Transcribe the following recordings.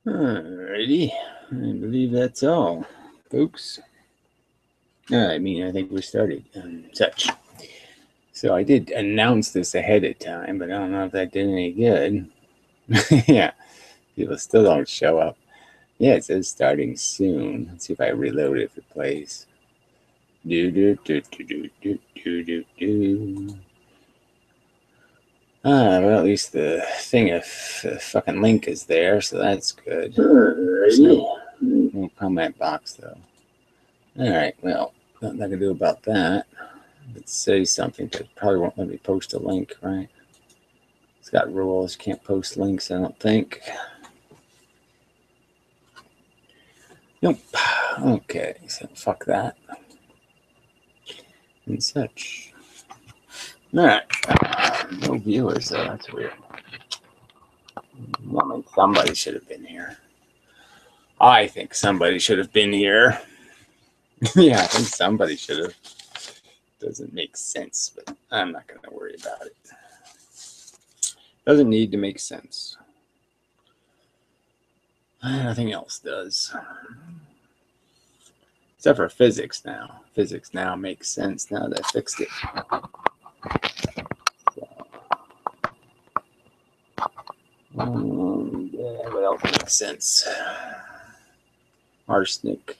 Alrighty, I believe that's all, folks. I think we started and such. So I did announce this ahead of time, but I don't know if that did any good. Yeah, people still don't show up. Yeah, it says starting soon. Let's see if I reload it if it plays. Do do do do do do do do do. Well, at least the thing of fucking link is there, so that's good. There's no comment box though. All right, well, nothing I can do about that. It says something, but it probably won't let me post a link, right? It's got rules. Can't post links, I don't think. Nope. Okay, so fuck that. And such. Alright. No viewers, though. That's weird. I mean, somebody should have been here. I think somebody should have been here. Yeah, I think somebody should have. Doesn't make sense, but I'm not going to worry about it. Doesn't need to make sense. Nothing else does. Except for physics now. Physics now makes sense now that I fixed it. Yeah, what else makes sense? Arsenic.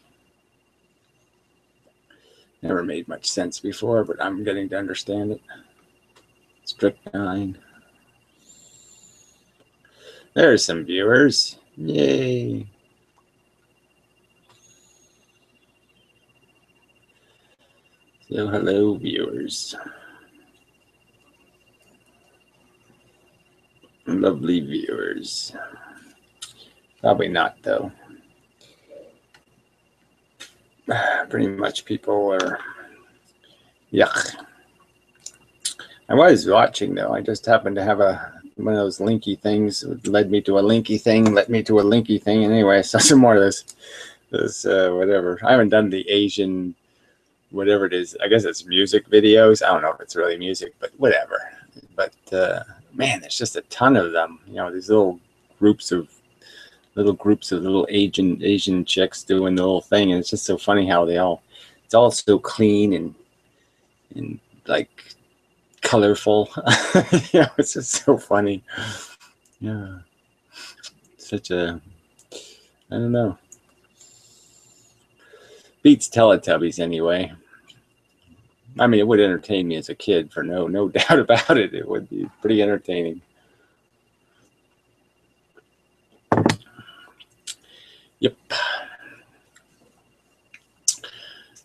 Never made much sense before, but I'm getting to understand it. Strychnine. There's some viewers. Yay. So hello, viewers. Lovely viewers. Probably not, though. Pretty much people are yuck. I was watching, though. I just happened to have one of those linky things. It led me to a linky thing, led me to a linky thing. Anyway, I saw some more of this whatever. I haven't done the Asian, whatever it is. I guess it's music videos. I don't know if it's really music, but whatever. But man, there's just a ton of them. You know, these little groups of little Asian chicks doing the little thing, and it's just so funny how it's all so clean and like colorful. You know, it's just so funny. Yeah, such a, I don't know, beats Teletubbies anyway. I mean, it would entertain me as a kid, for no doubt about it. It would be pretty entertaining. Yep.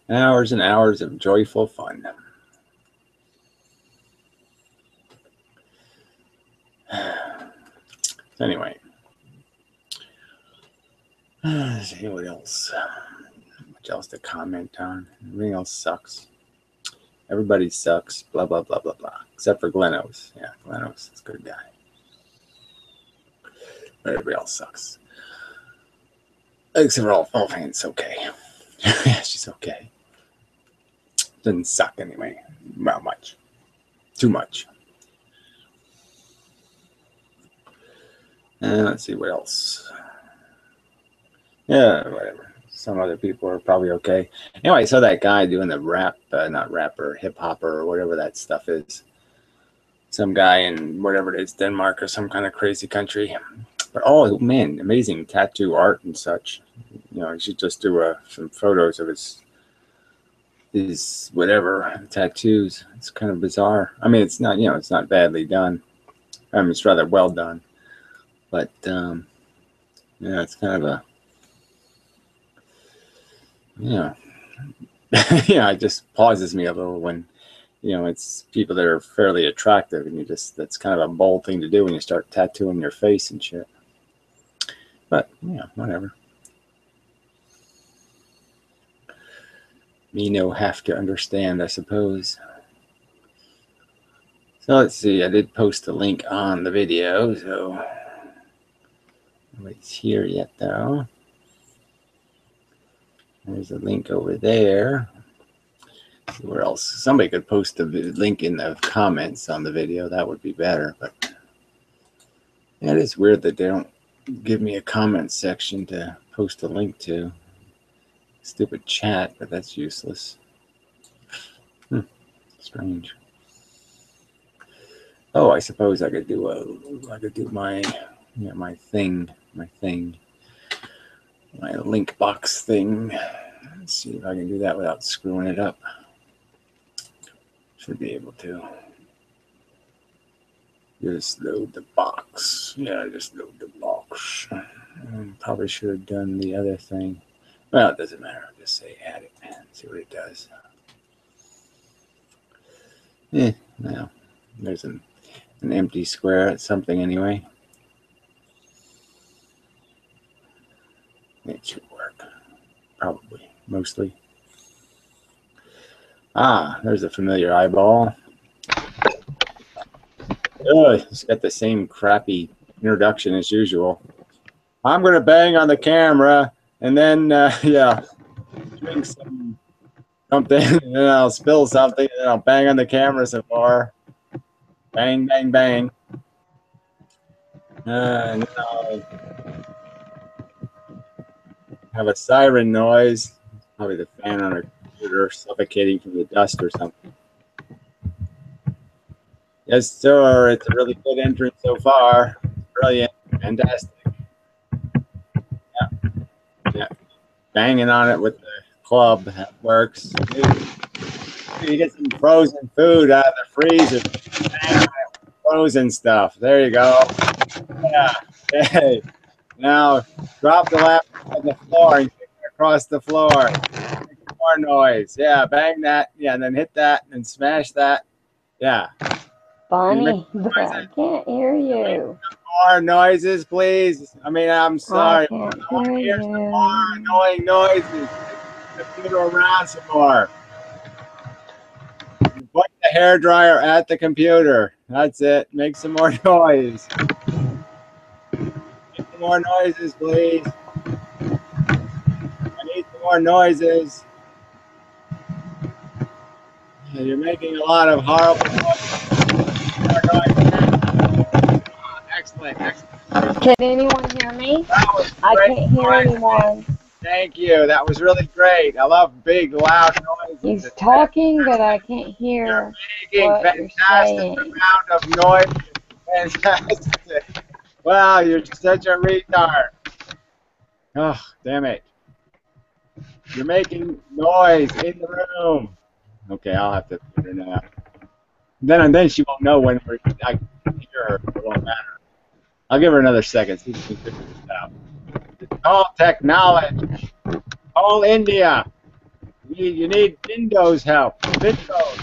Hours and hours of joyful fun. Anyway. Let's see what else. Much else to comment on. Everything else sucks. Everybody sucks. Blah, blah, blah, blah, blah. Except for Glenos. Yeah, Glenos is a good guy. But everybody else sucks. Except for all fans, okay. Yeah, she's okay. Doesn't suck anyway. Well, much. Too much. Let's see what else. Yeah, whatever. Some other people are probably okay. Anyway, I saw that guy doing the rap, not rapper, hip hopper, or whatever that stuff is. Some guy in whatever it is, Denmark or some kind of crazy country. But oh man, amazing tattoo art and such. You know, you should just do some photos of his whatever tattoos. It's kind of bizarre. I mean, it's not, you know, it's not badly done. I mean, it's rather well done. But yeah, it's kind of a, yeah. Yeah, it just pauses me a little when, you know, it's people that are fairly attractive, and that's kind of a bold thing to do when you start tattooing your face and shit. But yeah, whatever. Me no have to understand, I suppose. So let's see, I did post a link on the video, so nobody's here yet though. There's a link over there. Where else? Somebody could post the link in the comments on the video. That would be better. But yeah, it is weird that they don't give me a comment section to post a link to. Stupid chat, but that's useless. Strange. Oh, I suppose I could do my link box thing. Let's see if I can do that without screwing it up. Should be able to. Just load the box. Yeah, just load the box. Probably should have done the other thing. Well, it doesn't matter. I'll just say add it and see what it does. Well, there's an empty square at something anyway. It should work. Probably. Mostly. Ah, there's a familiar eyeball. Oh, it's got the same crappy introduction as usual. I'm going to bang on the camera and then, drink something, and then I'll spill something, and then I'll bang on the camera some more. Bang, bang, bang. And then I'll have a siren noise. Probably the fan on our computer suffocating from the dust or something. Yes, sir. It's a really good entrance so far. Brilliant. Fantastic. Yeah. Banging on it with the club. That works. You get some frozen food out of the freezer. Bang on it with frozen stuff. There you go. Yeah. Hey. Now, drop the laptop on the floor and kick it across the floor. Make more noise. Yeah, bang that. Yeah, and then hit that and smash that. Yeah. Bonnie, but I can't hear you. More noises, please. I mean, I'm sorry. I can't hear you. Some more annoying noises. Computer around some more. Point the hairdryer at the computer. That's it. Make some more noise. Make some more noises, please. I need some more noises. You're making a lot of horrible noises. Excellent, excellent. Can anyone hear me? I can't hear anyone. Thank you. That was really great. I love big, loud noises. He's talking, but I can't hear what you're saying. Amount of noise. Fantastic. Wow, you're such a retard. Oh, damn it. You're making noise in the room. Okay, I'll have to put her now. Then she won't know when I hear her. It won't matter. I'll give her another second. See if she can figure this out. Call technology. Call India. You need Windows help. Windows.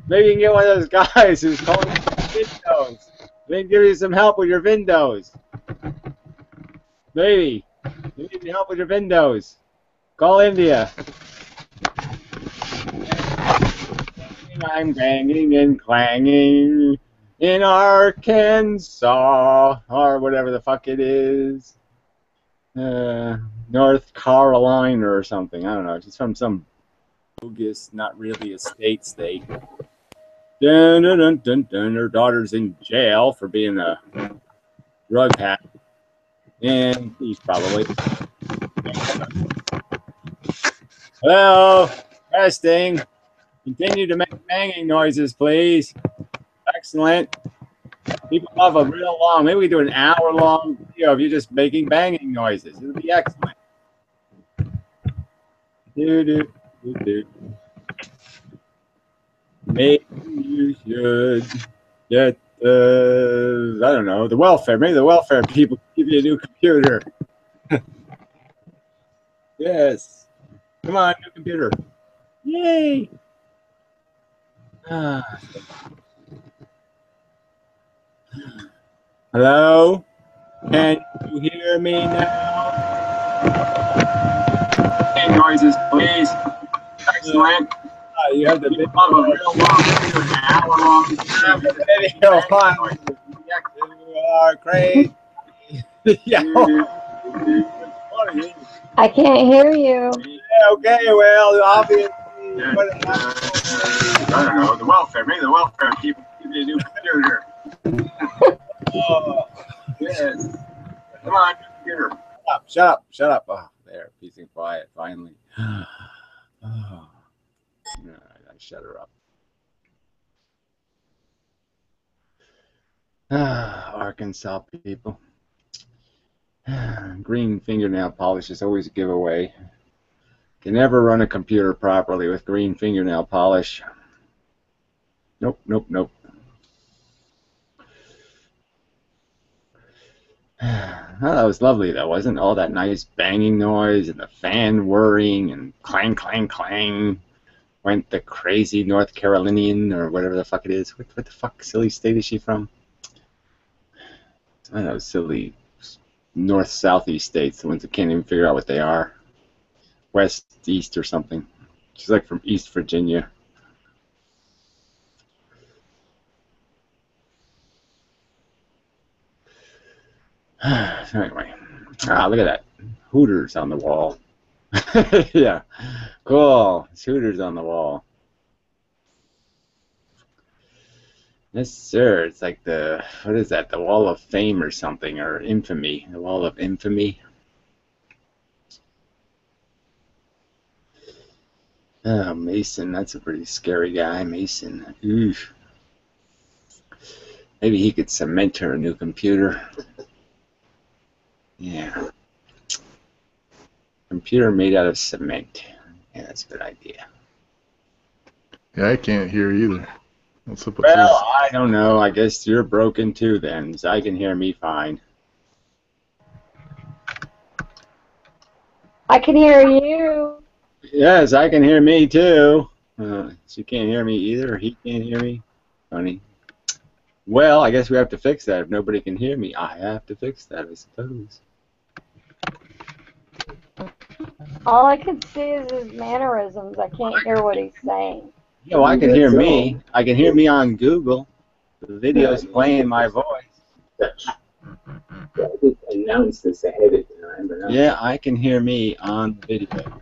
Maybe you can get one of those guys who's calling Windows. They can give you some help with your Windows. Maybe. You need help with your Windows. Call India. I'm banging and clanging in Arkansas, or whatever the fuck it is. North Carolina or something. I don't know. She's from some bogus, not really a state. Dun, dun, dun, dun, dun. Her daughter's in jail for being a drug hack. And he's probably. Hello, testing. Continue to make banging noises, please. Excellent. People love a real long, maybe we do an hour-long video of you just making banging noises. It'll be excellent. Maybe you should get the, I don't know, the welfare. Maybe the welfare people give you a new computer. Yes. Come on, new computer. Yay. Hello? Can you hear me now? Noises, please. Excellent. You have the video on. You are crazy. I can't hear you. Yeah, okay, well, obviously. I don't know, the welfare. Maybe the welfare people give you a new computer. Oh, yes. Come on, computer. Shut up, shut up. Oh, there, peace and quiet, finally. Oh. No, I shut her up. Arkansas people. Green fingernail polish is always a giveaway. Can never run a computer properly with green fingernail polish. Nope, nope, nope. Oh, that was lovely though, wasn't it? All that nice banging noise and the fan whirring and clang, clang, clang. Went the crazy North Carolinian or whatever the fuck it is. What the fuck silly state is she from? I don't know, silly north southeast states, the ones that can't even figure out what they are. West, east or something. She's like from East Virginia. So anyway, look at that. Hooters on the wall. Yeah, cool. It's Hooters on the wall. Yes, sir. It's like the, what is that? The Wall of Fame or something, or Infamy. The Wall of Infamy. Oh, Mason. That's a pretty scary guy, Mason. Oof. Maybe he could cement her a new computer. Yeah. Computer made out of cement. Yeah, that's a good idea. Yeah, I can't hear either. Well, I don't know. I guess you're broken too then, so I can hear me fine. I can hear you. Yes, I can hear me too. She can't hear me either, or he can't hear me. Funny. Well, I guess we have to fix that. If nobody can hear me, I have to fix that, I suppose. All I can see is his mannerisms. I can't hear what he's saying. Yeah, well, I can hear me. I can hear me on Google. The video's playing my voice. Yeah, I did announce this ahead of time. But yeah, I can hear me on the video.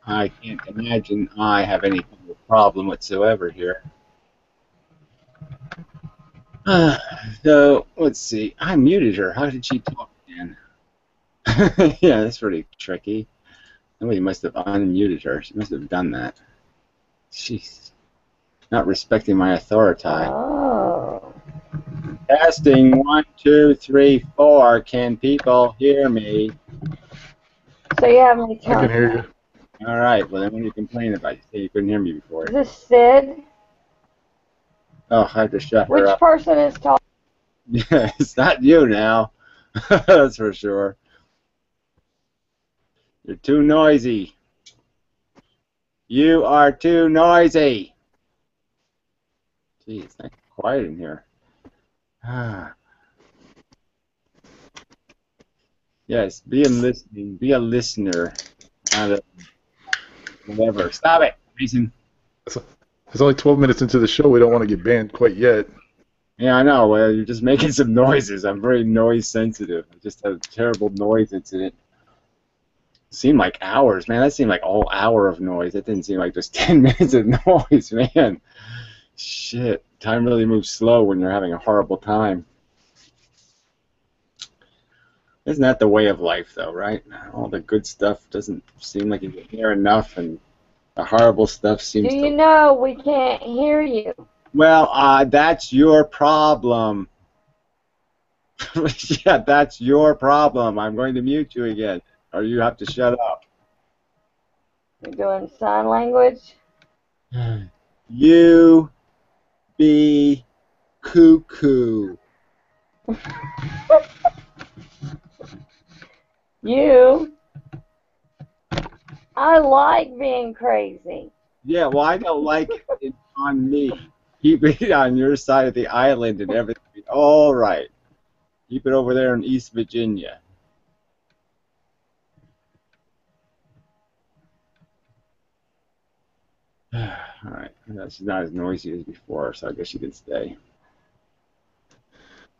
I can't imagine I have any problem whatsoever here. So, let's see. I muted her. How did she talk again? Yeah, that's pretty tricky. Somebody must have unmuted her. She must have done that. Jeez. Not respecting my authority. Oh. Testing 1, 2, 3, 4. Can people hear me? So you have me I can hear you. All right. Well, then what are you complaining about? You say you couldn't hear me before. Is this Sid? Oh, I had to shut her Which up. person is talking? Yeah, it's not you now. That's for sure. You're too noisy. You are too noisy. Gee, it's not quiet in here. Yes, be a listening. Be a listener. Not a whatever. Stop it, Mason. It's only 12 minutes into the show. We don't want to get banned quite yet. Yeah, I know. Well, you're just making some noises. I'm very noise sensitive. I just had a terrible noise incident. Seemed like hours, man. That seemed like a whole hour of noise. That didn't seem like just 10 minutes of noise, man. Shit. Time really moves slow when you're having a horrible time. Isn't that the way of life, though, right? All the good stuff doesn't seem like you can hear enough, and the horrible stuff seems Do you know we can't hear you? Well, that's your problem. Yeah, that's your problem. I'm going to mute you again, or you have to shut up. You're doing sign language? You be cuckoo. You? I like being crazy. Yeah, well, I don't like it on me. Keep it on your side of the island and everything. All right. Keep it over there in East Virginia. All right. She's not as noisy as before, so I guess she can stay.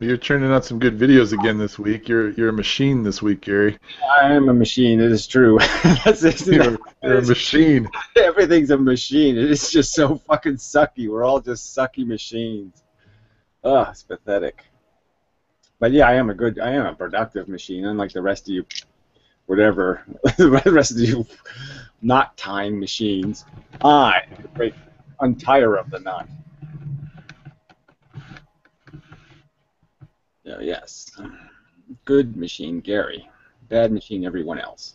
Well, you're churning out some good videos again this week. You're a machine this week, Gary. I am a machine. It is true. You're a machine. Everything's a machine. It is just so fucking sucky. We're all just sucky machines. Oh, it's pathetic. But yeah, I am a productive machine, unlike the rest of you, whatever, the rest of you knot tying machines. I am the great untire of the knot. Yes. Good machine, Gary. Bad machine, everyone else.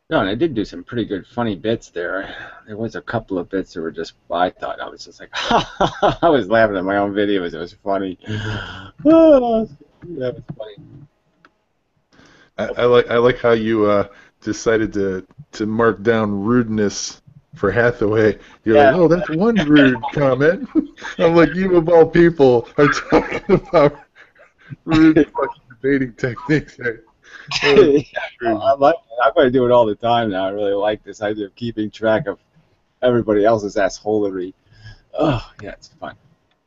No, and I did do some pretty good funny bits there. There was a couple of bits that were just, I thought I was just like, I was laughing at my own videos. It was funny. Oh, that was funny. I like how you decided to mark down rudeness for Hathaway. You're like, oh, that's one rude comment. I'm like, you of all people are talking about rude fucking debating techniques. I'm going to do it all the time now. I really like this idea of keeping track of everybody else's assholery. Oh, yeah, it's fun.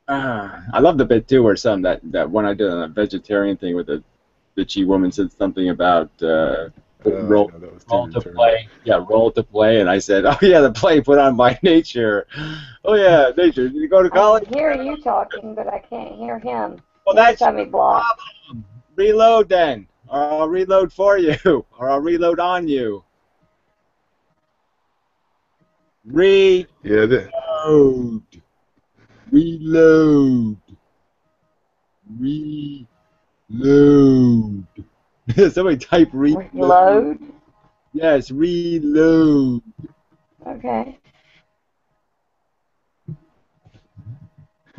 I love the bit, too, where that one I did on a vegetarian thing with the bitchy woman said something about roll to play. Yeah, roll to play. And I said, oh, yeah, the play put on by nature. Oh, yeah, nature. Did you go to college? I can hear you talking, but I can't hear him. Well, that's me blocked. Reload, then. Or I'll reload for you. Or I'll reload on you. Reload. Reload. Reload. Somebody type reload. Reload? Yes, reload. Okay.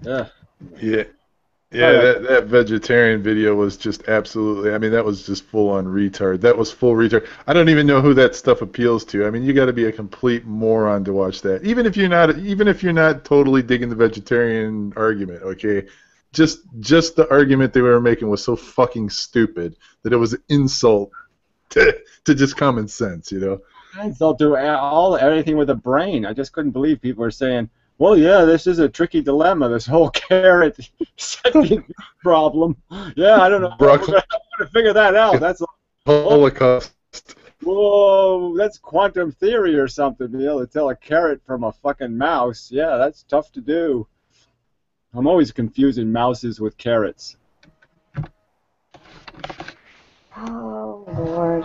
Yeah. Yeah, that vegetarian video was just absolutely, I mean, that was just full-on retard. That was full retard. I don't even know who that stuff appeals to. I mean, you got to be a complete moron to watch that. Even if you're not totally digging the vegetarian argument, okay? Just the argument they were making was so fucking stupid that it was an insult to just common sense, you know? Insult to everything with a brain. I just couldn't believe people were saying, well, yeah, this is a tricky dilemma, this whole carrot second problem. Yeah, I don't know. We're going to figure that out. That's Holocaust. Whoa, that's quantum theory or something, to be able to tell a carrot from a fucking mouse. Yeah, that's tough to do. I'm always confusing mouses with carrots. Oh, Lord.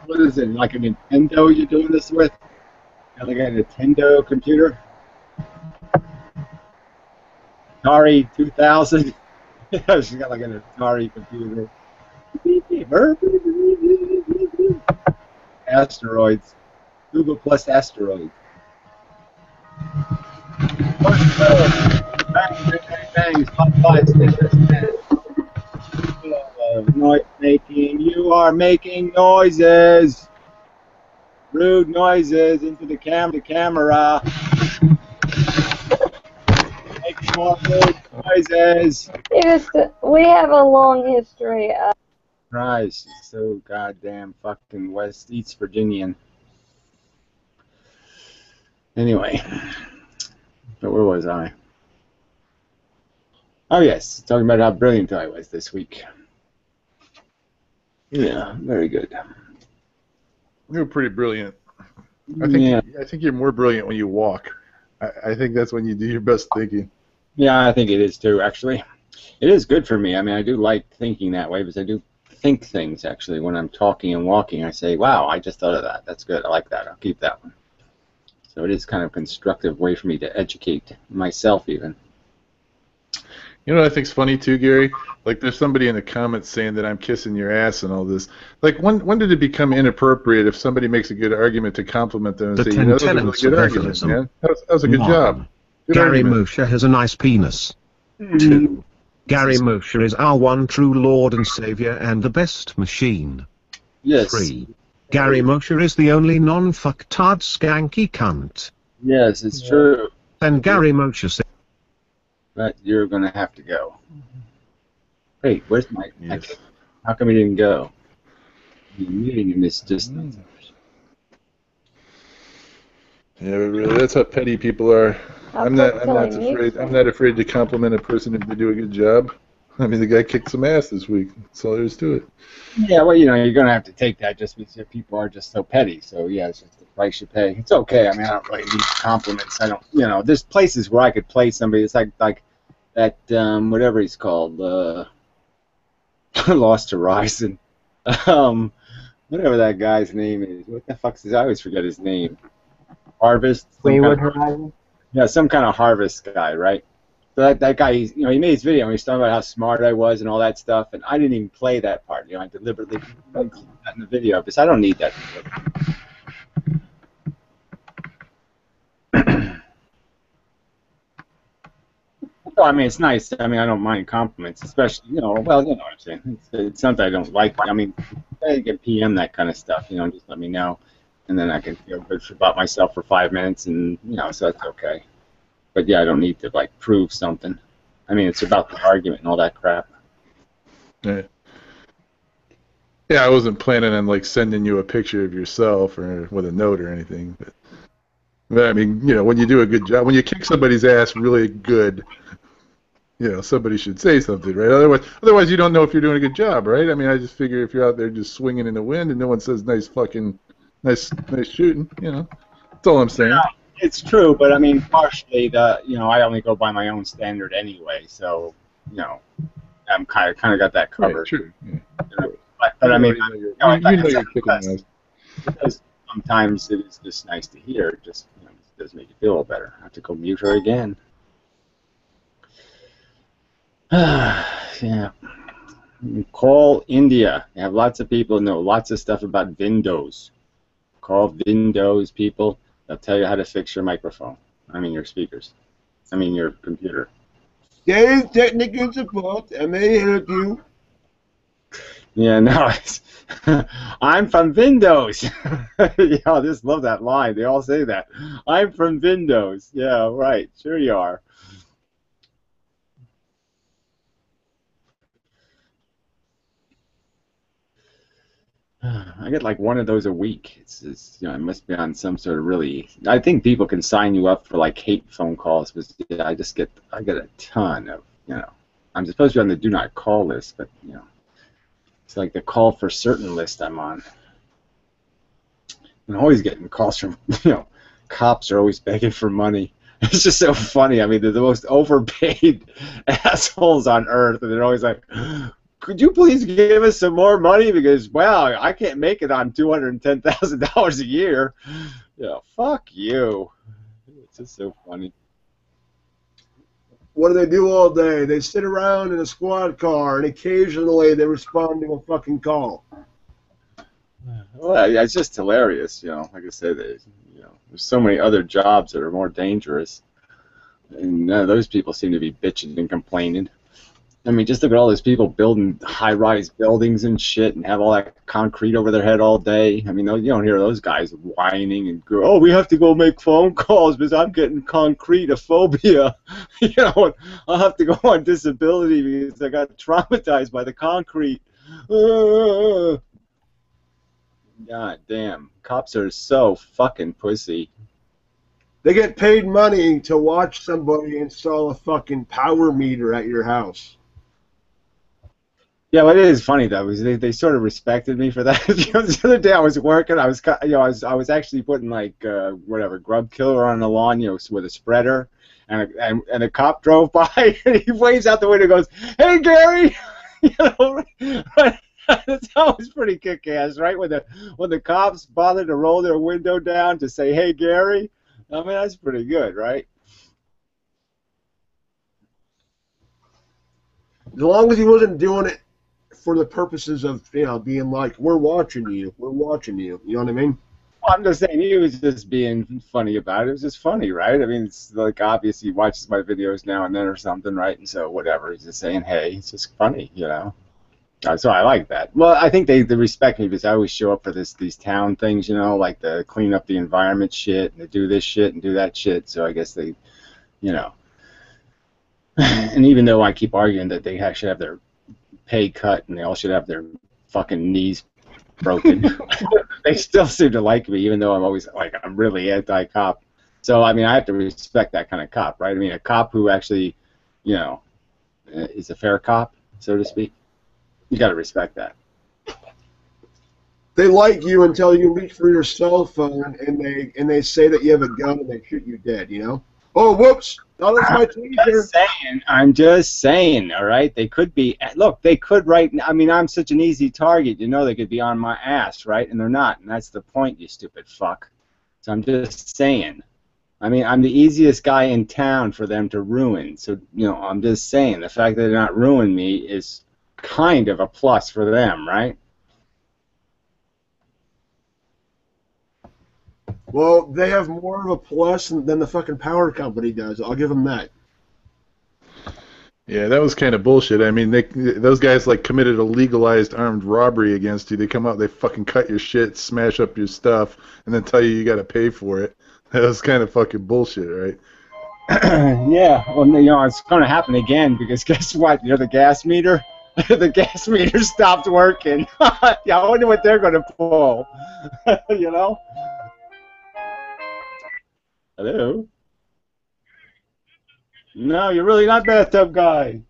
What is it? Like a Nintendo you're doing this with? Like a Nintendo computer? Atari 2000? Yeah, she's got like an Atari computer. Asteroids. Google plus asteroids. Bang, bang, bang. Noise making. You are making noises. Rude noises into the camera. Making more rude noises. We have a long history of... Christ, so goddamn fucking East Virginian. Anyway, but where was I? Oh yes, talking about how brilliant I was this week. Yeah, very good. You're pretty brilliant. I think you're more brilliant when you walk. I think that's when you do your best thinking. Yeah, I think it is too, actually. It is good for me. I mean, I do like thinking that way because I do think things, actually. When I'm talking and walking, I say, wow, I just thought of that. That's good. I like that. I'll keep that one. So it is kind of a constructive way for me to educate myself, even. You know what I think's funny too, Gary? Like, there's somebody in the comments saying that I'm kissing your ass and all this. Like, when did it become inappropriate if somebody makes a good argument to compliment them and say, you know, that was a really good argument, man. That was a good job. Good Gary argument. Moshe has a nice penis. 2. Gary Moshe is our one true Lord and Savior and the best machine. Yes. 3. Gary Moshe is the only non-fucktard skanky cunt. Yes, it's true. And Gary Moshe said, but you're going to have to go. Wait, where's my... Yes. How come he didn't go? You're muting in this distance. Yeah, but really, that's how petty people are. I'm not afraid. I'm not afraid to compliment a person if they do a good job. I mean, the guy kicked some ass this week. That's all there is to it. Yeah, well, you're going to have to take that just because people are just so petty. So, yeah, it's just the price you pay. It's okay. I mean, I don't really need compliments. I don't, there's places where I could play somebody. It's like that, whatever he's called, Lost Horizon. Whatever that guy's name is. What the fuck's his? I always forget his name. Harvest? Wayward Horizon? Yeah, some kind of harvest guy, right? So that guy, he made his video and he's talking about how smart I was and all that stuff, and I didn't even play that part. I deliberately included that in the video because I don't need that. Well, I mean, it's nice. I mean, I don't mind compliments, especially, well, you know what I'm saying. It's something I don't like. I mean, I get PM that kind of stuff, just let me know, and then I can feel good about myself for 5 minutes, and, so that's okay. But yeah, I don't need to prove something. I mean, it's about the argument and all that crap. Yeah. Yeah, I wasn't planning on sending you a picture of yourself or with a note or anything. But I mean, when you do a good job, when you kick somebody's ass really good, somebody should say something, right? Otherwise, you don't know if you're doing a good job, right? I mean, I just figure if you're out there just swinging in the wind and no one says nice shooting, that's all I'm saying. It's true, but I mean, partially I only go by my own standard anyway, so I'm kind of got that covered. Right, true. Yeah. But I mean, you're kicking ass. Because sometimes it is just nice to hear. It just it does make you feel better. I have to go mute her again. Yeah. Call India. You have lots of people know lots of stuff about Windows. Call Windows people. They'll tell you how to fix your microphone. I mean your speakers. I mean your computer. There is technical support. I may help you. Yeah, no, I'm from Windows. Yeah, I just love that line. They all say that. I'm from Windows. Yeah, right. Sure you are. I get one of those a week. It's it must be on some sort of really. I think people can sign you up for hate phone calls, but yeah, I get a ton of I'm supposed to be on the do not call list, but it's like the call for certain list I'm on. I'm always getting calls from cops are always begging for money. It's just so funny. I mean, they're the most overpaid assholes on earth, and they're always like, could you please give us some more money because, wow, I can't make it on $210,000 a year. Fuck you. It's just so funny. What do they do all day? They sit around in a squad car, and occasionally they respond to a fucking call. Well, yeah, it's just hilarious, Like I said, there's so many other jobs that are more dangerous, and those people seem to be bitching and complaining. I mean, just look at all those people building high-rise buildings and shit and have all that concrete over their head all day. I mean, you don't hear those guys whining and go, oh, we have to go make phone calls because I'm getting concrete-ophobia. I'll have to go on disability because I got traumatized by the concrete. God damn. Cops are so fucking pussy. They get paid money to watch somebody install a fucking power meter at your house. Yeah, but it is funny though, because they sort of respected me for that. The other day I was working, I was actually putting whatever grub killer on the lawn, with a spreader, and a cop drove by and he waves out the window and goes, "Hey Gary," That was pretty kick-ass, right? When the cops bothered to roll their window down to say, "Hey Gary," I mean that's pretty good, right? As long as he wasn't doing it for the purposes of, being like, we're watching you, you know what I mean? Well, I'm just saying he was just being funny about it. It was just funny, right? I mean, it's obviously he watches my videos now and then or something, right? And so whatever, he's just saying, hey, it's just funny, So I like that. Well, I think they respect me because I always show up for these town things, like the clean up the environment shit and to do this shit and do that shit. So I guess they, and even though I keep arguing that they should have their pay cut and they all should have their fucking knees broken, they still seem to like me, even though I'm always I'm really anti-cop. So, I mean, I have to respect that kind of cop, right? I mean, a cop who actually, you know, is a fair cop, so to speak. You got to respect that. They like you until you reach for your cell phone and they say that you have a gun and they shoot you dead. You know? Oh, whoops! That was my taser. I'm just saying, all right? They could be, look, they could right now, I mean, I'm such an easy target, you know, they could be on my ass, right? And they're not, and that's the point, you stupid fuck. So I'm just saying. I mean, I'm the easiest guy in town for them to ruin. So, you know, I'm just saying, the fact that they're not ruining me is kind of a plus for them, right? Well, they have more of a plus than the fucking power company does. I'll give them that. Yeah, that was kind of bullshit. I mean, those guys like committed a legalized armed robbery against you. They come out, they fucking cut your shit, smash up your stuff, and then tell you got to pay for it. That was kind of fucking bullshit, right? Yeah, well, you know, it's going to happen again because guess what? You know, the gas meter? The gas meter stopped working. Yeah, I wonder what they're going to pull. You know? Hello? No, you're really not bathtub guy.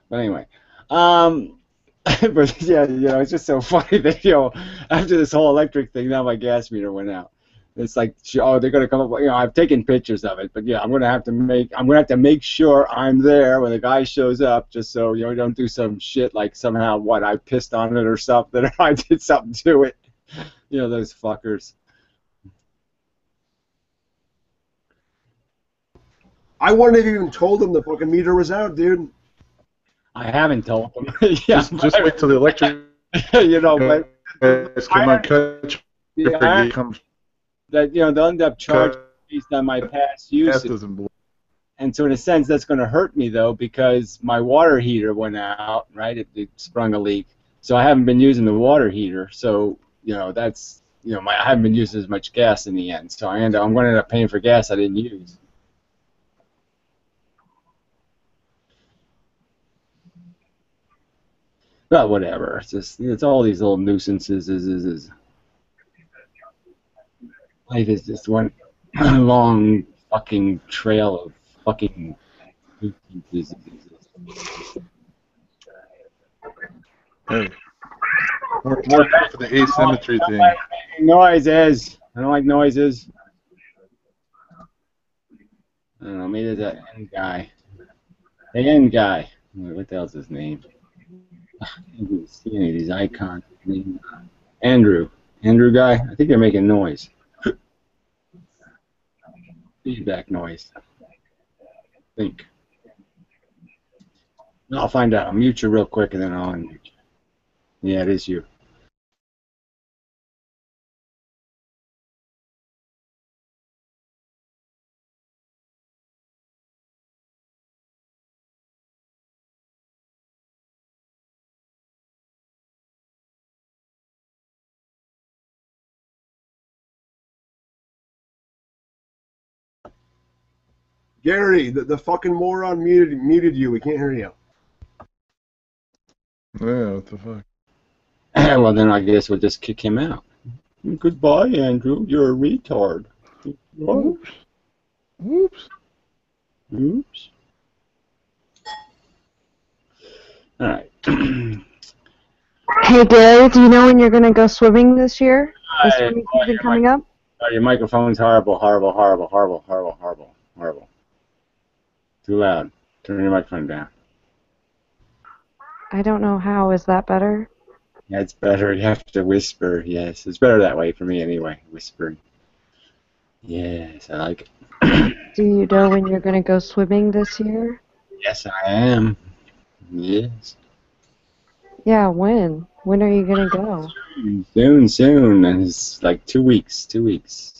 But anyway, but yeah, you know, it's just so funny that, you know, after this whole electric thing, now my gas meter went out. It's like, oh, they're gonna come up. You know, I've taken pictures of it, but yeah, I'm gonna have to make sure I'm there when the guy shows up, just so you know, don't do some shit like somehow what I pissed on it or something, or I did something to it. You know, those fuckers. I wouldn't have even told them the fucking meter was out, dude. I haven't told them. Yeah, just wait till the electric. You know, but come on, cut. Yeah, that, you know, they'll end up charging based on my past usage. And so in a sense, that's going to hurt me, though, because my water heater went out, right? It sprung a leak. So I haven't been using the water heater. So, you know, that's, you know, I haven't been using as much gas in the end. So I'm going to end up paying for gas I didn't use. But whatever. It's just, it's all these little nuisances. Life is just one long fucking trail of fucking nuisances. Hey. More for the asymmetry thing. Noises. I don't like noises. I don't know, maybe that end guy. The end guy. What the hell's his name? I can't even see any of these icons. Andrew. Andrew guy? I think they're making noise. Feedback noise. I think. I'll find out. I'll mute you real quick and then I'll unmute you. Yeah, it is you. Gary, the fucking moron muted you. We can't hear you. Yeah, what the fuck? Well, then I guess we'll just kick him out. Goodbye, Andrew. You're a retard. Oops. Oops. Oops. All right. Hey, Gary, do you know when you're going to go swimming this year? This swimming season coming up? Oh, your microphone's horrible. Too loud. Turn your microphone down. I don't know how. Is that better? Yeah, it's better. You have to whisper. Yes, it's better that way for me anyway. Whispering. Yes, I like it. Do you know when you're going to go swimming this year? Yes, I am. Yes. Yeah, when? When are you going to go? Soon. And it's like 2 weeks. 2 weeks.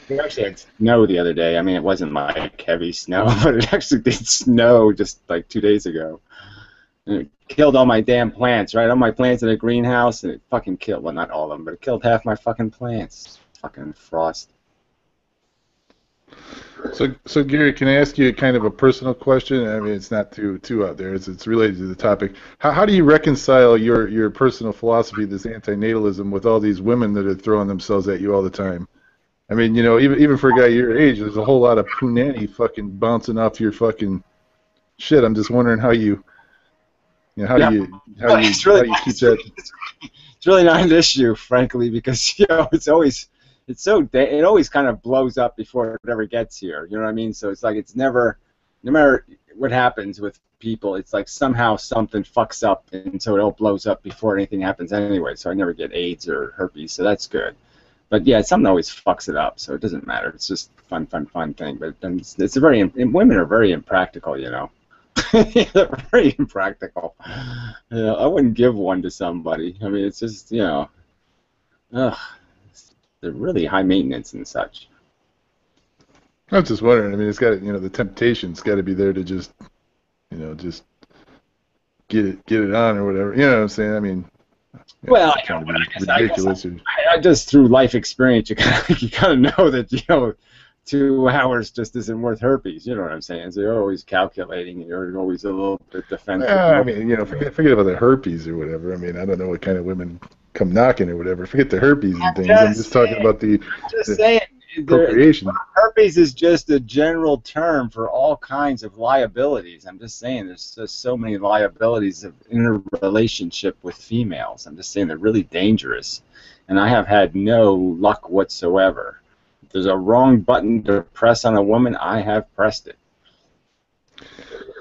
We actually had snow the other day. I mean, it wasn't like heavy snow, but it actually did snow just like 2 days ago. And it killed all my damn plants, right? All my plants in the greenhouse, and it fucking killed, well, not all of them, but it killed half my fucking plants. Fucking frost. So Gary, can I ask you kind of a personal question? I mean, it's not too out there. It's related to the topic. How do you reconcile your personal philosophy, this antinatalism, with all these women that are throwing themselves at you all the time? I mean, you know, even for a guy your age, there's a whole lot of punani fucking bouncing off your fucking shit. I'm just wondering how how Yeah. It's really, how you keep that. it's really not an issue, frankly, because it's always it always kind of blows up before it ever gets here. You know what I mean? So it's like it's never, no matter what happens with people, it's like somehow something fucks up, and so it all blows up before anything happens anyway. So I never get AIDS or herpes, so that's good. But yeah, something always fucks it up, so it doesn't matter. It's just fun thing. But then it's a very, women are very impractical, you know. They're very impractical. Yeah, I wouldn't give one to somebody. I mean, it's just, you know, ugh, they're really high maintenance and such. I'm just wondering. I mean, it's got, you know, the temptation's got to be there to just, you know, just get it on or whatever. You know what I'm saying? I mean, Well, I know, ridiculous. I just through life experience, you kind of know that, you know, 2 hours just isn't worth herpes. You know what I'm saying? So you're always calculating, and you're always a little bit defensive. I mean, you know, forget about the herpes or whatever. I mean, I don't know what kind of women come knocking or whatever. Forget the herpes and things. I'm just talking about the procreation. Herpes is just a general term for all kinds of liabilities. I'm just saying there's just so many liabilities of interrelationship with females. I'm just saying they're really dangerous, and I have had no luck whatsoever. If there's a wrong button to press on a woman, I have pressed it.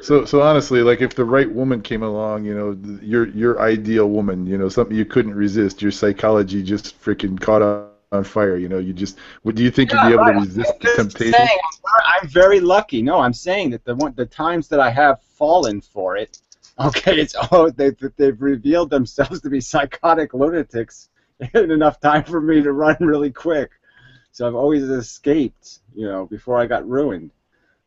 So honestly, like if the right woman came along, you know, your ideal woman, you know, something you couldn't resist, your psychology just freaking caught on fire, you know, do you think you'd be able to resist the temptation? I'm very lucky. No, I'm saying that the times that I have fallen for it, okay, it's they've revealed themselves to be psychotic lunatics in enough time for me to run really quick. So I've always escaped, you know, before I got ruined.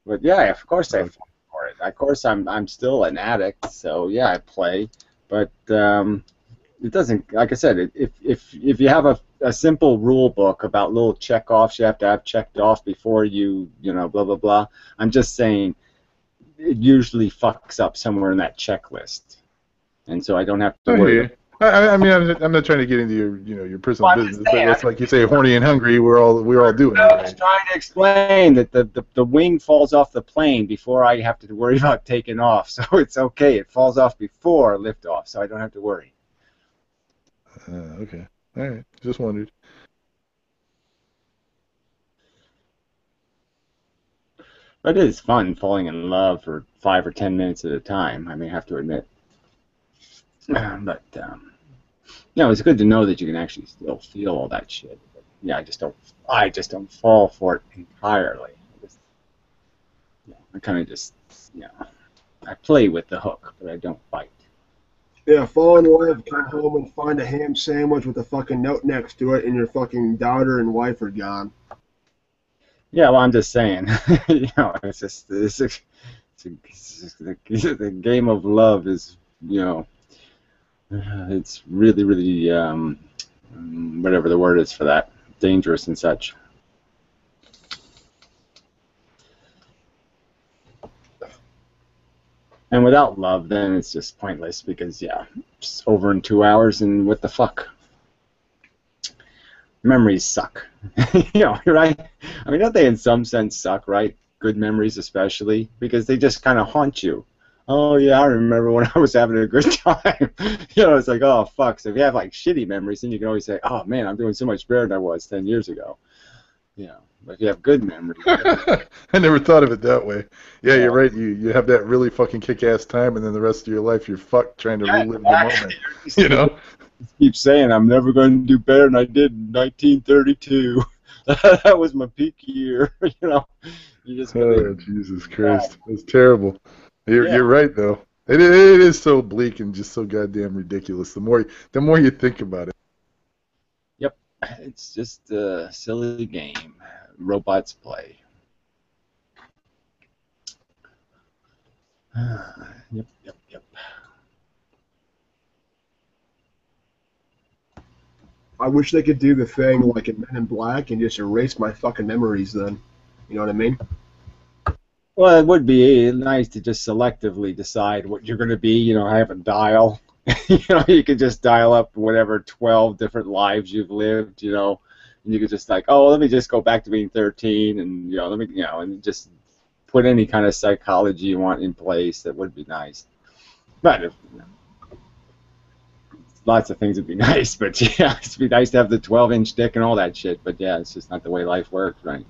But yeah, of course I fall for it. Of course I'm still an addict, so yeah, I play. But it doesn't, like I said, if you have a simple rule book about little check-offs you have to have checked off before you know, blah, blah, blah, I'm just saying it usually fucks up somewhere in that checklist. And so I don't have to worry. I mean, I'm not trying to get into your personal business, but that's like you say, horny and hungry. We're all doing it. I was trying to explain that the wing falls off the plane before I have to worry about taking off, so it's okay. It falls off before liftoff, so I don't have to worry. Okay, all right. Just wondered. But it is fun falling in love for 5 or 10 minutes at a time. I mean, I have to admit. But you know, it's good to know that you can actually still feel all that shit. But, yeah, I just don't fall for it entirely. I kind of just, you know, I play with the hook, but I don't bite. Yeah, fall in love, come home and find a ham sandwich with a fucking note next to it, and your fucking daughter and wife are gone. Yeah, well, I'm just saying, you know, it's just the game of love is, you know, it's really, really, whatever the word is for that, dangerous and such. And without love, then it's just pointless because, yeah, it's over in 2 hours, and what the fuck? Memories suck. You know, right? I mean, don't they in some sense suck, right? Good memories especially, because they just kind of haunt you. Oh, yeah, I remember when I was having a good time. You know, it's like, oh, fuck. So if you have, like, shitty memories, then you can always say, oh, man, I'm doing so much better than I was 10 years ago. You know, but if you have good memories. I never thought of it that way. Yeah, you're right. You have that really fucking kick-ass time, and then the rest of your life you're fucked trying to relive the moment. You know? Keep saying I'm never going to do better than I did in 1932. That was my peak year. You know, you just oh Jesus Christ, that's terrible. You're right though. It is so bleak and just so goddamn ridiculous. The more you think about it. Yep, it's just a silly game robots play. Yep. I wish they could do the thing like in Men in Black and just erase my fucking memories then. You know what I mean? Well, it would be nice to just selectively decide what you're going to be. You know, have a dial. You know, you could just dial up whatever 12 different lives you've lived. You know, and you could just like, oh, let me just go back to being 13, and let me, and just put any kind of psychology you want in place. That would be nice. But if, lots of things would be nice. But yeah, it'd be nice to have the 12-inch dick and all that shit. But yeah, it's just not the way life works, right?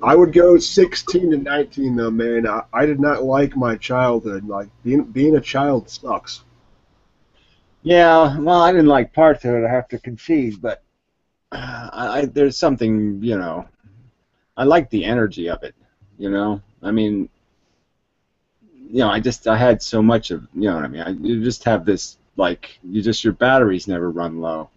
I would go 16 to 19 though, man. I did not like my childhood. Like being a child sucks. Yeah, well, I didn't like parts of it, I have to concede, but there's something, I like the energy of it, I mean, I had so much of, you know what I mean? You just have this, like, your batteries never run low.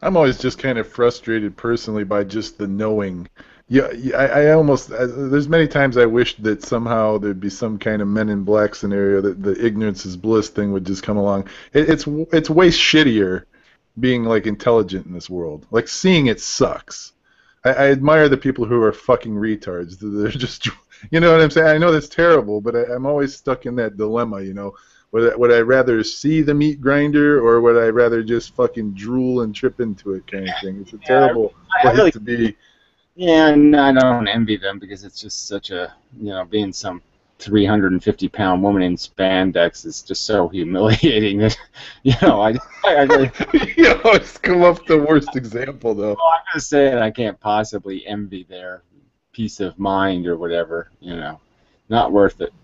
I'm always just kind of frustrated personally by just the knowing. Yeah, I almost there's many times I wish that somehow there'd be some kind of Men in Black scenario that the ignorance is bliss thing would just come along. It's way shittier being like intelligent in this world. Like seeing it sucks. I admire the people who are fucking retards. They're just, you know what I'm saying? I know that's terrible, but I'm always stuck in that dilemma, Would I rather see the meat grinder, or would I rather just fucking drool and trip into it kind of thing? It's a terrible place to be. Yeah, and I don't envy them because it's just such a, being some 350-pound woman in spandex is just so humiliating that, You always come up with the worst example, though. Well, I'm just saying I can't possibly envy their peace of mind or whatever, not worth it.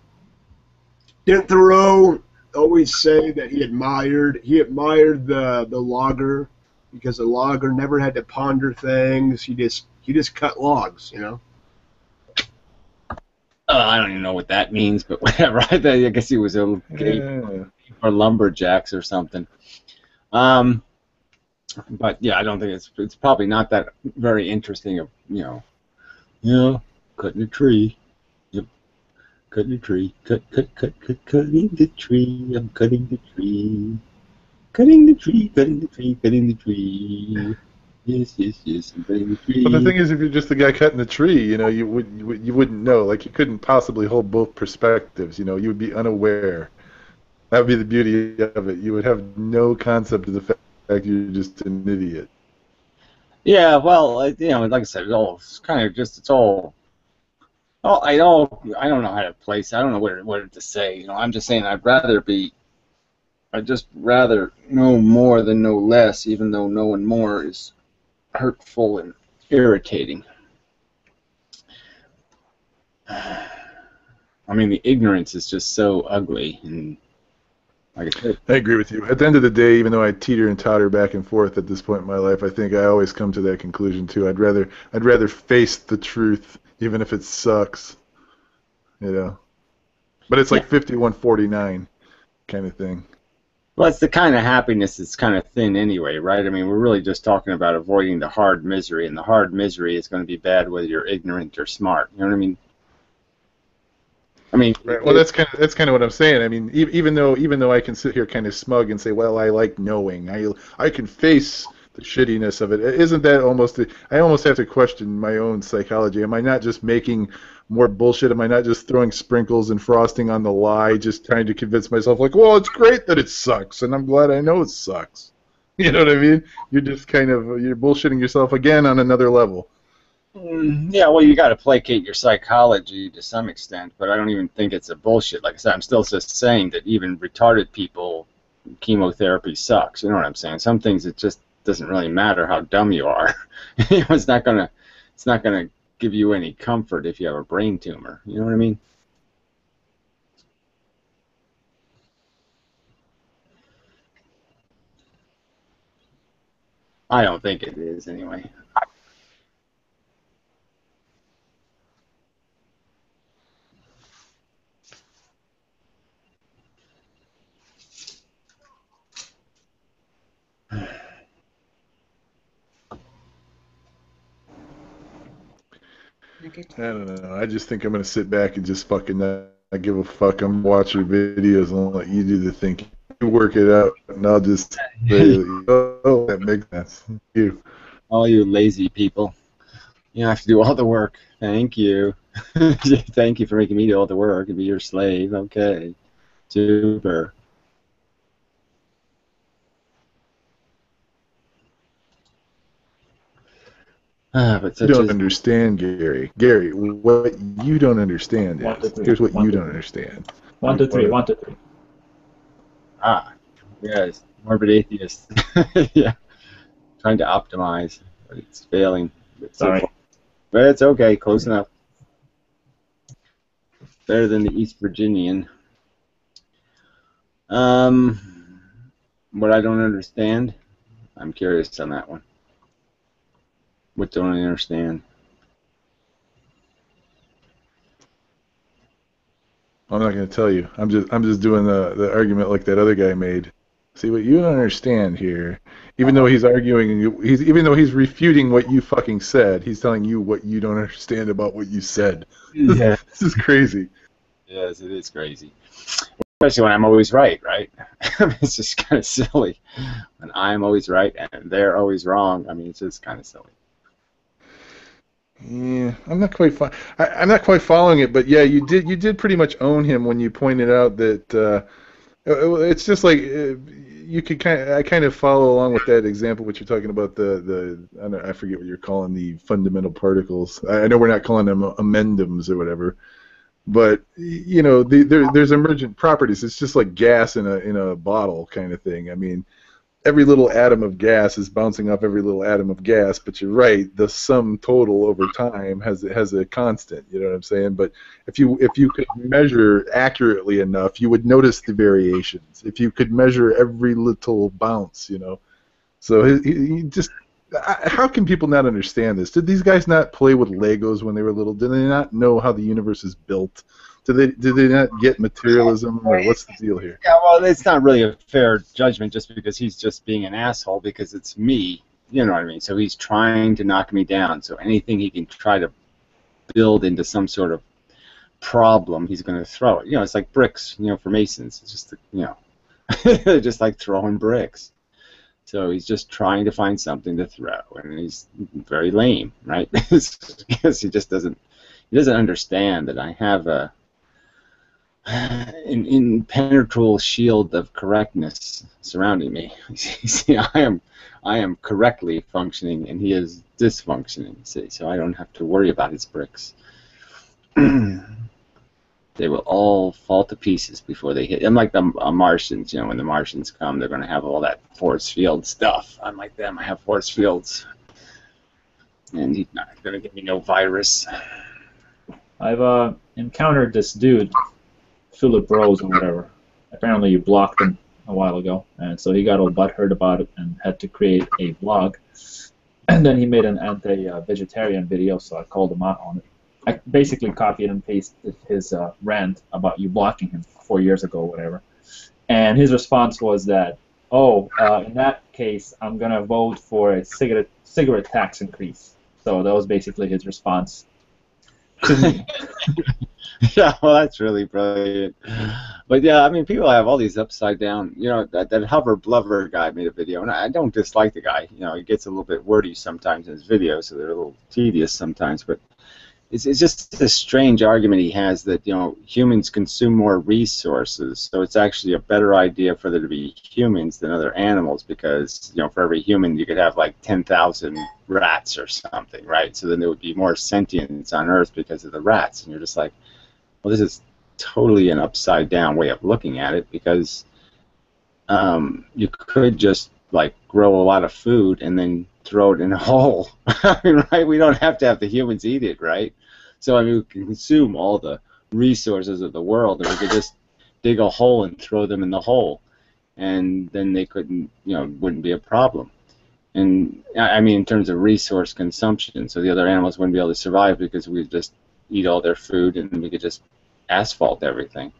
Didn't Thoreau always say that he admired the logger because the logger never had to ponder things. He just cut logs, I don't even know what that means, but whatever. I guess he was a for lumberjacks or something. But yeah, I don't think it's probably not that very interesting. Cutting a tree. Yep, cutting a tree. Cutting the tree. I'm cutting the tree. Cutting the tree. Cutting the tree. Cutting the tree. Yes, I'm cutting the tree. But the thing is, if you're just the guy cutting the tree, you wouldn't know. Like you couldn't possibly hold both perspectives. You would be unaware. That would be the beauty of it. You would have no concept of the fact you're just an idiot. Yeah, well, like I said, it's kind of just I don't know how to place. I don't know what to say. I'm just saying I'd just rather know more than know less, even though knowing more is hurtful and irritating. I mean, the ignorance is just so ugly, and like I said, I agree with you. At the end of the day, even though I teeter and totter back and forth at this point in my life, I think I always come to that conclusion too. I'd rather face the truth, even if it sucks. But it's like 51-49 kind of thing. well, it's the kind of happiness that's kind of thin anyway, right? I mean, we're really just talking about avoiding the hard misery, and the hard misery is going to be bad whether you're ignorant or smart. You know what I mean? Right. Well, that's kind of what I'm saying. I mean, even though I can sit here kind of smug and say, well, I like knowing, I can face the shittiness of it. Isn't that almost? I almost have to question my own psychology. Am I not just making more bullshit? Am I not just throwing sprinkles and frosting on the lie, just trying to convince myself, like, well, it's great that it sucks, and I'm glad I know it sucks. You know what I mean? You're just you're bullshitting yourself again on another level. Yeah, well, you got to placate your psychology to some extent, but I don't even think it's a bullshit. Like I said, I'm still just saying that even retarded people, chemotherapy sucks. You know what I'm saying? Some things it just doesn't really matter how dumb you are. It's not gonna give you any comfort if you have a brain tumor. You know what I mean? I don't think it is anyway. I don't know. I just think I'm going to sit back and just fucking not give a fuck. I'm watching videos and I'll let you do the thinking. You work it out, and I'll just say, oh, that makes sense. Thank you. All you lazy people. You have to do all the work. Thank you. Thank you for making me do all the work and be your slave. Okay. Super. But You such don't is understand, Gary. Gary, what you don't understand One to is, three. here's what One you to don't three. understand. 1 to 3. 1 to 3. yes, morbid atheist. Yeah, trying to optimize, but it's failing. Sorry. But it's okay, close enough. Better than the East Virginian. What I don't understand, I'm curious on that one. What don't I understand? I'm not going to tell you. I'm just doing the argument like that other guy made. See, what you don't understand here, even though he's arguing, even though he's refuting what you fucking said, he's telling you what you don't understand about what you said. Yeah. This is crazy. Yes, it is crazy. Especially when I'm always right, right? It's just kind of silly. When I'm always right and they're always wrong, I mean, it's just kind of silly. Yeah, I'm not quite I'm not quite following it, but yeah, you did pretty much own him when you pointed out that it's just like you could I kind of follow along with that example, what you're talking about I forget what you're calling the fundamental particles. I know we're not calling them amendums or whatever, but you know there's emergent properties. It's just like gas in a bottle kind of thing. I mean, every little atom of gas is bouncing off every little atom of gas, but you're right, the sum total over time has a constant, you know what I'm saying? But if you could measure accurately enough, you would notice the variations. If you could measure every little bounce, you know. So he just how can people not understand this? Did these guys not play with Legos when they were little? Did they not know how the universe is built? Did they not get materialism, or what's the deal here? Yeah, well, it's not really a fair judgment just because he's just being an asshole because it's me. You know what I mean? So he's trying to knock me down. So anything he can try to build into some sort of problem, he's going to throw it. You know, it's like bricks, you know, for masons. It's just, you know, they're just like throwing bricks. So he's just trying to find something to throw, and he's very lame, right? Because he just doesn't understand that I have an impenetrable shield of correctness surrounding me. See, I am correctly functioning, and he is dysfunctioning. See, so I don't have to worry about his bricks. They will all fall to pieces before they hit. Unlike the Martians, you know, when the Martians come, they're going to have all that force field stuff. Unlike them, I have force fields, and he's not going to give me no virus. I've encountered this dude, Philip Rose or whatever. Apparently you blocked him a while ago, and so he got all butthurt about it and had to create a blog. And then he made an anti-vegetarian video, so I called him out on it. I basically copied and pasted his rant about you blocking him 4 years ago or whatever. And his response was that, in that case, I'm going to vote for a cigarette tax increase. So that was basically his response to me. Yeah, well, that's really brilliant. But yeah, I mean, people have all these upside down. You know, that Hover Blubber guy made a video, and I don't dislike the guy. You know, he gets a little bit wordy sometimes in his videos, so they're a little tedious sometimes. But it's just a strange argument he has that, you know, humans consume more resources, so it's actually a better idea for there to be humans than other animals because, you know, for every human you could have like 10,000 rats or something, right? So then there would be more sentience on Earth because of the rats, and you're just like, well, this is totally an upside down way of looking at it because you could just like grow a lot of food and then throw it in a hole. I mean, right? We don't have to have the humans eat it, right? So I mean, we can consume all the resources of the world, and we could just dig a hole and throw them in the hole, and then they couldn't, you know, wouldn't be a problem. And I mean, in terms of resource consumption, so the other animals wouldn't be able to survive because we would just eat all their food, and we could just asphalt everything.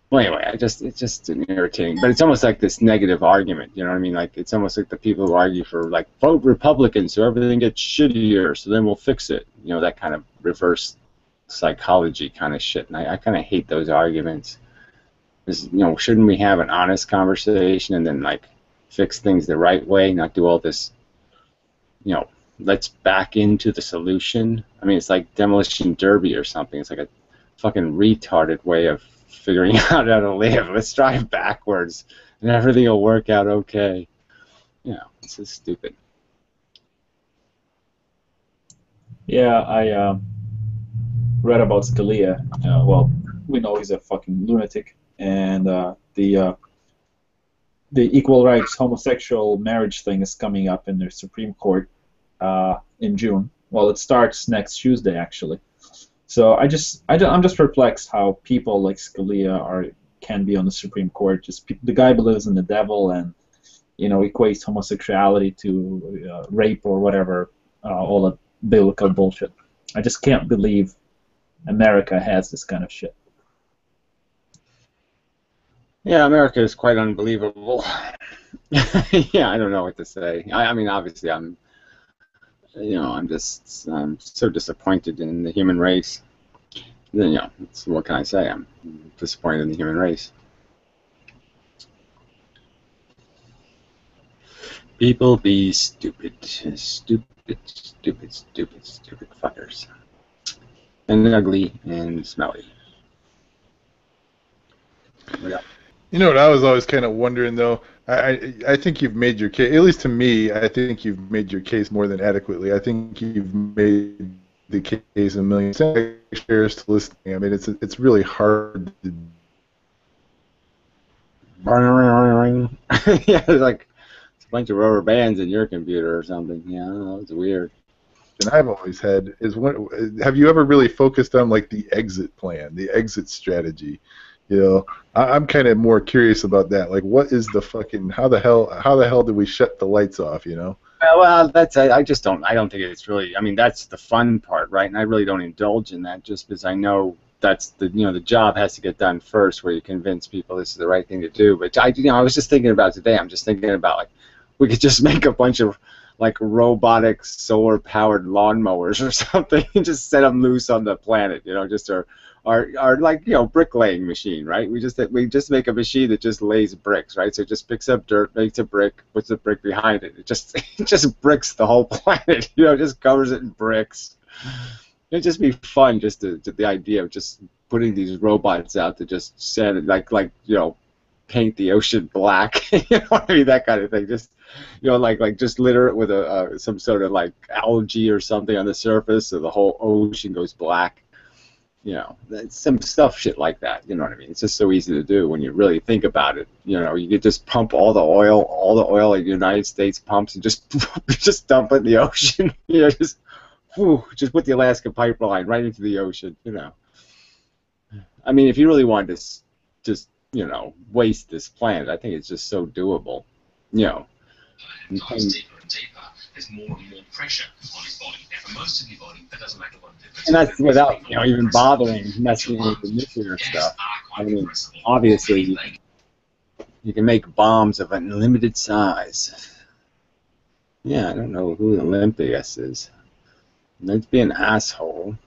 Well, anyway, it's just an irritating, but it's almost like this negative argument, you know what I mean? Like, it's almost like the people who argue for, like, vote Republican so everything gets shittier, so then we'll fix it. You know, that kind of reverse psychology kind of shit, and I kind of hate those arguments. Because, you know, shouldn't we have an honest conversation and then, like, fix things the right way, not do all this, you know, let's back into the solution. I mean, it's like demolition derby or something. It's like a fucking retarded way of figuring out how to live. Let's drive backwards, and everything will work out okay. You know, it's just stupid. Yeah, I read about Scalia. Well, we know he's a fucking lunatic, and the equal rights homosexual marriage thing is coming up in the Supreme Court in June. Well, it starts next Tuesday, actually. So I'm just perplexed how people like Scalia can be on the Supreme Court. The guy believes in the devil and equates homosexuality to rape or whatever, all the biblical bullshit. I just can't believe America has this kind of shit. Yeah, America is quite unbelievable. Yeah, I don't know what to say. I mean, obviously, I'm so disappointed in the human race. Then, what can I say? I'm disappointed in the human race. People be stupid, stupid fuckers, and ugly and smelly. Yeah. You know what I was always kind of wondering, though? I think you've made your case, at least to me, I think you've made your case more than adequately. I think you've made the case a million shares to listening. I mean, it's really hard to... Yeah, it's like a bunch of rubber bands in your computer or something. Yeah, I don't know, it's weird. And I've always had is have you ever really focused on like the exit plan, the exit strategy? I'm kind of more curious about that. Like, what is the fucking how the hell do we shut the lights off? Well, I just don't. I don't think it's really. I mean, that's the fun part, right? And I really don't indulge in that just because I know that's the job has to get done first, where you convince people this is the right thing to do. But I was just thinking about today. I'm just thinking about like we could just make a bunch of like robotic solar-powered lawnmowers or something and just set them loose on the planet. Just our like bricklaying machine, right? We just make a machine that just lays bricks, right? So it just picks up dirt, makes a brick, puts a brick behind it. It just bricks the whole planet. Just covers it in bricks. It'd just be fun, just the idea of just putting these robots out to just sand it, like paint the ocean black. I mean, that kind of thing. Just like just litter it with some sort of like algae or something on the surface, so the whole ocean goes black. Some shit like that. You know what I mean? It's just so easy to do when you really think about it. You could just pump all the oil like the United States pumps, and just dump it in the ocean. Just put the Alaska pipeline right into the ocean. I mean, if you really wanted to just waste this planet, I think it's just so doable. It goes deeper and deeper. There's more and more pressure on his body. Now, for most of your body, that doesn't make a lot of difference. And that's without even bothering messing with the nuclear stuff. I mean, obviously, you can make bombs of unlimited size. Yeah, I don't know who Olympias is. Let's be an asshole.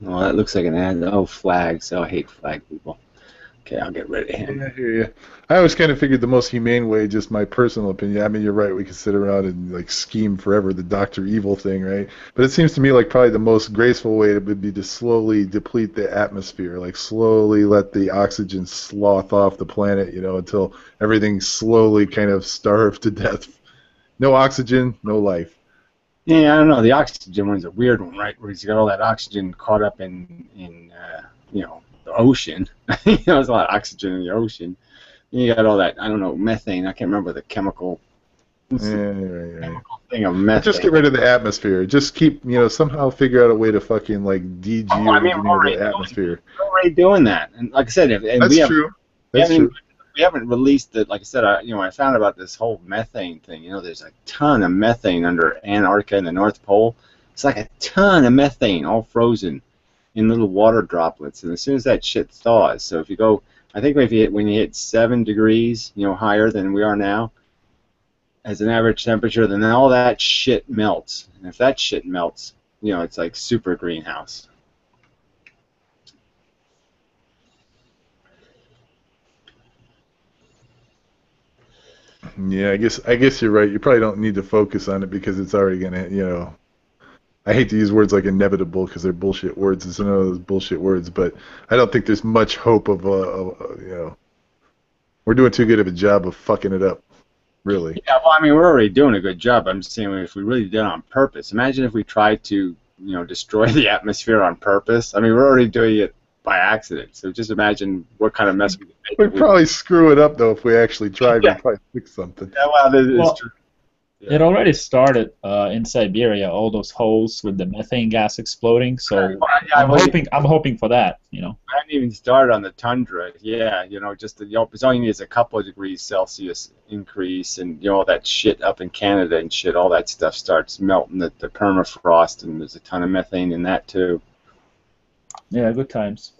Oh, that looks like an ad. Oh, flags. Oh, I hate flag people. Okay, I'll get rid of him. Yeah, I hear you. I always kind of figured the most humane way, just my personal opinion. I mean, you're right. We could sit around and like scheme forever the Dr. Evil thing, right? But it seems to me like probably the most graceful way would be to slowly deplete the atmosphere, like slowly let the oxygen slough off the planet, until everything slowly kind of starved to death. No oxygen, no life. Yeah, I don't know. The oxygen one's a weird one, right? Where he's got all that oxygen caught up in the ocean. There's a lot of oxygen in the ocean. And you got all that, I don't know, methane. I can't remember the chemical. Chemical thing of methane. Just get rid of the atmosphere. Just keep, somehow figure out a way to fucking like DG the atmosphere. We're already doing that, and like I said, that's true. That's true. We haven't released it. Like I said, I found about this whole methane thing. There's a ton of methane under Antarctica and the North Pole. It's like a ton of methane, all frozen in little water droplets. And as soon as that shit thaws, so if you go, I think when you hit 7 degrees, higher than we are now, as an average temperature, then all that shit melts. And if that shit melts, it's like super greenhouse. Yeah, I guess you're right. You probably don't need to focus on it because it's already gonna, you know. I hate to use words like inevitable because they're bullshit words. It's one of those bullshit words, but I don't think there's much hope you know, we're doing too good of a job of fucking it up, really. Yeah, well, I mean, we're already doing a good job. I'm just saying if we really did it on purpose. Imagine if we tried to, you know, destroy the atmosphere on purpose. I mean, we're already doing it by accident. So just imagine what kind of mess we could make. We'd probably screw it up though if we actually tried. Yeah. We'd probably fix something. Yeah, well, that is Well, true. It already started in Siberia, all those holes with the methane gas exploding. So I'm hoping for that. You know. I haven't even started on the tundra. Yeah, you know, just it's all you need is a couple of degrees Celsius increase, and you know all that shit up in Canada and shit. All that stuff starts melting the permafrost, and there's a ton of methane in that too. Yeah, good times.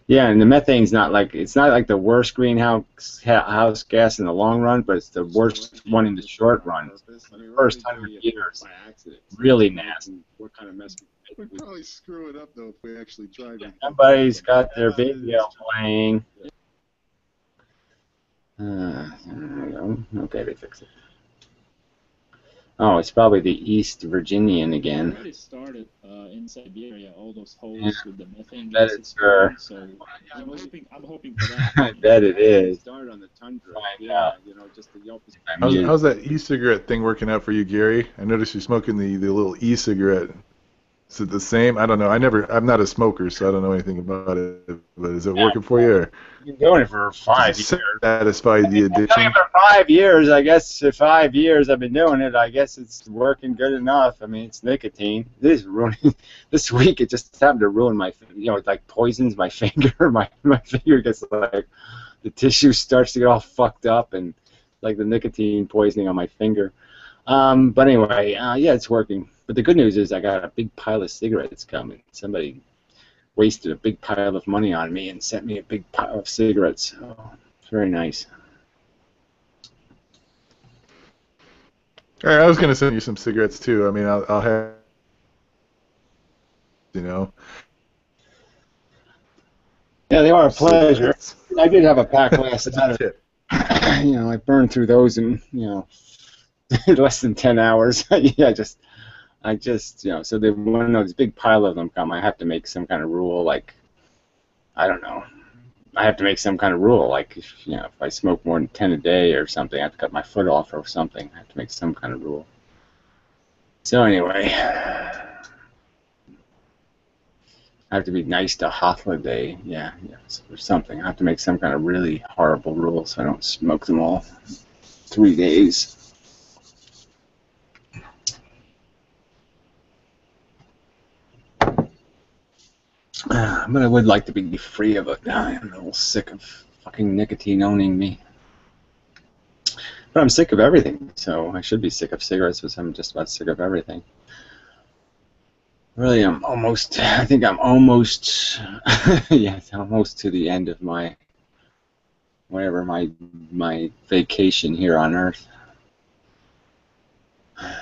Yeah, and the methane's not like the worst greenhouse gas in the long run, but it's the worst one in the short run. First 100 years, really nasty. What kind of mess? We'd probably screw it up though if we actually tried. Somebody's got their video playing. There we go. Okay, they fixed it. Oh, it's probably the East Virginian again. Already started in Siberia, all those holes with the methane That gas is her. So I'm hoping for that. I bet it is. Started on the tundra. Yeah, you know, just the Yelp. How's that e-cigarette thing working out for you, Gary? I noticed you're smoking the little e-cigarette. Is it the same? I don't know. I'm not a smoker, so I don't know anything about it. But is it working for you? Or You've been doing it for 5 years. Satisfy the addiction? For 5 years, I guess. For 5 years I've been doing it. I guess it's working good enough. I mean, it's nicotine. This is ruining. This week it just happened to ruin my. You know, it like poisons my finger. My finger gets like the tissue starts to get all fucked up, and like the nicotine poisoning on my finger. But anyway, yeah, it's working. But the good news is I got a big pile of cigarettes coming. Somebody wasted a big pile of money on me and sent me a big pile of cigarettes. So it's very nice. All right, I was gonna send you some cigarettes too. I mean, I'll have, you know. Yeah, they are a pleasure. I did have a pack last night. You know, I burned through those in, you know, less than 10 hours. Yeah, I just, you know, so when this big pile of them come, I have to make some kind of rule, like, I don't know. I have to make some kind of rule, like, if, you know, if I smoke more than 10 a day or something, I have to cut my foot off or something. I have to make some kind of rule. So anyway, I have to be nice to holiday, yeah, or something. I have to make some kind of really horrible rule so I don't smoke them all 3 days. But I would like to be free of it. I'm a little sick of fucking nicotine owning me. But I'm sick of everything, so I should be sick of cigarettes, but I'm just about sick of everything. Really, I think I'm almost, yes, almost to the end of my, whatever, my vacation here on Earth. I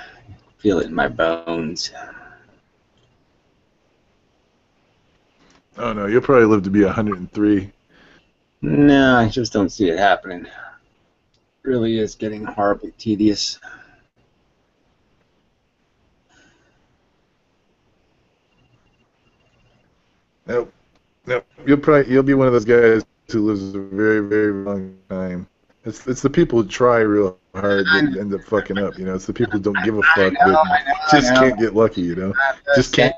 feel it in my bones. Oh no, you'll probably live to be 103. No, I just don't see it happening. It really is getting horribly tedious. Nope. You'll be one of those guys who lives a very, very long time. It's the people who try real hard that end up fucking up. You know, it's the people who don't give a fuck that can't get lucky. You know, just can't.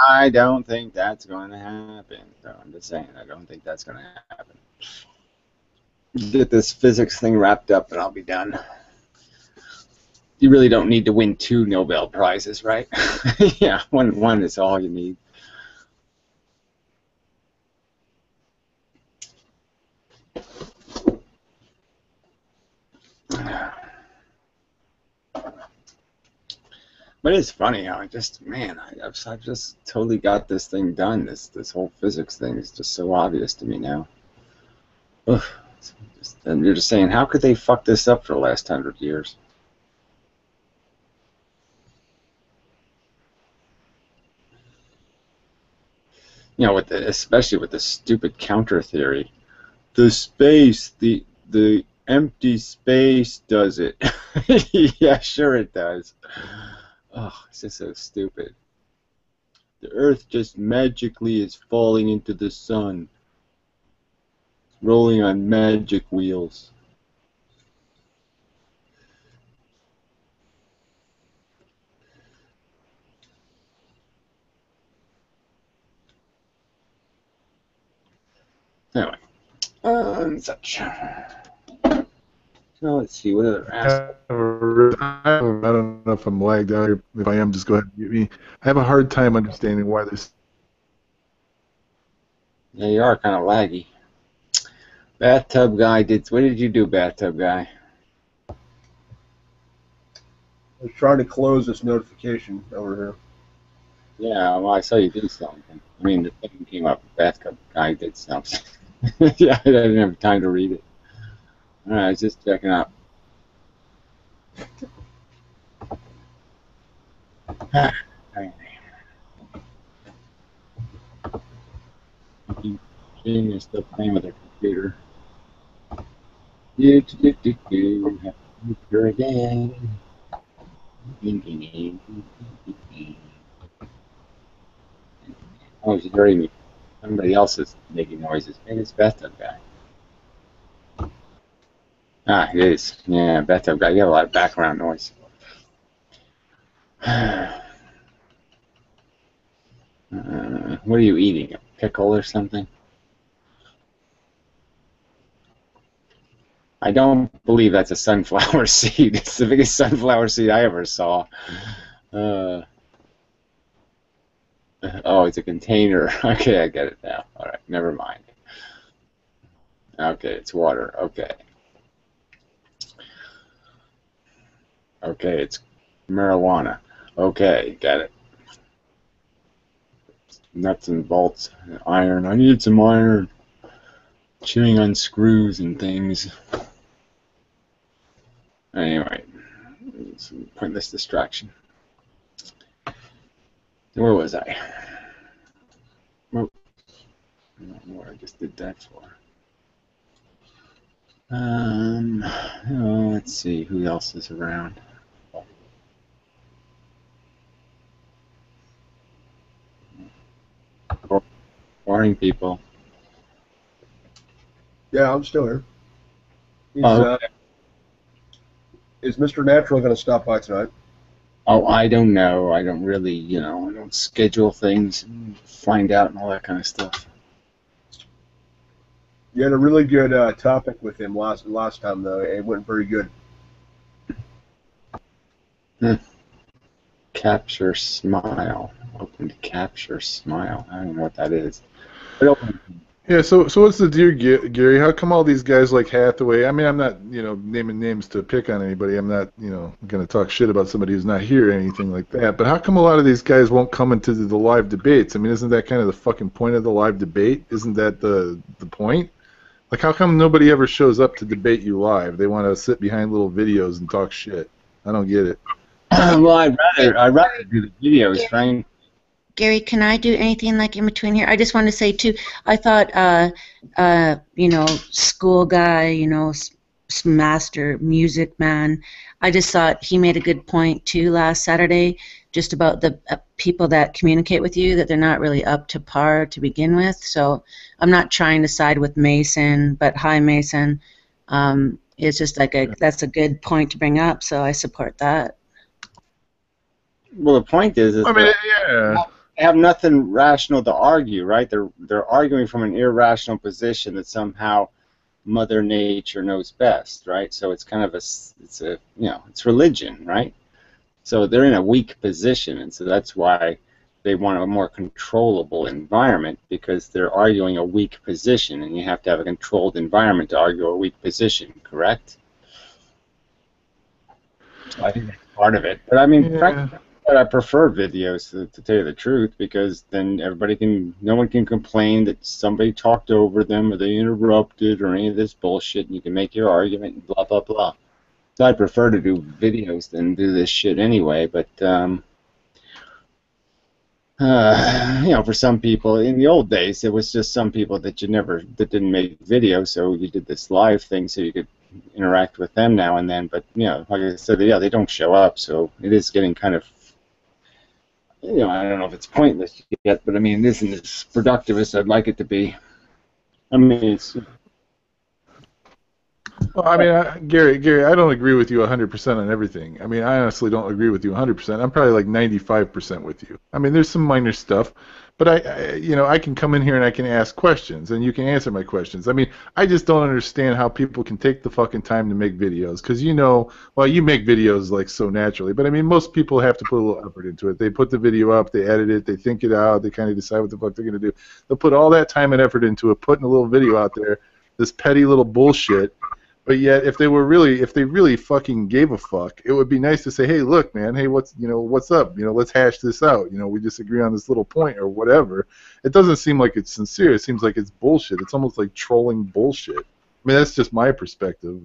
I don't think that's going to happen. So I'm just saying, I don't think that's going to happen. Get this physics thing wrapped up, and I'll be done. You really don't need to win 2 Nobel Prizes, right? Yeah, one is all you need. But it's funny how I've just totally got this thing done. This whole physics thing is just so obvious to me now. Ugh. And you're just saying, how could they fuck this up for the last 100 years? You know, especially with the stupid counter theory, the Empty space does it. Yeah, sure it does. Oh, it's just so stupid. The Earth just magically is falling into the sun, rolling on magic wheels. Anyway, such. So let's see what other assholes. I don't know if I'm lagged out here. If I am, just go ahead and mute me. I have a hard time understanding why this. Yeah, you are kind of laggy. Bathtub guy did. What did you do, bathtub guy? I was trying to close this notification over here. Yeah, well, I saw you do something. I mean, the thing came up. Bathtub guy did something. Yeah, I didn't have time to read it. All right, I was just checking out. King is still playing with her computer. Computer again. Oh, she's hearing me. Somebody else is making noises. Maybe it's bathtub guy. Ah, it is. Yeah, bathtub guy. You have a lot of background noise. What are you eating? A pickle or something? I don't believe that's a sunflower seed. It's the biggest sunflower seed I ever saw. Oh, it's a container. Okay, I get it now. All right, never mind. Okay, it's water. Okay. Okay, it's marijuana. Okay, got it. Nuts and bolts, iron. I need some iron. Chewing on screws and things. Anyway, it's a pointless distraction. Where was I? Oh, I don't know what I just did that for. Oh, let's see who else is around. Morning, people. Yeah, I'm still here. Okay. Is Mr. Natural going to stop by tonight? Oh, I don't know. I don't really, I don't schedule things, and find out and all that kind of stuff. You had a really good topic with him last time, though. It went very good. Capture smile. Open to capture smile. I don't know what that is. Yeah, so what's the deal, Gary? How come all these guys like Hathaway? I mean, I'm not, naming names to pick on anybody. I'm not, going to talk shit about somebody who's not here or anything like that. But how come a lot of these guys won't come into the live debates? I mean, isn't that kind of the fucking point of the live debate? Isn't that the point? Like, how come nobody ever shows up to debate you live? They want to sit behind little videos and talk shit. I don't get it. Well, I'd rather do the videos, Frank. Gary, can I do anything like in between here? I just want to say too, I thought, school guy, master music man. I just thought he made a good point too last Saturday, just about the people that communicate with you, that they're not really up to par to begin with. So I'm not trying to side with Mason, but hi Mason. It's just like that's a good point to bring up. So I support that. Well, the point is I mean, yeah. They have nothing rational to argue, right? They're arguing from an irrational position that somehow Mother Nature knows best, right? So it's kind of it's religion, right? So they're in a weak position, and so that's why they want a more controllable environment, because they're arguing a weak position, and you have to have a controlled environment to argue a weak position, correct? So I think that's part of it. But I mean, frankly, I prefer videos to tell you the truth, because then no one can complain that somebody talked over them or they interrupted or any of this bullshit, and you can make your argument and blah blah blah. So I prefer to do videos than do this shit anyway. But for some people in the old days, it was just some people that that didn't make video, so you did this live thing so you could interact with them now and then. But like I said, they don't show up, so it is getting kind of, I don't know if it's pointless yet, but I mean, it isn't as productive as I'd like it to be. I mean, it's. Well, I mean, Gary, I don't agree with you 100% on everything. I mean, I honestly don't agree with you 100%. I'm probably like 95% with you. I mean, there's some minor stuff, but I can come in here and I can ask questions, and you can answer my questions. I mean, I just don't understand how people can take the fucking time to make videos, because well, you make videos like so naturally, but I mean, most people have to put a little effort into it. They put the video up, they edit it, they think it out, they kind of decide what the fuck they're gonna do. They'll put all that time and effort into it, putting a little video out there, this petty little bullshit. But yet, if they really fucking gave a fuck, it would be nice to say, "Hey, look, man. Hey, what's up? Let's hash this out. We disagree on this little point or whatever." It doesn't seem like it's sincere. It seems like it's bullshit. It's almost like trolling bullshit. I mean, that's just my perspective.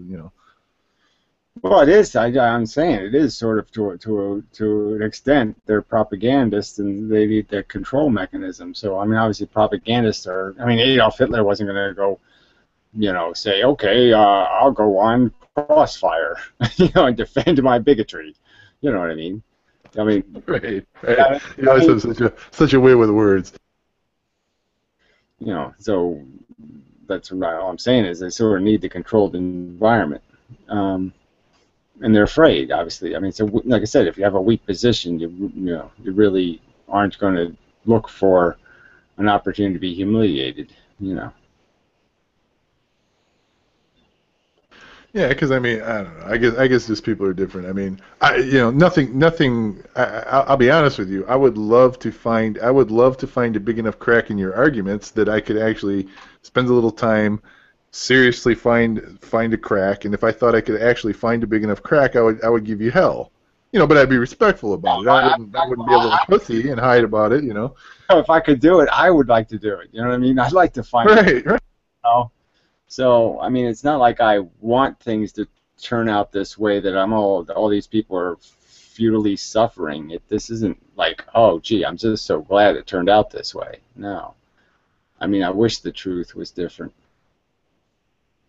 Well, it is. I'm saying it is sort of to an extent. They're propagandists, and they need the control mechanism. So, I mean, obviously, propagandists are. I mean, Adolf Hitler wasn't going to go. Say, okay, I'll go on crossfire, and defend my bigotry. You know what I mean? I mean, right. You always have such a way with words. So that's all I'm saying is they sort of need the controlled environment, and they're afraid, obviously. I mean, so like I said, if you have a weak position, you really aren't going to look for an opportunity to be humiliated. Yeah, because I mean, I don't know. I guess just people are different. I mean, nothing. I'll be honest with you. I would love to find a big enough crack in your arguments that I could actually spend a little time, seriously find a crack. And if I thought I could actually find a big enough crack, I would give you hell. But I'd be respectful about it. I wouldn't be a little pussy and hide about it. If I could do it, I would like to do it. You know what I mean? I'd like to find it. Right. So, I mean, it's not like I want things to turn out this way, that all these people are futilely suffering. This isn't like, oh, gee, I'm just so glad it turned out this way. No. I mean, I wish the truth was different.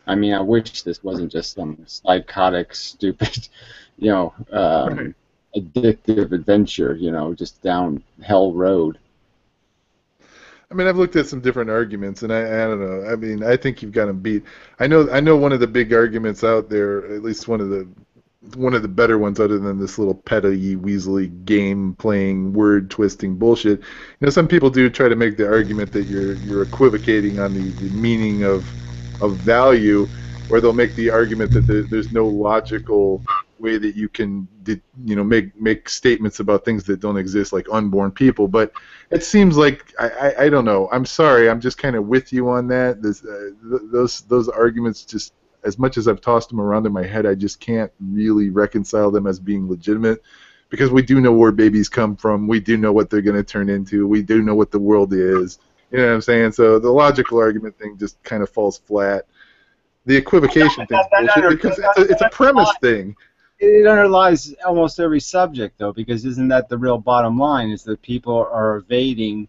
I mean, I wish this wasn't just some psychotic, stupid, addictive adventure, just down hell road. I mean, I've looked at some different arguments, and I don't know. I mean, I think you've got them beat. I know one of the big arguments out there, at least one of the better ones, other than this little petty, weaselly game-playing, word-twisting bullshit. Some people do try to make the argument that you're equivocating on the meaning of value, or they'll make the argument that there's no logical way that you can make statements about things that don't exist, like unborn people. But it seems like I don't know. I'm sorry. I'm just kind of with you on that. Those arguments, just as much as I've tossed them around in my head, I just can't really reconcile them as being legitimate, because we do know where babies come from. We do know what they're going to turn into. We do know what the world is. You know what I'm saying? So the logical argument thing just kind of falls flat. The equivocation thing is bullshit, because it's a premise thing. It underlies almost every subject, though, because isn't that the real bottom line, is that people are evading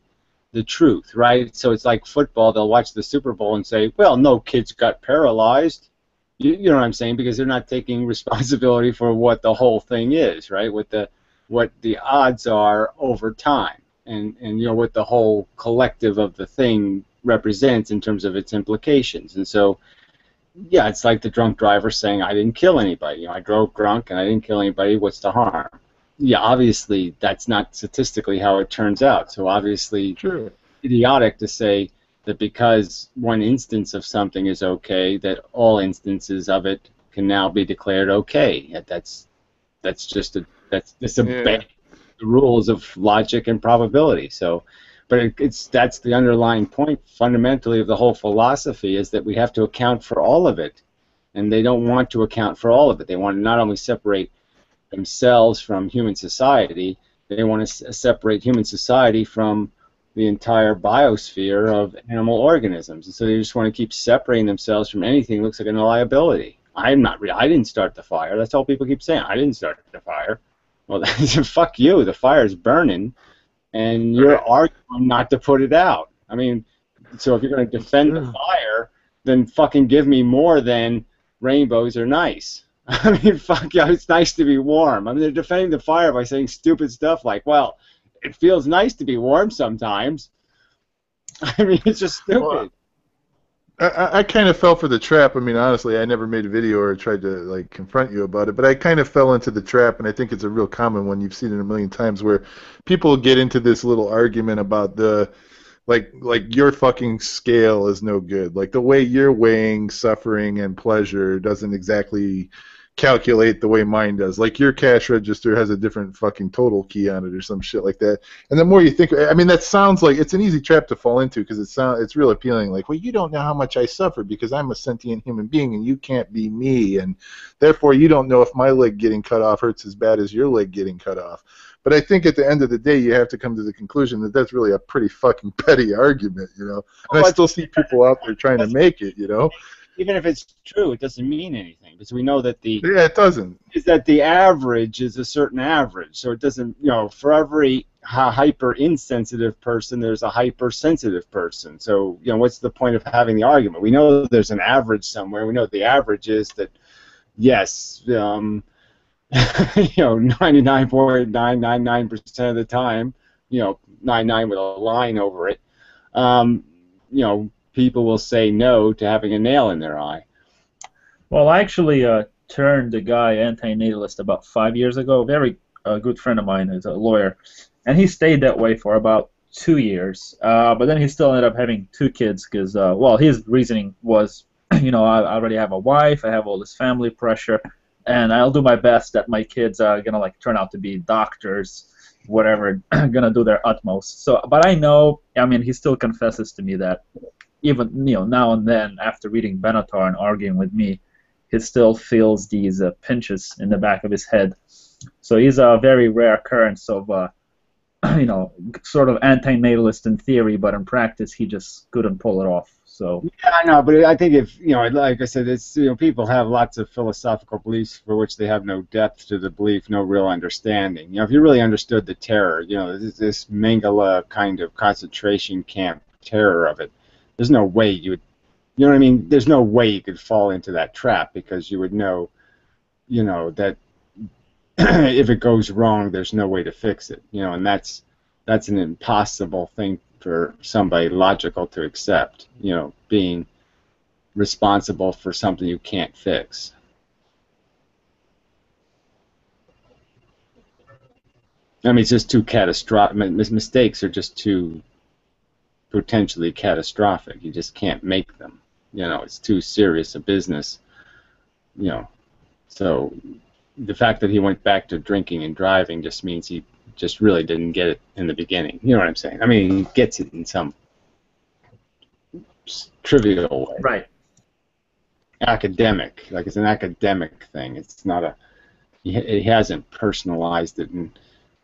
the truth, right? So it's like football. They'll watch the Super Bowl and say, well, no kids got paralyzed. You know what I'm saying? Because they're not taking responsibility for what the whole thing is, right? What the odds are over time, and what the whole collective of the thing represents in terms of its implications. And so, yeah, it's like the drunk driver saying, I didn't kill anybody. I drove drunk and I didn't kill anybody. What's the harm? Yeah, obviously that's not statistically how it turns out. So obviously, sure, idiotic to say that because one instance of something is okay, that all instances of it can now be declared okay. That's just the rules of logic and probability. So. But that's the underlying point, fundamentally, of the whole philosophy, is that we have to account for all of it. And they don't want to account for all of it. They want to not only separate themselves from human society, they want to separate human society from the entire biosphere of animal organisms. And so they just want to keep separating themselves from anything that looks like a liability. I didn't start the fire. That's all people keep saying. I didn't start the fire. Well, fuck you. The fire's burning. and you're arguing not to put it out. I mean, so if you're going to defend the fire, then fucking give me more than rainbows are nice. I mean, fuck yeah, it's nice to be warm. I mean, they're defending the fire by saying stupid stuff like, well, it feels nice to be warm sometimes. I mean, it's just stupid. Well, I kind of fell for the trap. I mean, honestly, I never made a video or tried to like confront you about it, but I kind of fell into the trap, and I think it's a real common one. You've seen it a million times, where people get into this little argument about the like your fucking scale is no good. Like the way you're weighing suffering and pleasure doesn't exactly calculate the way mine does. Like your cash register has a different fucking total key on it or some shit like that. And the more you think, I mean, that sounds like it's an easy trap to fall into because it's real appealing. Like, well, you don't know how much I suffer because I'm a sentient human being and you can't be me, and therefore you don't know if my leg getting cut off hurts as bad as your leg getting cut off. But I think at the end of the day, you have to come to the conclusion that that's really a pretty fucking petty argument, you know. And I still see people out there trying to make it, you know. Even if it's true, it doesn't mean anything because we know that it doesn't. Is that the average is a certain average, so it doesn't. You know, for every hyper insensitive person, there's a hypersensitive person. So you know, what's the point of having the argument? We know there's an average somewhere. We know the average is that yes, you know, 99.999% of the time, you know, 99 with a line over it, you know. People will say no to having a nail in their eye. Well, I actually turned a guy anti-natalist about 5 years ago. A very good friend of mine is a lawyer, and he stayed that way for about 2 years. But then he still ended up having 2 kids because, well, his reasoning was, you know, I already have a wife, I have all this family pressure, and I'll do my best that my kids are gonna like turn out to be doctors, whatever, gonna do their utmost. So, but I know, I mean, he still confesses to me that even, you know, now and then after reading Benatar and arguing with me, he still feels these pinches in the back of his head. So he's a very rare occurrence of, you know, sort of anti-natalist in theory, but in practice he just couldn't pull it off. So yeah, I know, but I think if, you know, like I said, it's, you know, people have lots of philosophical beliefs for which they have no depth to the belief, no real understanding. You know, if you really understood the terror, you know, this Mengele kind of concentration camp terror of it, there's no way you would, you know what I mean? There's no way you could fall into that trap because you would know, you know, that if it goes wrong, there's no way to fix it. You know, and that's an impossible thing for somebody logical to accept. You know, being responsible for something you can't fix. I mean, it's just too catastrophic. Mistakes are just too potentially catastrophic. You just can't make them. You know, it's too serious a business. You know, so the fact that he went back to drinking and driving just means he just really didn't get it in the beginning. You know what I'm saying? I mean, he gets it in some trivial way. Right. Academic, like it's an academic thing. It's not a. He hasn't personalized it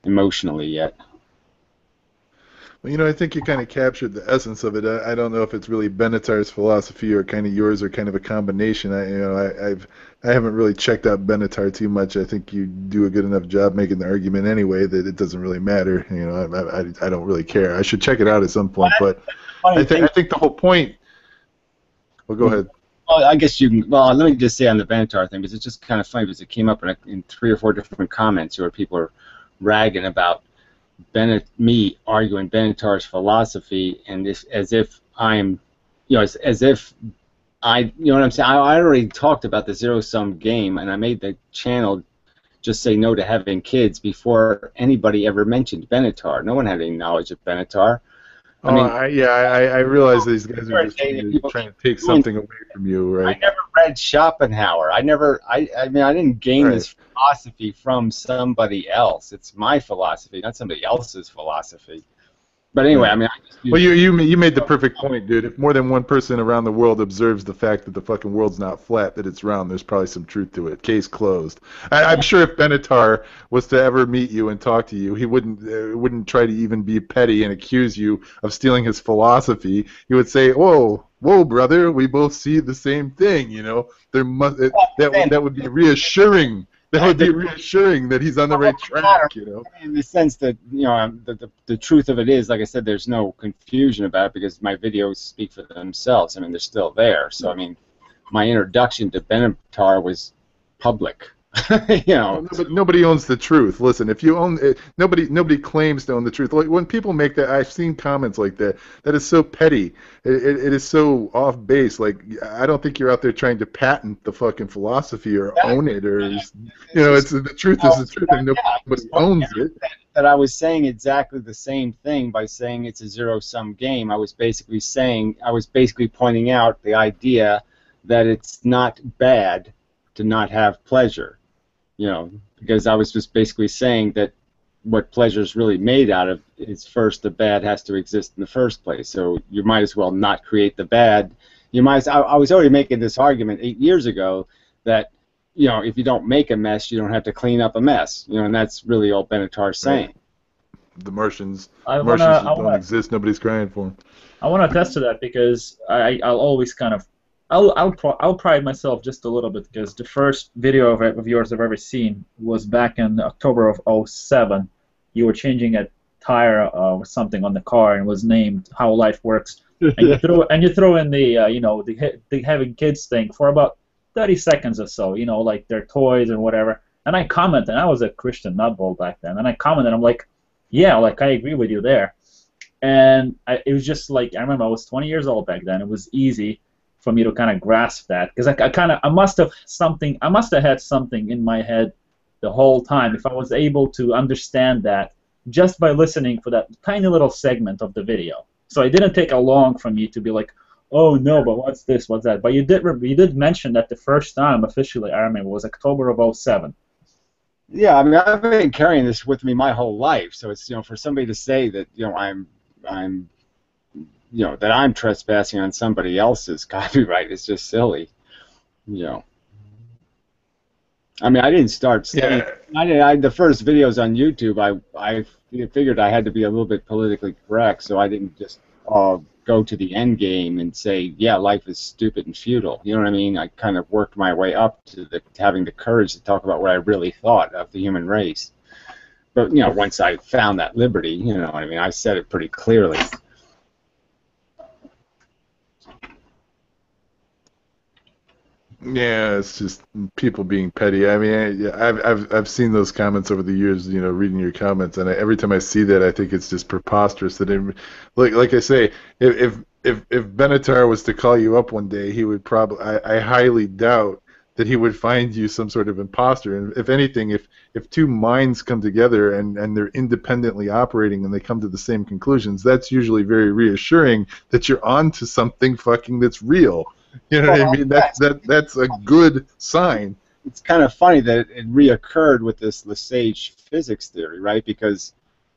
emotionally yet. Well, you know, I think you kind of captured the essence of it. I don't know if it's really Benatar's philosophy or kind of yours or kind of a combination. I haven't really checked out Benatar too much. I think you do a good enough job making the argument anyway that it doesn't really matter. You know, I don't really care. I should check it out at some point, but I think the whole point. Well, go ahead. Well, I guess you can. Well, let me just say on the Benatar thing, because it's just kind of funny because it came up in 3 or 4 different comments where people are ragging about me arguing Benatar's philosophy, and this as if I'm, you know, as if I, you know what I'm saying. I already talked about the zero-sum game, and I made the channel just say no to having kids before anybody ever mentioned Benatar. No one had any knowledge of Benatar. I realize these guys are just trying to take something away from you, right? I never read Schopenhauer. I mean, I didn't gain this philosophy from somebody else. It's my philosophy, not somebody else's philosophy. But anyway, I mean, well, you made the perfect point, dude. If more than one person around the world observes the fact that the fucking world's not flat, that it's round, there's probably some truth to it. Case closed. I'm sure if Benatar was to ever meet you and talk to you, he wouldn't try to even be petty and accuse you of stealing his philosophy. He would say, "Whoa, brother, we both see the same thing." You know, that would be reassuring. That would be reassuring that he's on the right track, you know. In the sense that, you know, the truth of it is, like I said, there's no confusion about it because my videos speak for themselves. I mean, they're still there. So, I mean, my introduction to Benatar was public. You know, no, but nobody owns the truth. Listen, if you own it, nobody claims to own the truth. Like when people make that, I've seen comments like that. That is so petty. It is so off base. Like I don't think you're out there trying to patent the fucking philosophy or own it, or you know, it's the truth is the truth, and nobody owns it. That I was saying exactly the same thing by saying it's a zero-sum game. I was basically pointing out the idea that it's not bad to not have pleasure. You know, because I was just basically saying that what pleasure is really made out of is first the bad has to exist in the first place. So you might as well not create the bad. I was already making this argument 8 years ago that, you know, if you don't make a mess, you don't have to clean up a mess. You know, and that's really all Benatar's saying. The Martians don't exist. Nobody's crying for them. I want to attest to that because I'll always kind of I'll pride myself just a little bit because the first video of yours I've ever seen was back in October of '07. You were changing a tire or something on the car and it was named How Life Works. And you throw in the you know, the having kids thing for about 30 seconds or so, you know, like their toys and whatever. And I commented, and I was a Christian nutball back then, and I commented, I'm like, yeah, like I agree with you there. And it was just like, I remember I was 20 years old back then. It was easy for me to kind of grasp that because I must have had something in my head the whole time if I was able to understand that just by listening for that tiny little segment of the video. So it didn't take a long for me to be like, oh no, but what's this, what's that? But you did mention that the first time officially I remember was October of '07. Yeah, I mean I've been carrying this with me my whole life, so it's, you know, for somebody to say that, you know, I'm you know, that I'm trespassing on somebody else's copyright is just silly, you know. I mean, I didn't start studying. Yeah. The first videos on YouTube, I figured I had to be a little bit politically correct, so I didn't just go to the end game and say, yeah, life is stupid and futile. You know what I mean? I kind of worked my way up to having the courage to talk about what I really thought of the human race. But, you know, once I found that liberty, you know what I mean, I said it pretty clearly. Yeah, it's just people being petty. I mean, I've seen those comments over the years. You know, reading your comments, and every time I see that, I think it's just preposterous. That like I say, if Benatar was to call you up one day, he would probably. I highly doubt that he would find you some sort of imposter. And if anything, if two minds come together and they're independently operating and they come to the same conclusions, that's usually very reassuring that you're onto something fucking that's real. You know what I mean? That's a good sign. It's kind of funny that it reoccurred with this Lesage physics theory, right? Because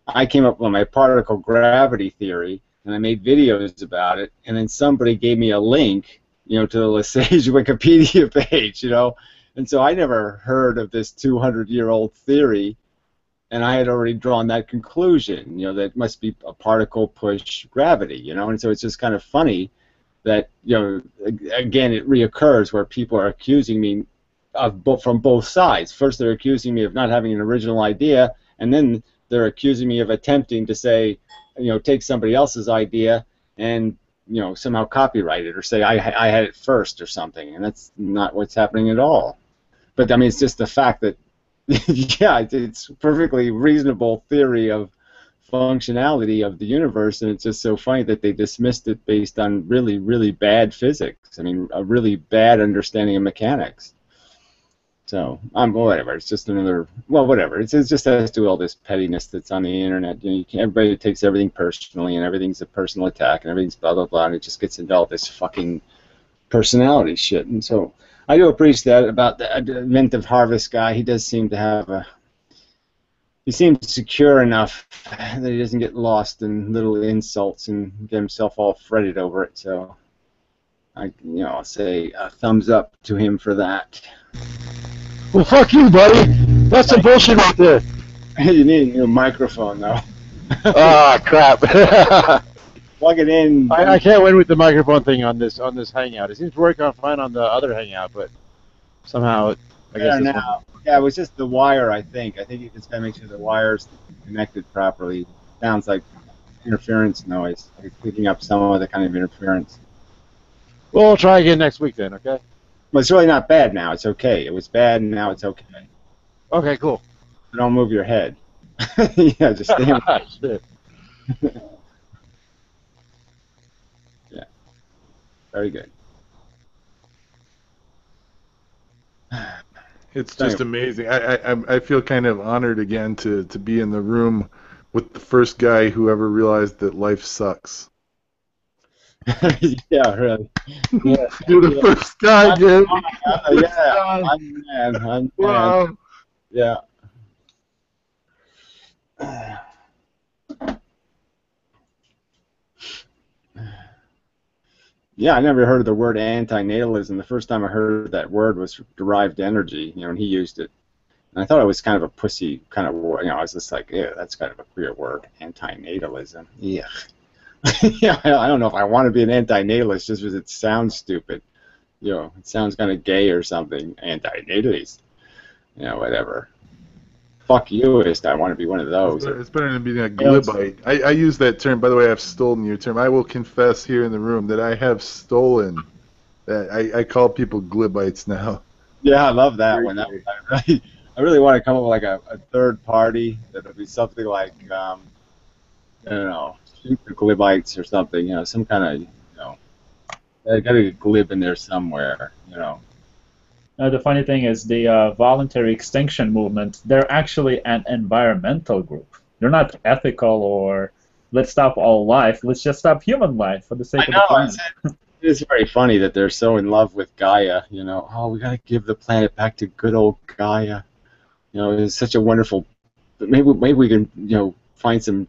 I came up with my particle gravity theory, and I made videos about it, and then somebody gave me a link, you know, to the Lesage Wikipedia page, you know, and so I never heard of this 200-year-old theory, and I had already drawn that conclusion, you know, that it must be a particle push gravity, you know, and so it's just kind of funny that, you know, again, it reoccurs where people are accusing me from both sides. First, they're accusing me of not having an original idea, and then they're accusing me of attempting to say, you know, take somebody else's idea and, you know, somehow copyright it or say I had it first or something, and that's not what's happening at all. But I mean, it's just the fact that, yeah, it's perfectly reasonable theory of functionality of the universe, and it's just so funny that they dismissed it based on really, really bad physics. I mean, a really bad understanding of mechanics. So, whatever. It's just another. Well, whatever. It just has to do all this pettiness that's on the internet. You know, everybody takes everything personally, and everything's a personal attack, and everything's blah blah blah, and it just gets into all this fucking personality shit. And so, I do appreciate that about the Inventive Harvest guy. He does seem to have a. He seems secure enough that he doesn't get lost in little insults and get himself all fretted over it. So, I'll say a thumbs up to him for that. Well, fuck you, buddy. That's some bullshit right there. You need a new microphone, though. Ah, crap. Plug it in. I can't win with the microphone thing on this Hangout. It seems to work on fine on the other Hangout, but somehow I guess There this one. now. Yeah, it was just the wire, I think. I think you just gotta make sure the wire's connected properly. Sounds like interference noise. Like it's picking up some other kind of interference. Well, we'll try again next week then, okay? But it's really not bad now. It's okay. It was bad, and now it's okay. Okay, cool. Don't move your head. Yeah, just stay. Shit. Yeah, very good. It's just amazing. I feel kind of honored again to be in the room with the first guy who ever realized that life sucks. Yeah, really. Yeah. You're the first guy, dude. Yeah, I'm man. I'm Wow. man. Yeah. Yeah, I never heard of the word antinatalism. The first time I heard that word was derived energy, and he used it. And I thought it was kind of a pussy kind of word. I was just like, yeah, that's kind of a queer word, antinatalism. Yeah. Yeah, I don't know if I want to be an antinatalist just because it sounds stupid. It sounds kind of gay or something. Antinatalist. Whatever. Fuck youist. I want to be one of those. It's better than being a glibite. I use that term. By the way, I've stolen your term. I will confess here in the room that I have stolen that. I call people glibites now. Yeah, I love that one. I really want to come up with like a third party that would be something like, I don't know, super glibites or something. Some kind of, there's got to be a glib in there somewhere. The funny thing is the voluntary extinction movement, they're actually an environmental group. They're not ethical or let's stop all life, let's just stop human life for the sake of the planet. It's very funny that they're so in love with Gaia, oh, we got to give the planet back to good old Gaia. It's such a wonderful, maybe we can, find some,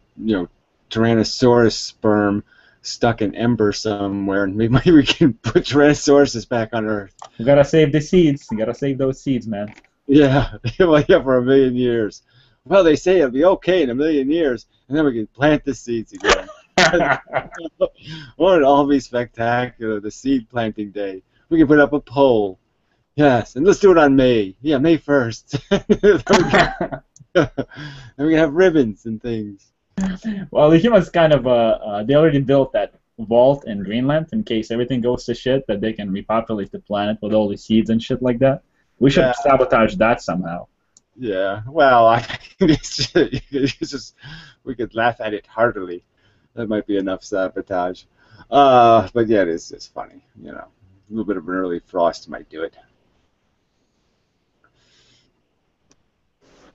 Tyrannosaurus sperm stuck in ember somewhere, and maybe we can put Tyrannosaurus back on Earth. You gotta save the seeds. You gotta save those seeds, man. Yeah, well, yeah, for 1,000,000 years. Well, they say it'll be okay in 1,000,000 years, and then we can plant the seeds again. Won't it all be spectacular? The seed planting day. We can put up a poll. Yes, and let's do it on May. Yeah, May 1st. Then we can have ribbons and things. Well, the humans kind of, they already built that vault in Greenland in case everything goes to shit, that they can repopulate the planet with all the seeds and shit like that. We should sabotage that somehow. Yeah, well, it's just, we could laugh at it heartily. That might be enough sabotage. But yeah, it is just funny, A little bit of an early frost might do it.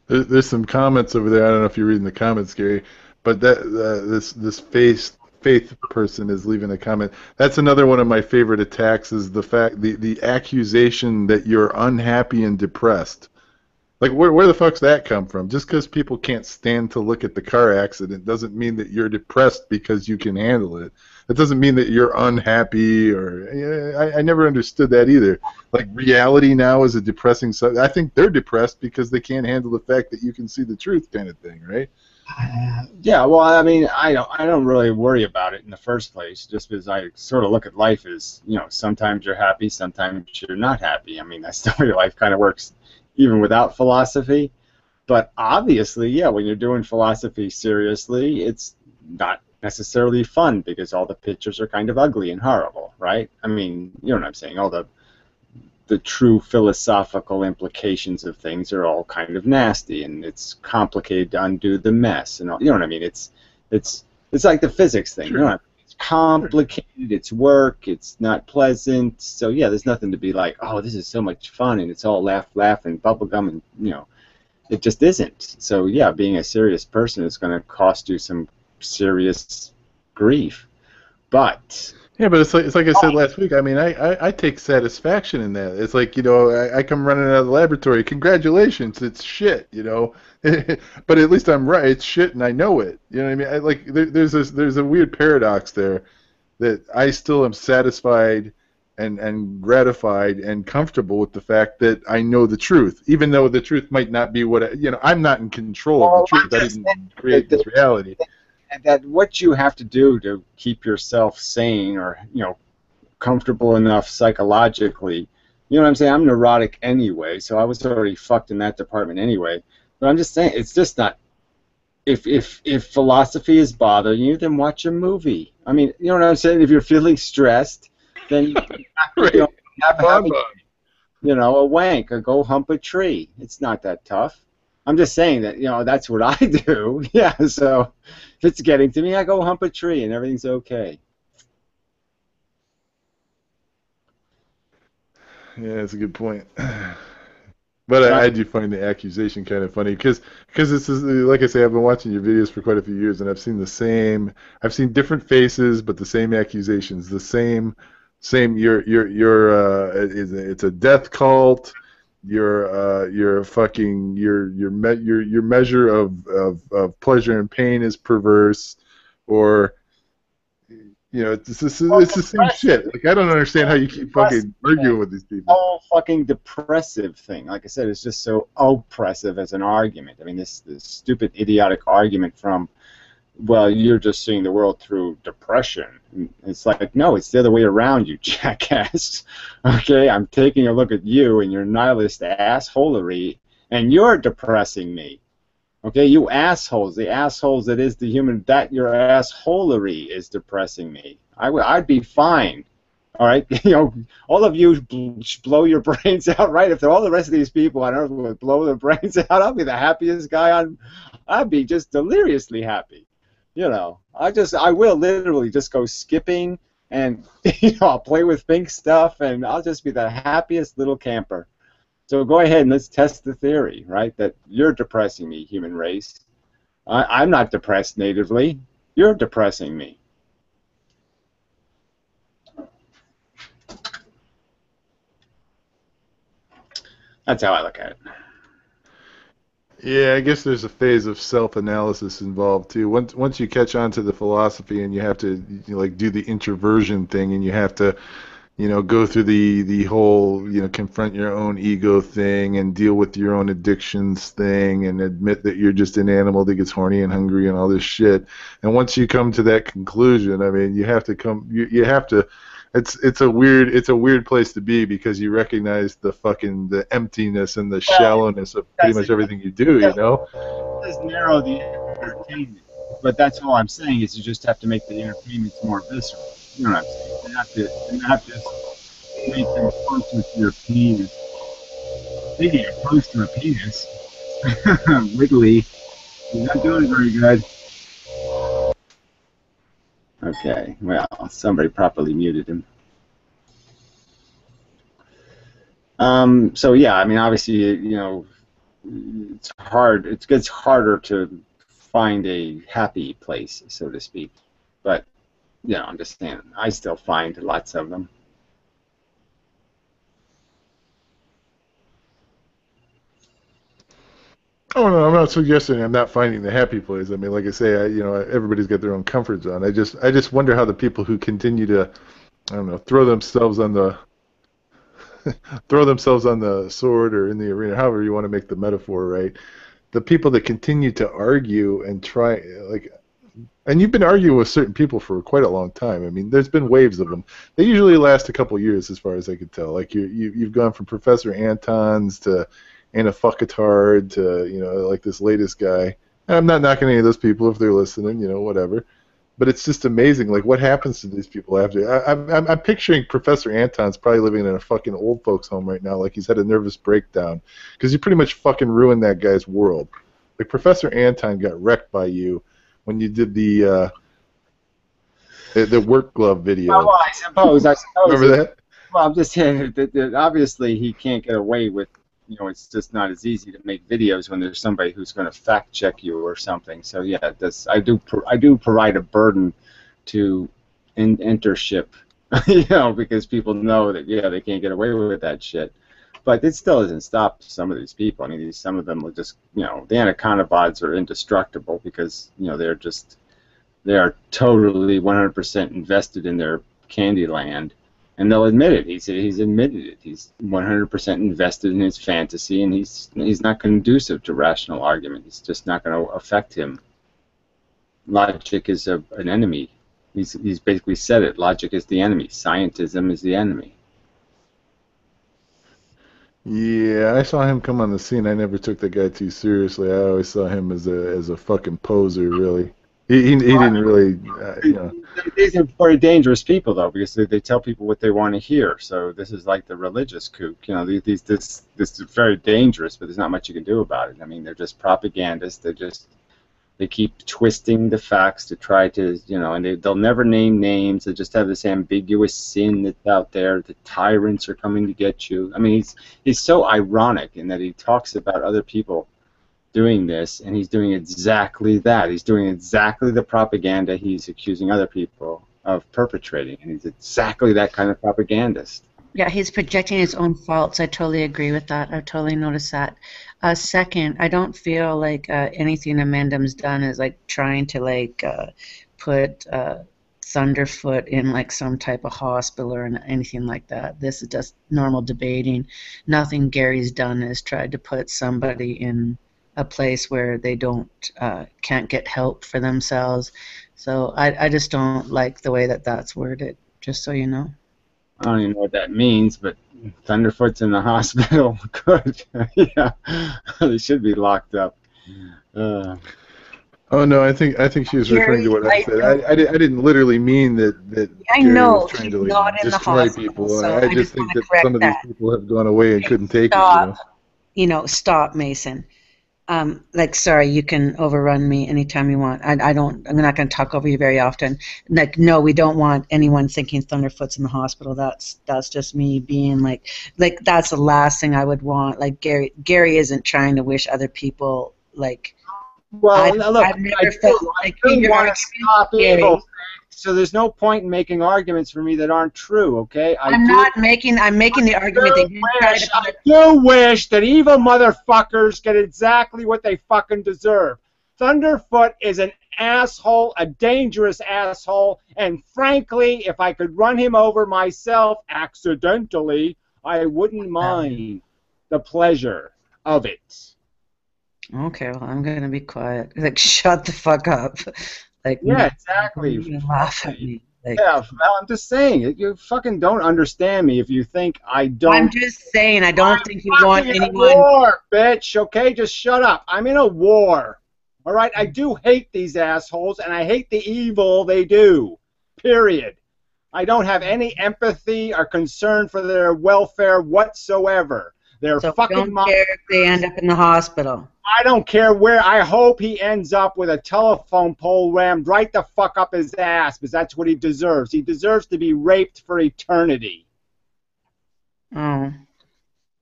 There's some comments over there. I don't know if you're reading the comments, Gary, but this faith person is leaving a comment. That's another one of my favorite attacks, is the accusation that you're unhappy and depressed. Like, where the fuck's that come from? Just because people can't stand to look at the car accident doesn't mean that you're depressed because you can handle it. It doesn't mean that you're unhappy, or I never understood that either. Like, reality now is a depressing subject. I think they're depressed because they can't handle the fact that you can see the truth, kind of thing, right? Yeah, well, I mean, I don't really worry about it in the first place, just because I sort of look at life as, sometimes you're happy, sometimes you're not happy. I mean, that's the way life kind of works, even without philosophy. But obviously, yeah, when you're doing philosophy seriously, it's not necessarily fun because all the pictures are kind of ugly and horrible, right? I mean, you know what I'm saying? All the true philosophical implications of things are all kind of nasty, and it's complicated to undo the mess, and all, you know what I mean? It's like the physics thing. Sure. It's complicated, it's work, it's not pleasant. So yeah, there's nothing to be like, oh, this is so much fun, and it's all laugh and bubblegum, and it just isn't. So yeah, being a serious person is going to cost you some serious grief, but yeah, but it's like I said last week. I mean, I take satisfaction in that. It's like, I come running out of the laboratory. Congratulations, it's shit, but at least I'm right. It's shit, and I know it. You know what I mean? There's a weird paradox there, that I still am satisfied and gratified and comfortable with the fact that I know the truth, even though the truth might not be what I'm not in control of the truth. I didn't create this reality. That what you have to do to keep yourself sane, or comfortable enough psychologically, You know what I'm saying? I'm neurotic anyway, so I was already fucked in that department anyway. But I'm just saying, it's just not. If philosophy is bothering you, then watch a movie. I mean, you know what I'm saying? If you're feeling stressed, then Right. you know, have Bonbon. a wank or go hump a tree. It's not that tough. I'm just saying that, that's what I do. Yeah, so if it's getting to me, I go hump a tree and everything's okay. Yeah, that's a good point. But I do find the accusation kind of funny because this is, like I say, I've been watching your videos for quite a few years and I've seen I've seen different faces but the same accusations, the same it's a death cult. Your fucking your measure of pleasure and pain is perverse, or it's the same shit. Like, I don't understand how you keep fucking arguing with these people. Whole fucking depressive thing. Like I said, it's just so oppressive as an argument. I mean, this stupid, idiotic argument from, well, you're just seeing the world through depression. It's like, no, it's the other way around, you jackass. Okay, I'm taking a look at you and your nihilist assholery, and you're depressing me. Okay, you assholes, the assholes that is the human, that your assholery is depressing me. I'd be fine. All right, all of you blow your brains out, right? If all the rest of these people on Earth would blow their brains out, I'd be the happiest guy on. I'd be just deliriously happy. I will literally just go skipping, and I'll play with pink stuff, and I'll just be the happiest little camper. So go ahead and let's test the theory, right? That you're depressing me, human race. I'm not depressed natively. You're depressing me. That's how I look at it. Yeah, I guess there's a phase of self-analysis involved too. Once you catch on to the philosophy and you have to do the introversion thing, and you have to go through the whole confront your own ego thing and deal with your own addictions thing and admit that you're just an animal that gets horny and hungry and all this shit. And once you come to that conclusion, I mean, you have to. It's a weird place to be, because you recognize the emptiness and the shallowness of pretty much everything you do. It does narrow the entertainment, but that's all I'm saying is you just have to make the entertainments more visceral. You know what I'm saying? You have to make them closer to your penis. Speaking of close to a penis, wiggly, you're not doing very good. Okay, well, somebody properly muted him. So yeah, I mean, obviously, it's hard. It gets harder to find a happy place, so to speak. But I'm just saying, I still find lots of them. Oh no, I'm not suggesting I'm not finding the happy place. I mean, like I say, everybody's got their own comfort zone. I just wonder how the people who continue to, I don't know, throw themselves on the sword or in the arena, however you want to make the metaphor, right? The people that continue to argue and try, and you've been arguing with certain people for quite a long time. I mean, there's been waves of them. They usually last a couple years, as far as I could tell. Like you've gone from Professor Anton's to Anna Fuckatard to like this latest guy. And I'm not knocking any of those people if they're listening, whatever. But it's just amazing, like, what happens to these people after. I'm picturing Professor Anton's probably living in a fucking old folks home right now, like he's had a nervous breakdown, because you pretty much fucking ruined that guy's world. Like, Professor Anton got wrecked by you when you did the work glove video. Well, I suppose. Remember that? Well, I'm just saying that obviously he can't get away with. It's just not as easy to make videos when there's somebody who's going to fact check you or something. So yeah, I do provide a burden to internship, because people know that they can't get away with that shit. But it still doesn't stop some of these people. I mean, some of them will just, the anaconda bots are indestructible because they are totally 100% invested in their candy land. And they'll admit it. He's admitted it. He's 100% invested in his fantasy, and he's not conducive to rational argument. It's just not going to affect him. Logic is an enemy. He's basically said it. Logic is the enemy. Scientism is the enemy. Yeah, I saw him come on the scene. I never took the guy too seriously. I always saw him as a fucking poser, really. He didn't really, you know. These are very dangerous people, though, because they tell people what they want to hear. So this is like the religious kook. You know, this is very dangerous, but there's not much you can do about it. I mean, they're just propagandists. They keep twisting the facts to try to, you know, and they'll never name names. They just have this ambiguous sin that's out there. The tyrants are coming to get you. I mean, he's so ironic in that he talks about other people doing this, and he's doing exactly that. He's doing exactly the propaganda he's accusing other people of perpetrating, and he's exactly that kind of propagandist. Yeah, he's projecting his own faults. I totally agree with that. I've totally noticed that. Second, I don't feel like anything inmendham's done is like trying to like put Thunderfoot in like some type of hospital or anything like that. This is just normal debating. Nothing Gary's done is tried to put somebody in a place where they can't get help for themselves. So I just don't like the way that that's worded, just so you know. I don't even know what that means, but Thunderfoot's in the hospital. Good. Yeah, they should be locked up. Oh no, I think she was referring to what I said. I didn't literally mean that I Gary know was trying to he's like, not in the destroy hospital, people. so I just think that some of these people have gone away and couldn't take it. You know, stop, Mason. Like, sorry, you can overrun me anytime you want. I'm not going to talk over you very often. Like, no, we don't want anyone thinking Thunderfoot's in the hospital. That's just me being like that's the last thing I would want. Like, Gary isn't trying to wish other people like. Well, look, I've never felt like you want to stop evil. So there's no point in making arguments for me that aren't true, okay? I'm making the argument that I do wish that evil motherfuckers get exactly what they fucking deserve. Thunderfoot is an asshole, a dangerous asshole, and frankly, if I could run him over myself accidentally, I wouldn't mind the pleasure of it. Okay, well, I'm gonna be quiet. Like, shut the fuck up. Like, yeah, exactly. Laugh at me. Like, yeah, well, I'm just saying, you fucking don't understand me if you think I don't. I'm just saying, I don't think you want anyone. I'm in a war, bitch. Okay, just shut up. I'm in a war. All right, I do hate these assholes, and I hate the evil they do. Period. I don't have any empathy or concern for their welfare whatsoever. They're so fucking. Don't care if they end up in the hospital. I don't care where. I hope he ends up with a telephone pole rammed right the fuck up his ass, because that's what he deserves. He deserves to be raped for eternity. Oh.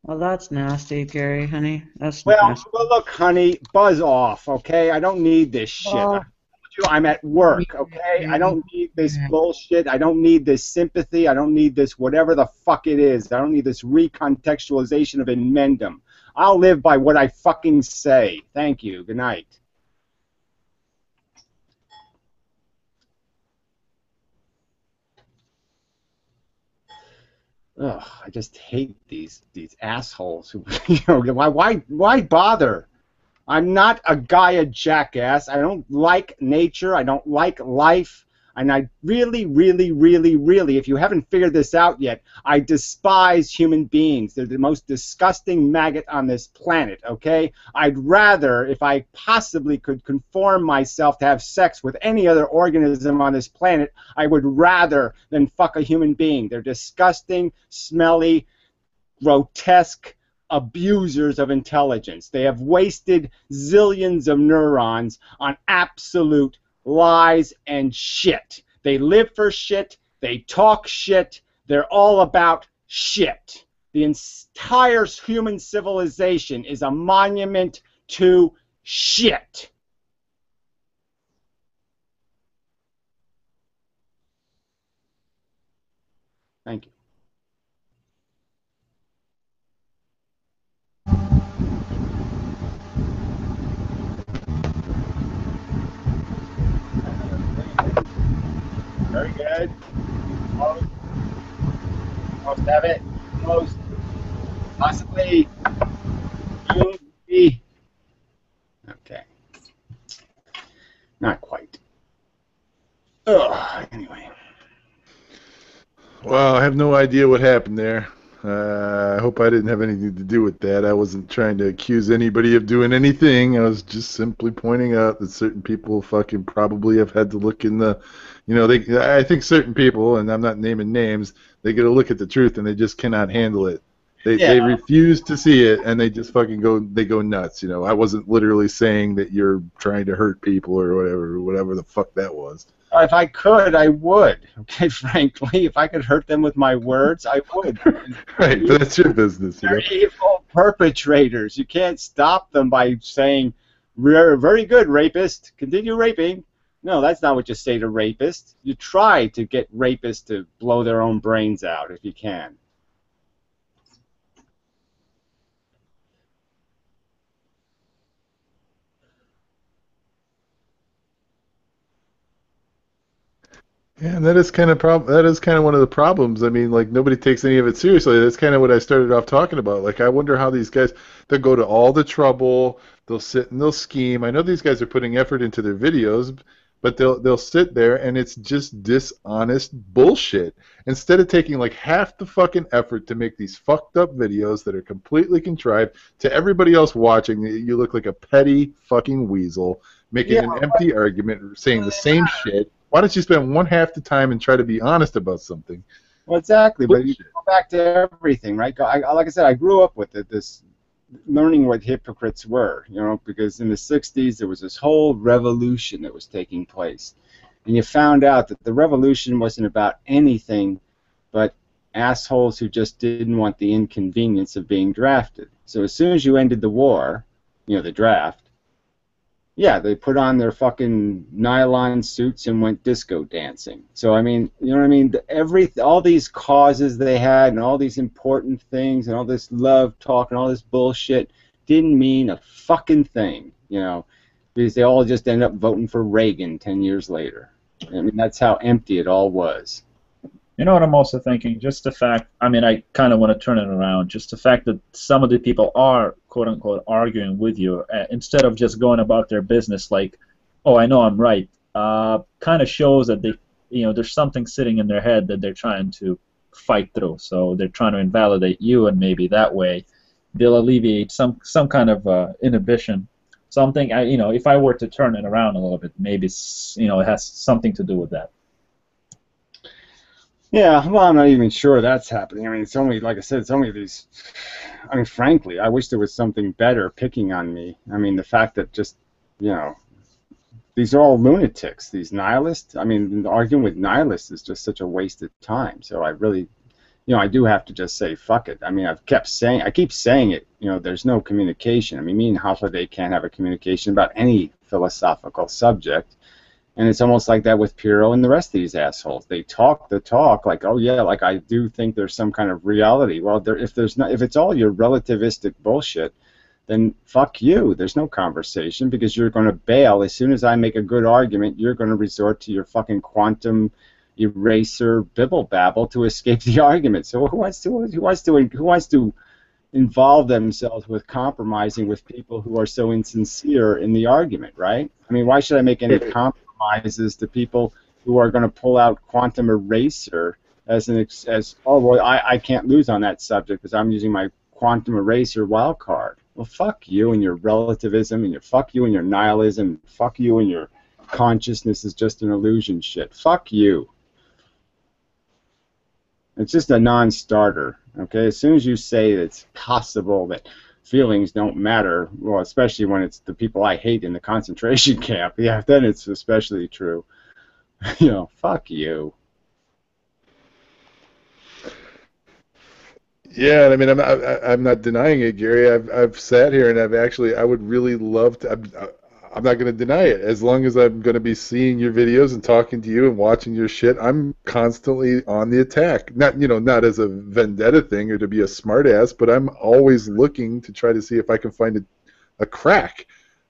Well, that's nasty, Gary, honey. That's nasty. Well, look, honey, buzz off, okay? I don't need this shit. I'm at work, okay? I don't need this bullshit. I don't need this sympathy. I don't need this whatever the fuck it is. I don't need this recontextualization of inmendham. I'll live by what I fucking say. Thank you. Good night. Ugh, I just hate these assholes who, you know, why bother? I'm not a Gaia jackass. I don't like nature. I don't like life. And I really, really, really, really, if you haven't figured this out yet, I despise human beings. They're the most disgusting maggot on this planet, okay? I'd rather, if I possibly could conform myself to have sex with any other organism on this planet, I would rather than fuck a human being. They're disgusting, smelly, grotesque abusers of intelligence. They have wasted zillions of neurons on absolute lies and shit. They live for shit. They talk shit. They're all about shit. The entire human civilization is a monument to shit. Thank you. Very good. Most have it. Most. Possibly. Okay. Not quite. Ugh, anyway. Well, I have no idea what happened there. I hope I didn't have anything to do with that. I wasn't trying to accuse anybody of doing anything. I was just simply pointing out that certain people fucking probably have had to look in the, I think certain people, and I'm not naming names, they get a look at the truth and they just cannot handle it. They refuse to see it, and they just fucking go nuts. I wasn't literally saying that you're trying to hurt people or whatever the fuck that was. If I could, I would. Okay, frankly, if I could hurt them with my words, I would. Right, but that's your business. They're evil perpetrators. You can't stop them by saying, very good, rapist, continue raping. No, that's not what you say to rapists. You try to get rapists to blow their own brains out if you can. Yeah, and that is kind of one of the problems. I mean, like, nobody takes any of it seriously. That's kind of what I started off talking about. Like, I wonder how these guys, they'll go to all the trouble, they'll sit and they'll scheme. I know these guys are putting effort into their videos, but they'll sit there and it's just dishonest bullshit. Instead of taking like half the fucking effort to make these fucked up videos that are completely contrived, to everybody else watching, you look like a petty fucking weasel making an empty argument, saying the same shit. Why don't you spend one half the time and try to be honest about something? Well, exactly, but you go back to everything, right? Like I said, I grew up with it, this learning what hypocrites were, because in the 60s there was this whole revolution that was taking place. And you found out that the revolution wasn't about anything but assholes who just didn't want the inconvenience of being drafted. So as soon as you ended the war, the draft, yeah, they put on their fucking nylon suits and went disco dancing. So I mean, you know what I mean? All these causes they had and all these important things and all this love talk and all this bullshit didn't mean a fucking thing, because they all just ended up voting for Reagan 10 years later. I mean, that's how empty it all was. You know what I'm also thinking? Just the fact, I mean, I kind of want to turn it around. Just the fact that some of the people are, quote unquote, arguing with you instead of just going about their business like, oh, I know I'm right, kind of shows that they, there's something sitting in their head that they're trying to fight through. So they're trying to invalidate you, and maybe that way they'll alleviate some kind of inhibition. Something, if I were to turn it around a little bit, maybe it has something to do with that. Yeah, well, I'm not even sure that's happening. I mean, it's only, like I said, it's only these. I mean, frankly, I wish there was something better picking on me. I mean, the fact that just, these are all lunatics, these nihilists. I mean, arguing with nihilists is just such a waste of time. So I really, I do have to just say, fuck it. I mean, I keep saying it, there's no communication. I mean, me and Holiday can't have a communication about any philosophical subject. And it's almost like that with Pirro and the rest of these assholes. They talk the talk like, oh yeah, like I do think there's some kind of reality. Well, if it's all your relativistic bullshit, then fuck you. There's no conversation because you're going to bail as soon as I make a good argument. You're going to resort to your fucking quantum eraser bibble babble to escape the argument. So who wants to involve themselves with compromising with people who are so insincere in the argument, right? I mean, why should I make any compromises to people who are going to pull out quantum eraser as oh well, I can't lose on that subject because I'm using my quantum eraser wild card. Well, fuck you and your relativism and fuck you and your nihilism. Fuck you and your consciousness is just an illusion shit. Fuck you. It's just a non-starter. Okay, as soon as you say it's possible that feelings don't matter, well, especially when it's the people I hate in the concentration camp, yeah, then it's especially true. Fuck you. Yeah, I mean, I'm not denying it, Gary. I've sat here and I would really love to. I'm not going to deny it. As long as I'm going to be seeing your videos and talking to you and watching your shit, I'm constantly on the attack. Not as a vendetta thing or to be a smartass, but I'm always looking to try to see if I can find a crack.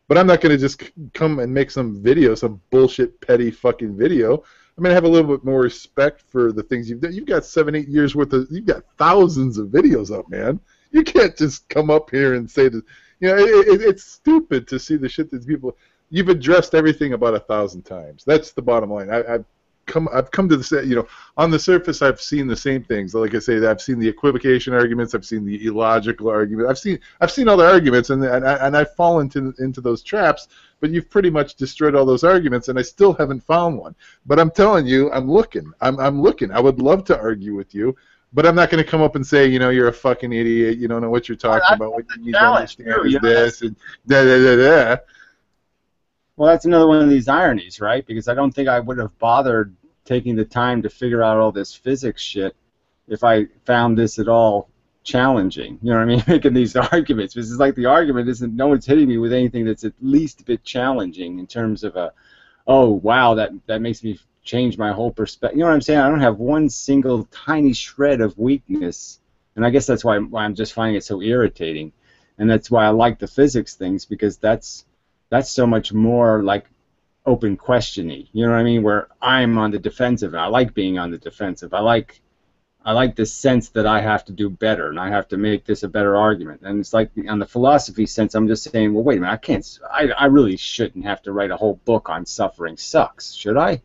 But I'm not going to just come and make some video, some bullshit, petty fucking video. I'm going to have a little bit more respect for the things you've done. You've got 7-8 years worth of, you've got thousands of videos up, man. You can't just come up here and say that. It's stupid to see the shit that people. You've addressed everything about 1,000 times. That's the bottom line. I've come to the, you know, on the surface I've seen the same things. Like I say, I've seen the equivocation arguments, I've seen the illogical arguments, I've seen all the arguments, and I've fallen into those traps. But you've pretty much destroyed all those arguments, and I still haven't found one. But I'm telling you, I'm looking. I'm looking. I would love to argue with you, but I'm not going to come up and say, you know, you're a fucking idiot. You don't know what you're talking about. What you need to understand is this and da da da da. Well, that's another one of these ironies, right? Because I don't think I would have bothered taking the time to figure out all this physics shit if I found this at all challenging. You know what I mean? Making these arguments. This is like the argument isn't, no one's hitting me with anything that's at least a bit challenging in terms of a, oh, wow, that makes me change my whole perspective. You know what I'm saying? I don't have one single tiny shred of weakness. And I guess that's why I'm just finding it so irritating. And that's why I like the physics things, because that's so much more like open questioning. You know what I mean? Where I'm on the defensive. I like being on the defensive. I like this sense that I have to do better and I have to make this a better argument. And it's like on the philosophy sense, I'm just saying, well, wait a minute, I really shouldn't have to write a whole book on suffering sucks, should I?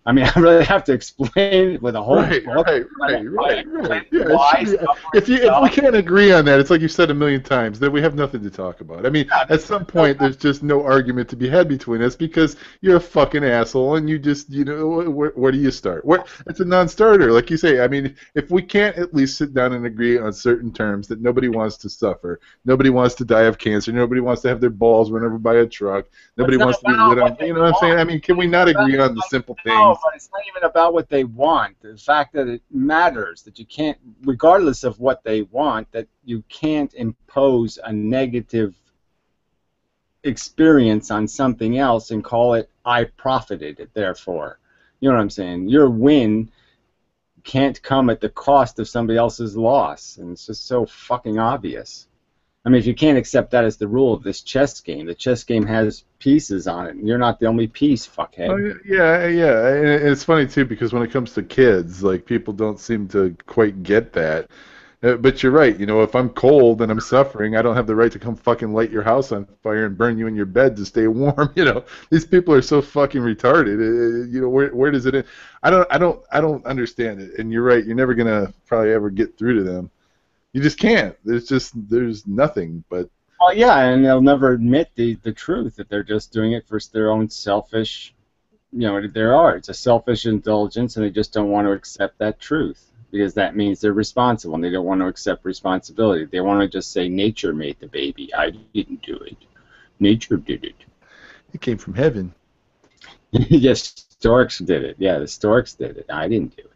I mean, I really have to explain it with a whole book. Right. Yeah, if we can't agree on that, it's like you said a million times, then we have nothing to talk about. I mean, at some point, there's just no argument to be had between us because you're a fucking asshole and you just, you know, where do you start? It's a non-starter, like you say. I mean, if we can't at least sit down and agree on certain terms that nobody wants to suffer, nobody wants to die of cancer, nobody wants to have their balls run over by a truck, nobody wants to be lit on, you know what I'm saying? I mean, can we not agree on the simple things? But it's not even about what they want. The fact that it matters, that you can't, regardless of what they want, that you can't impose a negative experience on something else and call it, I profited it, therefore. You know what I'm saying? Your win can't come at the cost of somebody else's loss. And it's just so fucking obvious. I mean, if you can't accept that as the rule of this chess game, the chess game has pieces on it, and you're not the only piece, fuckhead. Oh, yeah. And it's funny, too, because when it comes to kids, like, people don't seem to quite get that. But you're right. You know, if I'm cold and I'm suffering, I don't have the right to come fucking light your house on fire and burn you in your bed to stay warm. You know, these people are so fucking retarded. You know, where does it end? I don't understand it. And you're right. You're never gonna probably ever get through to them. You just can't. There's nothing but. Well, yeah, and they'll never admit the truth that they're just doing it for their own selfish, you know, it's a selfish indulgence, and they just don't want to accept that truth because that means they're responsible, and they don't want to accept responsibility. They want to just say, nature made the baby. I didn't do it. Nature did it. It came from heaven. Yes, storks did it. Yeah, the storks did it. I didn't do it.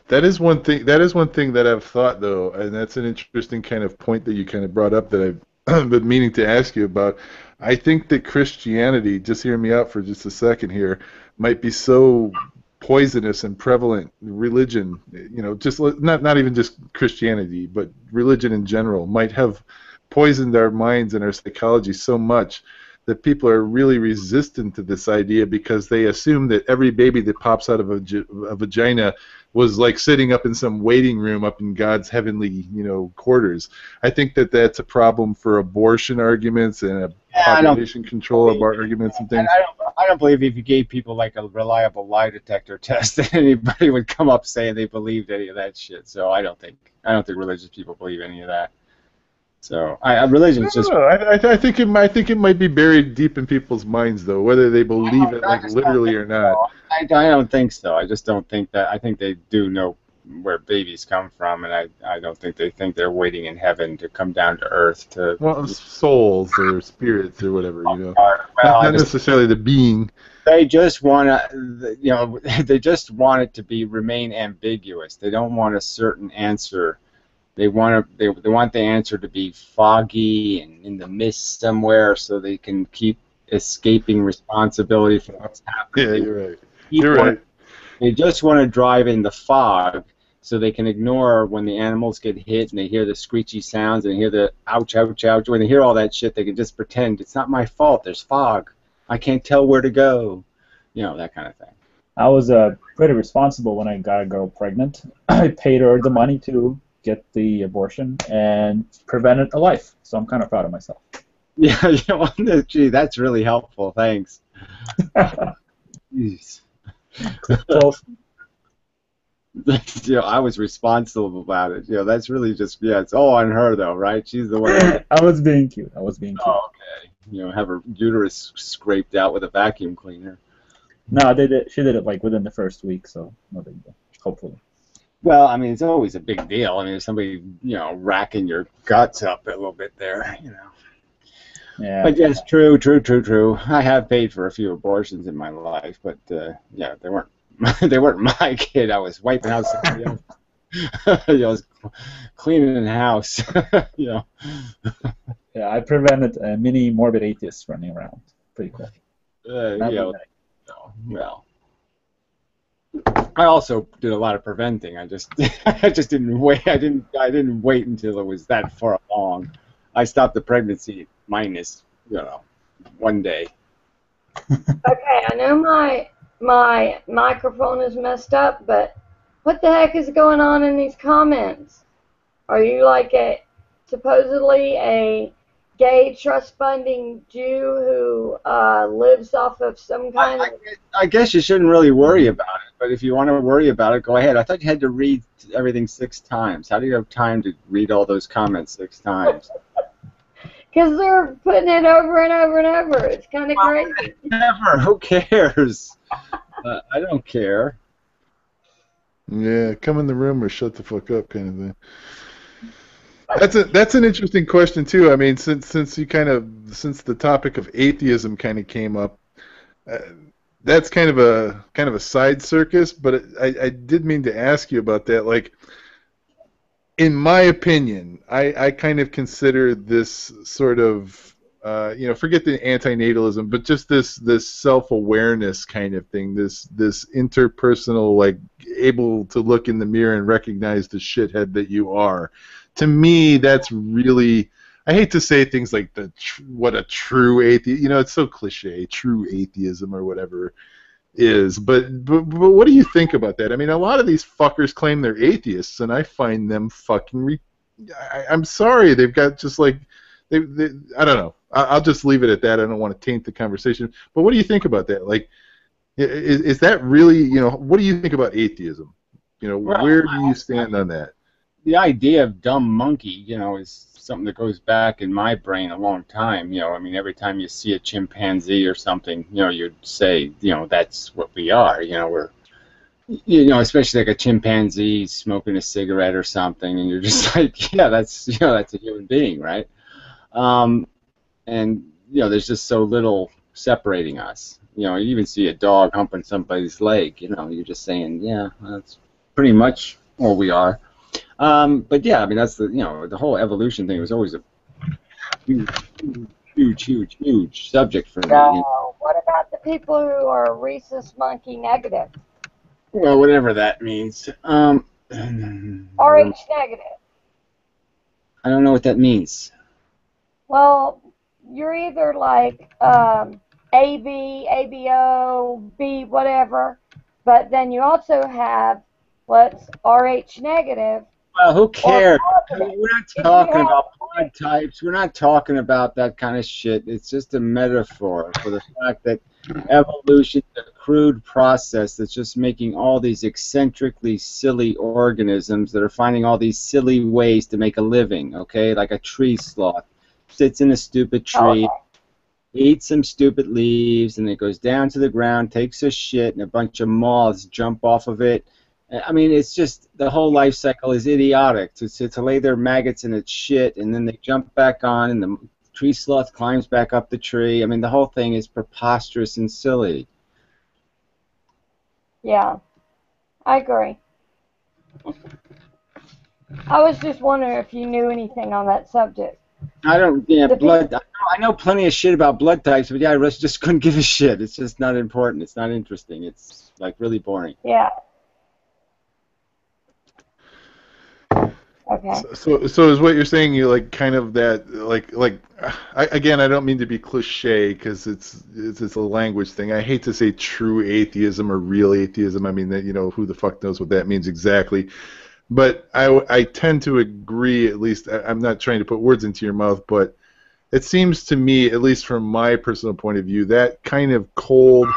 That is one thing. That is one thing that I've thought, though, and that's an interesting kind of point that you kind of brought up that I've been meaning to ask you about. I think that Christianity, just hear me out for just a second here, might be so poisonous and prevalent. Religion, you know, just not even just Christianity, but religion in general, might have poisoned our minds and our psychology so much that people are really resistant to this idea because they assume that every baby that pops out of a vagina was like sitting up in some waiting room up in God's heavenly, you know, quarters. I think that that's a problem for abortion arguments and population control arguments and things. I don't believe if you gave people like a reliable lie detector test that anybody would come up saying they believed any of that shit. So I don't think religious people believe any of that. So religion's just. I think it might be buried deep in people's minds, though, whether they believe it like literally or not. I don't think so. I just don't think that. I think they do know where babies come from, and I don't think they think they're waiting in heaven to come down to earth to. Well, souls or spirits or whatever, you know. Well, not necessarily the being. They just want to, you know, they just want it to remain ambiguous. They don't want a certain answer. They want the answer to be foggy and in the mist somewhere, so they can keep escaping responsibility for what's happening. Yeah, you're right. You're right. They just want to drive in the fog, so they can ignore when the animals get hit and they hear the screechy sounds and hear the ouch, ouch, ouch. When they hear all that shit, they can just pretend it's not my fault. There's fog. I can't tell where to go. You know, that kind of thing. I was pretty responsible when I got a girl pregnant. I paid her the money to get the abortion and prevented a life. So I'm kind of proud of myself. Yeah, gee, that's really helpful. Thanks. Jeez. Close. I was responsible about it. That's really just, it's all on her though, right? She's the one. I was being cute. Oh, okay. Have her uterus scraped out with a vacuum cleaner. No, they did. She did it like within the first week, so no big deal. Hopefully. Well, I mean, it's always a big deal. I mean, if somebody, racking your guts up a little bit there, Yeah. But yes, true. I have paid for a few abortions in my life, but they weren't they weren't my kid. I was wiping out somebody else. I was cleaning the house. Yeah, I prevented mini morbid atheists running around. Pretty cool. Well, I also did a lot of preventing. I just didn't wait. I didn't wait until it was that far along. I stopped the pregnancy minus 1 day. Okay, I know my microphone is messed up, but what the heck is going on in these comments? Are you like supposedly a gay trust funding Jew who lives off of some kind of... I guess you shouldn't really worry about it, but if you want to worry about it, go ahead. I thought you had to read everything 6 times. How do you have time to read all those comments 6 times? Because they're putting it over and over and over. It's kind of crazy. Never. Who cares? I don't care. Yeah, come in the room or shut the fuck up, kind of thing. That's an interesting question too. I mean, since the topic of atheism kind of came up, that's kind of a side circus. But I did mean to ask you about that. Like, in my opinion, I kind of consider this sort of forget the antinatalism, but just this self-awareness kind of thing, this interpersonal, like, able to look in the mirror and recognize the shithead that you are. To me, that's really, I hate to say things like what a true atheist, it's so cliche, true atheism or whatever is, but what do you think about that? I mean, a lot of these fuckers claim they're atheists, and I find them fucking I'm sorry, they've got just like, I don't know. I'll just leave it at that. I don't want to taint the conversation. But what do you think about that? Like, is that really, what do you think about atheism? Where do you stand on that? The idea of dumb monkey, is something that goes back in my brain a long time. I mean, every time you see a chimpanzee or something, you'd say, that's what we are. We're, especially like a chimpanzee smoking a cigarette or something, and you're just like, yeah, that's a human being, right? And there's just so little separating us. You even see a dog humping somebody's leg. You're just saying, yeah, that's pretty much what we are. But yeah, I mean, that's the whole evolution thing was always a huge subject for me. So, what about the people who are rhesus monkey negative? Well, whatever that means. RH negative. I don't know what that means. Well, you're either like AB, ABO, B, whatever, but then you also have what's RH negative. Well, who cares? I mean, we're not talking about blood types. We're not talking about that kind of shit. It's just a metaphor for the fact that evolution is a crude process that's just making all these eccentrically silly organisms that are finding all these silly ways to make a living, okay? Like a tree sloth. Sits in a stupid tree, eats some stupid leaves, and it goes down to the ground, takes a shit, and a bunch of moths jump off of it. I mean, it's just, the whole life cycle is idiotic. To lay their maggots in its shit, and then they jump back on, and the tree sloth climbs back up the tree. I mean, the whole thing is preposterous and silly. Yeah, I agree. I was just wondering if you knew anything on that subject. I don't, blood. I know plenty of shit about blood types, but yeah, I just couldn't give a shit. It's just not important. It's not interesting. It's like really boring. Yeah. Okay. So is what you're saying? You like kind of that again? I don't mean to be cliche because it's a language thing. I hate to say true atheism or real atheism. I mean that who the fuck knows what that means exactly. But I tend to agree, at least. I'm not trying to put words into your mouth, but it seems to me, at least from my personal point of view, that kind of cold,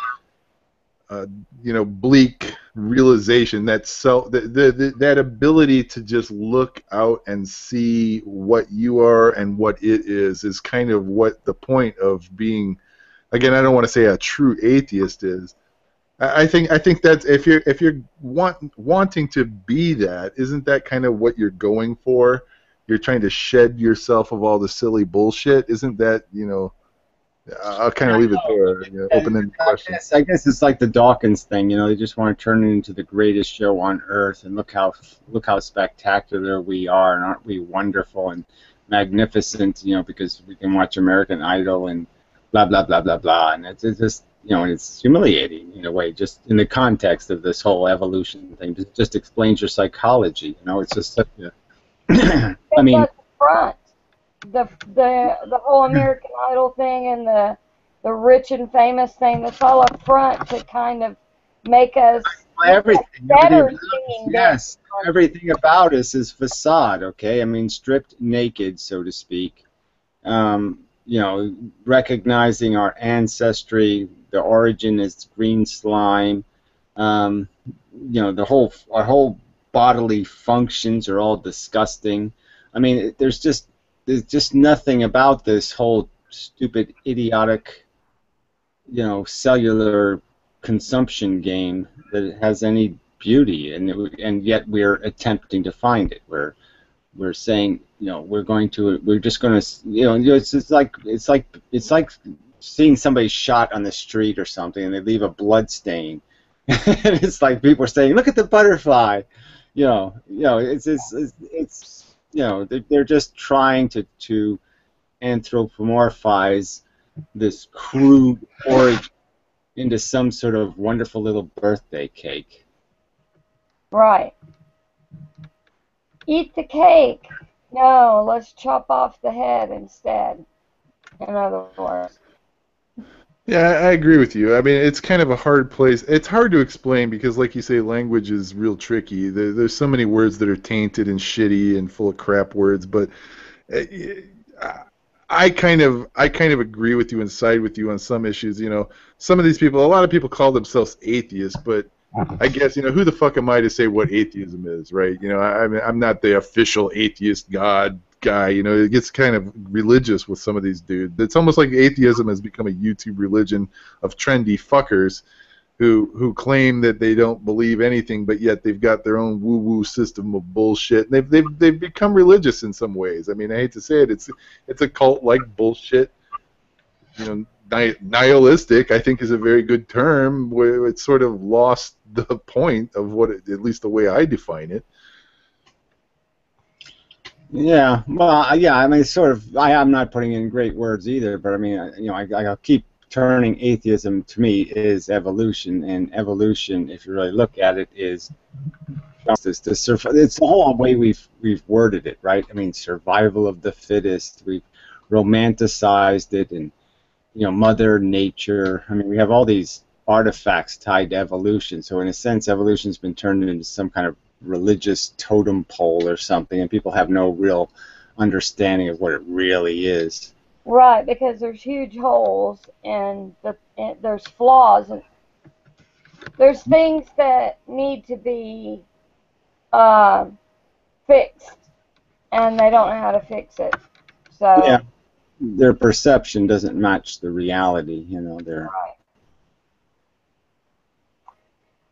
bleak realization, that ability to just look out and see what you are and what it is kind of what the point of being. Again, I don't want to say a true atheist is. I think that's if you're wanting to be that, isn't that kind of what you're going for? You're trying to shed yourself of all the silly bullshit. Isn't that, I'll kind of leave it there, open-ended question. I guess it's like the Dawkins thing. They just want to turn it into the greatest show on earth, and look how spectacular we are, and aren't we wonderful and magnificent? Because we can watch American Idol and blah blah blah blah blah, and it's just. It's humiliating in a way, just in the context of this whole evolution thing. It just explains your psychology. It's just such a. I mean, that's the front. The whole American Idol thing and the rich and famous thing. That's all up front to kind of make us everything. better. Yes, everything about us is facade. Okay, I mean, stripped naked, so to speak. Recognizing our ancestry. The origin is green slime. Our whole bodily functions are all disgusting. I mean, there's just nothing about this whole stupid, idiotic, cellular consumption game that has any beauty, and yet we're attempting to find it. We're saying, we're just going to, it's like seeing somebody shot on the street or something, and they leave a blood stain. It's like people are saying, "Look at the butterfly," they're just trying to anthropomorphize this crude origin into some sort of wonderful little birthday cake. Right. Eat the cake. No, let's chop off the head instead. In other words. Yeah, I agree with you. I mean, it's kind of a hard place. It's hard to explain because, like you say, language is real tricky. There's so many words that are tainted and shitty and full of crap words. But I kind of agree with you and side with you on some issues. Some of these people, a lot of people call themselves atheists, but I guess who the fuck am I to say what atheism is, right? I'm not the official atheist god guy. It gets kind of religious with some of these dudes. It's almost like atheism has become a YouTube religion of trendy fuckers who claim that they don't believe anything, but yet they've got their own woo-woo system of bullshit. And they've become religious in some ways. I mean, I hate to say it, it's a cult-like bullshit. Nihilistic, I think, is a very good term. Where it's sort of lost the point of at least the way I define it. Yeah, well, yeah, I mean, sort of. I'm not putting in great words either, but I mean, I'll keep turning atheism to me is evolution, and evolution, if you really look at it, is justice. It's the whole way we've worded it, right? I mean, survival of the fittest. We've romanticized it, and Mother Nature. I mean, we have all these artifacts tied to evolution. So in a sense, evolution's been turned into some kind of religious totem pole or something, and people have no real understanding of what it really is. Right, because there's huge holes and there's flaws and there's things that need to be fixed, and they don't know how to fix it. So yeah, their perception doesn't match the reality. They're. Right.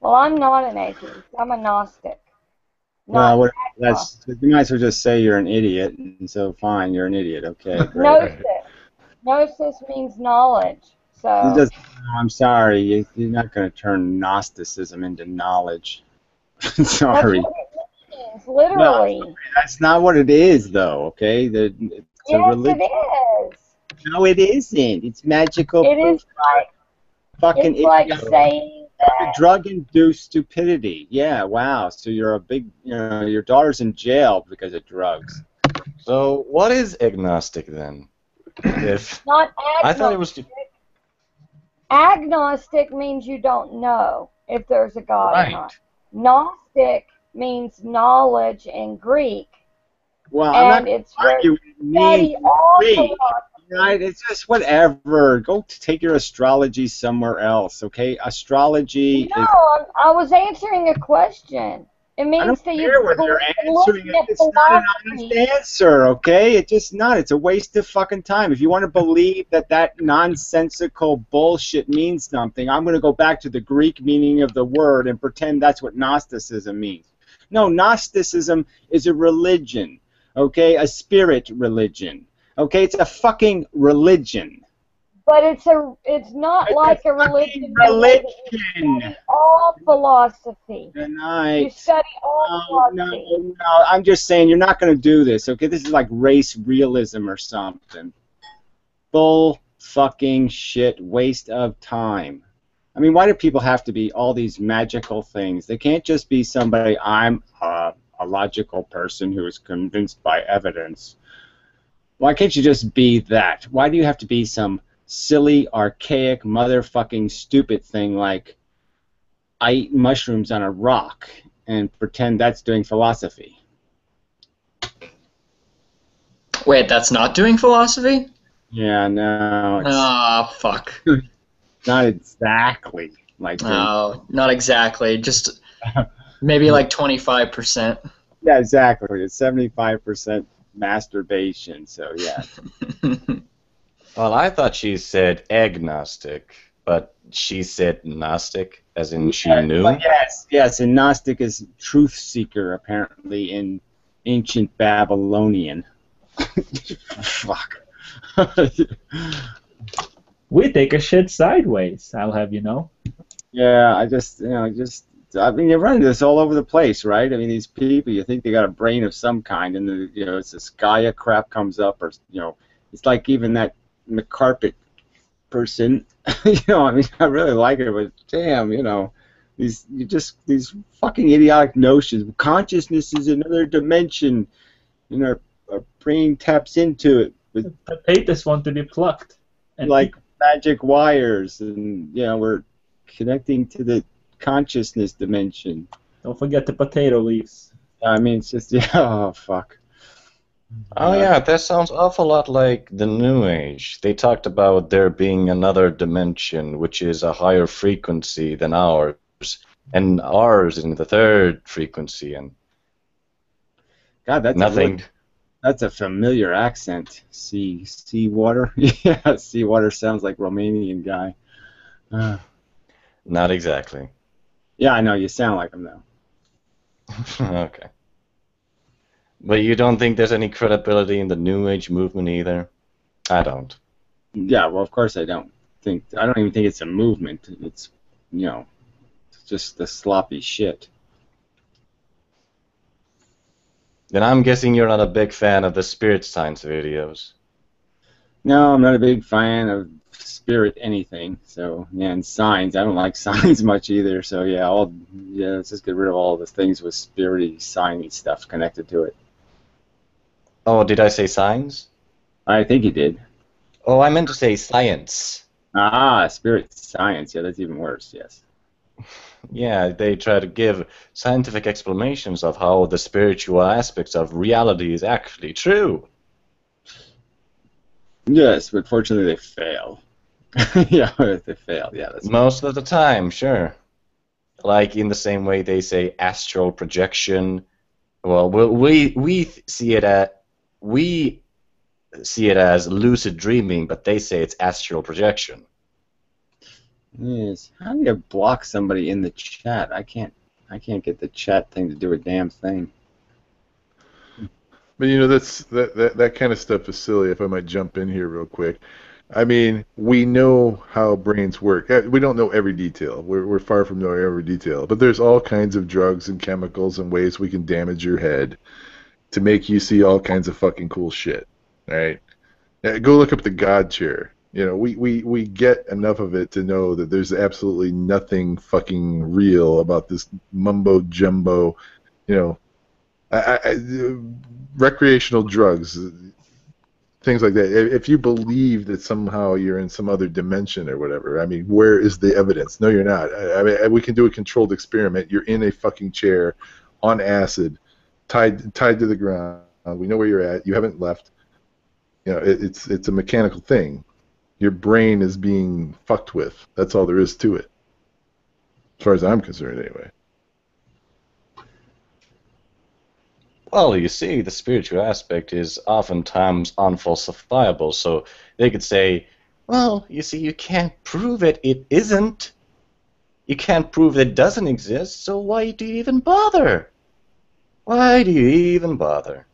Well, I'm not an atheist. I'm a Gnostic. Well, you might as well just say you're an idiot, and so fine, you're an idiot. Okay. Gnosis. Gnosis means knowledge. So. I'm sorry, you're not going to turn Gnosticism into knowledge. Sorry. That's what it means, literally. No, that's not what it is, though. Okay. It's yes, a religion. it is. No, it isn't. It's magical. It is like. Fucking it's like saying. Drug-induced stupidity. Yeah, wow. So you're a big, your daughter's in jail because of drugs. So what is agnostic then? If not agnostic. I thought it was. Agnostic means you don't know if there's a God or not. Gnostic means knowledge in Greek. Well, and it's arguing study all Greek. right? It's just whatever. Go take your astrology somewhere else, okay? Astrology No, is. I was answering a question. It I means don't that care you're whether you're answering looking it. at It's not an philosophy. honest answer, okay? It's just not. It's a waste of fucking time. If you want to believe that that nonsensical bullshit means something, I'm going to go back to the Greek meaning of the word and pretend that's what Gnosticism means. No, Gnosticism is a religion, okay? A spirit religion, okay? It's a fucking religion. But it's not It's like a religion in the way that you study all philosophy. Tonight. You study all philosophy. No, I'm just saying you're not going to do this, okay? This is like race realism or something. Bull fucking shit, waste of time. I mean, why do people have to be all these magical things? They can't just be somebody, I'm a logical person who is convinced by evidence. Why can't you just be that? Why do you have to be some silly, archaic, motherfucking stupid thing like I eat mushrooms on a rock and pretend that's doing philosophy? Wait, that's not doing philosophy? Yeah, no. Fuck. Not exactly like doing. No, not exactly. Just maybe like 25%. Yeah, exactly. It's 75% masturbation, so yeah. Well, I thought she said agnostic, but she said Gnostic, as in she knew. But yes, and Gnostic is truth seeker, apparently, in ancient Babylonian. Fuck. We take a shit sideways, I'll have you know. Yeah, I mean, you run into this all over the place, right? I mean, these people, you think they got a brain of some kind, and it's this Gaia crap comes up, or it's like even that McCarpet person. I mean, I really like her, but damn, these fucking idiotic notions. Consciousness is another dimension, our brain taps into it with potatoes want to be plucked, and like magic wires, and we're connecting to the consciousness dimension. Don't forget the potato leaves. I mean, it's just oh fuck. Oh yeah, that sounds awful lot like the New Age. They talked about there being another dimension which is a higher frequency than ours, and ours in the third frequency, and God, that's nothing. That's a familiar accent. Seawater. Yeah, Seawater sounds like Romanian guy. Not exactly. Yeah, I know you sound like him though. Okay. But you don't think there's any credibility in the New Age movement either? I don't. Yeah, well, of course I don't think. I don't even think it's a movement. It's it's just the sloppy shit. Then I'm guessing you're not a big fan of the spirit science videos. No, I'm not a big fan of spirit anything. So yeah, and signs. I don't like signs much either. So yeah, let's just get rid of all the things with spirity, signy stuff connected to it. Oh, did I say signs? I think you did. Oh, I meant to say science. Ah, spirit science. Yeah, that's even worse. Yes. Yeah, they try to give scientific explanations of how the spiritual aspects of reality is actually true. Yes, but fortunately they fail. Yeah, they fail. Yeah, that's most of the time, sure. Like in the same way they say astral projection. Well, we see it as lucid dreaming, but they say it's astral projection. Yes. How do you block somebody in the chat? I can't get the chat thing to do a damn thing. But that kind of stuff is silly. If I might jump in here real quick, I mean, we know how brains work. We don't know every detail. We're far from knowing every detail. But there's all kinds of drugs and chemicals and ways we can damage your head to make you see all kinds of fucking cool shit. Right? Go look up the God chair. We get enough of it to know that there's absolutely nothing fucking real about this mumbo jumbo, recreational drugs, things like that. If you believe that somehow you're in some other dimension or whatever, I mean, where is the evidence? No, you're not. I mean, we can do a controlled experiment. You're in a fucking chair on acid, tied to the ground. We know where you're at. You haven't left. You know, it's a mechanical thing. Your brain is being fucked with. That's all there is to it, as far as I'm concerned, anyway. Well, you see, the spiritual aspect is oftentimes unfalsifiable, so they could say, well, you see, you can't prove it. It isn't. You can't prove it doesn't exist, so why do you even bother? Why do you even bother?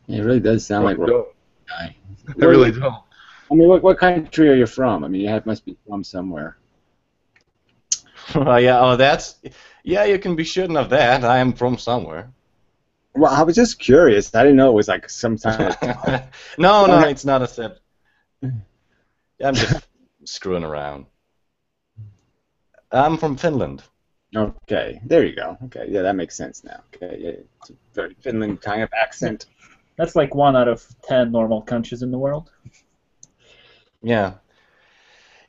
It really does sound like we're guy. I really don't. I mean, what country are you from? I mean, you must be from somewhere. Yeah, you can be shooting of that. I am from somewhere. Well, I was just curious. I didn't know it was like some time. No, it's not a set. I'm just screwing around. I'm from Finland. Okay, there you go. Okay, yeah, that makes sense now. Okay, yeah, it's a very Finland kind of accent. That's like 1 out of 10 normal countries in the world. Yeah.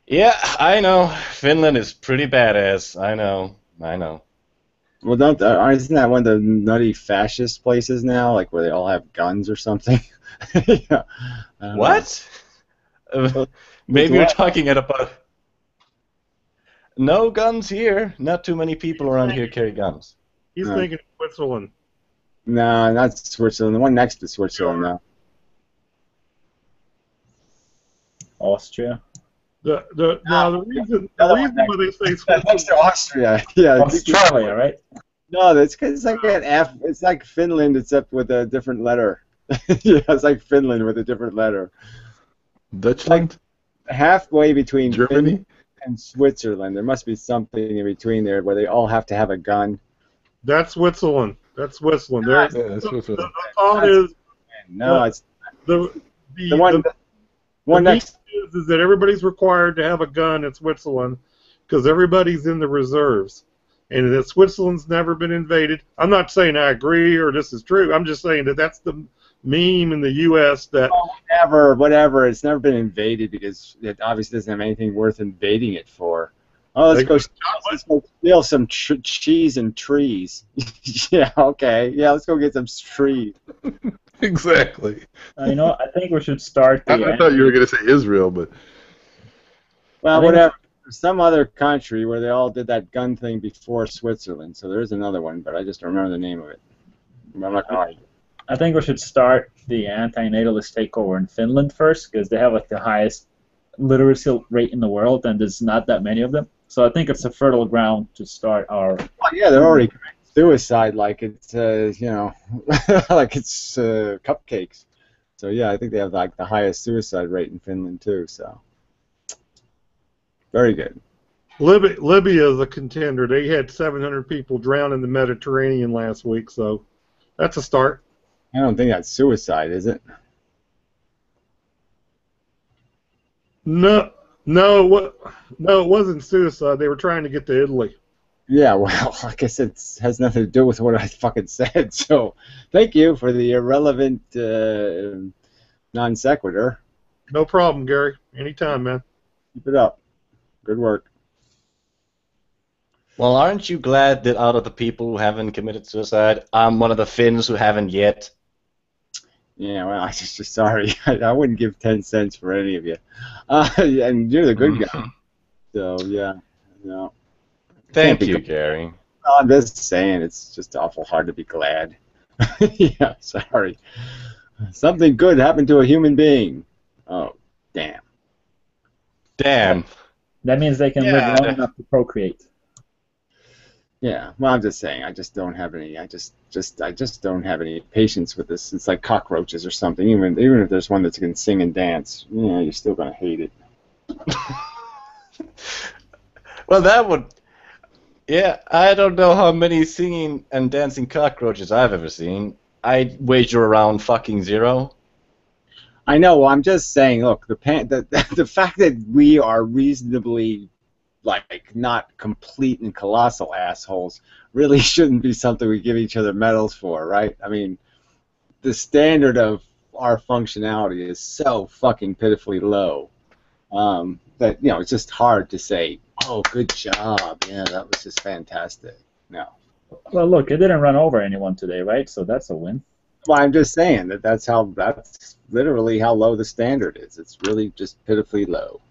Yeah, I know. Finland is pretty badass. I know. Well, isn't that one of the nutty fascist places now, like where they all have guns or something? Yeah. What? Maybe you're talking about... No guns here. Not too many people around here carry guns. He's thinking of Switzerland. No, not Switzerland. The one next to Switzerland, though. Austria. The reason why they say Switzerland. Next to Austria, yeah. Australia, right? No, it's like an F. It's like Finland, except with a different letter. Yeah, it's like Finland with a different letter. Dutchland? Like halfway between Germany Finland and Switzerland. There must be something in between there where they all have to have a gun. That's Switzerland. That's Switzerland. Yeah, that's Switzerland. The thought is no, it's the one next. Is that everybody's required to have a gun in Switzerland because everybody's in the reserves, and that Switzerland's never been invaded. I'm not saying I agree or this is true. I'm just saying that that's the meme in the U.S. that whatever. It's never been invaded because it obviously doesn't have anything worth invading it for. Oh, let's go steal some cheese and trees. Yeah, okay. Yeah, let's go get some trees. Exactly. You know, I think we should start. I thought you were going to say Israel, but... Well, whatever. There's some other country where they all did that gun thing before Switzerland, so there is another one, but I just don't remember the name of it. I'm not going to... I think we should start the anti-natalist takeover in Finland first, because they have like the highest literacy rate in the world, and there's not that many of them. So I think it's a fertile ground to start our... Well, yeah, they're already committing suicide like it's, you know, like it's cupcakes. So, yeah, I think they have like the highest suicide rate in Finland, too, so... Very good. Libya is a contender. They had 700 people drown in the Mediterranean last week, so that's a start. I don't think that's suicide, is it? No, it wasn't suicide. They were trying to get to Italy. Yeah, well, I guess it has nothing to do with what I fucking said. So, thank you for the irrelevant non sequitur. No problem, Gary. Anytime, man. Keep it up. Good work. Well, aren't you glad that out of the people who haven't committed suicide, I'm one of the Finns who haven't yet? Yeah, well, I'm just sorry. I wouldn't give 10 cents for any of you. And you're the good guy. So, yeah. No. Thank you, Gary. Well, I'm just saying, it's just awful hard to be glad. Yeah, sorry. Something good happened to a human being. Oh, damn. Damn. That means they can live long enough to procreate. Yeah, well, I'm just saying, I just don't have any. I just don't have any patience with this. It's like cockroaches or something. Even if there's one that can sing and dance, you're still gonna hate it. Well, that would. Yeah, I don't know how many singing and dancing cockroaches I've ever seen. I'd wager around fucking 0. I know. Well, I'm just saying. Look, the fact that we are reasonably, like, not complete and colossal assholes really shouldn't be something we give each other medals for, right? I mean, the standard of our functionality is so fucking pitifully low that it's just hard to say, "Oh, good job! Yeah, that was just fantastic." No. Well, look, it didn't run over anyone today, right? So that's a win. Well, I'm just saying that's literally how low the standard is. It's really just pitifully low.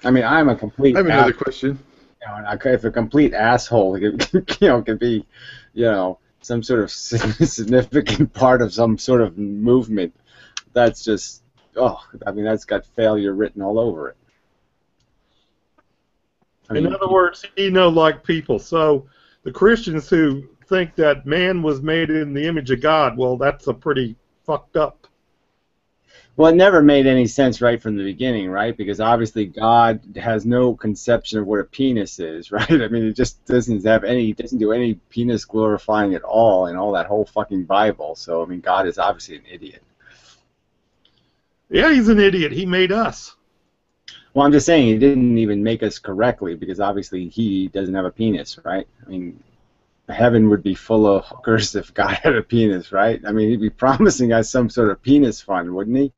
I mean, I'm a complete. I have another question. And if a complete asshole, could be, some sort of significant part of some sort of movement. That's just, that's got failure written all over it. In other words, he like people. So the Christians who think that man was made in the image of God, well, that's a pretty fucked up. Well, it never made any sense right from the beginning, right? Because obviously God has no conception of what a penis is, right? I mean, it just doesn't do any penis glorifying at all in all that whole fucking Bible. So, I mean, God is obviously an idiot. Yeah, he's an idiot. He made us. Well, I'm just saying he didn't even make us correctly because obviously he doesn't have a penis, right? I mean, heaven would be full of hookers if God had a penis, right? I mean, he'd be promising us some sort of penis fund, wouldn't he?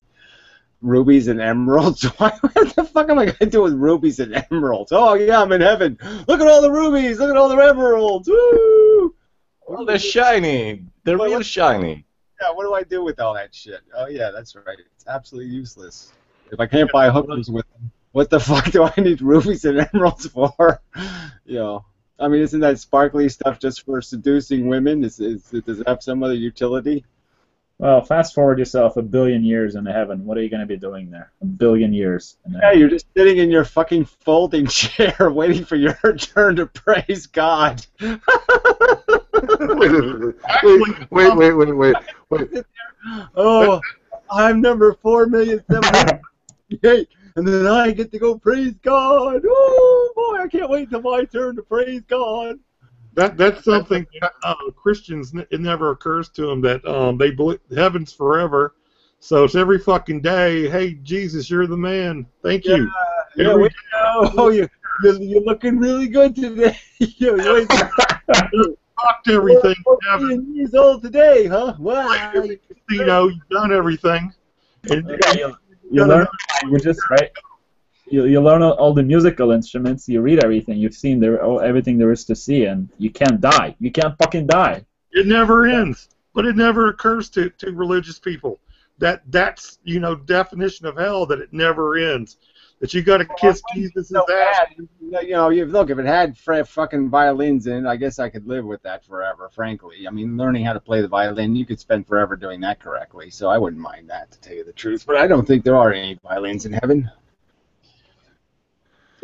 Rubies and emeralds? What the fuck am I going to do with rubies and emeralds? Oh, yeah, I'm in heaven. Look at all the rubies. Look at all the emeralds. Woo! Well, they're shiny. They're real shiny. Yeah, what do I do with all that shit? Oh, yeah, that's right. It's absolutely useless. If I can't buy hookers with them, what the fuck do I need rubies and emeralds for? I mean, isn't that sparkly stuff just for seducing women? Does it have some other utility? Well, fast forward yourself 1 billion years into heaven. What are you going to be doing there? 1 billion years. Yeah, you're just sitting in your fucking folding chair waiting for your turn to praise God. Wait. Oh, I'm number 4,788, and then I get to go praise God. Oh, boy, I can't wait till my turn to praise God. That's something Christians, it never occurs to them that they believe heaven's forever. So it's every fucking day, hey, Jesus, you're the man. Thank you. You're looking really good today. You fucked everything. 14 years old today, huh? Wow. You've done everything. And you learn languages, right? You learn all the musical instruments. You read everything. You've seen everything there is to see, and you can't die. You can't fucking die. It never ends. But it never occurs to religious people that's definition of hell, that it never ends. That you got to kiss Jesus' ass. Look, if it had fucking violins in it, I guess I could live with that forever, frankly. I mean, learning how to play the violin, you could spend forever doing that correctly, so I wouldn't mind that, to tell you the truth. But I don't think there are any violins in heaven.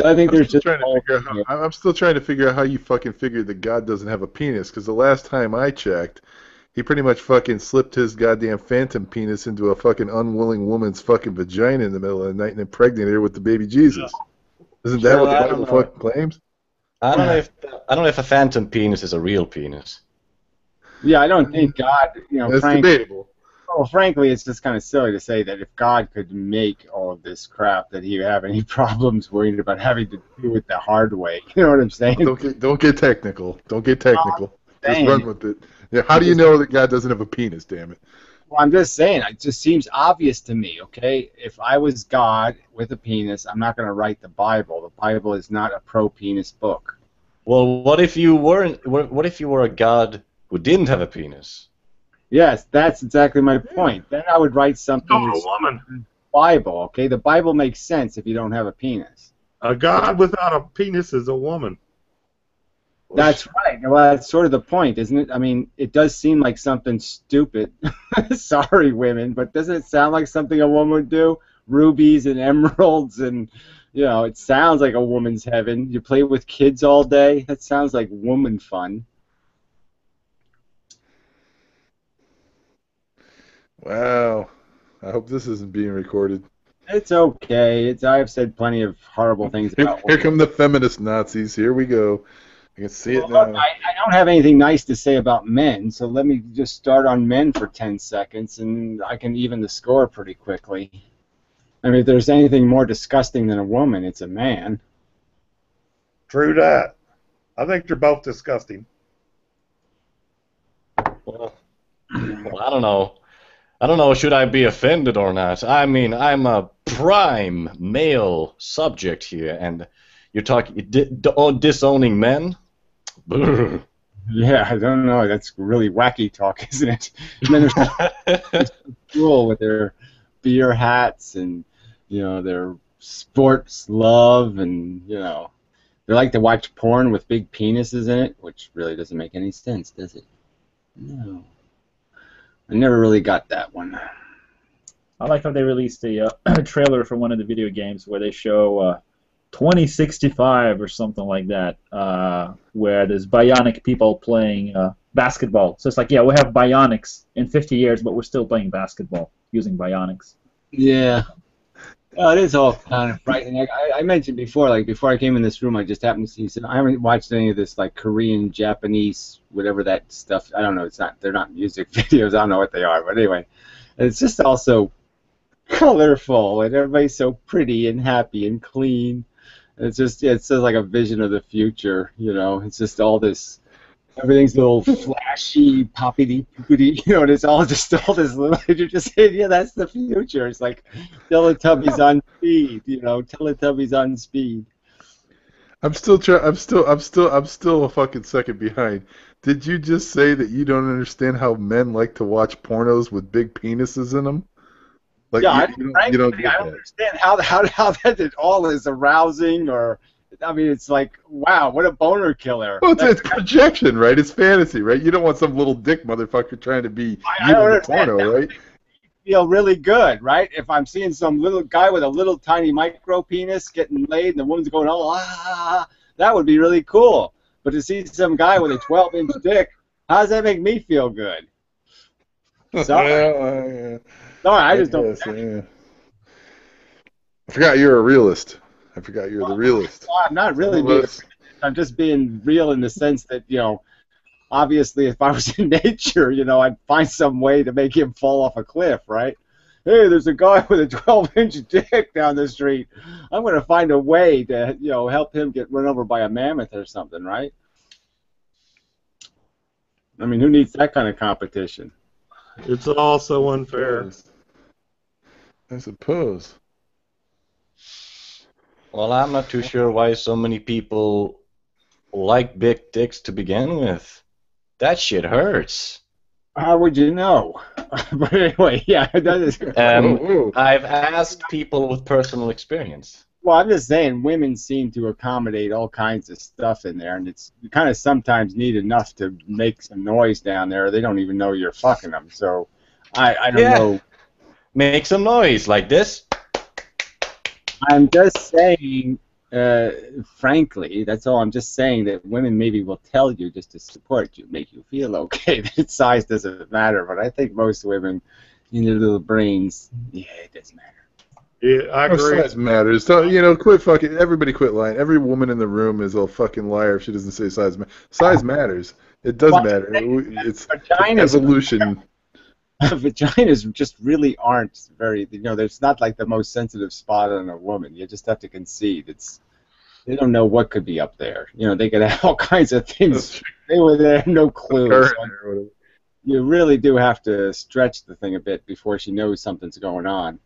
I think I'm still trying to figure out how you fucking figured that God doesn't have a penis, because the last time I checked, he pretty much fucking slipped his goddamn phantom penis into a fucking unwilling woman's fucking vagina in the middle of the night and impregnated her with the baby Jesus. Isn't that what the Bible fucking claims? I don't know if a phantom penis is a real penis. Yeah, I don't think God, That's debatable. Well, frankly, it's just kind of silly to say that if God could make all of this crap, that he would have any problems worrying about having to do it the hard way. You know what I'm saying? Don't get technical. Don't get technical. Just run with it. Yeah, how do you know that God doesn't have a penis, damn it? Well, I'm just saying, it just seems obvious to me, okay? If I was God with a penis, I'm not going to write the Bible. The Bible is not a pro-penis book. Well, what if you weren't? What if you were a God who didn't have a penis? Yes, that's exactly my point. Then I would write something in the Bible, okay? The Bible makes sense if you don't have a penis. A God without a penis is a woman. That's right. Well, that's sort of the point, isn't it? I mean, it does seem like something stupid. Sorry, women, but doesn't it sound like something a woman would do? Rubies and emeralds and, it sounds like a woman's heaven. You play with kids all day? That sounds like woman fun. Wow. I hope this isn't being recorded. It's okay. I've said plenty of horrible things about women. Here come the feminist Nazis. Here we go. I can see it now. Look, I don't have anything nice to say about men, so let me just start on men for 10 seconds, and I can even the score pretty quickly. I mean, if there's anything more disgusting than a woman, it's a man. True that. I think they're both disgusting. Well, I don't know. I don't know, should I be offended or not? I mean, I'm a prime male subject here, and you're talking disowning men? Brr. Yeah, I don't know. That's really wacky talk, isn't it? And then there's cool with their beer hats and their sports love, and they like to watch porn with big penises in it, which really doesn't make any sense, does it? No, I never really got that one. I like how they released a trailer for one of the video games where they show 2065 or something like that, where there's bionic people playing basketball. So it's like, yeah, we'll have bionics in 50 years, but we're still playing basketball using bionics. Yeah. It is all kind of frightening. I mentioned before, like before I came in this room, I just happened to see. So I haven't watched any of this like Korean, Japanese, whatever that stuff. I don't know. They're not music videos. I don't know what they are. But anyway, it's just also colorful, and everybody's so pretty and happy and clean. It's just like a vision of the future. It's just all this. Everything's a little flashy, poppity poopity, and it's all this little. You're just saying, yeah, that's the future. It's like Teletubbies on speed, Teletubbies on speed. I'm still a fucking second behind. Did you just say that you don't understand how men like to watch pornos with big penises in them? Like, yeah, you don't get I don't understand how that at all is arousing, or I mean, it's like, wow, what a boner killer. Well, it's projection, right? It's fantasy, right? You don't want some little dick motherfucker trying to be you in the porno, right? Feel really good, right? If I'm seeing some little guy with a little tiny micro penis getting laid and the woman's going, oh, that would be really cool. But to see some guy with a 12-inch dick, how does that make me feel good? Sorry. Sorry, I just don't. Yeah. I forgot you're a realist. I forgot you're the realist. Well, I'm not really being. I'm just being real in the sense that obviously, if I was in nature, I'd find some way to make him fall off a cliff, right? Hey, there's a guy with a 12-inch dick down the street. I'm going to find a way to, help him get run over by a mammoth or something, right? I mean, who needs that kind of competition? It's all so unfair. I suppose. Well, I'm not too sure why so many people like big dicks to begin with. That shit hurts. How would you know? But anyway, yeah, that is. I've asked people with personal experience. Well, I'm just saying, women seem to accommodate all kinds of stuff in there, and it's you kind of sometimes need enough to make some noise down there. They don't even know you're fucking them. So, I don't know. Make some noise like this. I'm just saying, frankly, that's all. I'm just saying that women maybe will tell you just to support you, make you feel okay. That size doesn't matter, but I think most women, in their little brains, yeah, it does matter. Yeah, I agree. Size matters. So, quit fucking. Everybody quit lying. Every woman in the room is a fucking liar if she doesn't say size. Size matters. It does matter. It's evolution. Vaginas just really aren't very, there's not like the most sensitive spot on a woman. You just have to concede. They don't know what could be up there. They could have all kinds of things. They have no clue. So you really do have to stretch the thing a bit before she knows something's going on.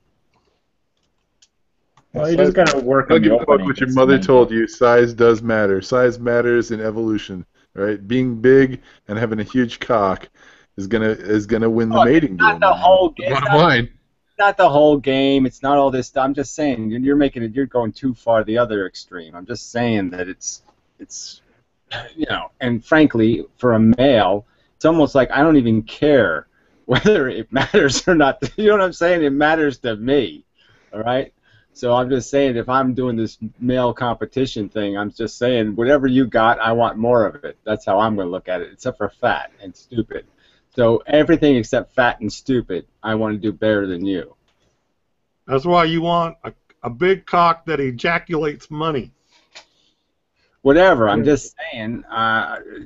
Well, you just gotta work on the opening. What your mother told you, size does matter. Size matters in evolution, right? Being big and having a huge cock is gonna win the mating game. Not the whole game. Bottom line. Not the whole game. It's not all this stuff. I'm just saying you're going too far the other extreme. I'm just saying that it's and frankly, for a male, it's almost like I don't even care whether it matters or not. You know what I'm saying? It matters to me. All right? So I'm just saying, if I'm doing this male competition thing, I'm just saying, whatever you got, I want more of it. That's how I'm going to look at it, except for fat and stupid. So everything except fat and stupid, I want to do better than you. That's why you want a big cock that ejaculates money. Whatever. I'm just saying,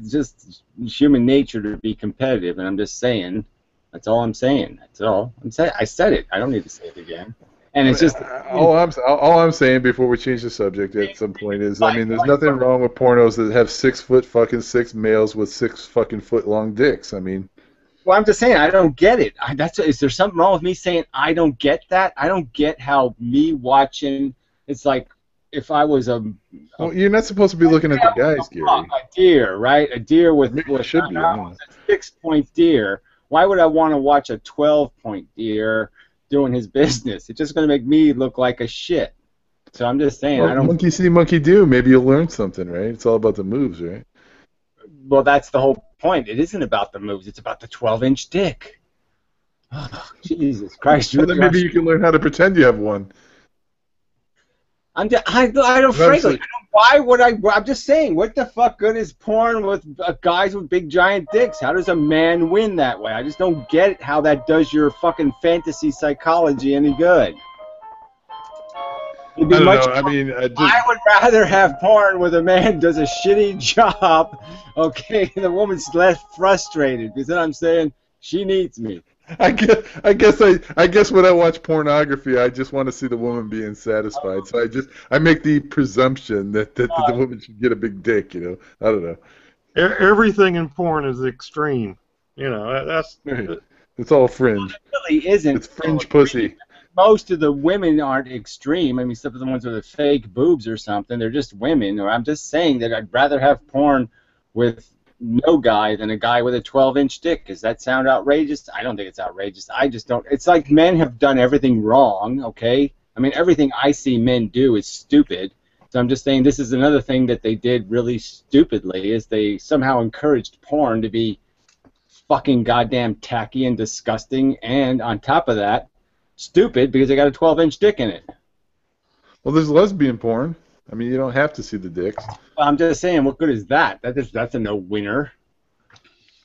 just human nature to be competitive, and I'm just saying, that's all I'm saying. That's all. I said it. I don't need to say it again. And it's just all I'm saying before we change the subject at some point is, I mean, there's nothing wrong with pornos that have 6 males with 6 fucking foot long dicks. I mean, well, I'm just saying I don't get it. Is there something wrong with me saying I don't get that? I don't get how me watching. It's like if I was a Well, you're not supposed to be looking at the guys, Gary. A deer, right? A deer with Maybe it should be. I don't know. a 6-point deer. Why would I want to watch a 12-point deer doing his business? It's just going to make me look like a shit. So I'm just saying, Well, I don't. Monkey see, monkey do. Maybe you'll learn something, right? It's all about the moves, right? Well, that's the whole point. It isn't about the moves. It's about the 12-inch dick. Oh, Jesus Christ! Well, then maybe you can learn how to pretend you have one. I don't frankly. Why would I? I'm just saying. What the fuck good is porn with guys with big giant dicks? How does a man win that way? I just don't get how that does your fucking fantasy psychology any good. I don't know. I mean, I would rather have porn where the man does a shitty job, okay, and the woman's less frustrated because then I'm saying she needs me. I guess when I watch pornography, I just want to see the woman being satisfied. So I make the presumption that the woman should get a big dick. You know, I don't know. Everything in porn is extreme. You know, that's. It's all fringe. It really isn't. It's fringe pussy. Most of the women aren't extreme. I mean, except for the ones with the fake boobs or something. They're just women. Or I'm just saying that I'd rather have porn with no guy than a guy with a 12-inch dick. Does that sound outrageous? I don't think it's outrageous. I just don't. It's like men have done everything wrong, okay? I mean, everything I see men do is stupid. So I'm just saying this is another thing that they did really stupidly is they somehow encouraged porn to be fucking goddamn tacky and disgusting, and on top of that, stupid because they got a 12-inch dick in it. Well, there's lesbian porn. I mean, you don't have to see the dicks. I'm just saying, what good is that? That's a no-winner.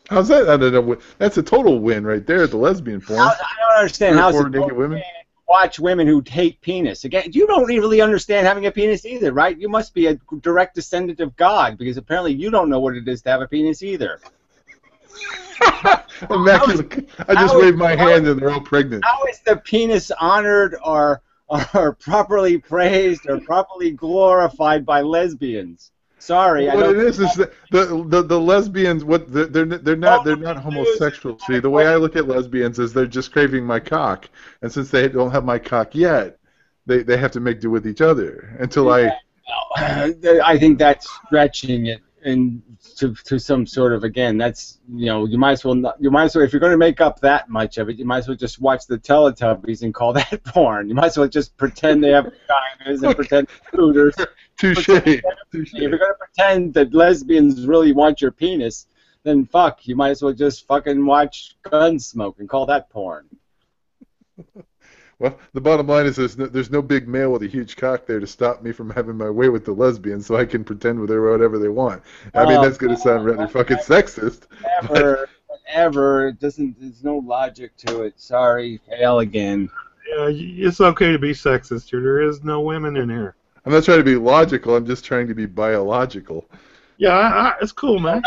How's that? I don't know. That's a total win right there. The lesbian porn. I don't understand how naked women watch women who hate penis. Again, you don't really understand having a penis either, right? You must be a direct descendant of God because apparently you don't know what it is to have a penis either. Immaculate. I just waved my hand and they're all pregnant. How is the penis honored or properly praised or properly glorified by lesbians? Sorry, what it is that the lesbians they're not homosexual. See, the way I look at lesbians is they're just craving my cock, and since they don't have my cock yet, they have to make do with each other until I think that's stretching it and to some sort of, again, that's, you might as well if you're going to make up that much of it, you might as well just watch the Teletubbies and call that porn. You might as well just pretend they have vaginas and pretend scooters. Touche. If you're going to pretend that lesbians really want your penis, then fuck, you might as well just fucking watch Gunsmoke and call that porn. Well, the bottom line is there's no big male with a huge cock there to stop me from having my way with the lesbians, so I can pretend with her whatever they want. I mean, that's going to sound rather fucking sexist. Whatever. There's no logic to it. Sorry, fail again. Yeah, it's okay to be sexist here. There is no women in here. I'm not trying to be logical. I'm just trying to be biological. Yeah, it's cool, man.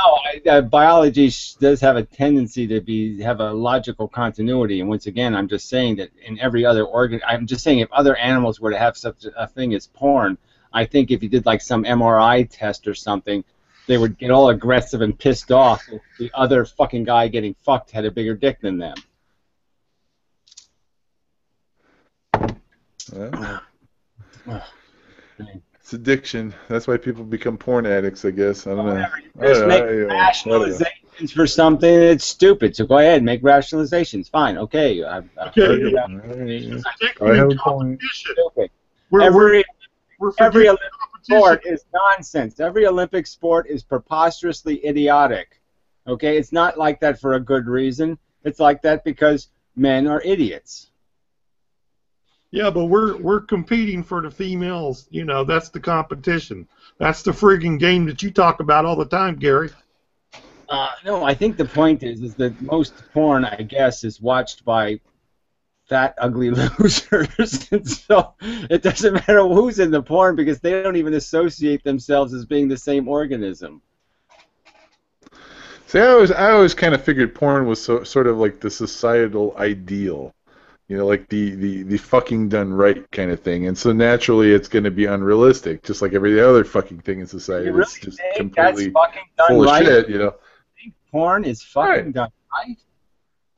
No, biology does have a tendency to have a logical continuity, and once again, I'm just saying that in every other organ, I'm just saying if other animals were to have such a thing as porn, I think if you did like some MRI test or something, they would get all aggressive and pissed off if the other fucking guy getting fucked had a bigger dick than them. It's addiction. That's why people become porn addicts, I guess. I don't know. Just make rationalizations for something that's stupid. So go ahead, make rationalizations. Fine, okay. I've heard you. I have a point. Every Olympic sport is nonsense. Every Olympic sport is preposterously idiotic. Okay, it's not like that for a good reason. It's like that because men are idiots. Yeah, but we're competing for the females. That's the competition. That's the frigging game that you talk about all the time, Gary. No, I think the point is that most porn, I guess, is watched by fat, ugly losers. And so it doesn't matter who's in the porn because they don't even associate themselves as being the same organism. See, I always kind of figured porn was sort of like the societal ideal. Like the fucking done right kind of thing. And so naturally it's going to be unrealistic, just like every other fucking thing in society. You really it's just think completely that's fucking done full right? of shit, Think porn is fucking done right?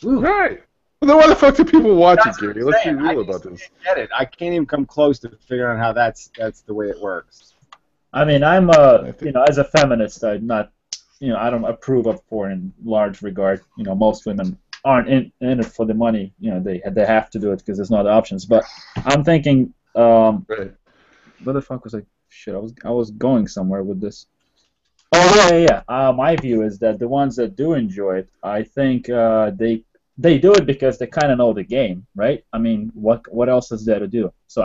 Ooh. Right. Well, then why the fuck do people watch it, Gary? Let's be real about this. Get it. I can't even come close to figuring out how that's the way it works. I mean, I'm a, as a feminist, I'm not, I don't approve of porn in large regard. Most women aren't in it for the money. They have to do it because there's no other options. But I'm thinking, Right. where the fuck was I? Shit, I was going somewhere with this. Oh yeah. My view is that the ones that do enjoy it, I think they do it because they kind of know the game, right? I mean, what else is there to do? So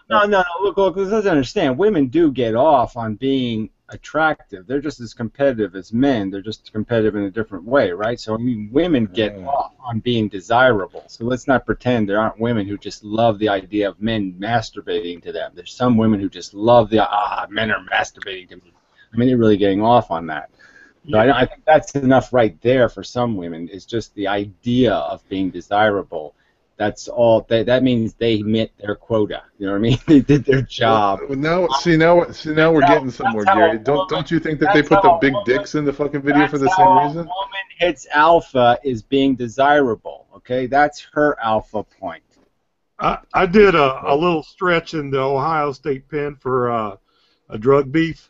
no. Look, let's understand. Women do get off on being attractive. They're just as competitive as men. They're just competitive in a different way, right? So I mean, women get off on being desirable. So let's not pretend there aren't women who just love the idea of men masturbating to them. There's some women who just love the men are masturbating to me. I mean, they're really getting off on that. So I think that's enough right there for some women. It's just the idea of being desirable. That's all. That means they met their quota. You know what I mean? They did their job. Well, now we're getting somewhere, Gary. Don't you think that they put the big dicks in the fucking video for the same reason? A woman hits alpha is being desirable. Okay, that's her alpha point. I did a little stretch in the Ohio State pen for a drug beef.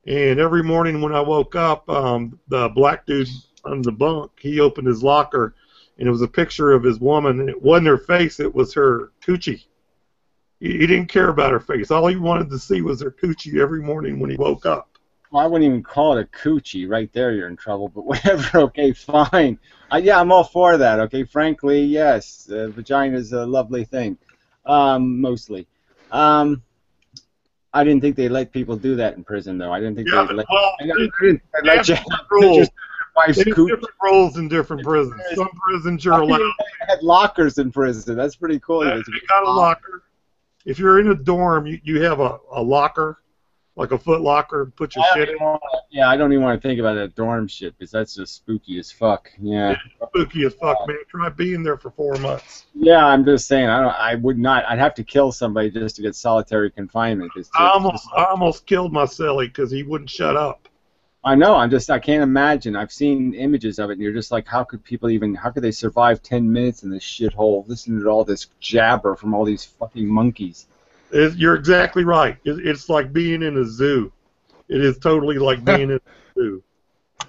And every morning when I woke up, the black dude on the bunk, he opened his locker, and it was a picture of his woman, and it wasn't her face, it was her coochie. He didn't care about her face. All he wanted to see was her coochie every morning when he woke up. Well, I wouldn't even call it a coochie. Right there, you're in trouble, but whatever, okay, fine. Yeah, I'm all for that, okay? Frankly, yes, vagina is a lovely thing, mostly. I didn't think they let people do that in prison, though. I didn't think they let. There's different rules in different prisons. Some prisons you're allowed. They had lockers in prison. That's pretty cool. They got a locker. If you're in a dorm, you have a locker, like a foot locker, put your shit in. Yeah, I don't even want to think about that dorm shit because that's just spooky as fuck. Yeah. It's spooky as fuck, man. Try being there for 4 months. Yeah, I'm just saying. I would not. I'd have to kill somebody just to get solitary confinement. I almost killed my cellie because he wouldn't shut up. I know. I can't imagine. I've seen images of it, and you're just like, how could they survive 10 minutes in this shithole, listening to all this jabber from all these fucking monkeys? You're exactly right. It's like being in a zoo. It is totally like being in a zoo.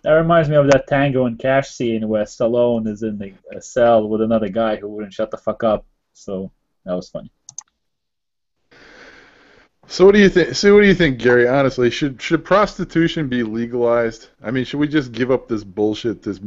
That reminds me of that Tango and Cash scene where Stallone is in a cell with another guy who wouldn't shut the fuck up. So that was funny. So what do you think? So what do you think, Gary? Honestly, should prostitution be legalized? I mean, should we just give up this bullshit, this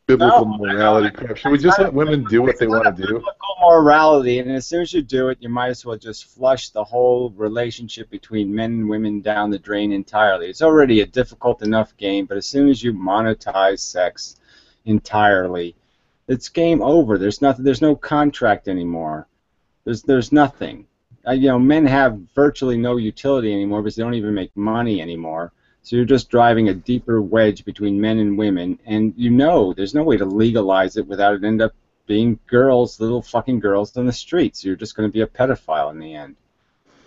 biblical morality crap? Should we just let women do what they want to do? Biblical morality, and as soon as you do it, you might as well just flush the whole relationship between men and women down the drain entirely. It's already a difficult enough game, but as soon as you monetize sex entirely, it's game over. There's nothing. There's no contract anymore. There's nothing. Men have virtually no utility anymore because they don't even make money anymore. So you're just driving a deeper wedge between men and women, and there's no way to legalize it without it end up being girls, little fucking girls on the streets. You're just going to be a pedophile in the end.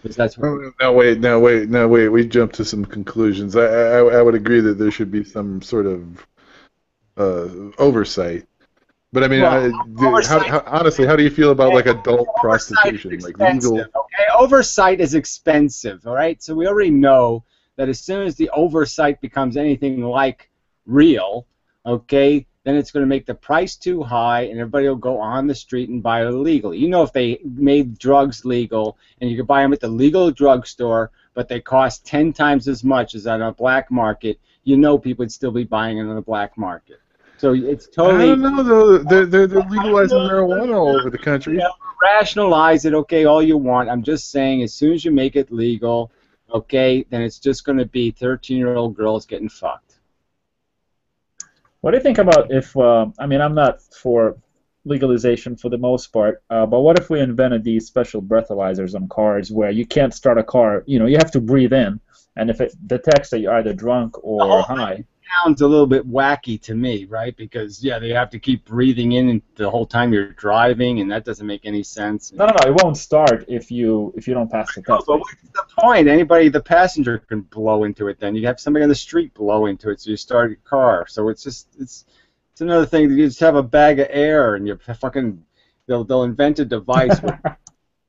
Because that's what Now wait. We jumped to some conclusions. I would agree that there should be some sort of oversight. But I mean, honestly, how do you feel about like adult prostitution, like legal? Okay, oversight is expensive. All right, so we already know that as soon as the oversight becomes anything like real, okay, then it's going to make the price too high, and everybody will go on the street and buy it illegally. If they made drugs legal, and you could buy them at the legal drugstore, but they cost 10 times as much as on a black market, people would still be buying it on the black market. So it's totally. I don't know though. They're legalizing marijuana all over the country. Rationalize it, okay, all you want. I'm just saying, as soon as you make it legal, okay, then it's just going to be 13-year-old girls getting fucked. What do you think about if? I'm not for legalization for the most part, but what if we invented these special breathalyzers on cars where you can't start a car? You have to breathe in, and if it detects that you're either drunk or high. Sounds a little bit wacky to me, right? Because they have to keep breathing in the whole time you're driving, and that doesn't make any sense. No, it won't start if you don't pass the test. But what's the point? The passenger can blow into it. Then you have somebody on the street blow into it, so you start your car. So it's another thing. You just have a bag of air, and you fucking they'll invent a device with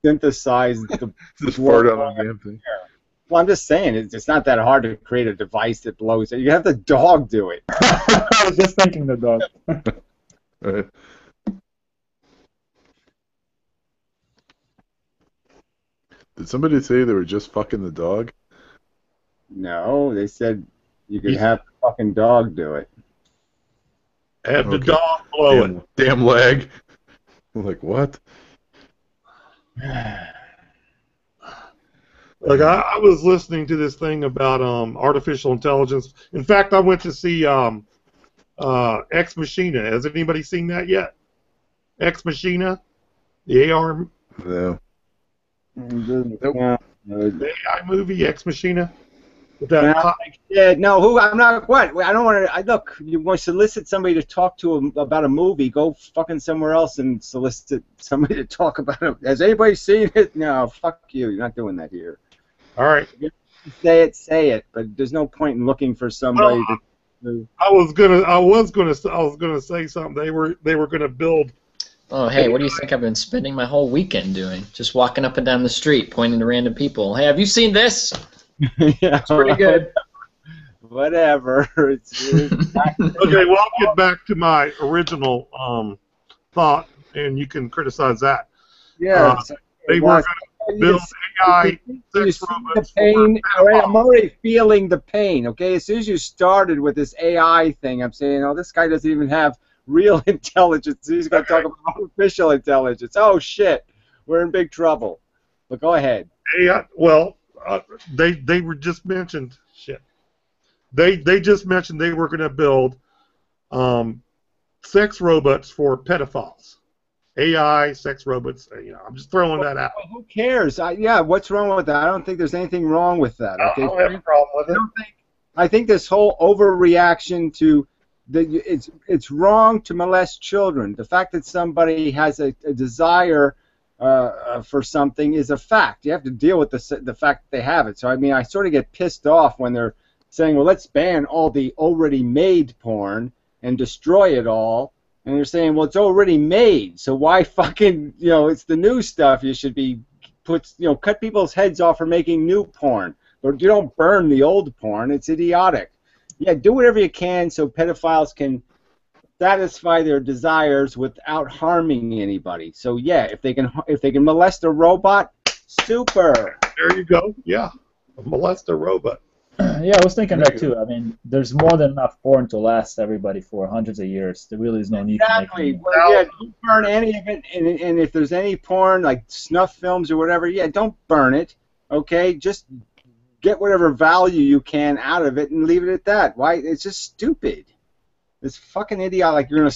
synthesize the just fart on the damn thing. Well, I'm just saying, it's not that hard to create a device that blows it. You have the dog do it. I was just thinking the dog. Right. Did somebody say they were just fucking the dog? No, they said you could have the fucking dog do it. Have the Okay. dog blow it. Damn lag. I'm like, what? Like I was listening to this thing about artificial intelligence. In fact, I went to see Ex Machina. Has anybody seen that yet? Ex Machina, the AR, No. Nope. the AI movie Ex Machina. With that No, I'm not. What? I don't want to. Look, you want to solicit somebody to talk to about a movie? Go fucking somewhere else and solicit somebody to talk about it. Has anybody seen it? No, fuck you. You're not doing that here. All right. Say it. But there's no point in looking for somebody to. I was gonna say something. They were gonna build. Oh, hey, what do you think I've been spending my whole weekend doing? Just walking up and down the street, pointing to random people. Hey, have you seen this? Yeah, it's pretty good. Whatever. Okay, well, I'll get back to my original thought, and you can criticize that. Yeah. They were going to build AI sex robots. All right, I'm already feeling the pain, okay? As soon as you started with this AI thing, I'm saying, oh, this guy doesn't even have real intelligence. He's going to talk about artificial intelligence. Oh, shit. We're in big trouble. But go ahead. AI, well, they were just mentioned, shit. They just mentioned they were going to build sex robots for pedophiles. AI, sex robots, I'm just throwing that out. Who cares? Yeah, what's wrong with that? I don't think there's anything wrong with that. Okay? I don't have a problem with it. I think this whole overreaction to it's wrong to molest children. The fact that somebody has a desire for something is a fact. You have to deal with the fact that they have it. So I mean, I sort of get pissed off when they're saying, well, let's ban all the already made porn and destroy it all. And they're saying, well, it's already made, so why fucking, it's the new stuff you should be cut people's heads off for making new porn. But you don't burn the old porn. It's idiotic. Yeah, do whatever you can so pedophiles can satisfy their desires without harming anybody. So yeah, if they can molest a robot, super. There you go. Yeah, molest a robot. Yeah, I was thinking that too. I mean, there's more than enough porn to last everybody for hundreds of years. There really is no need to make any. Well, yeah, don't burn any of it, and if there's any porn, like snuff films or whatever, yeah, don't burn it, okay? Just get whatever value you can out of it and leave it at that. Why? It's just stupid. It's fucking idiot. Like you're going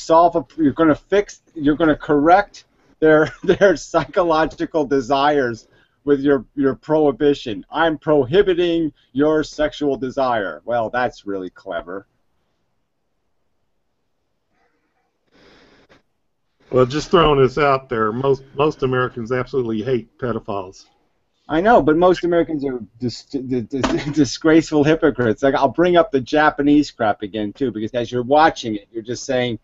to correct their psychological desires with your prohibition. I'm prohibiting your sexual desire. Well, that's really clever. Well, just throwing this out there, most Americans absolutely hate pedophiles. I know, but most Americans are disgraceful hypocrites. Like I'll bring up the Japanese crap again too, because as you're watching it, you're just saying,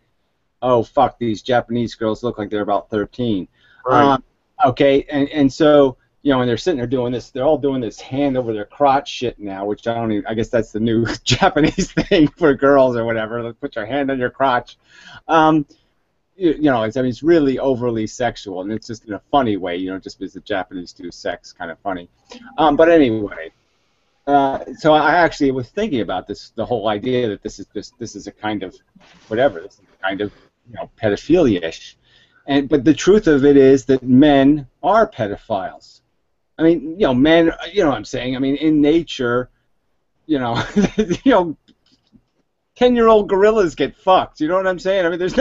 "Oh fuck, these Japanese girls look like they're about 13." Right. Okay, and so. And they're sitting there doing this. They're all doing this hand over their crotch shit now, which I guess that's the new Japanese thing for girls or whatever. Let's put your hand on your crotch. It's really overly sexual, and it's just in a funny way. Just because the Japanese do sex, kind of funny. But anyway, so I actually was thinking about this, the whole idea that this is a kind of whatever. This is a kind of pedophilia-ish. But the truth of it is that men are pedophiles. I mean, men, what I'm saying? I mean, in nature, 10-year-old gorillas get fucked. You know what I'm saying? I mean, there's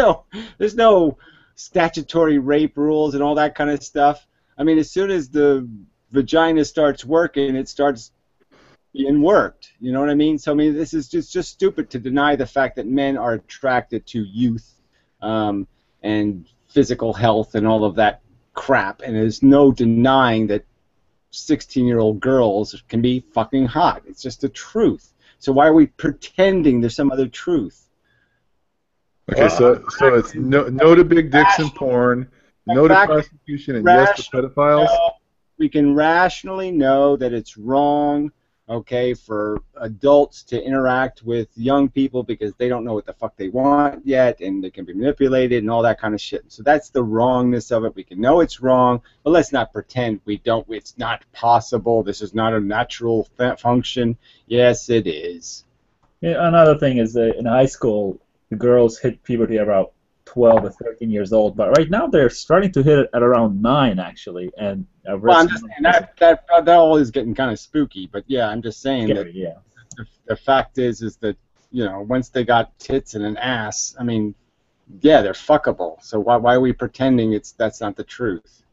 no statutory rape rules and all that kind of stuff. I mean, as soon as the vagina starts working, it starts being worked. You know what I mean? So, I mean, this is just stupid to deny the fact that men are attracted to youth and physical health and all of that crap. And there's no denying that 16-year-old girls can be fucking hot. It's just the truth. So why are we pretending there's some other truth? Okay, so it's no to big dicks in porn, no to prostitution, and yes to pedophiles? we can rationally know that it's wrong, okay, for adults to interact with young people because they don't know what the fuck they want yet, and they can be manipulated and all that kind of shit. So that's the wrongness of it. We can know it's wrong, but let's not pretend we don't. It's not possible. This is not a natural function. Yes, it is. Yeah, another thing is that in high school, the girls hit puberty about 12 or 13 years old, but right now they're starting to hit it at around 9, actually. And I've read Well, I'm just saying that all is getting kind of spooky, but yeah, I'm just saying scary, that yeah. the fact is that, you know, once they got tits and an ass, I mean, yeah, they're fuckable. So why are we pretending that's not the truth?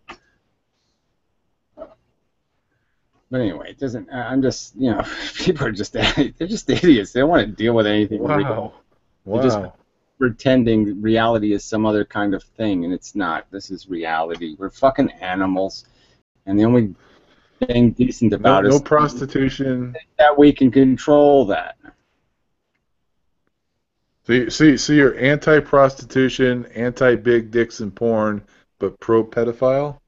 But anyway, it doesn't. I'm just, you know, people are just they're just idiots. They don't want to deal with anything real. They're just pretending reality is some other kind of thing, and it's not. This is reality. We're fucking animals, and the only thing decent about no us prostitution. That we can control that. So you're anti-prostitution, anti-big dicks and porn, but pro-pedophile?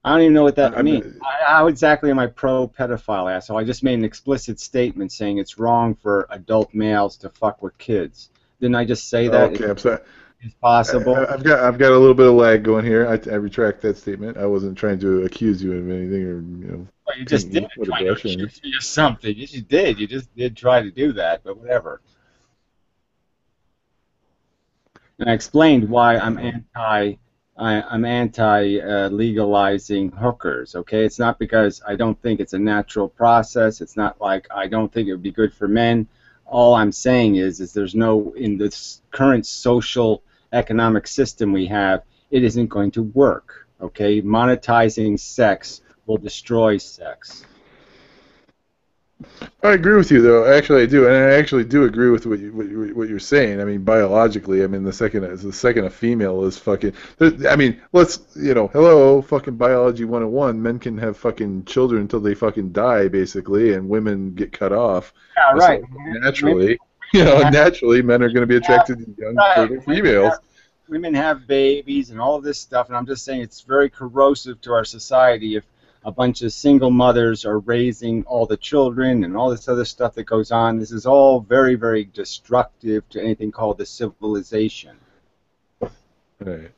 I don't even know what that means. How exactly am I pro-pedophile, asshole? I just made an explicit statement saying it's wrong for adult males to fuck with kids. Didn't I just say that? Okay, I'm sorry. It's possible. I've got a little bit of lag going here. I retract that statement. I wasn't trying to accuse you of anything, or Well, you just did try to accuse me of something. Yes, you did. You just did try to do that, but whatever. And I explained why I'm anti legalizing hookers. Okay, it's not because I don't think it's a natural process. It's not like I don't think it would be good for men. All I'm saying is there's no, in this current social economic system we have, it isn't going to work. Okay, monetizing sex will destroy sex. I agree with you, though. Actually, I do, and I actually do agree with what you're saying. I mean, biologically, I mean, the second a female is fucking. I mean, hello, fucking biology 101. Men can have fucking children until they fucking die, basically, and women get cut off. Yeah, right. So naturally, naturally, men are going to be attracted to young, fertile females. Women have babies and all of this stuff, and I'm just saying it's very corrosive to our society if a bunch of single mothers are raising all the children and all this other stuff that goes on. This is all very, very destructive to anything called the civilization. Right.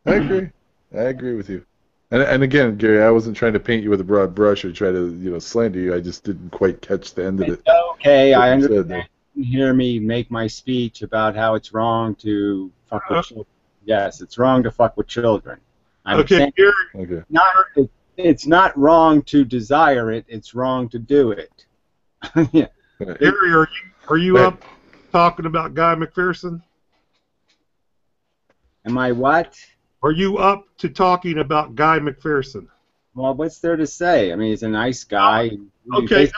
I agree with you. And again, Gary, I wasn't trying to paint you with a broad brush or try to, slander you. I just didn't quite catch the end of it. Okay, I understand. You hear me make my speech about how it's wrong to fuck with children. Yes, it's wrong to fuck with children. Okay, Gary. Okay. It's not wrong to desire it. It's wrong to do it. Yeah. Gary, are you up talking about Guy McPherson? Am I what? Are you up to talking about Guy McPherson? Well, what's there to say? I mean, he's a nice guy. Okay.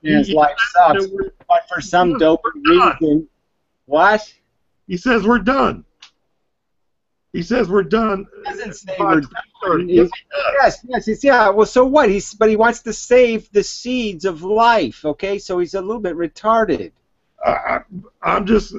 His life sucks, but for some dope reason. What? He says we're done. He says we're done. He doesn't say we're done. Yes. Yeah. Well, so what? But he wants to save the seeds of life. Okay, so he's a little bit retarded. I'm just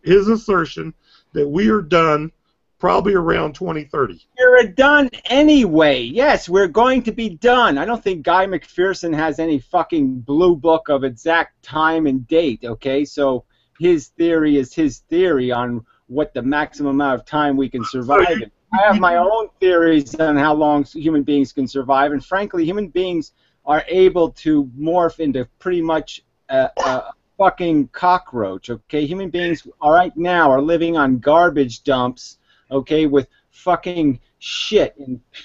his assertion that we are done probably around 2030. You're done anyway. Yes, we're going to be done. I don't think Guy McPherson has any fucking blue book of exact time and date. Okay, so his theory is his theory on what the maximum amount of time we can survive in. I have my own theories on how long human beings can survive, and frankly, human beings are able to morph into pretty much a fucking cockroach, okay? Human beings right now are living on garbage dumps, okay, with fucking shit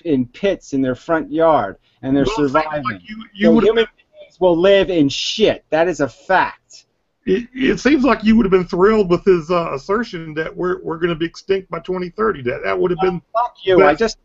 in pits in their front yard, and they're surviving. Like so human beings will live in shit. That is a fact. It seems like you would have been thrilled with his assertion that we're going to be extinct by 2030. That would have been. Fuck you! I just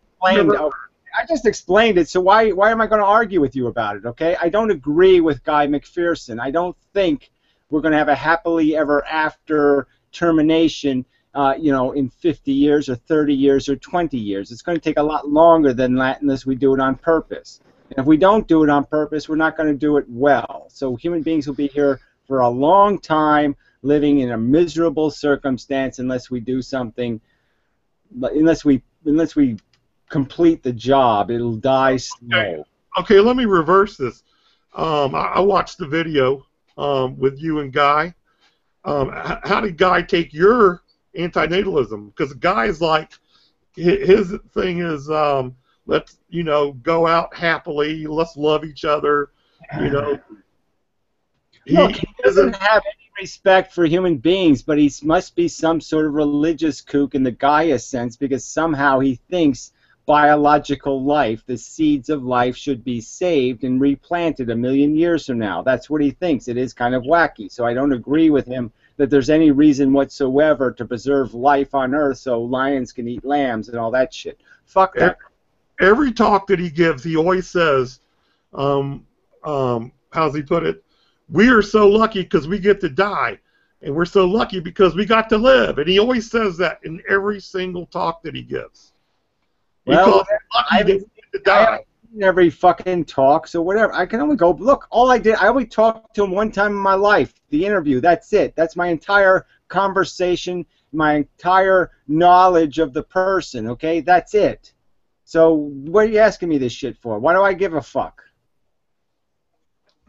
explained it. So why am I going to argue with you about it? Okay, I don't agree with Guy McPherson. I don't think we're going to have a happily ever after termination. In 50 years or 30 years or 20 years. It's going to take a lot longer than that unless we do it on purpose. And if we don't do it on purpose, we're not going to do it well. So human beings will be here for a long time, living in a miserable circumstance unless we do something, unless we complete the job. It'll die slow. Okay, let me reverse this. I watched the video with you and Guy. How did Guy take your antinatalism? Because Guy's like, his thing is, let's go out happily, let's love each other. Look, he doesn't have any respect for human beings, but he must be some sort of religious kook in the Gaia sense, because somehow he thinks biological life, the seeds of life, should be saved and replanted 1 million years from now. That's what he thinks. It is kind of wacky. So I don't agree with him that there's any reason whatsoever to preserve life on Earth so lions can eat lambs and all that shit. Fuck that. Every talk that he gives, he always says, how's he put it? We are so lucky because we get to die, and we're so lucky because we got to live. And he always says that in every single talk that he gives. Well, I haven't seen every fucking talk, so whatever. I can only go, look, I only talked to him one time in my life, the interview. That's it. That's my entire conversation, my entire knowledge of the person, okay? That's it. So what are you asking me this shit for? Why do I give a fuck?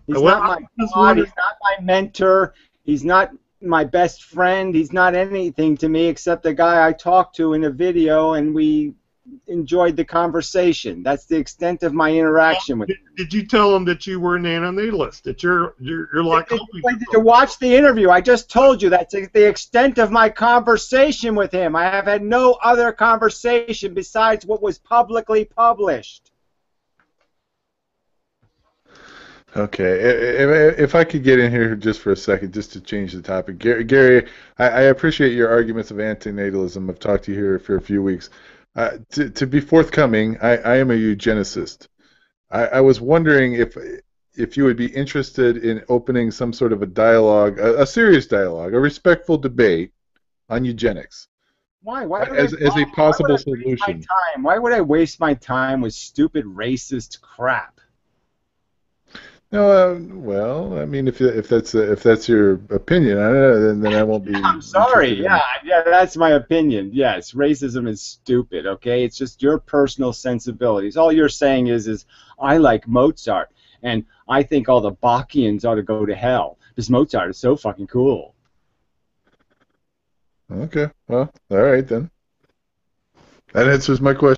He's not my God, he's not my mentor, he's not my best friend, he's not anything to me except the guy I talked to in a video and we enjoyed the conversation. That's the extent of my interaction with him. Did you tell him that you were an antinatalist? That you're like... Did you watch the interview? I just told you that's the extent of my conversation with him. I have had no other conversation besides what was publicly published. Okay, if I could get in here just for a second, just to change the topic. Gary, I appreciate your arguments of antinatalism. I've talked to you here for a few weeks. To be forthcoming, I am a eugenicist. I was wondering if you would be interested in opening some sort of a dialogue, a serious dialogue, a respectful debate on eugenics. Why as a possible solution. Why would I waste my time with stupid racist crap? No, well, I mean, if that's your opinion, then I won't be. I'm sorry. Yeah, that's my opinion. Yes, racism is stupid. Okay, it's just your personal sensibilities. All you're saying is I like Mozart, and I think all the Bachians ought to go to hell because Mozart is so fucking cool. Okay, well, all right then. That answers my question.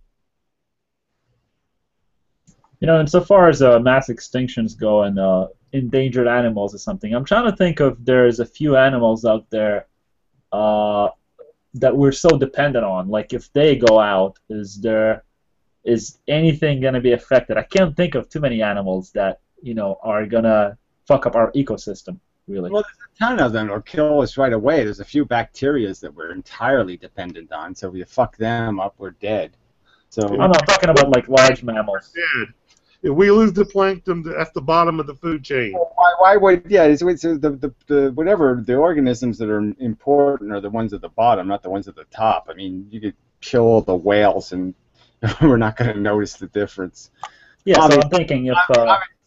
Insofar as mass extinctions go and endangered animals or something, I'm trying to think of there's a few animals out there that we're so dependent on. Like if they go out, is anything going to be affected? I can't think of too many animals that are going to fuck up our ecosystem. Really. Well, there's a ton of them that'll kill us right away. There's a few bacteria that we're entirely dependent on. So if you fuck them up, we're dead. So I'm not talking about like large mammals. Dead. If we lose the plankton, that's the bottom of the food chain. Well, why would the whatever the organisms that are important are the ones at the bottom, not the ones at the top. I mean, you could kill all the whales and we're not going to notice the difference. Yeah, so I'm thinking if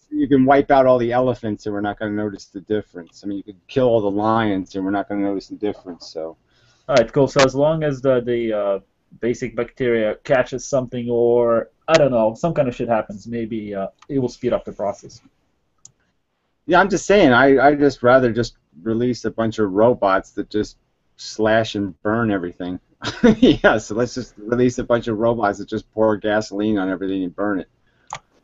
you can wipe out all the elephants and we're not going to notice the difference. I mean, you could kill all the lions and we're not going to notice the difference. So. All right, cool. So as long as the basic bacteria catches something, or I don't know, some kind of shit happens, maybe it will speed up the process. Yeah, I'm just saying, I just rather just release a bunch of robots that just slash and burn everything. Yeah, so let's just release a bunch of robots that just pour gasoline on everything and burn it.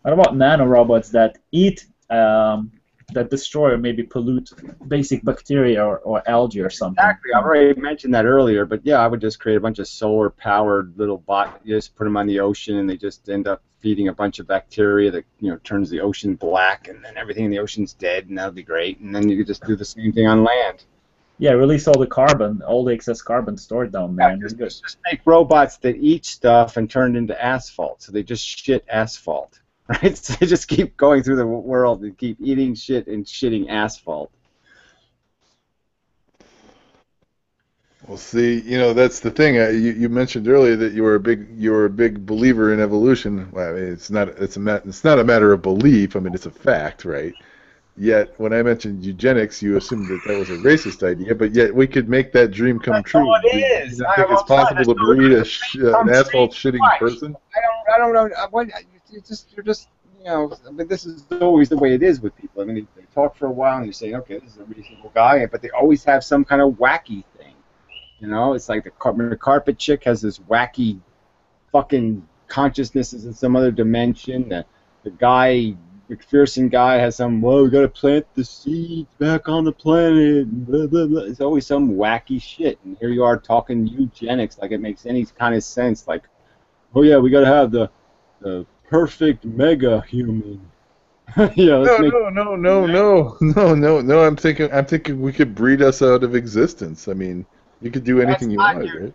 What about nanorobots that eat, that destroy or maybe pollute basic bacteria or algae or something? Exactly. I already mentioned that earlier, but yeah, I would just create a bunch of solar-powered little bots, just put them on the ocean, and they just end up feeding a bunch of bacteria that turns the ocean black, and then everything in the ocean's dead, and that'll be great. And then you could just do the same thing on land. Yeah, release all the carbon, all the excess carbon stored down there. Yeah, just make robots that eat stuff and turn it into asphalt, so they just shit asphalt. Right? So they just keep going through the world and keep eating shit and shitting asphalt. Well, see, that's the thing. You mentioned earlier that you were a big believer in evolution. Well, I mean, it's not a matter of belief. I mean, it's a fact, right? Yet, when I mentioned eugenics, you assumed that was a racist idea. But yet, we could make that dream come true. Oh, it is. You think it's possible to breed an asphalt shitting person? I don't know. You're just, you know. I mean, this is always the way it is with people. I mean, they talk for a while and you say, okay, this is a reasonable guy, but they always have some kind of wacky thing. You know, it's like the carpet chick has this wacky fucking consciousness is in some other dimension. The guy, McPherson guy, has some, well, we gotta plant the seeds back on the planet. Blah, blah, blah. It's always some wacky shit. And here you are talking eugenics like it makes any kind of sense. Like, oh yeah, we gotta have the perfect mega human. Yeah, No. I'm thinking we could breed us out of existence. I mean, you could do anything you want, right?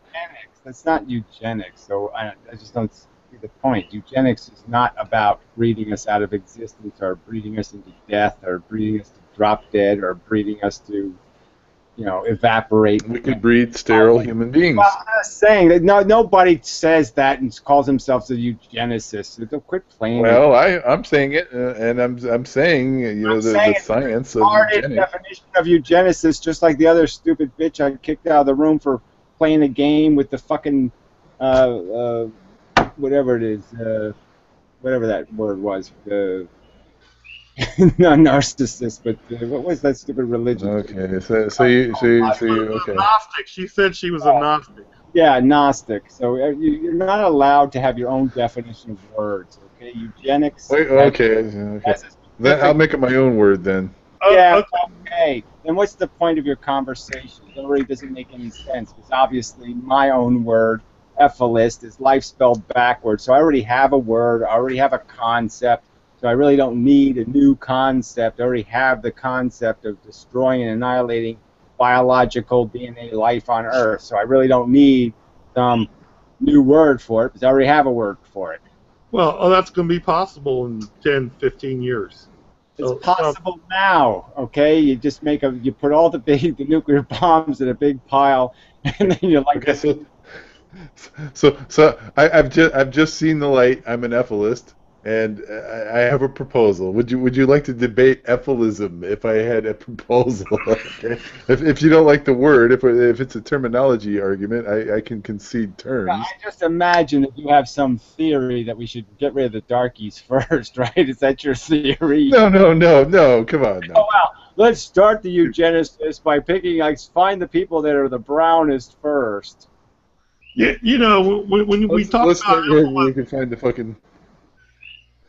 That's not eugenics. So I just don't see the point. Eugenics is not about breeding us out of existence or breeding us into death or breeding us to drop dead or breeding us to, you know, evaporate. We could breed sterile human beings. Well, I'm not saying that. Nobody says that and calls themselves a eugenicist. Don't quit playing. Well, I'm saying it, and I'm saying, you know, the science of eugenics. Definition of eugenicist, just like the other stupid bitch I kicked out of the room for playing a game with the fucking whatever it is, whatever that word was. Not narcissist, but what was that stupid religion? Okay, so you okay. Gnostic. She said she was a Gnostic. Yeah, Gnostic. So you're not allowed to have your own definition of words. Okay, eugenics. Wait, okay. Then I'll make it my own word then. Yeah. Okay. Then what's the point of your conversation? It already doesn't make any sense because obviously my own word, epholist, is life spelled backwards. So I already have a word. I already have a concept. So I really don't need a new concept. I already have the concept of destroying and annihilating biological DNA life on Earth. So I really don't need some new word for it because I already have a word for it. Well, that's going to be possible in 10, 15 years. It's possible now, okay? You just you put all the nuclear bombs in a big pile, and then you're like. Okay, so I've just seen the light. I'm an epholist. And I have a proposal. Would you like to debate epholism if I had a proposal? Okay. If you don't like the word, if it's a terminology argument, I can concede terms. I just imagine if you have some theory that we should get rid of the darkies first, right? Is that your theory? No. Come on. No. Oh, well, let's start the eugenicists by find the people that are the brownest first. Yeah, you know, when we talk about you can find the fucking.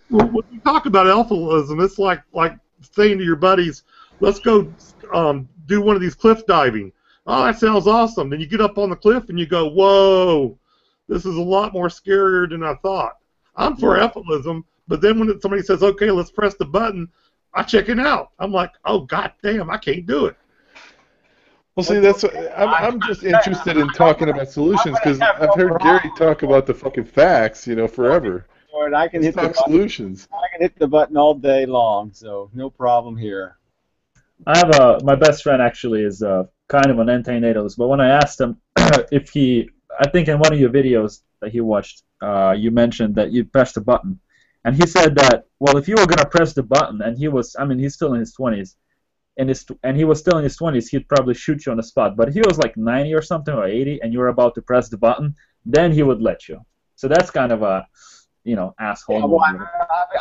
When you talk about alphaism, it's like saying to your buddies, let's go do one of these cliff diving. Oh, that sounds awesome. Then you get up on the cliff and you go, whoa, this is a lot more scarier than I thought. I'm for alphaism, but then when somebody says, okay, let's press the button, I check it out. I'm like, oh, god damn, I can't do it. Well, see, that's what, I'm just interested in talking about solutions because I've heard Gary talk about the fucking facts, you know, forever. I can hit the button. Solutions. I can hit the button all day long, so no problem here. I have my best friend actually is kind of an antinatalist, but when I asked him if I think in one of your videos that he watched, you mentioned that you pressed the button, and he said that, well, if you were gonna press the button, and he's still in his 20s, and he was still in his 20s, he'd probably shoot you on the spot. But if he was like 90 or something or 80, and you were about to press the button, then he would let you. So that's kind of a asshole. Yeah, well,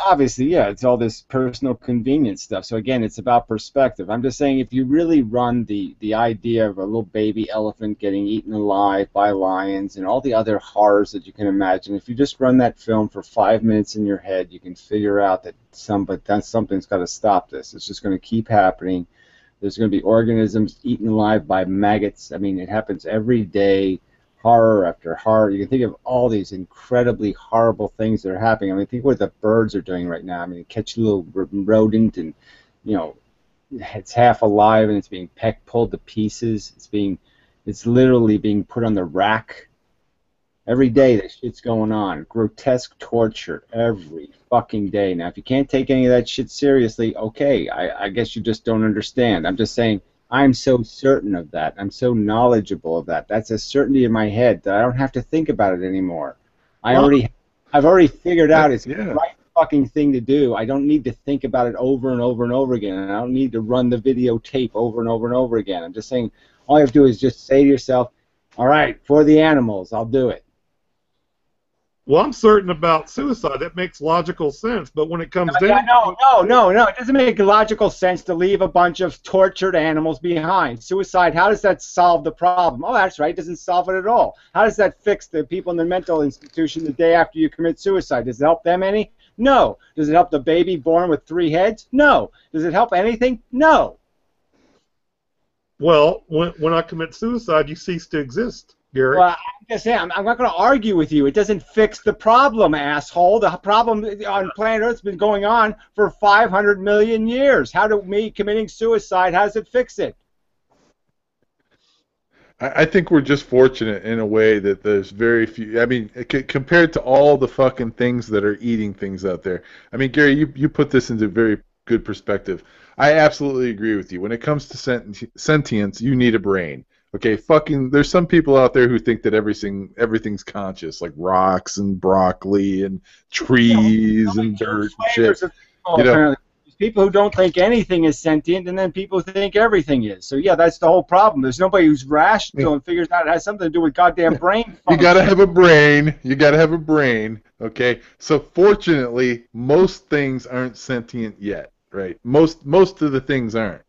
obviously, yeah, it's all this personal convenience stuff. So again, it's about perspective. I'm just saying, if you really run the idea of a little baby elephant getting eaten alive by lions and all the other horrors that you can imagine, if you just run that film for 5 minutes in your head, you can figure out that something's got to stop this. It's just going to keep happening. There's going to be organisms eaten alive by maggots. I mean, it happens every day. Horror after horror. You can think of all these incredibly horrible things that are happening. I mean, think what the birds are doing right now. I mean, catch a little rodent and, it's half alive and it's being pulled to pieces. It's literally being put on the rack. Every day that shit's going on. Grotesque torture every fucking day. Now, if you can't take any of that shit seriously, okay, I guess you just don't understand. I'm just saying, I'm so certain of that. I'm so knowledgeable of that. That's a certainty in my head that I don't have to think about it anymore. I've already figured out it's the right fucking thing to do. I don't need to think about it over and over and over again. And I don't need to run the videotape over and over and over again. I'm just saying, all you have to do is just say to yourself, all right, for the animals, I'll do it. Well, I'm certain about suicide. That makes logical sense. But when it comes down, No. It doesn't make logical sense to leave a bunch of tortured animals behind. Suicide, how does that solve the problem? Oh, that's right. It doesn't solve it at all. How does that fix the people in the mental institution the day after you commit suicide? Does it help them any? No. Does it help the baby born with 3 heads? No. Does it help anything? No. well, when I commit suicide, you cease to exist, Gary. Well, I'm just saying, I'm not going to argue with you. It doesn't fix the problem, asshole. The problem on planet Earth has been going on for 500 million years. How do me committing suicide, how does it fix it? I think we're just fortunate in a way that there's very few. I mean, compared to all the fucking things that are eating things out there. I mean, Gary, you put this into very good perspective. I absolutely agree with you. When it comes to sentience, you need a brain. Okay, there's some people out there who think that everything's conscious, like rocks and broccoli and trees and dirt and shit. You know, There's people who don't think anything is sentient, and then people who think everything is. So yeah, that's the whole problem. There's nobody who's rational and figures out it has something to do with goddamn brain function. You gotta have a brain. You gotta have a brain. Okay. So fortunately, most things aren't sentient yet, right? Most of the things aren't.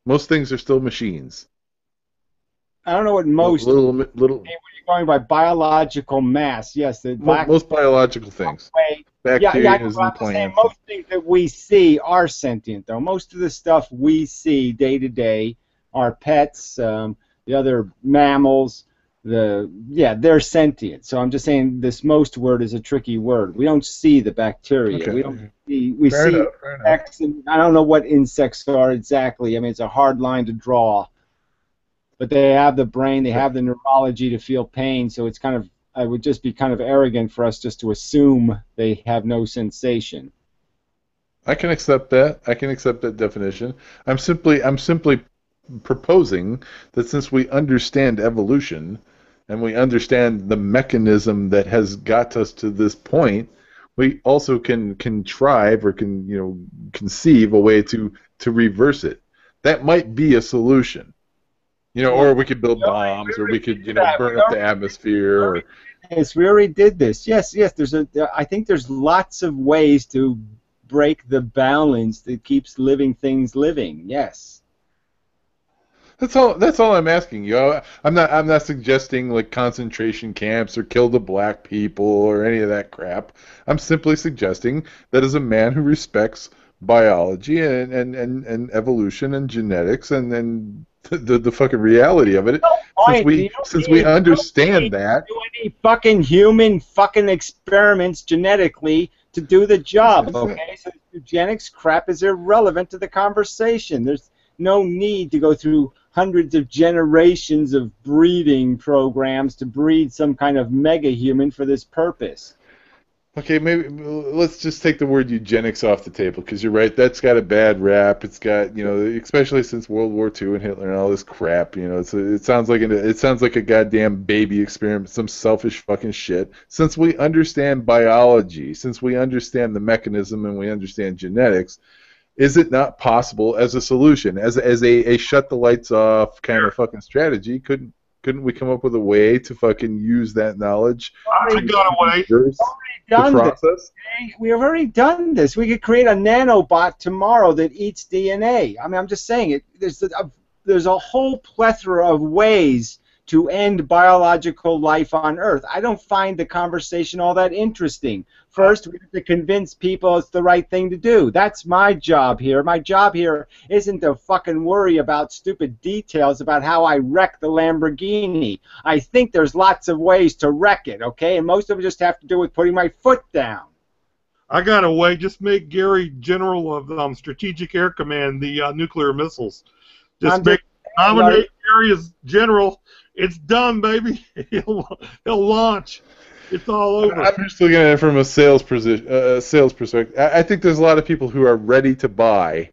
Most things are still machines. I don't know what most. Little. When you're going by biological mass, yes, the Most biological things. Bacteria and plants. Most things that we see are sentient, though. Most of the stuff we see day to day, our pets, the other mammals, they're sentient. So I'm just saying this most word is a tricky word. We don't see the bacteria. Okay. We don't see. We see insects, and I don't know what insects are exactly. I mean, it's a hard line to draw. But they have the brain, they have the neurology to feel pain, so it's kind of, it would just be kind of arrogant for us just to assume they have no sensation. I can accept that. I can accept that definition. I'm simply proposing that since we understand evolution and we understand the mechanism that has got us to this point, we also can contrive or can conceive a way to reverse it. That might be a solution. Or we could build bombs, or we could, burn up the atmosphere. Yes, we already did this. Yes. I think there's lots of ways to break the balance that keeps living things living. Yes. That's all I'm asking you. I'm not suggesting like concentration camps or kill the black people or any of that crap. I'm simply suggesting that as a man who respects biology and evolution and genetics and the fucking reality of it. Since we understand that, do any fucking human fucking experiments genetically to do the job. Okay, so eugenics crap is irrelevant to the conversation. There's no need to go through hundreds of generations of breeding programs to breed some kind of mega human for this purpose. Okay, maybe let's just take the word eugenics off the table, because you're right. That's got a bad rap. It's got, especially since World War II and Hitler and all this crap. It sounds like a goddamn baby experiment, some selfish fucking shit. Since we understand biology, since we understand the mechanism and we understand genetics, is it not possible as a solution, as a shut the lights off kind of fucking strategy? Couldn't we come up with a way to fucking use that knowledge? I got a way. We have already done this. We could create a nanobot tomorrow that eats DNA. I mean, I'm just saying it. There's a whole plethora of ways to end biological life on Earth. I don't find the conversation all that interesting. First, we have to convince people it's the right thing to do. That's my job here. My job here isn't to fucking worry about stupid details about how I wreck the Lamborghini. I think there's lots of ways to wreck it, okay? And most of them just have to do with putting my foot down. I got a way. Just make Gary general of Strategic Air Command, the nuclear missiles. Nominate Gary as general. It's done, baby. He'll launch. It's all over. I'm just looking at it from a sales perspective. I think there's a lot of people who are ready to buy,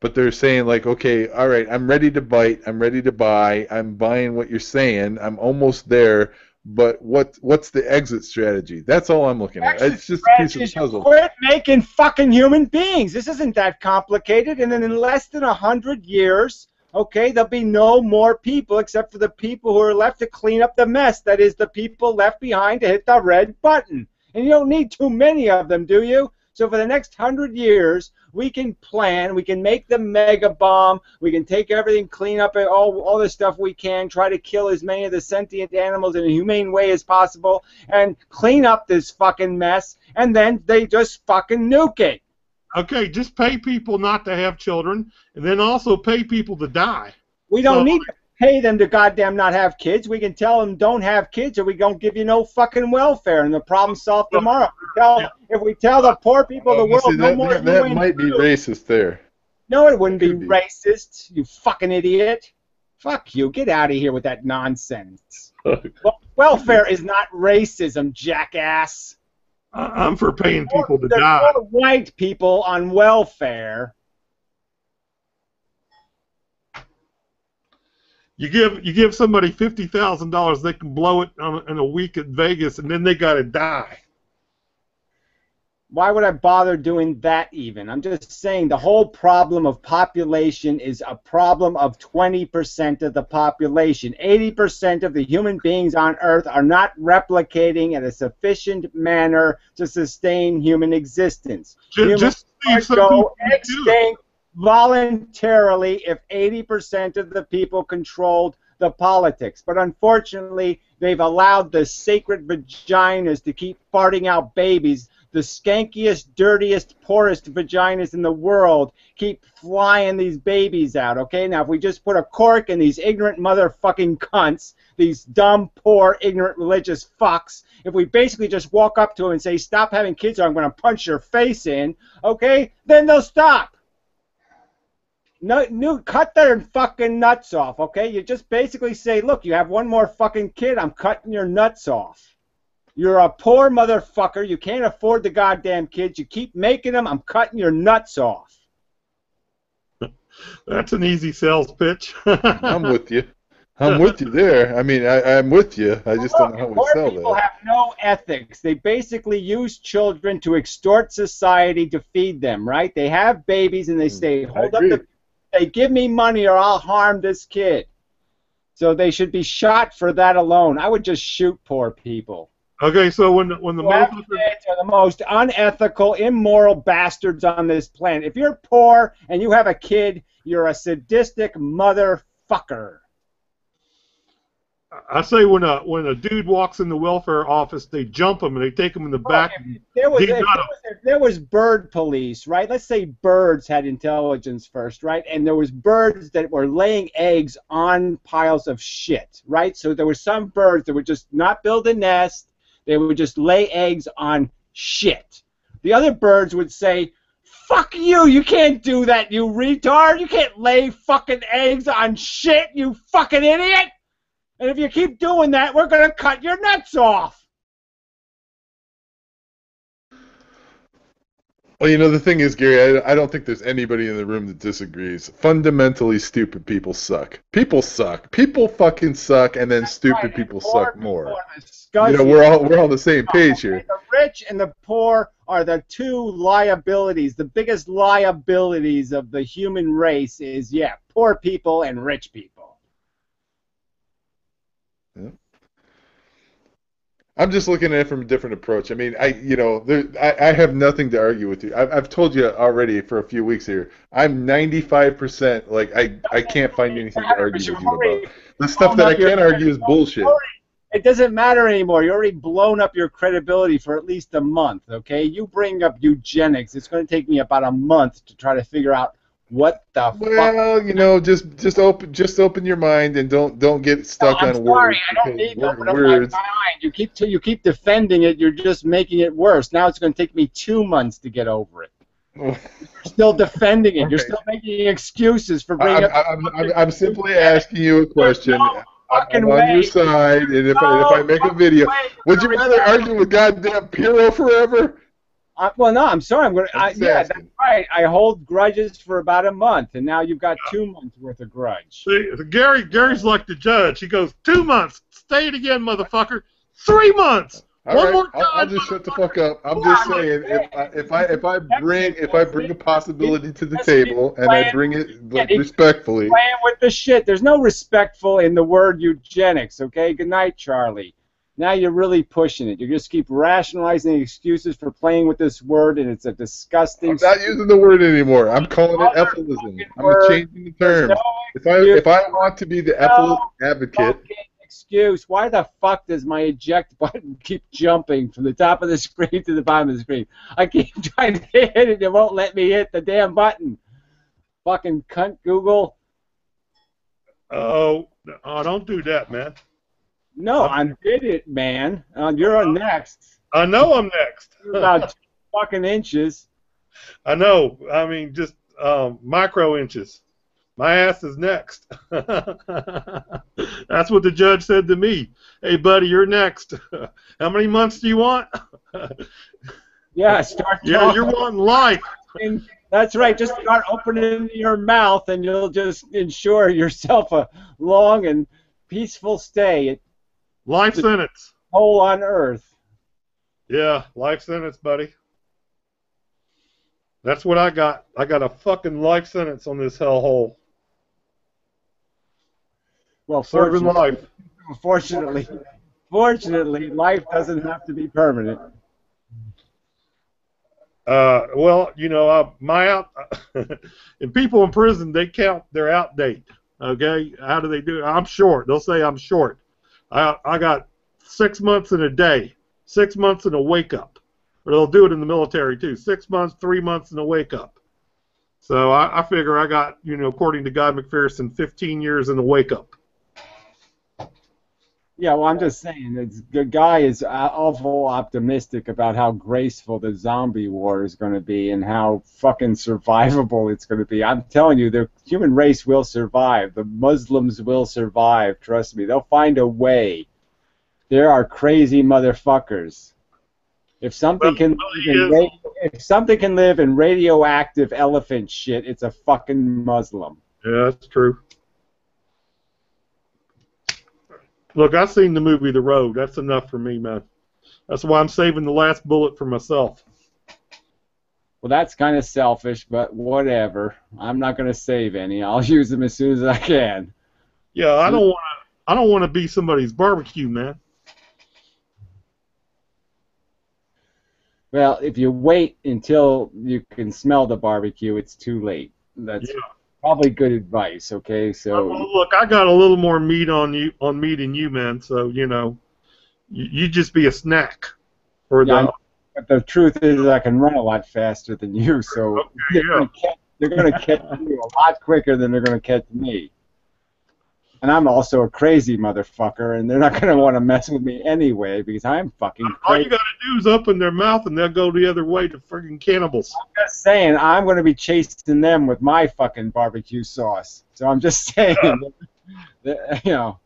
but they're saying like, okay, all right, I'm ready to bite. I'm ready to buy. I'm buying what you're saying. I'm almost there. But what's the exit strategy? That's all I'm looking at. It's just a piece of puzzle. Quit making fucking human beings. This isn't that complicated. And then in less than 100 years, okay, there'll be no more people except for the people who are left to clean up the mess. That is, the people left behind to hit the red button. And you don't need too many of them, do you? So for the next 100 years, we can plan, we can make the mega bomb, we can take everything, clean up all the stuff we can, try to kill as many of the sentient animals in a humane way as possible, and clean up this fucking mess, and then they just fucking nuke it. Okay, just pay people not to have children, and then also pay people to die. We don't need to pay them to goddamn not have kids. We can tell them don't have kids or we don't give you no fucking welfare, and the problem's solved tomorrow. If we tell the poor people of the world no more that might be racist there. No, it wouldn't be racist, you fucking idiot. Fuck you. Get out of here with that nonsense. Welfare is not racism, jackass. I'm for paying people to There's die. more white people on welfare. You give somebody $50,000, they can blow it in a week at Vegas, and then they got to die. Why would I bother doing that even? I'm just saying the whole problem of population is a problem of 20% of the population. 80% of the human beings on Earth are not replicating in a sufficient manner to sustain human existence. Humans go extinct voluntarily if 80% of the people controlled the politics. But unfortunately, they've allowed the sacred vaginas to keep farting out babies. The skankiest, dirtiest, poorest vaginas in the world keep flying these babies out, okay? Now, if we just put a cork in these ignorant motherfucking cunts, these dumb, poor, ignorant, religious fucks, if we basically just walk up to them and say, stop having kids or I'm going to punch your face in, okay, then they'll stop. No, cut their fucking nuts off, okay? You just basically say, look, you have one more fucking kid, I'm cutting your nuts off. You're a poor motherfucker. You can't afford the goddamn kids. You keep making them. I'm cutting your nuts off. That's an easy sales pitch. I'm with you. I'm with you there. I mean, I'm with you. I just don't know how we sell that. People have no ethics. They basically use children to extort society to feed them, right? They have babies and they say, hold up they give me money or I'll harm this kid. So they should be shot for that alone. I would just shoot poor people. Okay, so when the kids are the most unethical, immoral bastards on this planet. If you're poor and you have a kid, you're a sadistic motherfucker. I say when a dude walks in the welfare office, they jump him and they take him in the back. If there was bird police, right? Let's say birds had intelligence first, right? And there was birds that were laying eggs on piles of shit, right? So there were some birds that would just not build a nest. They would just lay eggs on shit. The other birds would say, fuck you, you can't do that, you retard. You can't lay fucking eggs on shit, you fucking idiot. And if you keep doing that, we're going to cut your nuts off. Well, you know, the thing is, Gary, I don't think there's anybody in the room that disagrees. Fundamentally, stupid people suck. People suck. People fucking suck, and then stupid people suck more. You know, we're all on the same page here. The rich and the poor are the two liabilities. The biggest liabilities of the human race is, poor people and rich people. Yeah. I'm just looking at it from a different approach. I mean, I have nothing to argue with you. I've told you already for a few weeks here. I'm 95% like I can't find anything to argue with you about. The stuff that I can't argue is bullshit. It doesn't matter anymore. You're already blown up your credibility for at least a month. Okay, you bring up eugenics. It's going to take me about a month to try to figure out what the fuck. Well, you know, just open your mind and don't get stuck on words. Sorry, I don't need to open up my mind. You keep defending it. You're just making it worse. Now it's going to take me 2 months to get over it. You're still defending it. Okay. You're still making excuses for bringing up. I'm simply asking you a question. I'm on your side, and if I make a video, would you rather argue with goddamn Piro forever? Well, no, I'm sorry. That's right. I hold grudges for about a month, and now you've got 2 months worth of grudge. See, Gary's like the judge. He goes, 2 months. Say it again, motherfucker. 3 months. One more time. I'll just shut the fuck up. I'm just saying, if I bring a possibility to the table and I bring it respectfully. Playing with the shit. There's no respectful in the word eugenics. Okay. Good night, Charlie. Now you're really pushing it. You just keep rationalizing excuses for playing with this word, and it's a disgusting. I'm not using the word anymore. I'm calling it effluism. I'm changing the terms. If I want to be the effluent advocate. Excuse. Why the fuck does my eject button keep jumping from the top of the screen to the bottom of the screen? I keep trying to hit it, it won't let me hit the damn button. Fucking cunt Google. Oh, don't do that, man. No, I did it, man. You're on next. I know I'm next. You're about 2 fucking inches. I know. I mean, just micro inches. My ass is next. That's what the judge said to me. Hey, buddy, you're next. How many months do you want? Yeah, start talking. Yeah, you're wanting life. That's right. Just start opening your mouth, and you'll just ensure yourself a long and peaceful stay. Life sentence. Hole on earth. Yeah, life sentence, buddy. That's what I got. I got a fucking life sentence on this hellhole. Well, serving life. Fortunately, life doesn't have to be permanent. Well, you know, and people in prison, they count their out date. Okay, how do they do it? I'm short. They'll say I'm short. I got 6 months and a day, 6 months and a wake up. Or they'll do it in the military too. 6 months, 3 months and a wake up. So I figure I got, you know, according to Guy McPherson, 15 years and a wake up. Yeah, well, I'm just saying, the guy is awful optimistic about how graceful the zombie war is going to be and how fucking survivable it's going to be. I'm telling you, the human race will survive. The Muslims will survive. Trust me. They'll find a way. There are crazy motherfuckers. If something can live in radioactive elephant shit, it's a fucking Muslim. Yeah, that's true. Look, I've seen the movie The Road. That's enough for me, man. That's why I'm saving the last bullet for myself. Well, that's kind of selfish, but whatever. I'm not going to save any. I'll use them as soon as I can. Yeah, I don't want to be somebody's barbecue, man. Well, if you wait until you can smell the barbecue, it's too late. That's probably good advice. Okay, so look, I got a little more meat on me than you, man. So you know, you just be a snack for but the truth is, I can run a lot faster than you, so they're going to catch you a lot quicker than they're going to catch me. And I'm also a crazy motherfucker, and they're not going to want to mess with me anyway because I'm fucking crazy. All you got to do is open their mouth, and they'll go the other way to friggin' cannibals. I'm just saying, I'm going to be chasing them with my fucking barbecue sauce. So I'm just saying, you know,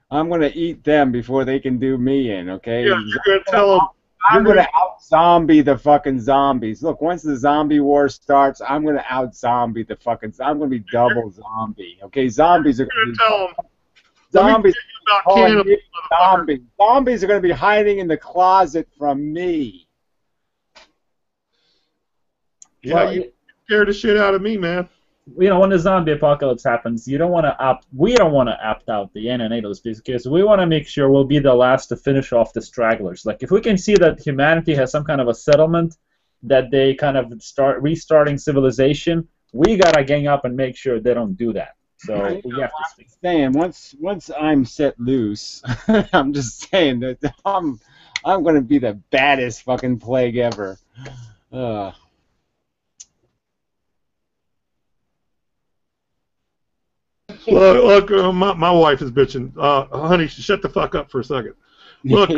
I'm going to eat them before they can do me in, okay? Yeah, you're going to tell them. I'm going to out-zombie the fucking zombies. Look, once the zombie war starts, I'm going to out-zombie the fucking... I'm going to be double zombie. Okay, zombies are going to tell them. Zombies are going to be hiding in the closet from me. Yeah, well, you scared the shit out of me, man. You know, when the zombie apocalypse happens, we don't want to opt out the neonatals because we want to make sure we'll be the last to finish off the stragglers. Like, if we can see that humanity has some kind of a settlement, that they kind of start restarting civilization, we gotta gang up and make sure they don't do that. So we have to stick. Saying once I'm set loose, I'm just saying that I'm going to be the baddest fucking plague ever. Look, my wife is bitching. Honey, shut the fuck up for a second. Look,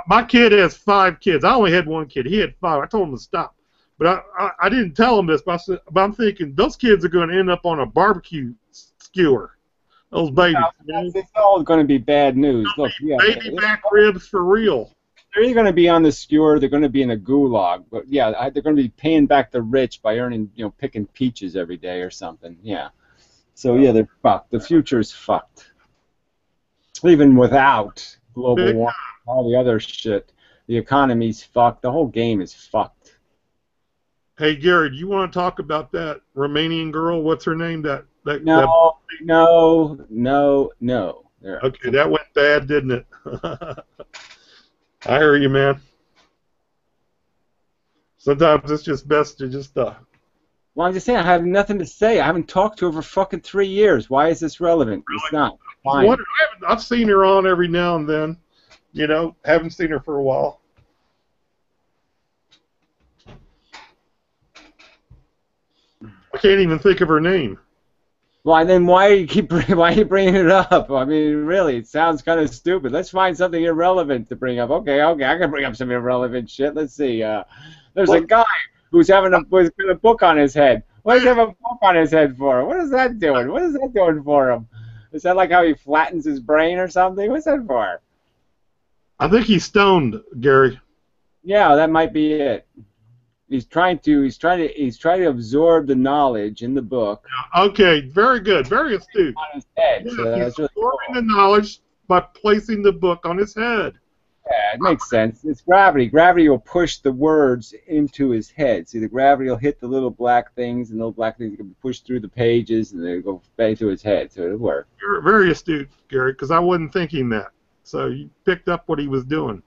my kid has 5 kids. I only had 1 kid. He had 5. I told him to stop. But I didn't tell him this, but I'm thinking those kids are going to end up on a barbecue skewer. Those babies. It's all going to be bad news. Look, baby back ribs for real. They're either going to be on the skewer, they're going to be in a gulag. But yeah, they're going to be paying back the rich by earning, picking peaches every day or something. Yeah. So yeah, they're fucked. The future's fucked. Even without global warming, all the other shit, the economy's fucked. The whole game is fucked. Hey, Gary, do you want to talk about that Romanian girl? What's her name? No. There. Okay, that went bad, didn't it? I hear you, man. Sometimes it's just best to just Well, I'm just saying, I have nothing to say. I haven't talked to her for fucking 3 years. Why is this relevant? It's not. Fine. I've seen her on every now and then. You know, haven't seen her for a while. I can't even think of her name. Well, then why are you bringing it up? I mean, really, it sounds kind of stupid. Let's find something irrelevant to bring up. Okay, I can bring up some irrelevant shit. Let's see. There's a guy who's got a book on his head. What does he have a book on his head for? What is that doing? What is that doing for him? Is that like how he flattens his brain or something? What's that for? I think he's stoned, Gary. Yeah, that might be it. He's trying to absorb the knowledge in the book. Okay, very good, very astute. On his head. Yeah, So he's that's really absorbing cool. the knowledge by placing the book on his head. Yeah, it makes sense. It's gravity. Gravity will push the words into his head. See, the gravity will hit the little black things, and those black things can be pushed through the pages, and they go back to his head. So it'll work. You're very astute, Gary, because I wasn't thinking that. So you picked up what he was doing.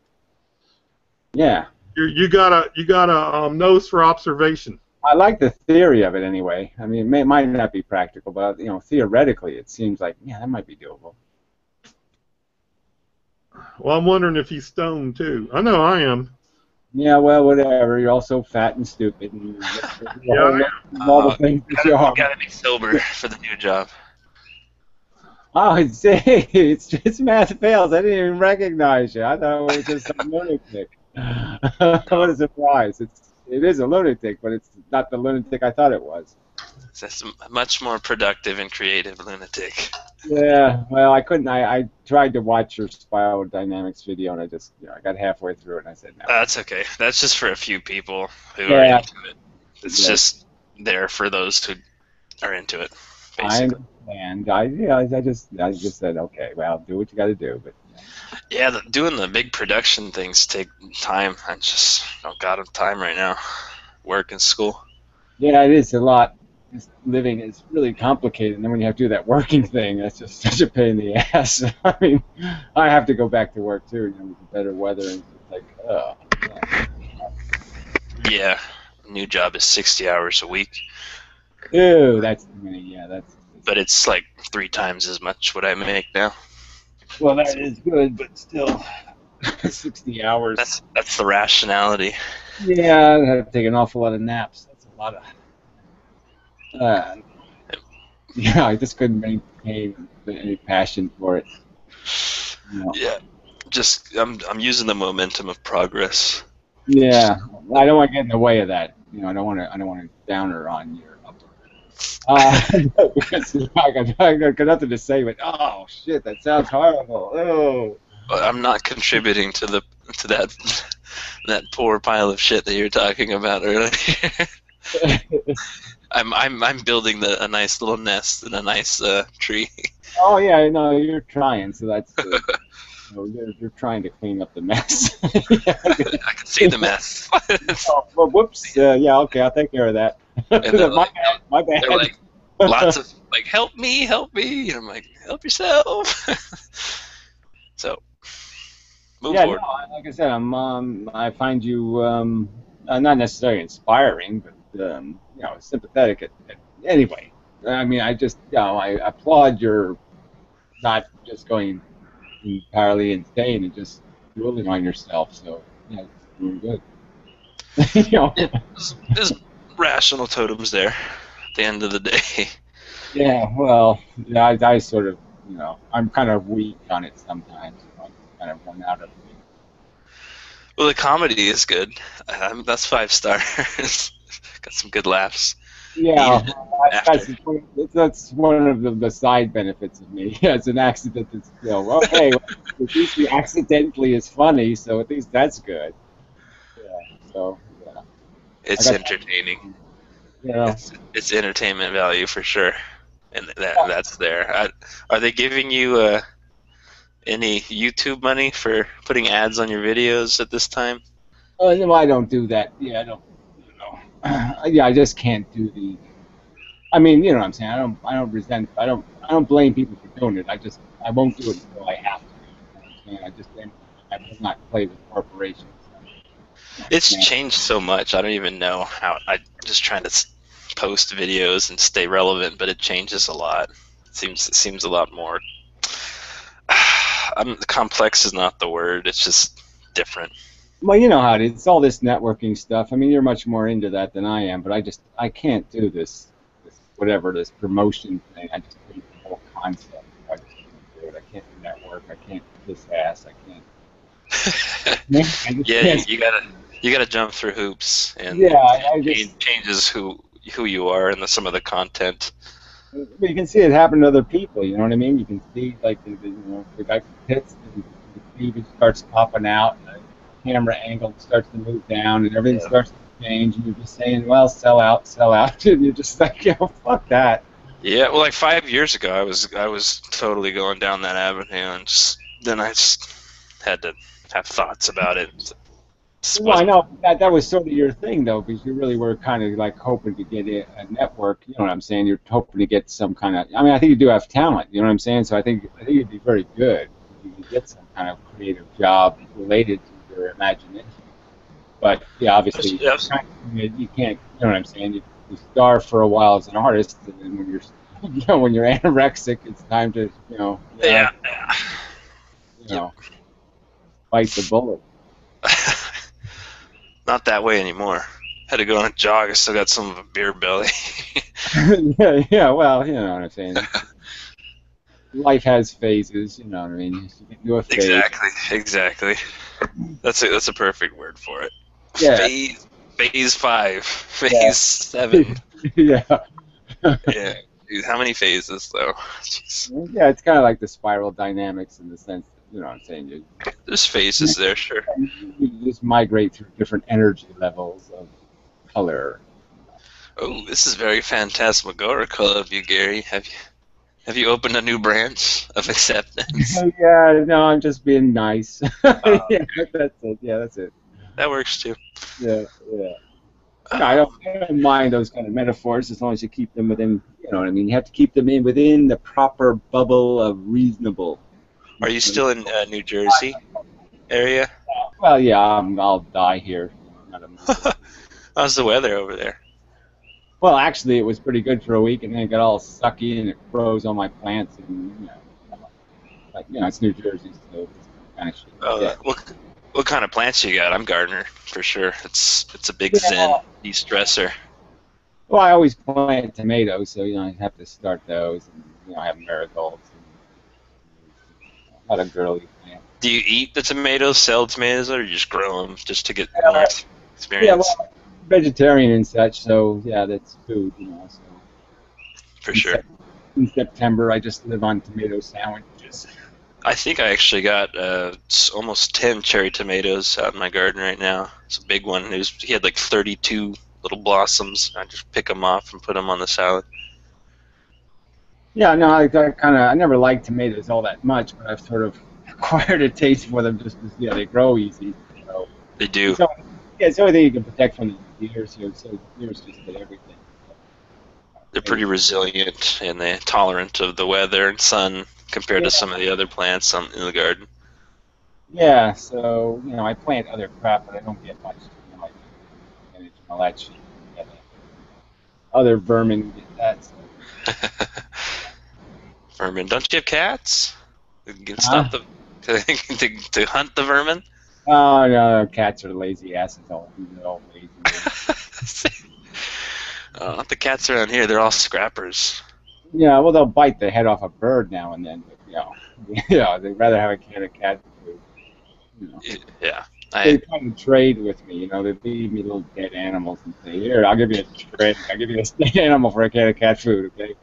Yeah. You got a nose for observation. I like the theory of it anyway. I mean, it might not be practical, but theoretically, it seems like that might be doable. Well, I'm wondering if he's stoned too. I know I am. Yeah, well, whatever. You're all so fat and stupid. And Yeah, all the things that you are. Gotta be sober for the new job. Oh, it's math fails. I didn't even recognize you. I thought it was just some lunatic. What a surprise! It is a lunatic, but it's not the lunatic I thought it was. That's a much more productive and creative lunatic. Yeah, well, I couldn't. I tried to watch your spiral dynamics video, and I just, I got halfway through it, and I said no. That's okay. That's just for a few people who are Yeah. into it. It's just there for those who are into it. I Basically. understand. I just said okay. Well, do what you got to do, but. Yeah, doing the big production things take time. I just don't got time right now. Work and school. Yeah, it is a lot. Just living is really complicated, and then when you have to do that working thing, that's just such a pain in the ass. I mean, I have to go back to work too, with the better weather, and it's like, oh. Yeah, new job is 60 hours a week. Ew, that's too many. Yeah, that's. But it's like 3 times as much what I make now. Well, that is good, but still, 60 hours. That's the rationality. Yeah, I have to take an awful lot of naps. That's a lot of. Yeah, I just couldn't maintain any passion for it. Yeah, just I'm using the momentum of progress. Yeah, I don't want to get in the way of that. I don't want to downer on your upper. Because I got nothing to say, but oh shit, that sounds horrible. Oh. I'm not contributing to that poor pile of shit that you were talking about earlier. I'm building a nice little nest in a nice tree. Oh yeah, I know you're trying, so that's good. You're trying to clean up the mess. I can see the mess. Oh, well, whoops. Yeah, okay, I'll take care of that. My bad. They're like lots of help me, and I'm like, help yourself. So move forward. No, like I said, I find you not necessarily inspiring, but sympathetic. Anyway, I mean, I applaud your not just going entirely insane and just ruling on yourself. So it's doing good. There's rational totems there. At the end of the day. Yeah, well, I sort of, I'm kind of weak on it sometimes. I kind of run out of it. Well, the comedy is good. That's 5 stars. Got some good laughs. Yeah, that's one of the side benefits of me. Yeah, it's an accident that's okay. At least we accidentally is funny, so at least that's good. Yeah, so yeah. It's entertaining. It's entertainment value for sure, and that's there. Are they giving you any YouTube money for putting ads on your videos at this time? No, I don't do that. Yeah, I don't. Yeah, I just can't do I mean, you know what I'm saying. I don't resent. I don't blame people for doing it. I won't do it until I have to. You know what I'm saying? I will not play with corporations. It's changed so much. I don't even know how. I'm just trying to post videos and stay relevant, but it changes a lot. It seems a lot more. Complex is not the word. It's just different. Well, you know how it is. It's all this networking stuff. I mean, you're much more into that than I am, but I can't do this this promotion thing. I just hate the whole concept. I just can't do it. I can't network. I can't kiss ass. I can't. Yeah, you gotta jump through hoops, and it changes who you are and some of the content. But you can see it happen to other people. You know what I mean? You can see like the guy hits, and the feed starts popping out, and the camera angle starts to move down, and everything starts to change, and you're just saying, "Well, sell out," and you're just like, "Yo, fuck that." Yeah, well, like 5 years ago, I was totally going down that avenue, and then I just had to have thoughts about it. Well, I know that was sort of your thing, though, because you really were kind of like hoping to get a network. You know what I'm saying? You're hoping to get some kind of. I mean, I think you do have talent. You know what I'm saying? So I think you'd be very good if you could get some kind of creative job related to your imagination. But yeah, obviously, you can't. You know what I'm saying? You starve for a while as an artist, and then when you're, when you're anorexic, it's time to, bite the bullet. Not that way anymore. Had to go on a jog. I still got some of a beer belly. yeah. Well, you know what I'm saying. Life has phases. You know what I mean. You can do a phase. Exactly. That's a perfect word for it. Yeah. Phase 5. Phase 7. Yeah. Yeah. Dude, how many phases though? Jeez. Yeah, it's kind of like the spiral dynamics in the sense that, you know what I'm saying. There's phases there, sure. You just migrate through different energy levels of color. Oh, this is very phantasmagorical of you, Gary. Have you opened a new branch of acceptance? Yeah, no, I'm just being nice. Yeah, that's it. Yeah, that's it. That works too. Yeah. No, I don't mind those kind of metaphors as long as you keep them within, you know what I mean. You have to keep them within the proper bubble of reasonable. Are you still in New Jersey area? Well, yeah, I'll die here. How's the weather over there? Well, actually, it was pretty good for a week, and then it got all sucky, and it froze all my plants, and it's New Jersey, so it's kind of shit. What kind of plants you got? I'm gardener for sure. It's a big zen de-stressor. Well, I always plant tomatoes, so I have to start those, and I have marigolds. A lot of girly plants. Do you eat the tomatoes, sell tomatoes, or you just grow them just to get more experience? Yeah, well, vegetarian and such, so yeah, that's food, So for sure. In September, I just live on tomato sandwiches. I think I actually got almost 10 cherry tomatoes out in my garden right now. It's a big one. He had like 32 little blossoms. I just pick them off and put them on the salad. Yeah, no, I never liked tomatoes all that much, but I've sort of acquired a taste for them just because, they grow easy. So. They do. So, it's the only thing you can protect from the deers here, so deers just get everything. They're pretty resilient and they're tolerant of the weather and sun compared to some of the other plants in the garden. Yeah, so, I plant other crap, but I don't get much, like spinach and all that shit. Other vermin get that stuff. Vermin. Don't you have cats? You can stop them to hunt the vermin? Oh, no, cats are lazy asses. They're all lazy. Not the cats around here. They're all scrappers. Yeah, well, they'll bite the head off a bird now and then, but, they'd rather have a can of cat food. Yeah. They come and trade with me, they leave me little dead animals and say, here, I'll give you a dead animal for a can of cat food, okay?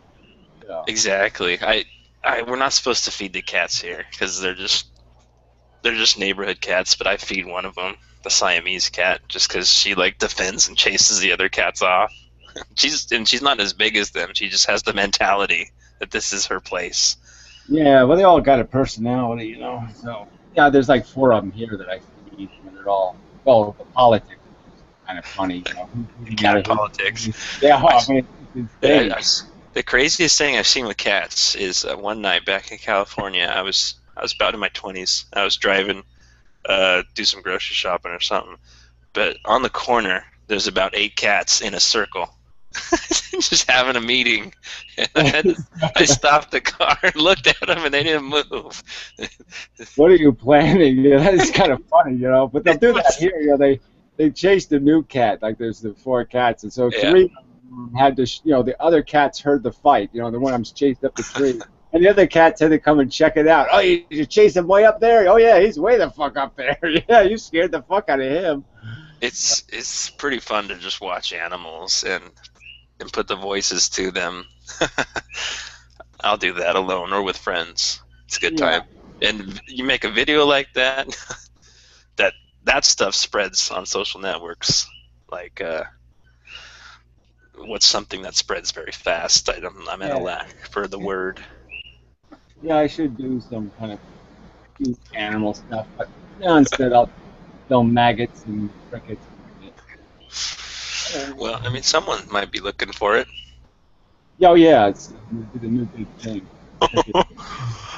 Exactly. We're not supposed to feed the cats here because they're just neighborhood cats, but I feed one of them, the Siamese cat, just because she defends and chases the other cats off. She's not as big as them. She just has the mentality that this is her place. Yeah, well, they all got a personality, So yeah, there's like 4 of them here that I feed, and they're all the politics is kind of funny, Cat politics. Yeah, I mean, insane. The craziest thing I've seen with cats is one night back in California. I was about in my 20s. I was driving, do some grocery shopping or something. But on the corner, there's about 8 cats in a circle, just having a meeting. And I stopped the car and looked at them, and they didn't move. What are you planning? Yeah, that is kind of funny, you know. But they'll do that here. You know, they chased a new cat. Like there's the 4 cats, and so 3 of them had to. You know, the other cats heard the fight. You know, the one I'm chased up the tree. And the other cats had to come and check it out. Oh, you chased him way up there? Oh, yeah, he's way the fuck up there. Yeah, you scared the fuck out of him. It's pretty fun to just watch animals and put the voices to them. I'll do that alone or with friends. It's a good time. And you make a video like that, that stuff spreads on social networks. Like, what's something that spreads very fast? I'm at a lack for the word. Yeah, I should do some kind of cute animal stuff, but instead I'll film maggots and crickets. Well, I mean, someone might be looking for it. Oh yeah, it's the new big thing.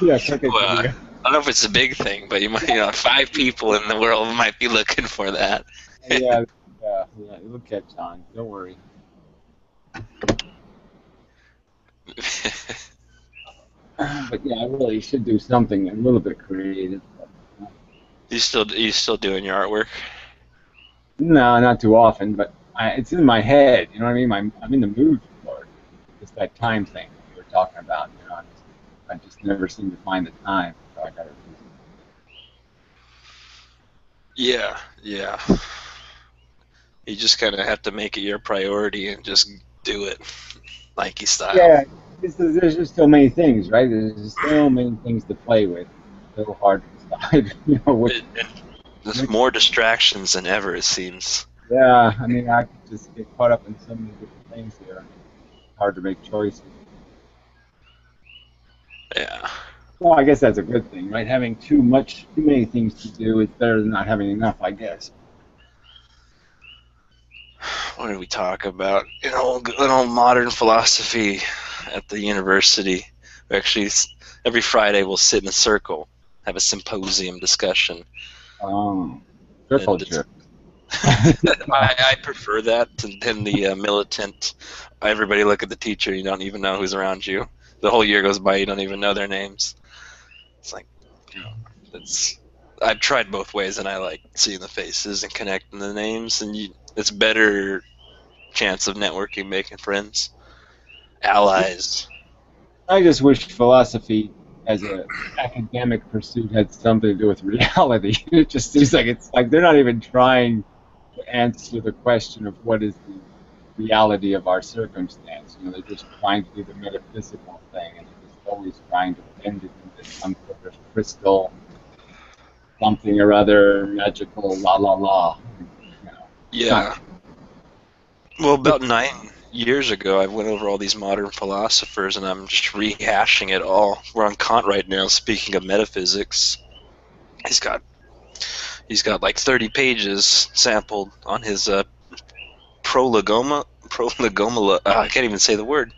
Yeah, crickets. Well, I don't know if it's a big thing, but you might, 5 people in the world might be looking for that. yeah, it'll catch on. Don't worry. But yeah, I really should do something a little bit creative. You still doing your artwork? No, not too often, but it's in my head. You know what I mean? I'm in the mood for it. It's that time thing we were talking about. You know, I just never seem to find the time. So I gotta do Yeah. You just kind of have to make it your priority and just do it, Nike style. Yeah, there's just so many things, right? There's just so many things to play with. It's so hard to decide. You know, There's more distractions than ever, it seems. Yeah, I mean, I could just get caught up in so many different things here. It's hard to make choices. Yeah. Well, I guess that's a good thing, right? Having too many things to do is better than not having enough, I guess. What did we talk about? An old modern philosophy at the university. We actually, every Friday, we'll sit in a circle, have a symposium discussion. Circle jerk. I prefer that than the militant. Everybody look at the teacher. You don't even know who's around you. The whole year goes by. You don't even know their names. It's like, I've tried both ways, and I like seeing the faces and connecting the names, and it's better chance of networking, making friends, allies. I just wish philosophy as an academic pursuit had something to do with reality. It just seems like it's like they're not even trying to answer the question of what is the reality of our circumstance. You know, they're just trying to do the metaphysical thing, and they're just always trying to bend it into some sort of crystal, something or other, magical, la la la. You know, yeah. Well, about 9 years ago, I went over all these modern philosophers, and I'm just rehashing it all. We're on Kant right now, speaking of metaphysics. He's got like 30 pages sampled on his prolegomena. I can't even say the word.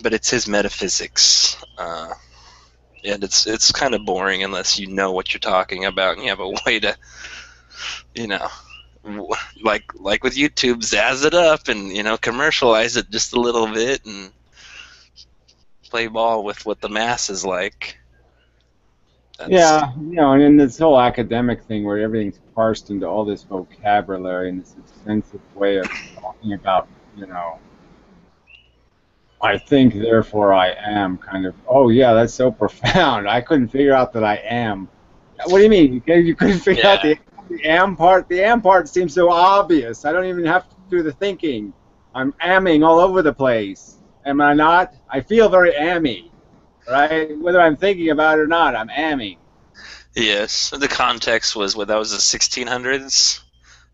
But it's his metaphysics. And it's kind of boring unless you know what you're talking about and you have a way to, like with YouTube, zazz it up and, commercialize it just a little bit and play ball with what the mass is like. Yeah, and then this whole academic thing where everything's parsed into all this vocabulary and this extensive way of talking about, I think, therefore I am, kind of, oh yeah, that's so profound. I couldn't figure out that I am. What do you mean? You couldn't figure out the am part? The am part seems so obvious. I don't even have to do the thinking. I'm amming all over the place. Am I not? I feel very ammy, right? Whether I'm thinking about it or not, I'm amming. Yes. The context was that was the 1600s?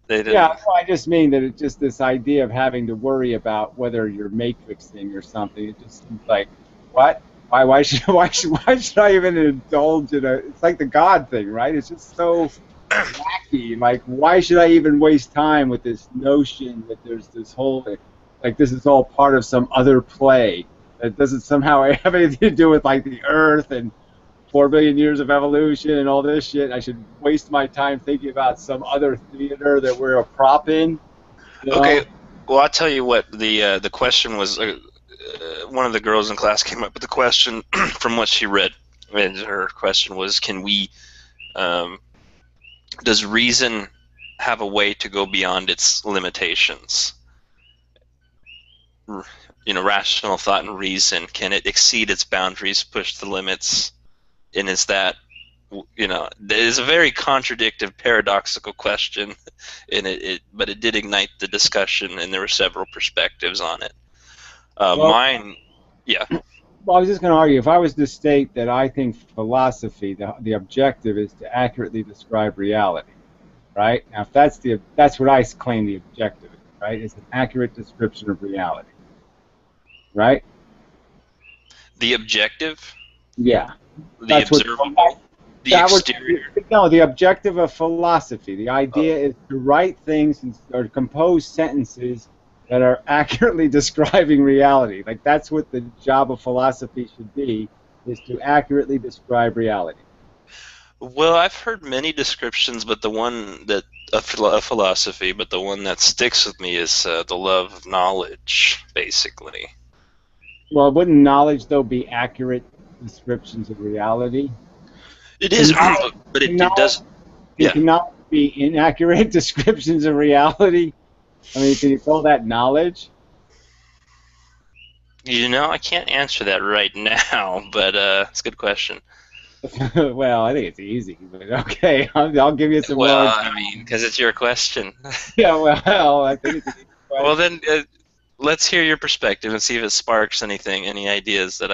Yeah, well, I just mean that it's just this idea of having to worry about whether you're matrixing or something. It just seems like, what? Why should I even indulge in it's like the God thing, right? It's just so wacky. Like, why should I even waste time with this notion that there's this whole like this is all part of some other play that doesn't somehow have anything to do with like the Earth and 4 billion years of evolution and all this shit. I should waste my time thinking about some other theater that we're a prop in. You know? Okay, well, I'll tell you what the question was. One of the girls in class came up with the question from what she read, and her question was, can we, does reason have a way to go beyond its limitations? You know, rational thought and reason, can it exceed its boundaries, push the limits? And is that, you know, it is a very contradictory, paradoxical question, and but it did ignite the discussion, and there were several perspectives on it. Mine, yeah. Well, I was just going to argue, if I was to state that I think philosophy, the objective is to accurately describe reality, right? Now, if that's what I claim the objective is, right? It's an accurate description of reality, right? The objective? Yeah. The observable? The exterior? No, the objective of philosophy. The idea is to write things or to compose sentences that are accurately describing reality. Like, that's what the job of philosophy should be, is to accurately describe reality. Well, I've heard many descriptions, but the one that of philosophy, but the one that sticks with me is the love of knowledge, basically. Well, wouldn't knowledge, though, be accurate descriptions of reality? It is, but it does. Yeah. It cannot be inaccurate descriptions of reality. I mean, can you call that knowledge? You know, I can't answer that right now, but it's a good question. Well, I think it's easy, but okay, I'll give you some. Well, I mean, because it's your question. Yeah, well, I think it's an easy question. Well, then let's hear your perspective and see if it sparks any ideas that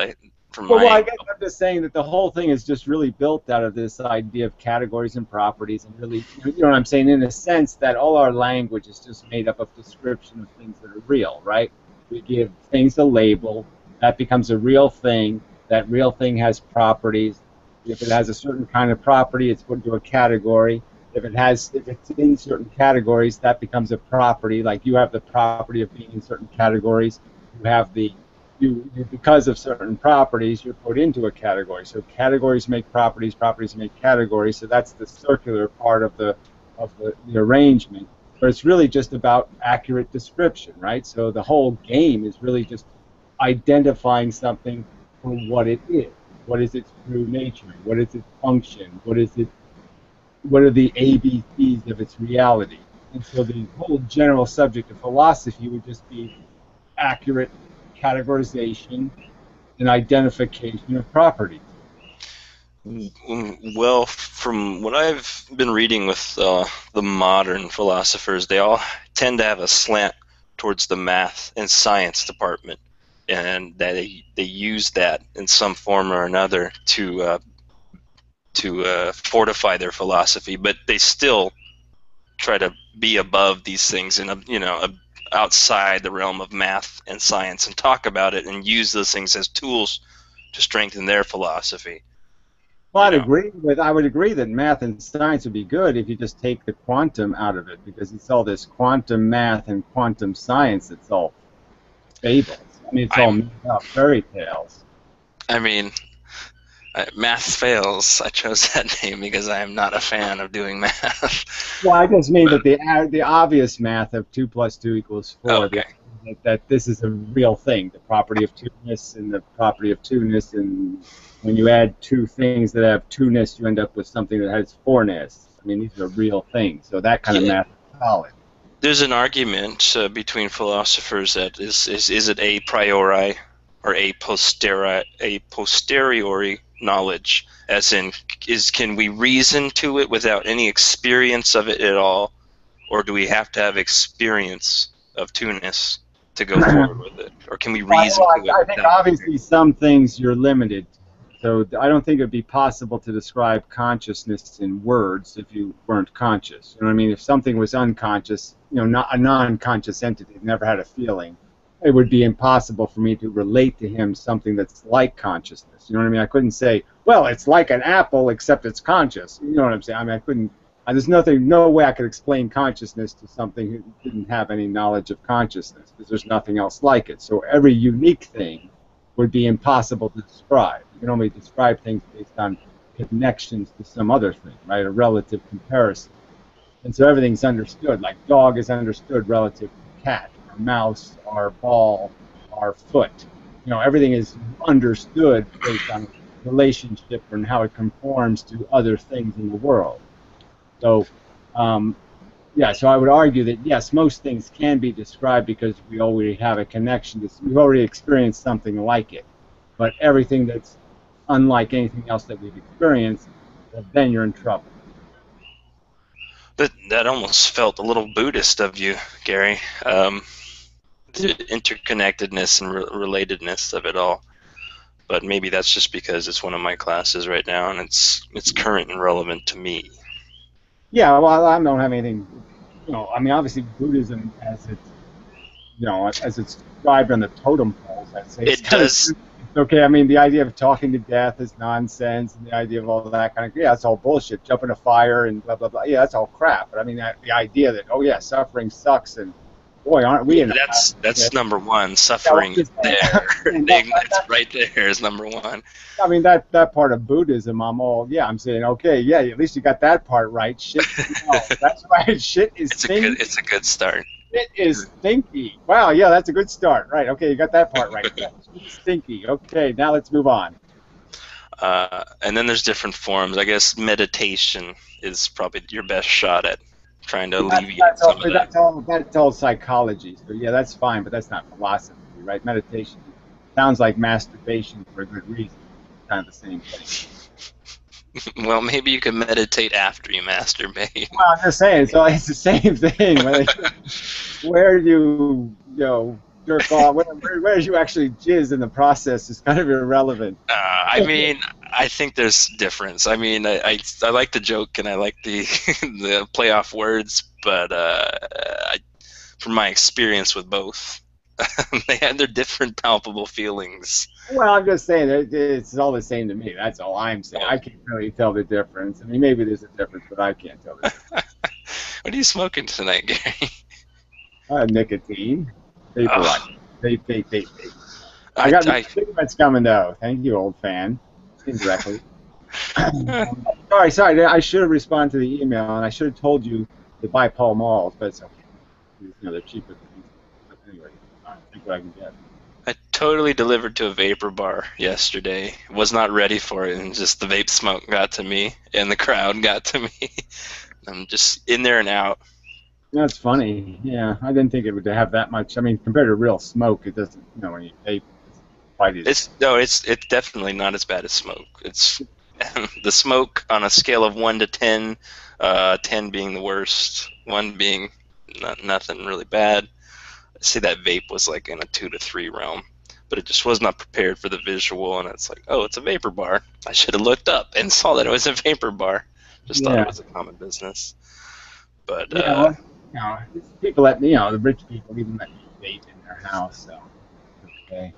Well, I guess I'm just saying that the whole thing is just really built out of this idea of categories and properties, and really, you know what I'm saying, in a sense that all our language is just made up of description of things that are real, right? We give things a label, that becomes a real thing, that real thing has properties. If it has a certain kind of property, it's put into a category. If it's in certain categories, that becomes a property. Like you have the property of being in certain categories. You have because of certain properties, you're put into a category. So categories make properties, properties make categories. So that's the circular part of the arrangement. But it's really just about accurate description, right? So the whole game is really just identifying something for what it is. What is its true nature? What is its function? What are the ABCs of its reality? And so the whole general subject of philosophy would just be accurate categorization and identification of properties. Well, from what I've been reading with the modern philosophers, they all tend to have a slant towards the math and science department, and they use that in some form or another to fortify their philosophy, but they still try to be above these things and outside the realm of math and science and talk about it and use those things as tools to strengthen their philosophy. Well, I would agree that math and science would be good if you just take the quantum out of it, because it's all this quantum math and quantum science that's all fables. I mean, it's all made up fairy tales. I mean, math fails. I chose that name because I am not a fan of doing math. Well, I just mean that the obvious math of 2 + 2 = 4. Okay. That this is a real thing, the property of two-ness and the property of two-ness, and when you add two things that have two-ness, you end up with something that has four-ness. I mean, these are real things, so that kind of math is solid. There's an argument between philosophers that is it a priori or a posteriori knowledge, as in can we reason to it without any experience of it at all, or do we have to have experience of two-ness to go forward with it, or can we reason to it? I think obviously some things you're limited. So I don't think it would be possible to describe consciousness in words if you weren't conscious. You know what I mean? If something was unconscious, not a non-conscious entity, never had a feeling, it would be impossible for me to relate to him something that's like consciousness. You know what I mean? I couldn't say, well, it's like an apple except it's conscious. You know what I'm saying? I mean, I couldn't There's no way I could explain consciousness to something who didn't have any knowledge of consciousness, because there's nothing else like it. So every unique thing would be impossible to describe. You can only describe things based on connections to some other thing, right? A relative comparison. And so everything's understood. Like dog is understood relative to cat, or mouse, or ball, or foot. Everything is understood based on relationship and how it conforms to other things in the world. So, so I would argue that, yes, most things can be described because we already have a connection. We've already experienced something like it. But everything that's unlike anything else that we've experienced, well, then you're in trouble. That almost felt a little Buddhist of you, Gary. The interconnectedness and relatedness of it all. But maybe that's just because it's one of my classes right now, and it's current and relevant to me. Yeah, well, I don't have anything, obviously Buddhism, as it's described on the totem poles, I'd say it does. Okay, the idea of talking to death is nonsense, and the idea of all that kind of, that's all bullshit. Jump in a fire and blah, blah, blah. Yeah, that's all crap. But the idea that, suffering sucks, and boy, aren't we in That's number one. Suffering there. It's right there is number one. That part of Buddhism, I'm saying, okay, yeah, at least you got that part right. Shit, that's right. Shit is stinky. It's a good start. Shit is stinky. Wow, yeah, that's a good start. Right, okay, you got that part right. Yeah, stinky. Okay, now let's move on. And then there's different forms. I guess meditation is probably your best shot at trying to alleviate some of that. That's all psychology. So yeah, that's fine, but that's not philosophy, right? Meditation sounds like masturbation for a good reason. It's kind of the same thing. Well, maybe you can meditate after you masturbate. Well, I'm just saying, so it's the same thing. Where you jerk off, where you actually jizz in the process is kind of irrelevant. I think there's difference. I like the joke and I like the the play off words, but from my experience with both, they had their different palpable feelings. Well, I'm just saying it's all the same to me. That's all I'm saying. I can't really tell the difference. Maybe there's a difference, but I can't tell the difference. What are you smoking tonight, Gary? Nicotine. Vape. I got cigarettes coming though. Thank you, old fan. Indirectly. Sorry. I should have responded to the email, and I should have told you to buy Pall Malls, but it's okay. They're cheaper. But anyway, I think what I can get. I totally delivered to a vapor bar yesterday. Was not ready for it, and just the vape smoke got to me, and the crowd got to me. I'm just in there and out. That's funny. Yeah, I didn't think it would have that much. Compared to real smoke, it doesn't. When you vape, it's definitely not as bad as smoke. It's the smoke on a scale of 1 to 10, 10 being the worst, 1 being nothing really bad. I say that vape was like in a 2 to 3 realm, but it just was not prepared for the visual, and it's like, oh, it's a vapor bar. I should have looked up and saw that it was a vapor bar. Just thought it was a common business. But people let me, the rich people even let me vape in their house, so okay.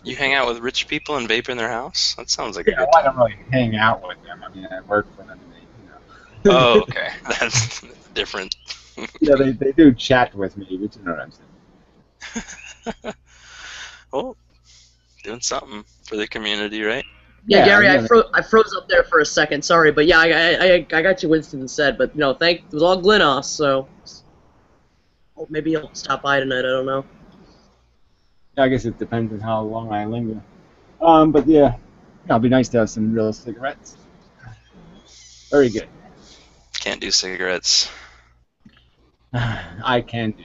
You hang out with rich people and vape in their house? That sounds like a good time. I don't really hang out with them. I work for them. Oh, okay. That's different. Yeah, they do chat with me, but you know what I'm saying. Well, doing something for the community, right? Yeah, Gary, I froze up there for a second. Sorry, but yeah, I got you. Winston said, but it was all Glenos, so maybe he'll stop by tonight. I don't know. I guess it depends on how long I linger. But yeah, it'd be nice to have some real cigarettes. Very good. Can't do cigarettes. I can do.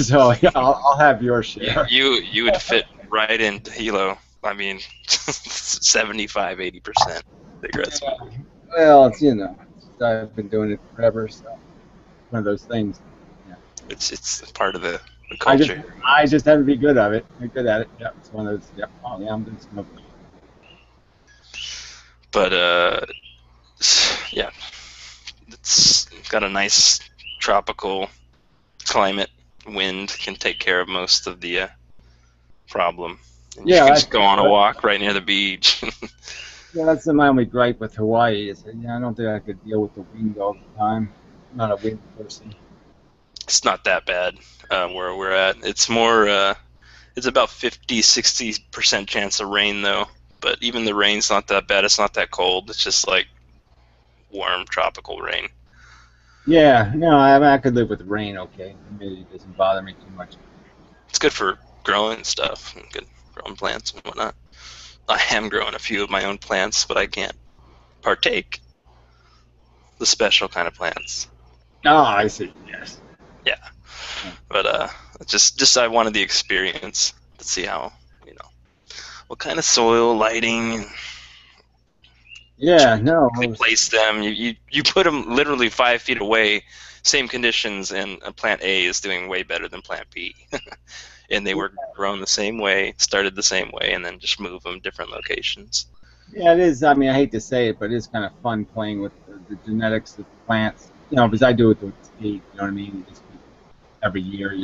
So yeah, I'll have your share. You would fit right into Hilo. 75-80% cigarettes. Well, it's I've been doing it forever, so one of those things. Yeah. It's part of the culture. I just have to be good at it. Good at it. Yeah, it's one of those. Yep. Oh yeah, I'm doing smoking. But yeah, it's got a nice tropical climate. Wind can take care of most of the problem. And you can just go on a walk right near the beach. Yeah, that's my only gripe with Hawaii. I don't think I could deal with the wind all the time. not a wind person. It's not that bad where we're at. It's more, it's about 50-60% chance of rain, though. But even the rain's not that bad. It's not that cold. It's just like warm tropical rain. Yeah, no, I could live with rain, okay. Maybe it doesn't bother me too much. It's good for growing stuff, and good growing plants and whatnot. I am growing a few of my own plants, but I can't partake the special kind of plants. Oh, I see. Yes. Yeah, but just I wanted the experience to see how, what kind of soil, lighting, Yeah, no. they place them. You put them literally 5 feet away, same conditions, and plant A is doing way better than plant B. And they were grown the same way, started the same way, and then just move them different locations. Yeah, it is. I mean, I hate to say it, but it's kind of fun playing with the genetics of plants. Because I do it with seed, you know what I mean? Just every year,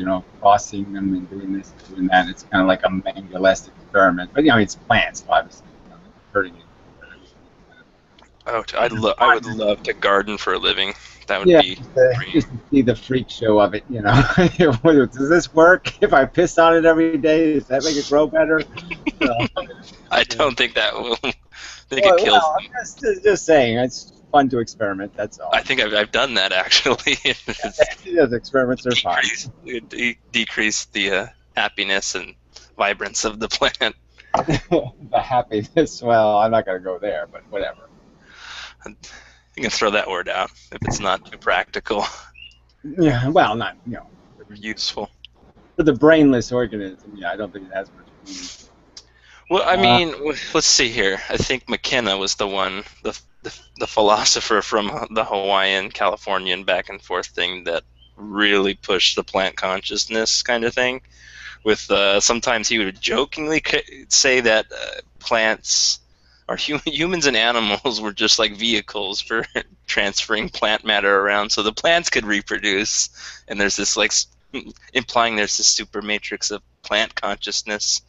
crossing them and doing this and doing that. It's kind of like a manualistic experiment. But, it's plants, obviously. Hurting it. Oh, I would love to garden for a living. That would be just to see the freak show of it, Does this work? If I piss on it every day, does that make it grow better? I don't think that will. I think it kills them. I'm just saying, it's fun to experiment. That's all. I think I've done that actually. Those experiments are fun. Decrease the happiness and vibrance of the plant. The happiness. Well, I'm not going to go there, but whatever. You can throw that word out if it's not too practical. Yeah, well, not useful. For the brainless organism, yeah, I don't think it has much meaning. Well, I mean, let's see here. I think McKenna was the one, the philosopher from the Hawaiian, Californian back and forth thing that really pushed the plant consciousness kind of thing. With sometimes he would jokingly say that plants, or humans and animals, were just like vehicles for transferring plant matter around, so the plants could reproduce. And there's this implying there's this super matrix of plant consciousness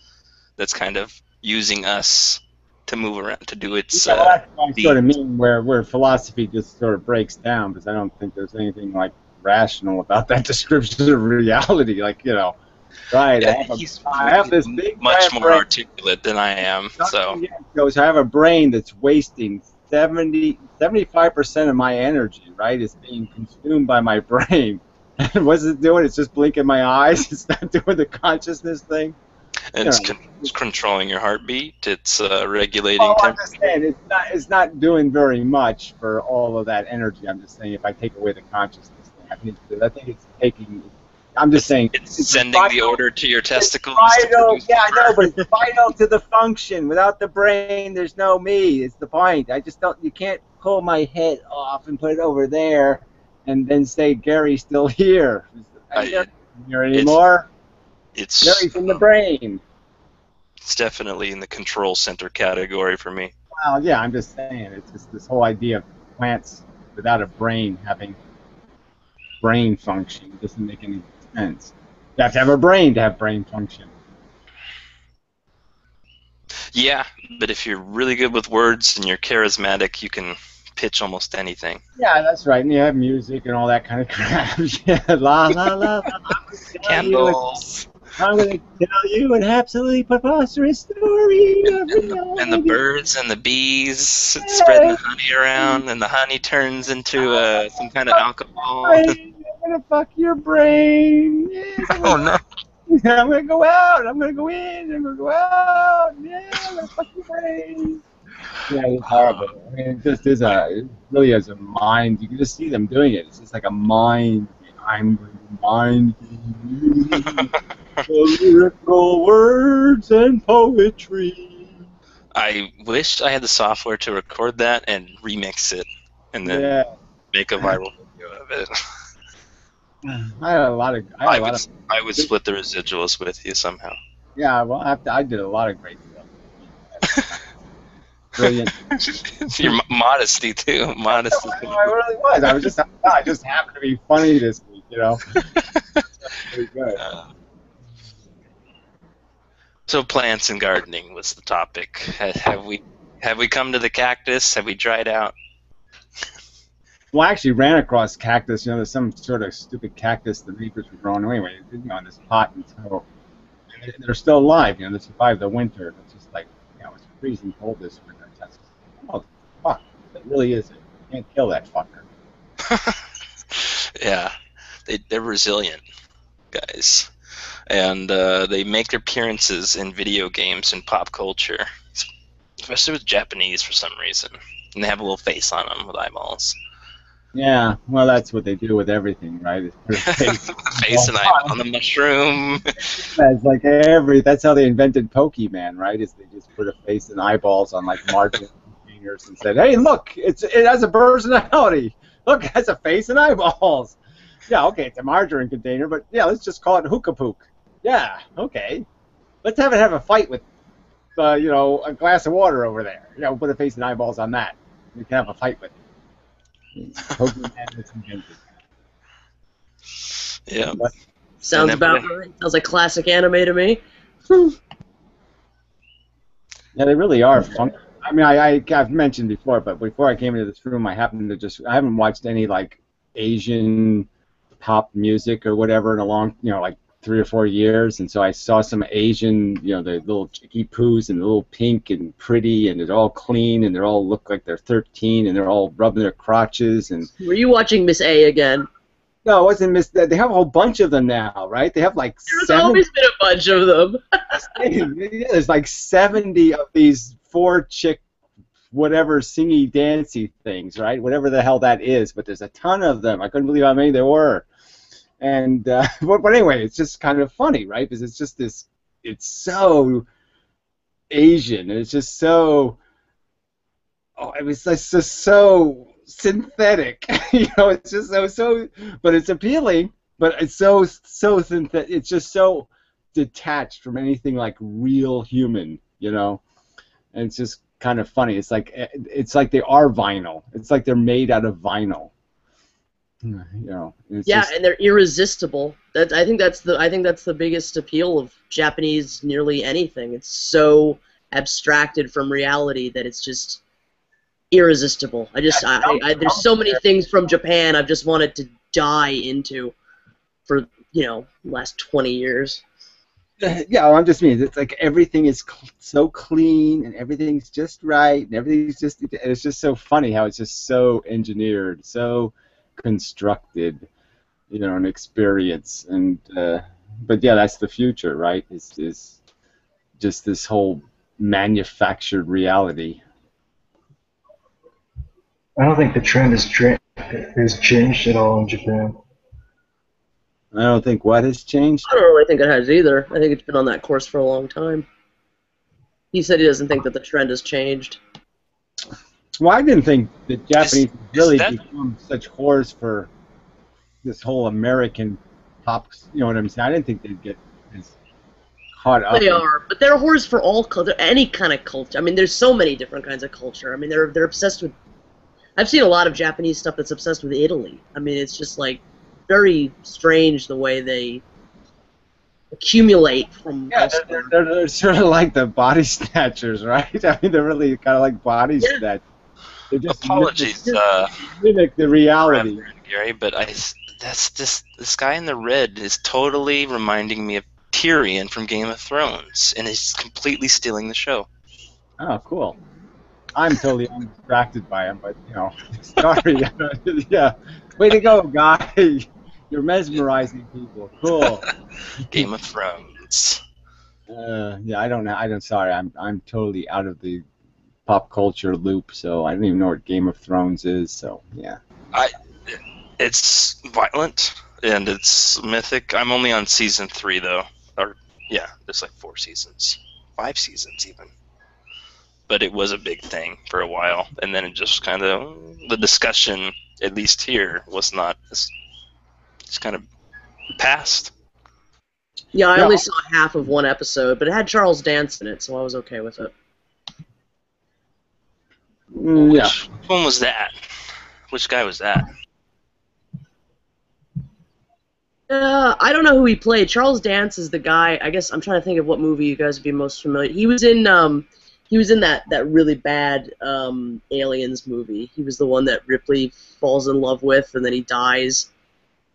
that's kind of using us to move around to do its. Yeah, well, that's what I sort of mean, where philosophy just sort of breaks down, because I don't think there's anything like rational about that description of reality. Right? Yeah, I have this big much more articulate than I am. So I have a brain that's wasting 75% of my energy. Right? It's being consumed by my brain. And what's it doing? It's just blinking my eyes. It's not doing the consciousness thing. And it's controlling your heartbeat. It's regulating I'm temperature. just saying it's not doing very much for all of that energy. I'm just saying if I take away the consciousness thing, I think it's taking. I'm just saying it's sending the order to your testicles. Vital, yeah, I know, but it's vital to the function. Without the brain, there's no me. It's the point. I just don't. You can't pull my head off and put it over there, and then say Gary's still here. I'm not here anymore. Gary's in the brain. It's definitely in the control center category for me. Well, yeah, I'm just saying. It's just this whole idea of plants without a brain having brain function. It doesn't make any sense. You have to have a brain to have brain function. Yeah, but if you're really good with words and you're charismatic, you can pitch almost anything. Yeah, that's right. And you have music and all that kind of crap. Yeah, la la la. Candles. I'm going to tell you an absolutely preposterous story. And the birds and the bees spreading the honey around, and the honey turns into some kind of alcohol. I'm going to fuck your brain. Yes, Oh, no. I'm going to go out. I'm going to go in. I'm going to go out. Yeah, I'm going to fuck your brain. Yeah, it's horrible. I mean, it just is it really is a mind. You can just see them doing it. It's just like a mind. I'm going to mind you. Lyrical words and poetry. I wish I had the software to record that and remix it, and then make a viral video of it. I had a lot of. I would split the residuals with you somehow. Yeah, well, I did a lot of great stuff. Brilliant. Your modesty too. Modesty. No, I really was. I just happened to be funny this week, Pretty good. So plants and gardening was the topic. Have we come to the cactus? Have we dried out? Well, I actually ran across cactus. You know, there's some sort of stupid cactus the neighbors were growing anyway. You know, in this pot, and so they're still alive. You know, they survived the winter. It's just like, you know, it's freezing cold this winter. It's just, oh, fuck! It really is. You can't kill that fucker. Yeah, they're resilient guys, and they make their appearances in video games and pop culture, especially with Japanese for some reason. And they have a little face on them with eyeballs. Yeah, well, that's what they do with everything, right? It's put a face, Face and eyeball on the mushroom. That's like that's how they invented Pokemon, right? Is they just put a face and eyeballs on like margarine containers and said, "Hey, look, it has a personality. Look, it has a face and eyeballs." Yeah, okay, it's a margarine container, but yeah, let's just call it Hookah Pook. Yeah, okay. Let's have a fight with, you know, a glass of water over there. You know, put a face and eyeballs on that. We can have a fight with it. Pokemon was invented. Yeah. Sounds about right. Sounds like classic anime to me. Yeah, they really are fun. I mean, I've mentioned before, but before I came into this room, I haven't watched any like Asian pop music or whatever in a long, you know, like 3 or 4 years, and so I saw some Asian, you know, the little chicky poos and the little pink and pretty, and they're all clean, and they all look like they're 13, and they're all rubbing their crotches. And were you watching Miss A again? No, it wasn't Miss. They have a whole bunch of them now, right? They have like There's always been a bunch of them. There's like 70 of these 4-chick, whatever singy dancy things, right? Whatever the hell that is, but there's a ton of them. I couldn't believe how many there were. And but anyway, it's just kind of funny, right? Because it's just this. It's so Asian. It's just so. Oh, it was just so synthetic. You know, it's just so. But it's appealing. But it's so synthetic. It's just so detached from anything like real human. You know, and it's just kind of funny. It's like they are vinyl. It's like they're made out of vinyl. You know, yeah, and they're irresistible. I think that's the biggest appeal of Japanese nearly anything. It's so abstracted from reality that it's just irresistible. There's so many things from Japan I've just wanted to die into for, you know, the last 20 years. Yeah, well, I'm just meaning it's like everything is so clean and everything's just right and everything's just. It's just so funny how it's just so engineered, so constructed, you know, an experience. And but yeah, that's the future, right? Is just this whole manufactured reality. I don't think the trend has changed at all in Japan. I don't think what has changed. I don't really think it has either. I think it's been on that course for a long time. He said he doesn't think that the trend has changed. Well, I didn't think the Japanese really become such whores for this whole American pop. You know what I'm saying? I didn't think they'd get as caught up. They are, but they're whores for all culture, any kind of culture. I mean, there's so many different kinds of culture. I mean, they're obsessed with. I've seen a lot of Japanese stuff that's obsessed with Italy. I mean, it's just like very strange the way they accumulate from. Yeah, they're sort of like the body snatchers, right? I mean, they're really kind of like body snatchers. Just apologies, mimic the reality, Gary, but this guy in the red is totally reminding me of Tyrion from Game of Thrones, and is completely stealing the show. Oh, cool. I'm totally undistracted by him, but you know, sorry. Yeah, way to go, guy. You're mesmerizing people. Cool. Game of Thrones. Yeah, I don't know. Sorry, I'm totally out of the pop culture loop, so I don't even know what Game of Thrones is. So yeah. It's violent and it's mythic. I'm only on season 3 though. Or yeah, there's like 4 seasons, 5 seasons even. But it was a big thing for a while, and then it just kind of the discussion, at least here, was not. It's kind of passed. Yeah, I only saw half of one episode, but it had Charles Dance in it, so I was okay with it. Which one was that? Which guy was that? I don't know who he played. Charles Dance is the guy. I guess I'm trying to think of what movie you guys would be most familiar. He was in He was in that really bad Aliens movie. He was the one that Ripley falls in love with, and then he dies.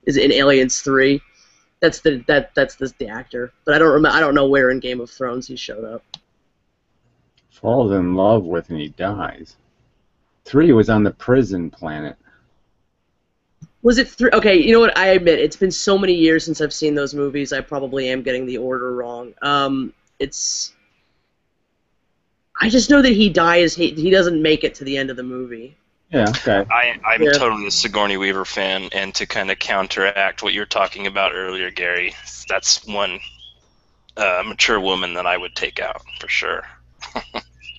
Is in Aliens 3. That's the actor. But I don't know where in Game of Thrones he showed up. Falls in love with and he dies. 3 was on the prison planet. Was it 3? Okay, you know what? I admit it's been so many years since I've seen those movies. I probably am getting the order wrong. I just know that he dies. He doesn't make it to the end of the movie. Yeah, okay. I'm totally a Sigourney Weaver fan, and to kind of counteract what you were talking about earlier, Gary, that's one mature woman that I would take out for sure.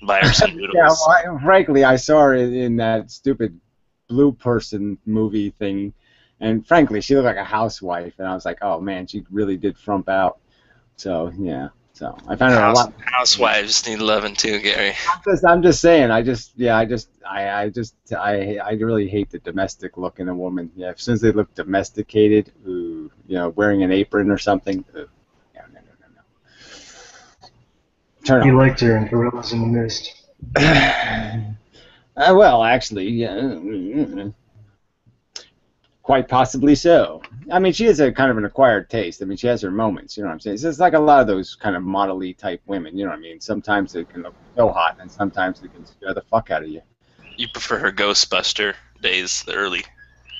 Buy her some noodles. Yeah, well, frankly, I saw her in that stupid Blue Person movie thing, and frankly, she looked like a housewife, and I was like, oh man, she really did frump out. So yeah. So I found her a lot. Housewives need loving too, Gary. I'm just saying. I really hate the domestic look in a woman. Yeah, as soon as they look domesticated, ooh, wearing an apron or something. Ooh. Yeah, no. Turn on. You liked her in Gorillas in the Mist. Well, actually, yeah. Quite possibly so. I mean, she has a kind of an acquired taste. I mean, she has her moments, you know what I'm saying? It's like a lot of those kind of model-y type women, you know what I mean? Sometimes they can look so hot, and sometimes they can scare the fuck out of you. You prefer her Ghostbuster days, the early.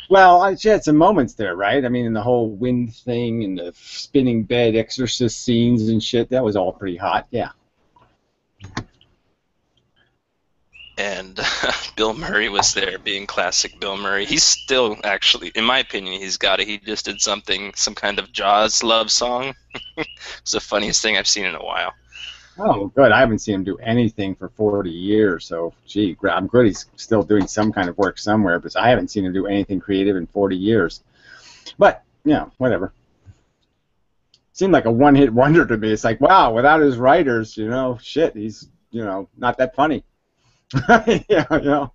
Well, she had some moments there, right? I mean, in the whole wind thing and the spinning bed exorcist scenes and shit, that was all pretty hot, yeah. And Bill Murray was there, being classic Bill Murray. He's still, actually, in my opinion, he's got it. He just did some kind of Jaws love song. It's the funniest thing I've seen in a while. Oh, good. I haven't seen him do anything for 40 years, so, gee, I'm good he's still doing some kind of work somewhere, but I haven't seen him do anything creative in 40 years. But, whatever. Seemed like a one-hit wonder to me. It's like, wow, without his writers, shit, he's, not that funny. Yeah.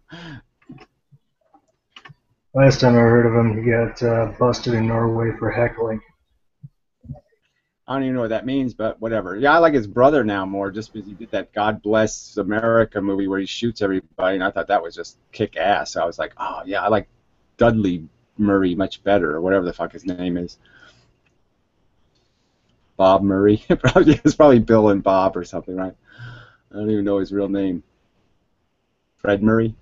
Last time I heard of him, he got busted in Norway for heckling. I don't even know what that means, but whatever. Yeah, I like his brother now more, just because he did that God Bless America movie where he shoots everybody, and I thought that was just kick ass. So I was like, oh yeah, I like Dudley Murray much better, or whatever the fuck his name is. Bob Murray. It's probably Bill and Bob or something, right? I don't even know his real name. Fred Murray.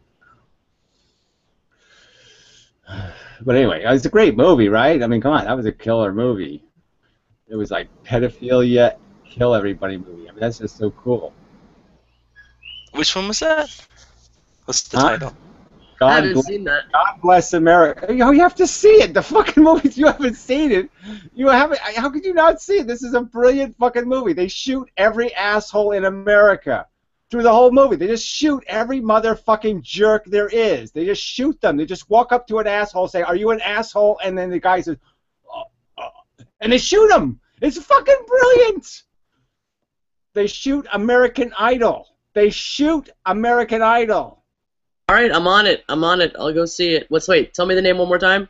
But anyway, it's a great movie, right? I mean, come on, that was a killer movie. It was like pedophilia, kill everybody movie. I mean, that's just so cool. Which one was that? What's the title? I haven't seen that. God Bless America. You have to see it. The fucking movies, you haven't seen it. You haven't. How could you not see it? This is a brilliant fucking movie. They shoot every asshole in America. Through the whole movie, they just shoot every motherfucking jerk there is. They just shoot them. They just walk up to an asshole, say, "Are you an asshole?" And then the guy says, and they shoot him. It's fucking brilliant. They shoot American Idol. They shoot American Idol. All right, I'm on it. I'll go see it. Wait, tell me the name one more time.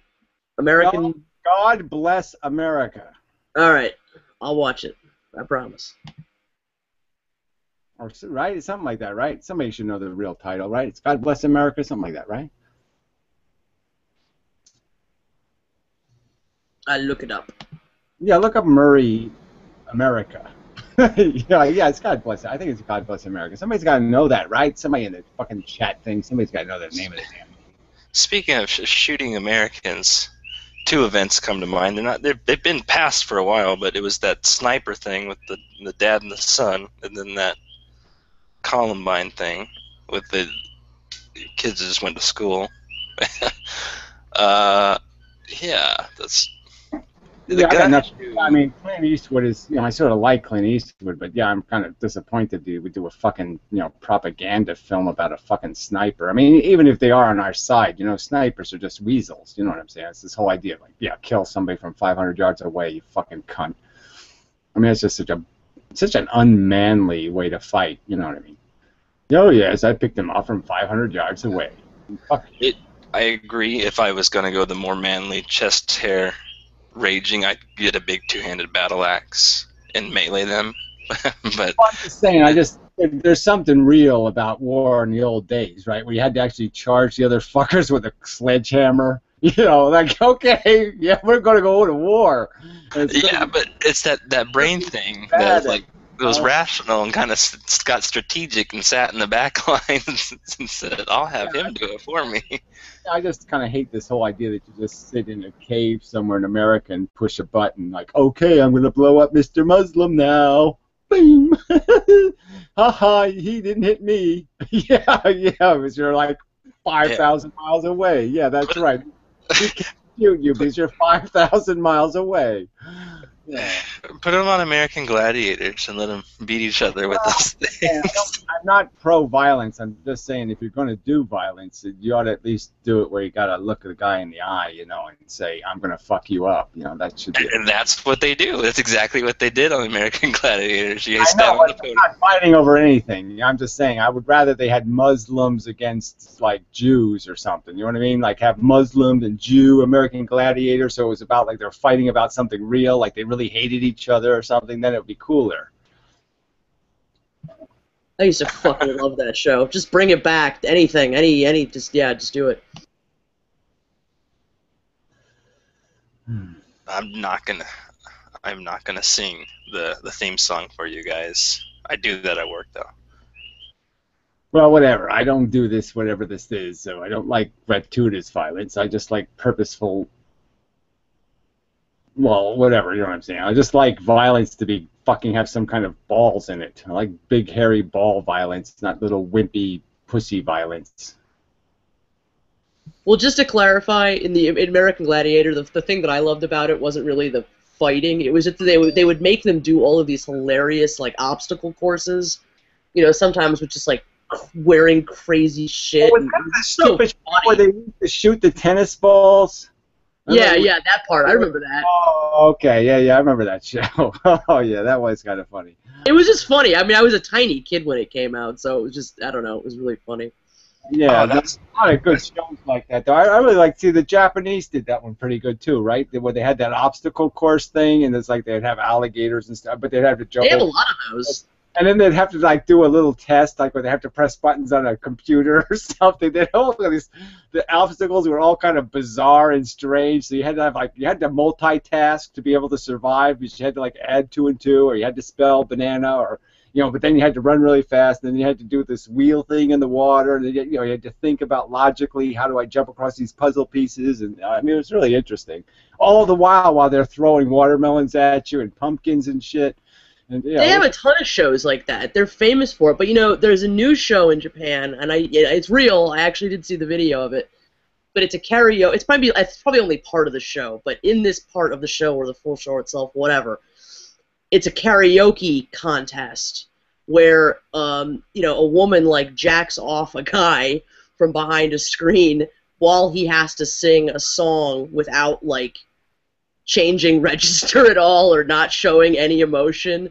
American. God Bless America. All right, I'll watch it. I promise. Or right, something like that, right? Somebody should know the real title, right? It's God Bless America, something like that, right? I'll look it up. Yeah, look up Murray America. yeah, it's God Bless. I think it's God Bless America. Somebody's got to know that, right? Somebody in the fucking chat thing. Somebody's got to know the name of the damn movie. Speaking of shooting Americans, 2 events come to mind. They've been past for a while, but it was that sniper thing with the dad and the son, and then that Columbine thing with the kids that just went to school. Yeah, that's. Yeah, I mean, Clint Eastwood is, I sort of like Clint Eastwood, but yeah, I'm kind of disappointed he would do a fucking, propaganda film about a fucking sniper. I mean, even if they are on our side, snipers are just weasels, you know what I'm saying? It's this whole idea of, like, yeah, kill somebody from 500 yards away, you fucking cunt. I mean, it's just such an unmanly way to fight, you know what I mean? Oh, yes, I picked him off from 500 yards away. Fuck. I agree. If I was going to go the more manly chest hair raging, I'd get a big 2-handed battle axe and melee them. But I'm just saying, there's something real about war in the old days, right? Where you had to actually charge the other fuckers with a sledgehammer. You know, like, okay, yeah, we're going to go to war. Yeah, but it's that brain thing that was like it was rational and kind of got strategic and sat in the back lines and said, "I'll have him do it for me." I just kind of hate this whole idea that you just sit in a cave somewhere in America and push a button like, okay, I'm going to blow up Mr. Muslim now. Boom. Haha, he didn't hit me. Yeah, because you're like 5,000 miles away. Yeah, that's right. We can't shoot you because you're 5,000 miles away. Yeah. Put them on American Gladiators and let them beat each other with those things. I'm not pro-violence. I'm just saying if you're going to do violence, you ought to at least do it where you got to look the guy in the eye, you know, and say, I'm going to fuck you up. You know, that should be. And that's what they do. That's exactly what they did on American Gladiators. You I know, I'm not fighting over anything. I'm just saying I would rather they had Muslims against, like, Jews or something. You know what I mean? Like, have Muslim and Jew American Gladiator, so it was about, like, they're fighting about something real, like they really hated each other or something, then it would be cooler. I used to fucking love that show. Just bring it back. Anything, just do it. I'm not gonna sing the theme song for you guys. I do that at work though. Well, whatever. I don't do this, whatever this is, so I don't like gratuitous violence. I just like purposeful. Well, whatever, you know what I'm saying. I just like violence to be fucking have some kind of balls in it. I like big, hairy ball violence, not little wimpy pussy violence. Well, just to clarify, in American Gladiator, the thing that I loved about it wasn't really the fighting. It was that they would make them do all of these hilarious, like, obstacle courses. You know, sometimes with just, like, wearing crazy shit. Oh, so funny. Where they used to shoot the tennis balls. Yeah, that part. I remember that. Oh, okay. Yeah, I remember that show. Oh, yeah, that was kind of funny. It was just funny. I mean, I was a tiny kid when it came out, so it was just, I don't know, it was really funny. Yeah, there's a lot of good shows like that, though. I really like, see, the Japanese did that one pretty good, too, right? Where they had that obstacle course thing, and it's like they'd have alligators and stuff, but they'd have to jump. They have a lot of those. And then they'd have to, like, do a little test, like where they have to press buttons on a computer or something. They'd all these, the obstacles were all kind of bizarre and strange. So you had to have, like, you had to multitask to be able to survive, because you had to, like, add 2 and 2, or you had to spell banana, or, you know, but then you had to run really fast, and then you had to do this wheel thing in the water, and, you know, you had to think about logically, how do I jump across these puzzle pieces, and, I mean, it was really interesting. All the while they're throwing watermelons at you and pumpkins and shit. And, yeah, they have a ton of shows like that. They're famous for it. But, you know, there's a new show in Japan, and it's real. I actually did see the video of it. But it's a karaoke. It's probably only part of the show. But in this part of the show, or the full show itself, whatever, it's a karaoke contest where, you know, a woman, like, jacks off a guy from behind a screen while he has to sing a song without, like, changing register at all or not showing any emotion.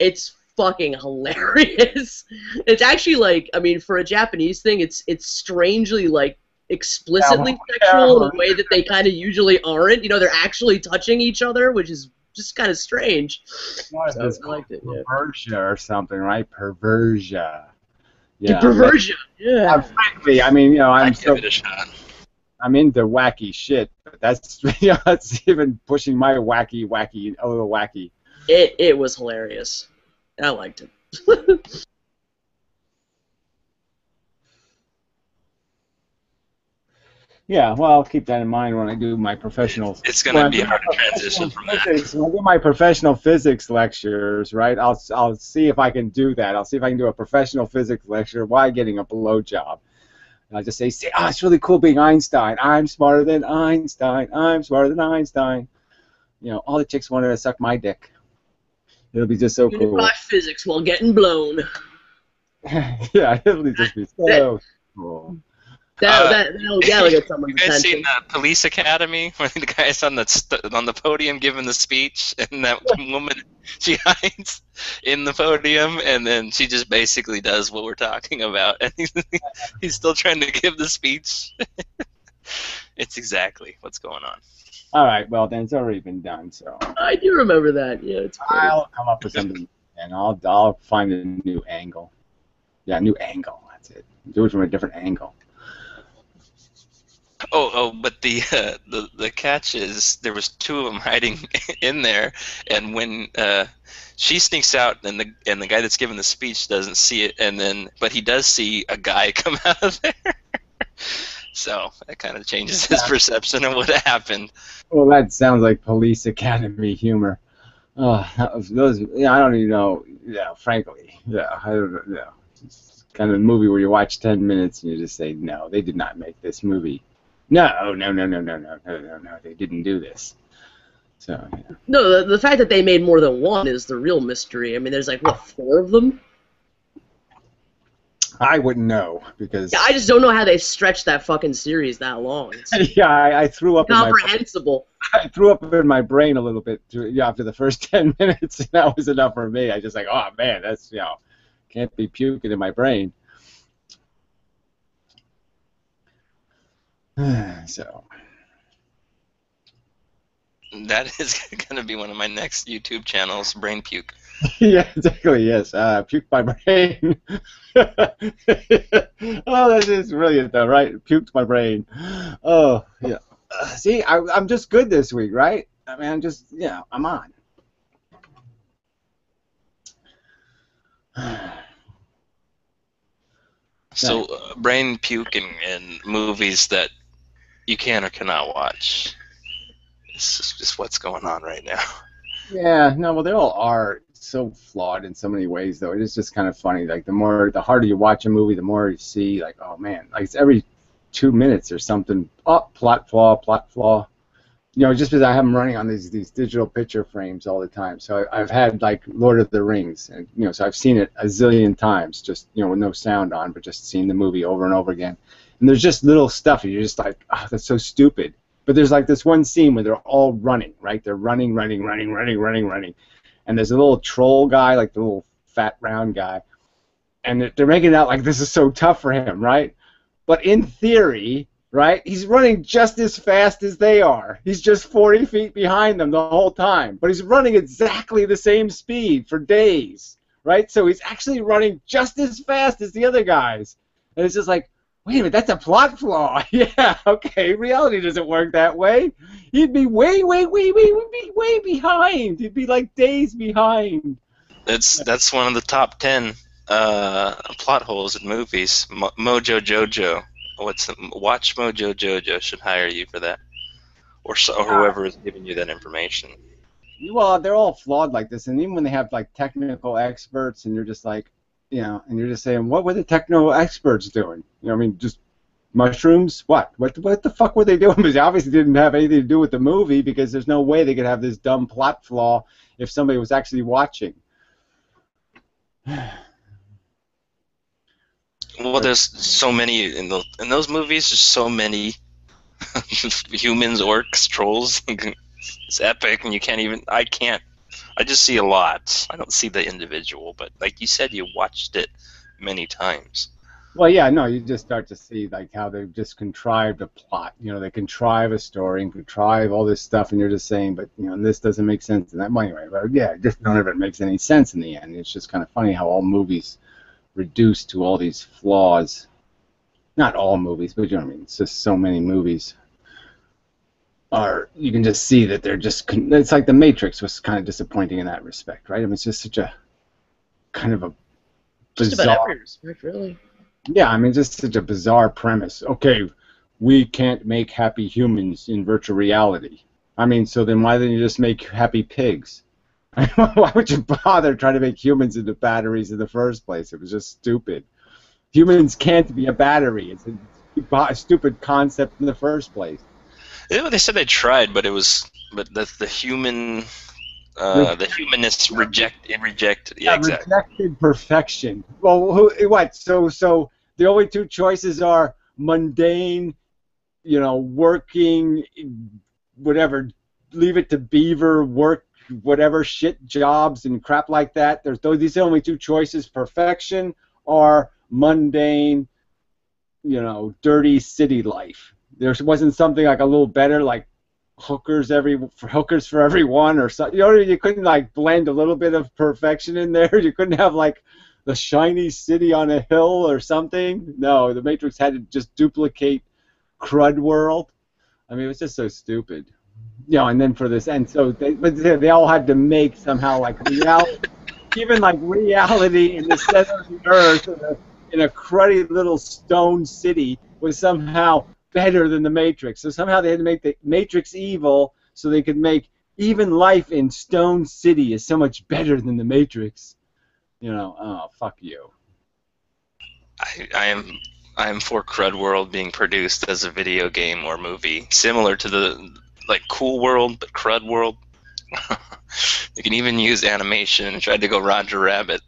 It's fucking hilarious. It's actually, like, I mean, for a Japanese thing, it's strangely, like, explicitly sexual in a way that they kind of usually aren't. You know, they're actually touching each other, which is just kind of strange. So I liked it. Yeah. Perversia or something, right? Perversia. Yeah. Perversia. Yeah. Frankly, I mean, you know, I'd give it a shot. I'm into wacky shit, but that's, you know, that's even pushing my wacky, a little wacky. It was hilarious. I liked it. Yeah, well, I'll keep that in mind when I do my professional. It's going to be hard to transition from that. When I do my professional physics lectures, right? I'll see if I can do that. I'll see if I can do a professional physics lecture while getting a blowjob. And I'll just say, it's really cool being Einstein. I'm smarter than Einstein. I'm smarter than Einstein. You know, all the chicks wanted to suck my dick. It'll be just so cool. Watch physics while getting blown. Yeah, it'll just be so cool. That'll get someone's You guys attention. seen Police Academy when the guy's on the podium giving the speech, and that woman, she hides in the podium, and then she just basically does what we're talking about, and he's still trying to give the speech. It's exactly what's going on. All right, well then it's already been done, so I do remember that. Yeah, it's funny. I'll come up with something. and I'll find a new angle. Yeah, new angle. That's it. Do it from a different angle. But the catch is there was two of them hiding in there, and when she sneaks out, and the guy that's giving the speech doesn't see it, but he does see a guy come out of there. So that kind of changes his perception of what happened. Well, that sounds like Police Academy humor. Oh, those. Yeah, I don't even know. Yeah, frankly, yeah, I don't know. Yeah, it's kind of a movie where you watch 10 minutes and you just say, no, they did not make this movie. No, they didn't do this. So. Yeah. No, the fact that they made more than one is the real mystery. I mean, there's like what, 4 of them? I wouldn't know because. Yeah, I just don't know how they stretched that fucking series that long. It's yeah, I threw up. incomprehensible. I threw up in my brain a little bit after the first 10 minutes. And that was enough for me. I just like, oh man, that's can't be puking in my brain. So. That is going to be one of my next YouTube channels, Brain Puke. Yeah, exactly, yes. Puke my brain. Oh, that is brilliant, though, right? Puked my brain. Oh, yeah. See, I'm just good this week, right? I mean, I'm just, I'm on. So, Brain Puke and movies that you can or cannot watch. It's just what's going on right now. Yeah, no, well, they all are so flawed in so many ways, though. It is just kind of funny. Like, the harder you watch a movie, the more you see, like, oh, man. Like, it's every 2 minutes or something. Oh, plot flaw. Just because I have them running on these digital picture frames all the time. So I've had, like, Lord of the Rings. And, so I've seen it a zillion times, just, with no sound on, but just seeing the movie over and over again. And there's just little stuff. And you're just like, oh, that's so stupid. But there's like this one scene where they're all running, right? They're running. And there's a little troll guy, like the little fat round guy. And they're making it out like this is so tough for him, right? But in theory, right, he's running just as fast as they are. He's just 40 feet behind them the whole time. But he's running exactly the same speed for days, right? So he's actually running just as fast as the other guys. And it's just like, wait a minute, that's a plot flaw. Yeah, okay, reality doesn't work that way. He'd be way behind. He'd be like days behind. That's one of the top 10 plot holes in movies. Mojo Jojo. Watch Mojo Jojo should hire you for that, or whoever is giving you that information. Well, they're all flawed like this, and even when they have like technical experts, and you're just like, and you're just saying, what were the techno experts doing? I mean, just mushrooms? What the fuck were they doing? Because they obviously didn't have anything to do with the movie, because there's no way they could have this dumb plot flaw if somebody was actually watching. Well, there's so many in those movies. There's so many humans, orcs, trolls. It's epic, and you can't even. I just see a lot. I don't see the individual, but like you said, you watched it many times. Well, yeah, no, you just start to see like how they've just contrived a plot. They contrive a story and contrive all this stuff, and you're just saying, but this doesn't make sense in that way. Anyway, but yeah, just none of it makes any sense in the end. It's just kind of funny how all movies reduce to all these flaws. Not all movies, but you know what I mean. It's just so many movies. You can just see that they're just. It's like The Matrix was kind of disappointing in that respect, right? I mean, it's just such a kind of a bizarre. Just about every respect, really. Yeah, I mean, just such a bizarre premise. Okay, we can't make happy humans in virtual reality. I mean, so then why didn't you just make happy pigs? Why would you bother trying to make humans into batteries in the first place? It was just stupid. Humans can't be a battery. It's a stupid concept in the first place. Yeah, they said they tried, but the human, the humanists rejected. Yeah, exactly. Rejected perfection. Well, what? So the only two choices are mundane, working, whatever. Leave it to Beaver, work whatever shit jobs and crap like that. These are the only two choices: perfection or mundane, dirty city life. There wasn't something like a little better, like hookers for everyone or something. You know, you couldn't like blend a little bit of perfection in there. You couldn't have like the shiny city on a hill or something. No, the Matrix had to just duplicate crud world. I mean, it was just so stupid. You know, and then for this, and so they all had to make somehow like reality, even like reality in the center of the earth in a cruddy little stone city was somehow better than the Matrix. So somehow they had to make the Matrix evil so they could make even life in Stone City is so much better than the Matrix. You know, oh, fuck you. I am for Crud World being produced as a video game or movie, similar to the like Cool World, but Crud World. They can even use animation and tried to go Roger Rabbit.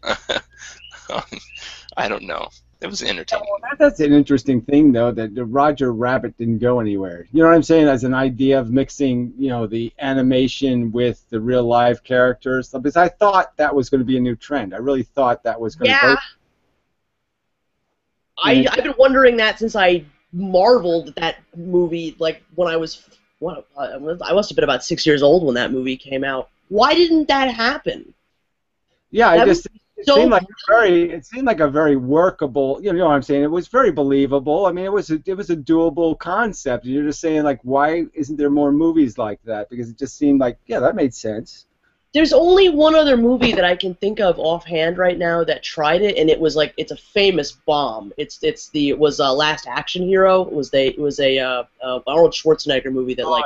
I don't know. It was entertaining. Well, that's an interesting thing, though, that the Roger Rabbit didn't go anywhere. You know what I'm saying? As an idea of mixing, you know, the animation with the real live characters. Because I thought that was going to be a new trend. I really thought that was going to go. I've been wondering that since I marveled at that movie, like when I was, I must have been about 6 years old when that movie came out. Why didn't that happen? Yeah, that it seemed like a very workable. You know what I'm saying? It was very believable. I mean, it was a doable concept. You're just saying like, why isn't there more movies like that? Because it just seemed like, yeah, that made sense. There's only one other movie that I can think of offhand right now that tried it, and it was like it's a famous bomb. It was Last Action Hero. It was a Arnold Schwarzenegger movie that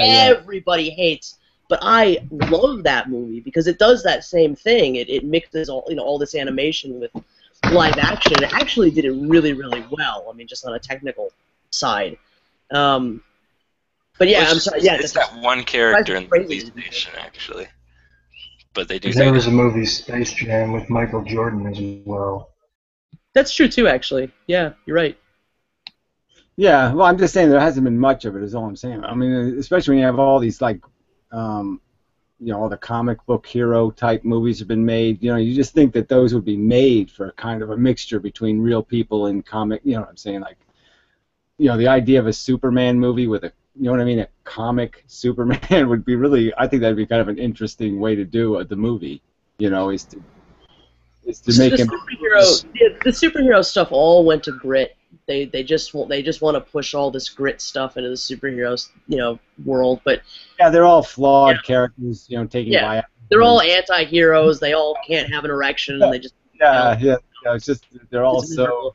everybody hates. But I love that movie because it does that same thing. It mixes all this animation with live action. It actually did it really, really well. I mean, just on a technical side. But yeah, I'm sorry. Yeah, it's got one character in the police station actually. But they do. There was a movie Space Jam with Michael Jordan as well. That's true too, actually. Yeah, you're right. Yeah, well, I'm just saying there hasn't been much of it. Is all I'm saying. I mean, especially when you have all these like, you know, all the comic book hero type movies have been made. You know, you just think that those would be made for kind of a mixture between real people and comic. You know what I'm saying? Like, you know, the idea of a Superman movie with a, you know what I mean, a comic Superman would be really, I think that'd be kind of an interesting way to do the movie, you know, is to make him. The superhero stuff all went to grit. They just want to push all this grit stuff into the superheroes, you know, world. But yeah, they're all flawed characters, you know, taking by. They're all anti-heroes. They all can't have an erection, and they just it's just they're all so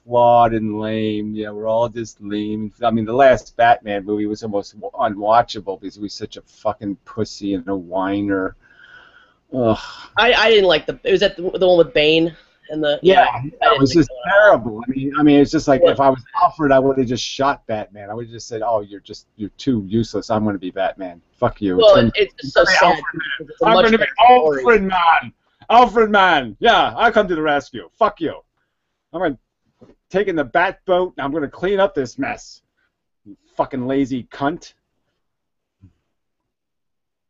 flawed and lame. Yeah, we're all just lame. I mean, the last Batman movie was almost unwatchable because he was such a fucking pussy and a whiner. Ugh. I didn't like it was that the one with Bane and the it was just terrible. I mean, it's just like if I was Alfred, I would have just shot Batman. I would have just said, "Oh, you're too useless. I'm going to be Batman. Fuck you." Well, it's just so sad. I'm going to be Alfred man. Alfred man. Yeah, I'll come to the rescue. Fuck you. I'm going to take in the bat boat and I'm going to clean up this mess. You fucking lazy cunt.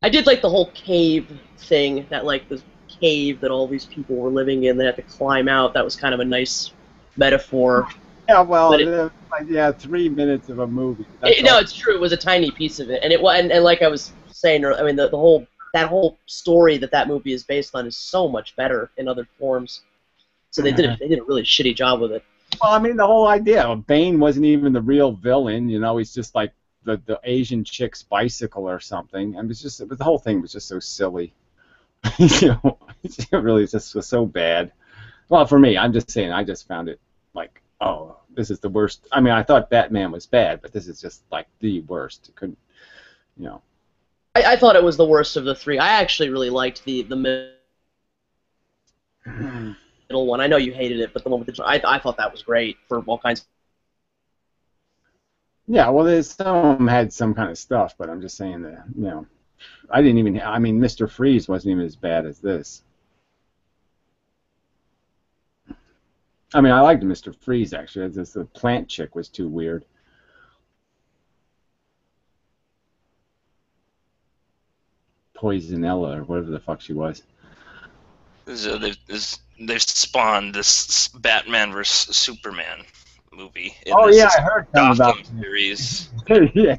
I did like the whole cave thing, that like the cave that all these people were living in. They had to climb out. That was kind of a nice metaphor. Yeah, well, 3 minutes of a movie. No, it's true. It was a tiny piece of it, and and like I was saying, I mean, that whole story that movie is based on is so much better in other forms. So they did a really shitty job with it. Well, I mean, the whole idea of Bane wasn't even the real villain. You know, he's just like the Asian chick's bicycle or something. And the whole thing was just so silly. You know, it really just was so bad. Well, for me, I'm just saying, I just found it like, oh, this is the worst. I mean, I thought Batman was bad, but this is just like the worst. It couldn't, you know. I thought it was the worst of the three. I actually really liked the middle one. I know you hated it, but the one with I thought that was great for all kinds of... Yeah, well, some of them had some kind of stuff, but I'm just saying that, you know, I mean, Mr. Freeze wasn't even as bad as this. I mean, I liked Mr. Freeze, actually. The plant chick was too weird. Poisonella, or whatever the fuck she was. So they've spawned this Batman versus Superman movie in Oh this yeah, I heard something about Gotham series.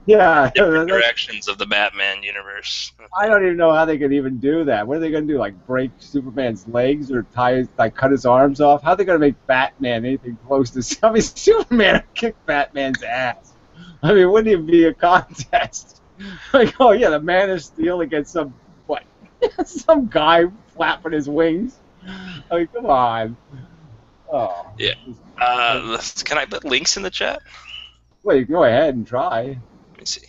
yeah. Different directions of the Batman universe. I don't even know how they could even do that. What are they going to do? Like break Superman's legs or cut his arms off? How are they going to make Batman anything close to? I mean, Superman would kick Batman's ass. I mean, wouldn't even be a contest. Like, oh yeah, the Man of Steel against some some guy flapping his wings. I mean, come on. Oh. Yeah. Can I put links in the chat? Well, you can go ahead and try. Let me see.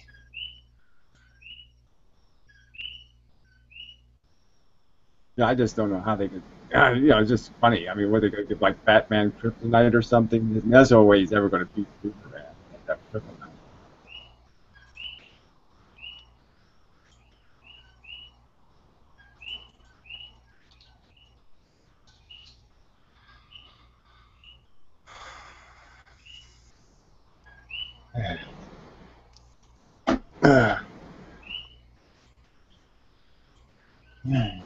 Yeah, I just don't know how they could. It's just funny. I mean, what they going to give like Batman kryptonite or something? There's no way he's ever going to beat Superman. That kryptonite.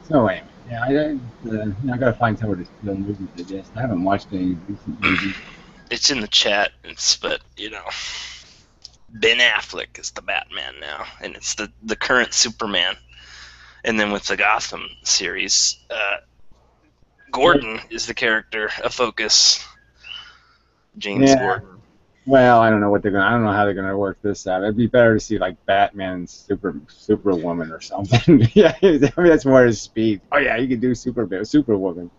So anyway, I gotta find somewhere to steal movies. I guess I haven't watched any recent movies. It's in the chat. But Ben Affleck is the Batman now, and it's the current Superman. And then with the Gotham series, Gordon is the character of focus. James Gordon. Well, I don't know what I don't know how they're gonna work this out. It'd be better to see like Batman, Superwoman or something. Yeah, I mean that's more his speed. Oh yeah, you can do Superwoman.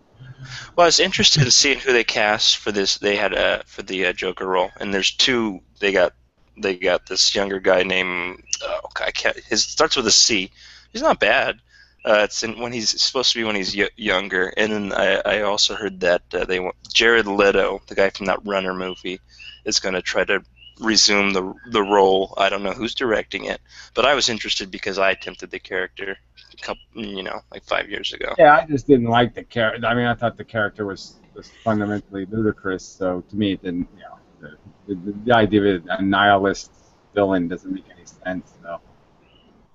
Well, I was interested in seeing who they cast for this. They had for the Joker role, and there's two. They got this younger guy named His starts with a C. He's not bad. When he's supposed to be when he's younger, and then I also heard that they want Jared Leto, the guy from that Runner movie, is going to try to resume the role. I don't know who's directing it, but I was interested because I attempted the character like 5 years ago. Yeah, I just didn't like the character. I mean, I thought the character was fundamentally ludicrous. So to me, it didn't. The idea of a nihilist villain doesn't make any sense. So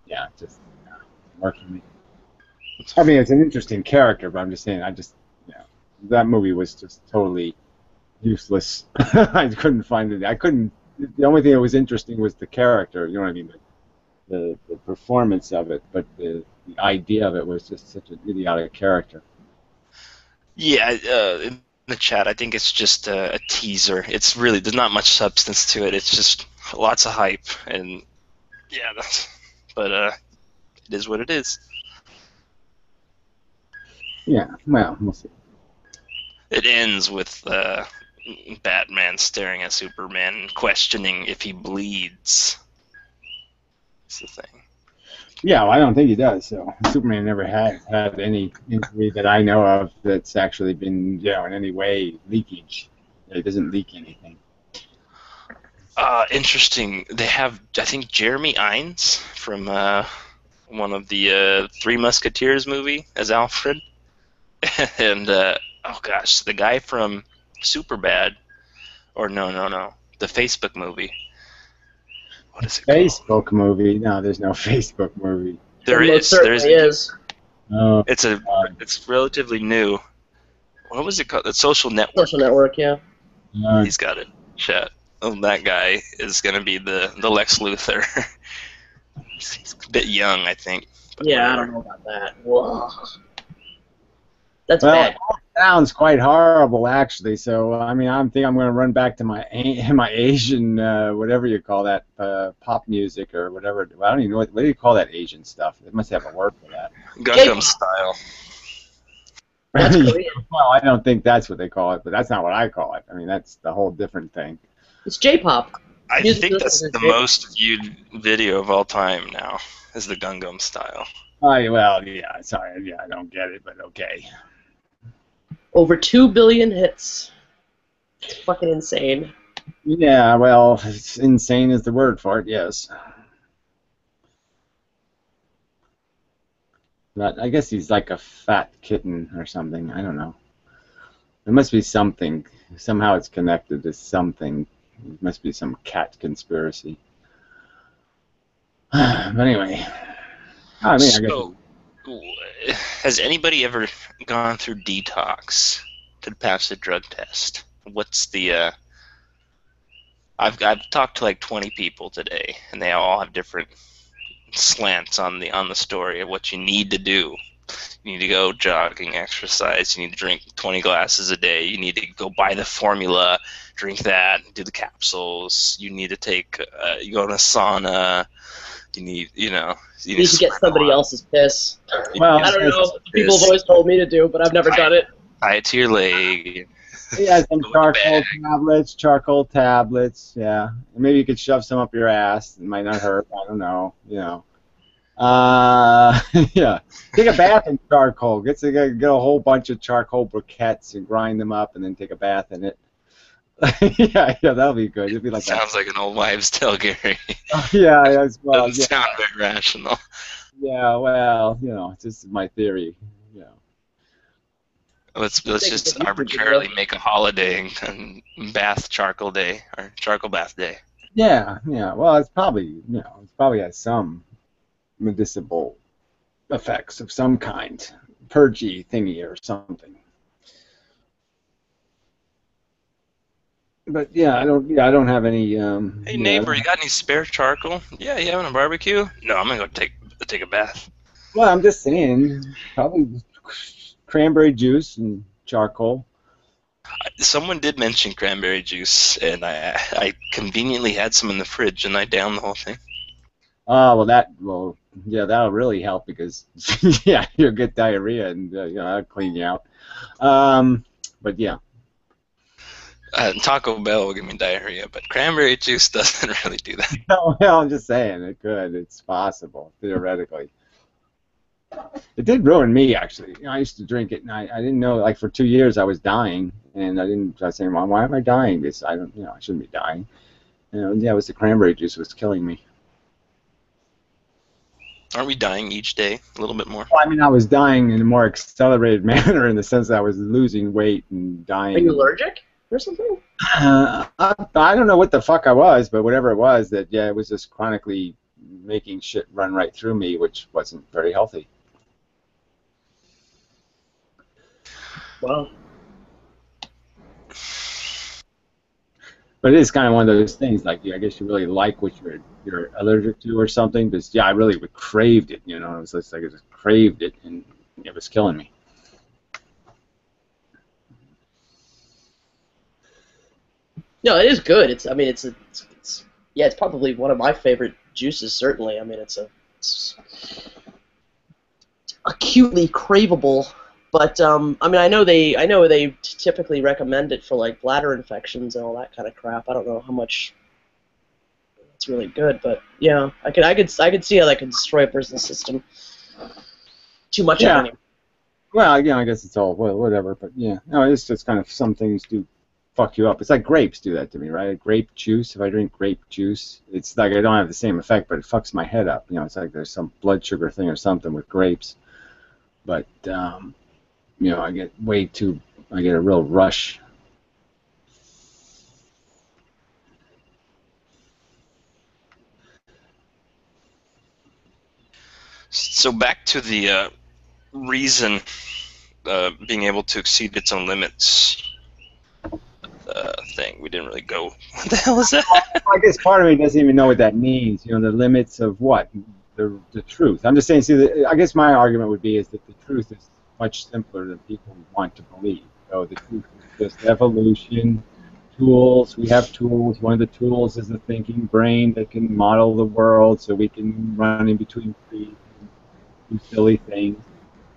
yeah, it just didn't work for me. I mean, it's an interesting character, but I'm just saying, that movie was just totally useless. I couldn't find it. The only thing that was interesting was the character. You know what I mean? The performance of it, but the idea of it was just such an idiotic character. Yeah, in the chat, I think it's just a teaser. It's really there's not much substance to it. It's just lots of hype, and yeah, but it is what it is. Yeah, well, we'll see. It ends with Batman staring at Superman and questioning if he bleeds. That's the thing. Yeah, well, I don't think he does. So Superman never had any injury that I know of that's actually been, in any way leakage. It doesn't leak anything. Interesting. They have, I think, Jeremy Irons from one of the Three Musketeers movie as Alfred. And, the guy from Superbad, or no, the Facebook movie. What is it Facebook called? Movie? No, there's no Facebook movie. There is. Oh, it's relatively new. What was it called? The Social Network. Social Network, yeah. He's got it. Chat. Oh, that guy is going to be the Lex Luthor. He's a bit young, I think. Yeah, I don't know about that. Whoa. That's well, bad. It sounds quite horrible, actually. So, I mean, I'm going to run back to my Asian, whatever you call that, pop music or whatever. I don't even know what do you call that Asian stuff? They must have a word for that. Gundam style. That's Korean. Well, I don't think that's what they call it, but that's not what I call it. I mean, that's the whole different thing. It's J-pop. I think that's the most viewed video of all time now, is the Gundam style. Well, yeah, sorry, I don't get it, but okay. Over 2 billion hits. It's fucking insane. Yeah, well, it's insane is the word for it, yes. But I guess he's like a fat kitten or something. I don't know. There must be something. Somehow it's connected to something. It must be some cat conspiracy. But anyway, I mean, I guess. Has anybody ever gone through detox to pass a drug test? What's the I've talked to like 20 people today, and they all have different slants on the story of what you need to do. You need to go jogging, exercise. You need to drink 20 glasses a day. You need to go buy the formula, drink that, do the capsules. You need to take, you go to a sauna. You need, you need to get somebody else's piss. Well, I don't know. People have always told me to do, but I've never done it. Tie it to your leg. Yeah, some charcoal tablets. Yeah, maybe you could shove some up your ass. It might not hurt. I don't know. Yeah. Take a bath in charcoal. Get a whole bunch of charcoal briquettes and grind them up, and then take a bath in it. yeah, that'll be good. It'd be like Sounds like an old wives' tale, Gary. Yeah, as well. Doesn't sound very rational. Yeah, well, it's just my theory. Let's just arbitrarily make a holiday and bath charcoal day or charcoal bath day. Yeah. Well, it's probably has some medicinal effects of some kind, purgy thingy or something. But yeah, I don't have any. Hey neighbor, you got any spare charcoal? Yeah, you having a barbecue? No, I'm gonna go take a bath. Well, I'm just saying, probably cranberry juice and charcoal. Someone did mention cranberry juice, and I conveniently had some in the fridge, and I downed the whole thing. Oh, yeah, that'll really help because yeah, you'll get diarrhea and that'll clean you out. But yeah. Taco Bell will give me diarrhea, but cranberry juice doesn't really do that. No, well, I'm just saying it could. It's possible, theoretically. It did ruin me, actually. I used to drink it, and I didn't know. Like for 2 years, I was dying, and I was saying, "Mom, why am I dying?" Because I shouldn't be dying. Yeah, it was the cranberry juice was killing me. Aren't we dying each day a little bit more? Well, I mean, I was dying in a more accelerated manner in the sense that I was losing weight and dying. Are you allergic or something? I don't know what the fuck I was, but whatever it was, it was just chronically making shit run right through me, which wasn't very healthy. Wow. But it is kind of one of those things, like, I guess you really like what you're allergic to or something, because, yeah, I really craved it, It was just like I just craved it, and it was killing me. No, it is good. It's probably one of my favorite juices, certainly. I mean, it's acutely craveable. But I mean, I know they typically recommend it for like bladder infections and all that kind of crap. I don't know how much it's really good, but yeah, I could see how that could destroy a person's system. Too much of it. Well, I guess it's all whatever, but yeah, no, it's just kind of some things do fuck you up. It's like grapes do that to me, right? Grape juice. If I drink grape juice, it's like I don't have the same effect, but it fucks my head up. It's like there's some blood sugar thing or something with grapes, but. I get a real rush. So back to the reason being able to exceed its own limits thing. We didn't really go. What the hell is that? I guess part of me doesn't even know what that means. The limits of what? The truth. I'm just saying, I guess my argument would be is that the truth is much simpler than people want to believe. So the truth is just evolution, tools. We have tools. One of the tools is the thinking brain that can model the world so we can run in between trees and do silly things.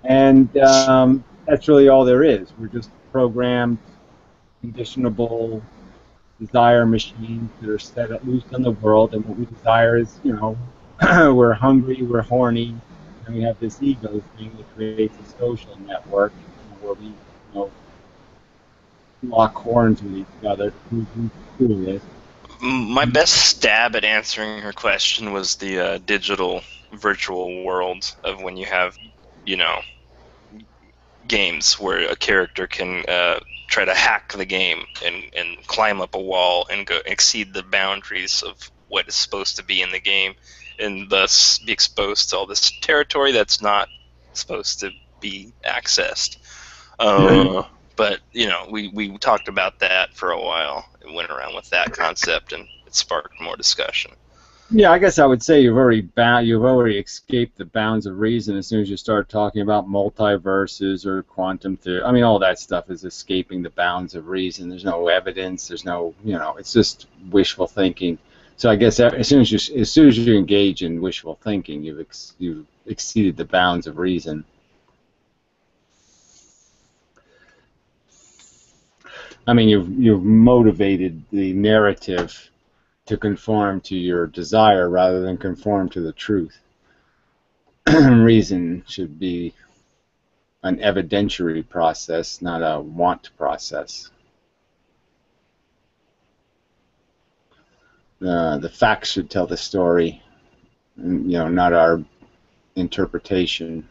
And that's really all there is. We're just programmed, conditionable desire machines that are set at loose on the world, and what we desire is, we're hungry, we're horny, and we have this ego thing that creates a social network where we, lock horns with each other to prove who's coolest. My best stab at answering her question was the digital virtual world of when you have, games where a character can try to hack the game and climb up a wall and go exceed the boundaries of what is supposed to be in the game, and thus be exposed to all this territory that's not supposed to be accessed. But you know, we talked about that for a while and went around with that concept, and it sparked more discussion. Yeah, I guess I would say you've already escaped the bounds of reason as soon as you start talking about multiverses or quantum theory. I mean, all that stuff is escaping the bounds of reason. There's no evidence. There's no, it's just wishful thinking. So I guess as soon as you engage in wishful thinking, you've exceeded the bounds of reason. I mean, you've motivated the narrative to conform to your desire rather than conform to the truth. Reason should be an evidentiary process, not a want process. The facts should tell the story, not our interpretation,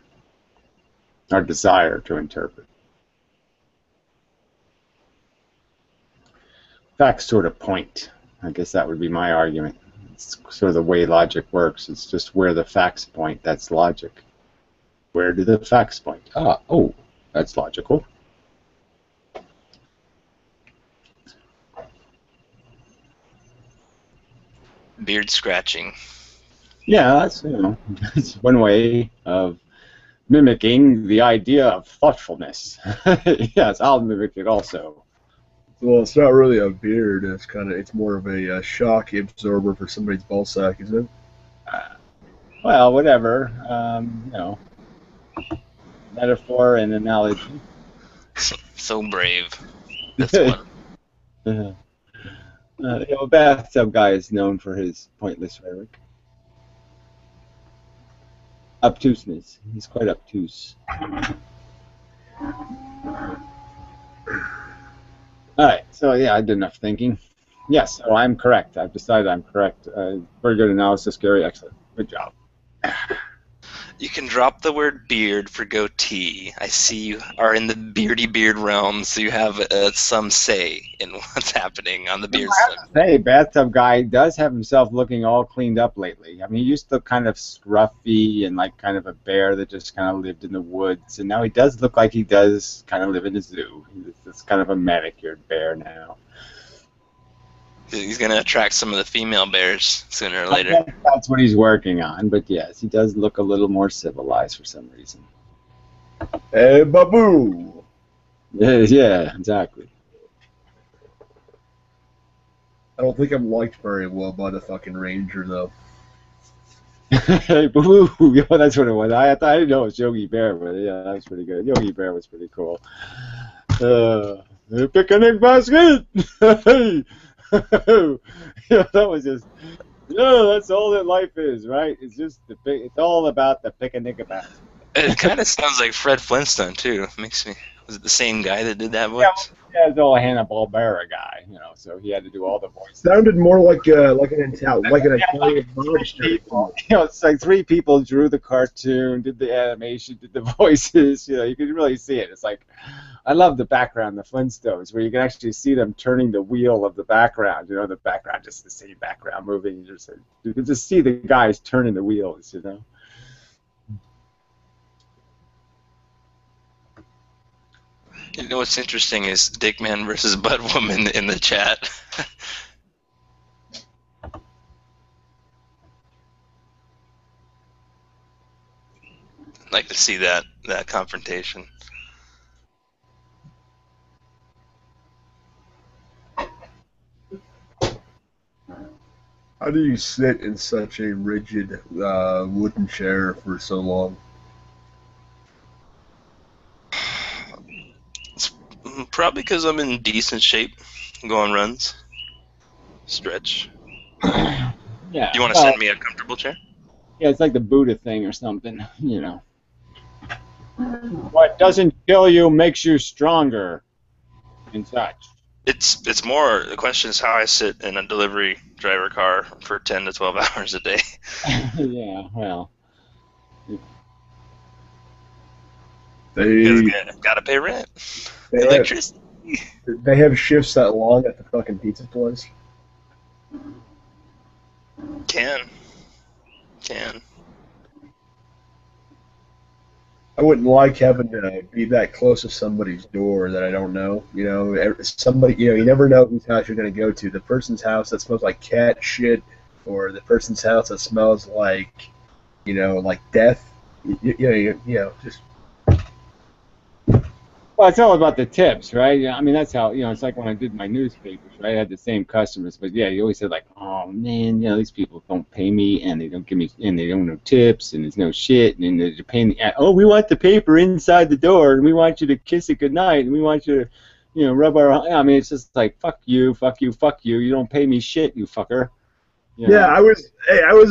our desire to interpret. Facts sort of point. I guess that would be my argument. It's sort of the way logic works. It's just where the facts point, that's logic. Where do the facts point? Oh, that's logical. Beard scratching. Yeah, that's that's one way of mimicking the idea of thoughtfulness. Yes, I'll mimic it also. Well, it's not really a beard. It's more of a shock absorber for somebody's ball sack, isn't it? Well, whatever. Metaphor and analogy. So brave. This one. Bathtub guy is known for his pointless rhetoric. Obtuseness. He's quite obtuse. Alright, so yeah, I did enough thinking. Yes, so I'm correct. I've decided I'm correct. Very good analysis, Gary. Excellent. Good job. You can drop the word beard for goatee. I see you are in the beardy beard realm, so you have some say in what's happening on the beard side. Hey, bathtub guy does have himself looking all cleaned up lately. I mean, he used to look kind of scruffy and like kind of a bear that just kind of lived in the woods, and now he does look like he does kind of live in a zoo. He's kind of a manicured bear now. He's going to attract some of the female bears sooner or later. That's what he's working on, but yes, he does look a little more civilized for some reason. Hey, Babu! Yeah, exactly. I don't think I'm liked very well by the fucking ranger, though. Hey, boo! Yeah, that's what it was. I didn't know it was Yogi Bear, but yeah, that was pretty good. Yogi Bear was pretty cool. Picnic basket! Hey! Yeah, that was just, that's all that life is, right? It's just it's all about the picnic basket. It kind of sounds like Fred Flintstone too. Was it the same guy that did that voice? Yeah, it's all a Hanna-Barbera guy, so he had to do all the voices. Sounded more like an Italian monster. It's like 3 people drew the cartoon, did the animation, did the voices. You could really see it. It's like, I love the background, the Flintstones, where you can actually see them turning the wheel of the background. The background, just the same background moving. You can just see the guys turning the wheels. You know what's interesting is Dickman versus Buttwoman in the chat. I'd like to see that confrontation. How do you sit in such a rigid wooden chair for so long? It's probably because I'm in decent shape. Go on runs. Stretch. Yeah. You want to send me a comfortable chair? Yeah, it's like the Buddha thing or something, What doesn't kill you makes you stronger, and such. It's more, the question is how I sit in a delivery driver car for 10 to 12 hours a day. Yeah, well. They gotta pay rent. They Electricity. They have shifts that long at the fucking pizza place. Can. I wouldn't like having to be that close to somebody's door that I don't know. You know, somebody. You know, you never know whose house you're going to go to. The person's house that smells like cat shit, or the person's house that smells like, you know, like death. Just Well, it's all about the tips, right? Yeah, I mean, that's how, it's like when I did my newspapers, right? I had the same customers, but yeah, you always said like, oh man, these people don't pay me and they don't give me, and they don't know tips and there's no shit and then they're paying me. Oh, we want the paper inside the door and we want you to kiss it goodnight and we want you to, rub our, I mean, it's just like, fuck you, fuck you, fuck you. You don't pay me shit, you fucker. Yeah, I was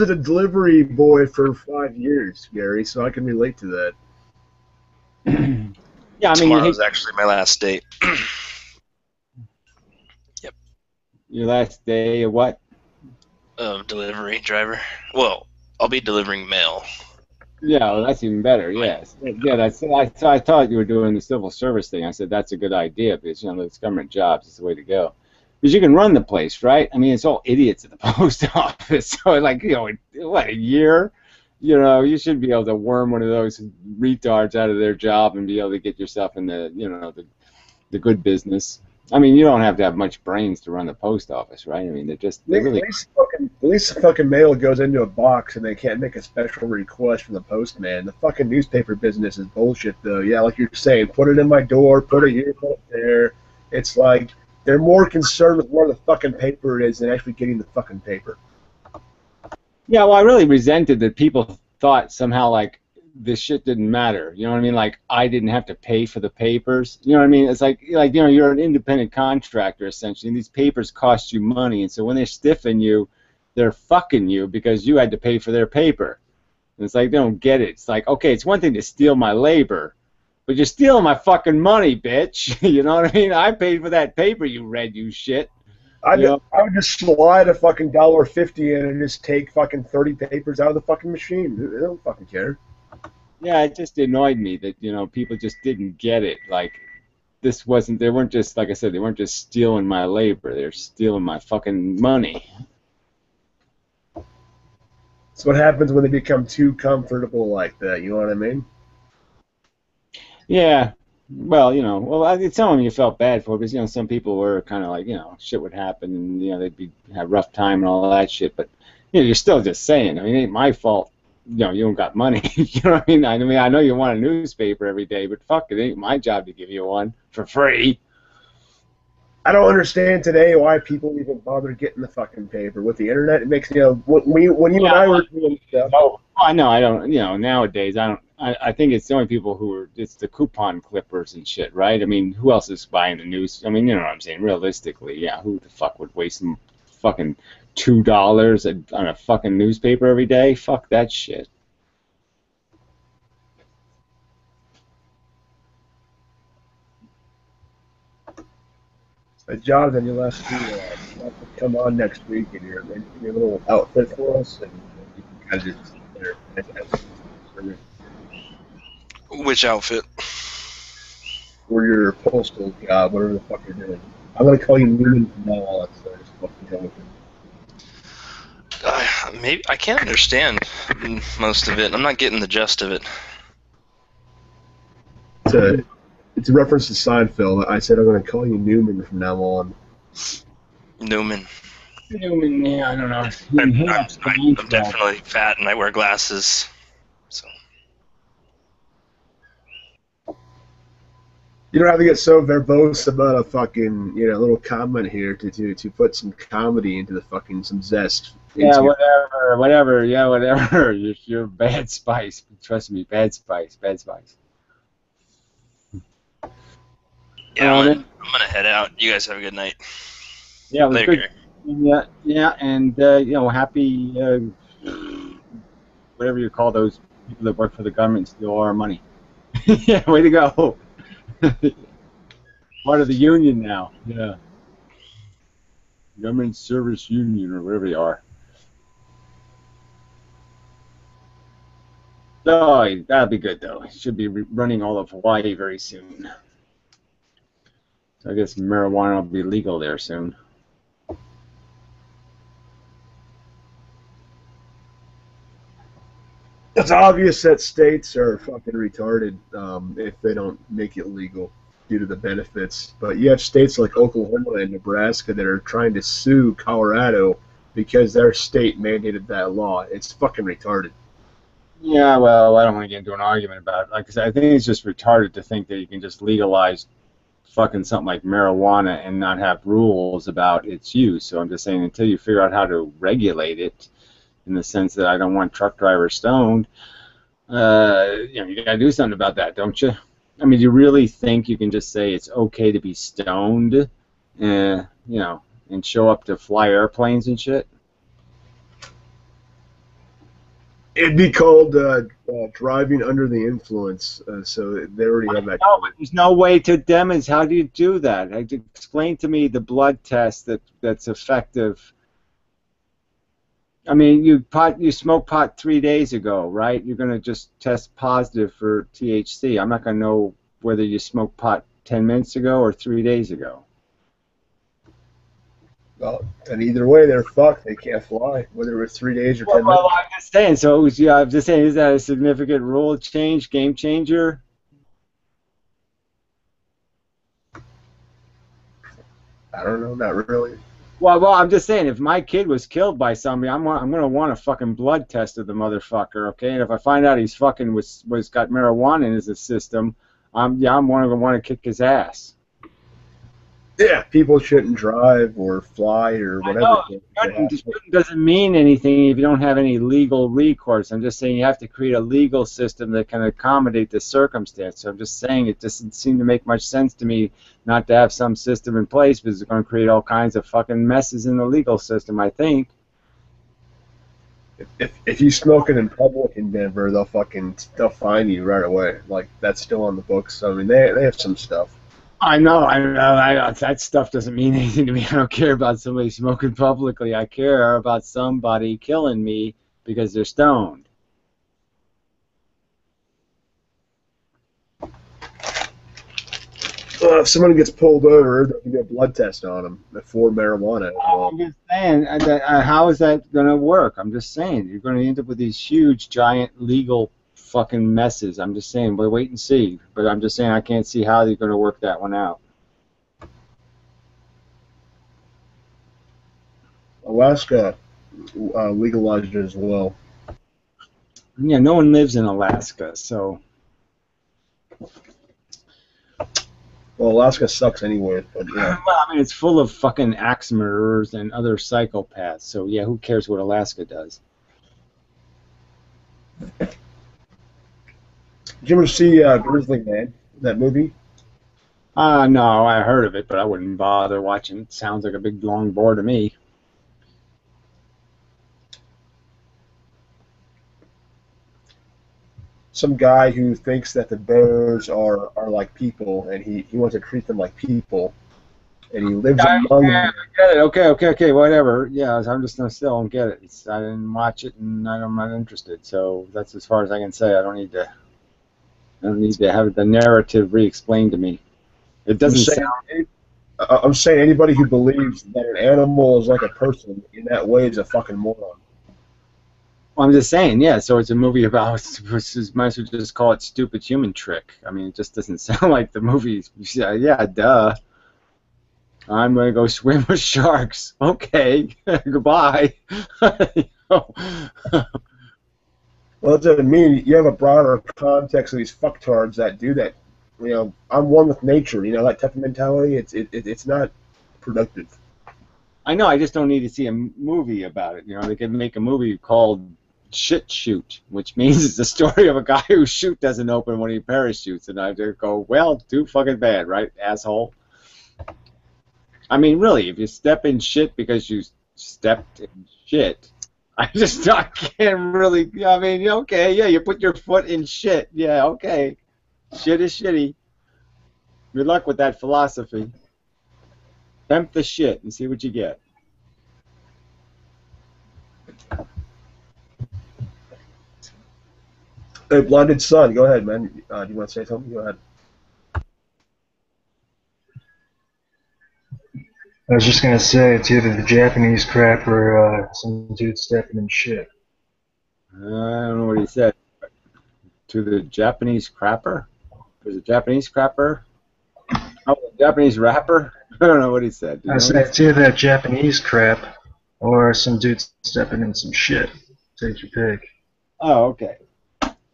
a delivery boy for 5 years, Gary, so I can relate to that. Yeah, I mean, tomorrow's actually my last day. Yep. Your last day of what? Of delivery driver. Well, I'll be delivering mail. Yeah, well, that's even better. Yes, yeah. I thought you were doing the civil service thing. I said that's a good idea because those government jobs is the way to go. Because you can run the place, right? I mean, it's all idiots at the post office. So like, what, a year? You should be able to worm one of those retards out of their job and be able to get yourself in the good business. I mean, you don't have to have much brains to run the post office, right? I mean, they're really. At least the fucking mail goes into a box and they can't make a special request from the postman. The fucking newspaper business is bullshit, though. Yeah, like you're saying, put it in my door, put it here, put it there. It's like they're more concerned with where the fucking paper is than actually getting the fucking paper. Yeah, well, I really resented that people thought somehow like this shit didn't matter. You know what I mean? Like I didn't have to pay for the papers. You know what I mean? It's like you're an independent contractor essentially, and these papers cost you money, and so when they're stiffing you, they're fucking you because you had to pay for their paper. And it's like they don't get it. It's like, okay, it's one thing to steal my labor, but you're stealing my fucking money, bitch. You know what I mean? I paid for that paper, you shit. I would just slide a fucking $1.50 in and just take fucking 30 papers out of the fucking machine. They don't fucking care. Yeah, it just annoyed me that people just didn't get it. Like they weren't just, like I said, they weren't just stealing my labor. They're stealing my fucking money. That's what happens when they become too comfortable like that. You know what I mean? Yeah. Well, some of them you felt bad for because some people were kind of like shit would happen and they'd have a rough time and all that shit. But you're still just saying. I mean, it ain't my fault. You don't got money. You know what I mean? I know you want a newspaper every day, but fuck, it ain't my job to give you one for free. I don't understand today why people even bother getting the fucking paper with the internet. It makes when you and I were doing stuff. Oh, I know. I don't. Nowadays I don't. I think it's the only people who are. It's the coupon clippers and shit, right? I mean, who else is buying the news? I mean, you know what I'm saying? Realistically, yeah. Who the fuck would waste some fucking $2 on a fucking newspaper every day? Fuck that shit. Jonathan, you'll have to come on next week in your little outfit for us, and you can kind of just sit there. Which outfit? For your postal job, whatever the fuck you're doing. I'm gonna call you Newman from now on, so just fucking go with it. Maybe I can't understand most of it. I'm not getting the gist of it. It's a reference to Seinfeld. I said I'm going to call you Newman from now on. Newman. Yeah, I don't know. I'm definitely fat and I wear glasses. So. You don't have to get so verbose about a fucking little comment here to put some comedy into the fucking some zest. Yeah, whatever. Yeah, whatever. You're bad spice. Trust me, bad spice. Yeah, I'm gonna head out. You guys have a good night. Yeah, it was Later. good. Yeah, and happy whatever you call those people that work for the government and steal all our money. Yeah, way to go. Part of the union now. Yeah. Government Service Union or whatever they are. Oh, that'll be good though. Should be running all of Hawaii very soon. So I guess marijuana will be legal there soon. It's obvious that states are fucking retarded if they don't make it legal due to the benefits. But you have states like Oklahoma and Nebraska that are trying to sue Colorado because their state mandated that law. It's fucking retarded. Yeah, well, I don't want to get into an argument about it. Like I said, I think it's just retarded to think that you can just legalize fucking something like marijuana and not have rules about its use. So I'm just saying, until you figure out how to regulate it, in the sense that I don't want truck drivers stoned, you gotta do something about that, don't you? I mean, do you really think you can just say it's okay to be stoned, and show up to fly airplanes and shit? It'd be called driving under the influence. So they already have that. No, but there's no way to demonstrate. How do you do that? Explain to me the blood test that's effective. I mean, you smoked pot 3 days ago, right? You're gonna just test positive for THC. I'm not gonna know whether you smoked pot 10 minutes ago or 3 days ago. Well, and either way, they're fucked. They can't fly, whether it was 3 days or 10 minutes. Well, I'm just saying. So, I'm just saying, is that a significant rule change, game changer? I don't know, not really. Well, I'm just saying, if my kid was killed by somebody, I'm gonna want a fucking blood test of the motherfucker, okay? And if I find out he's fucking was got marijuana in his system, I'm gonna want to kick his ass. Yeah, people shouldn't drive or fly or whatever. Shouldn't doesn't mean anything if you don't have any legal recourse. I'm just saying you have to create a legal system that can accommodate the circumstance. So I'm just saying it doesn't seem to make much sense to me not to have some system in place, because it's going to create all kinds of fucking messes in the legal system, I think. If you smoke it in public in Denver, they'll fine you right away. Like, that's still on the books. I mean, they have some stuff. I know. That stuff doesn't mean anything to me. I don't care about somebody smoking publicly. I care about somebody killing me because they're stoned. If someone gets pulled over, they'll give you a blood test on them for marijuana. I'm just saying, how is that going to work? I'm just saying, you're going to end up with these huge, giant legal fucking messes. I'm just saying, but wait and see. But I'm just saying, I can't see how they're going to work that one out. Alaska legalized it as well. Yeah, no one lives in Alaska, so. Well, Alaska sucks anyway, but yeah. Well, I mean, it's full of fucking axe murderers and other psychopaths, so yeah, who cares what Alaska does? Did you ever see Grizzly Man, that movie? No, I heard of it, but I wouldn't bother watching it. Sounds like a big, long bore to me. Some guy who thinks that the bears are like people, and he wants to treat them like people, and he lives among them. Get it. Okay, whatever. Yeah, I'm just still don't get it. I didn't watch it, and I'm not interested. So that's as far as I can say. I don't need to have the narrative re-explained to me. It doesn't sound. I'm saying anybody who believes that an animal is like a person in that way is a fucking moron. Well, I'm just saying, yeah. So it's a movie about. Might as well just call it "Stupid Human Trick." I mean, it just doesn't sound like the movie. Yeah, duh. I'm gonna go swim with sharks. Okay, goodbye. Well, it doesn't mean you have a broader context of these fucktards that do that. You know, I'm one with nature. You know, that type of mentality. It's not productive. I know. I just don't need to see a movie about it. You know, they could make a movie called Shit Shoot, which means it's the story of a guy whose chute doesn't open when he parachutes, and I just go, well, too fucking bad, right, asshole? I mean, really, if you step in shit because you stepped in shit, I can't really. I mean, okay, yeah, you put your foot in shit, yeah, okay, shit is shitty. Good luck with that philosophy. Tempt the shit and see what you get. Hey, Blinded Sun, go ahead, man. Do you want to say something? Go ahead. I was just gonna say it's either the Japanese crap or some dude stepping in shit. I don't know what he said. To the Japanese crapper? There's a Japanese crapper? Oh, a Japanese rapper? I don't know what he said. I said it's either that Japanese crap or some dude stepping in some shit. Take your pick. Oh, okay.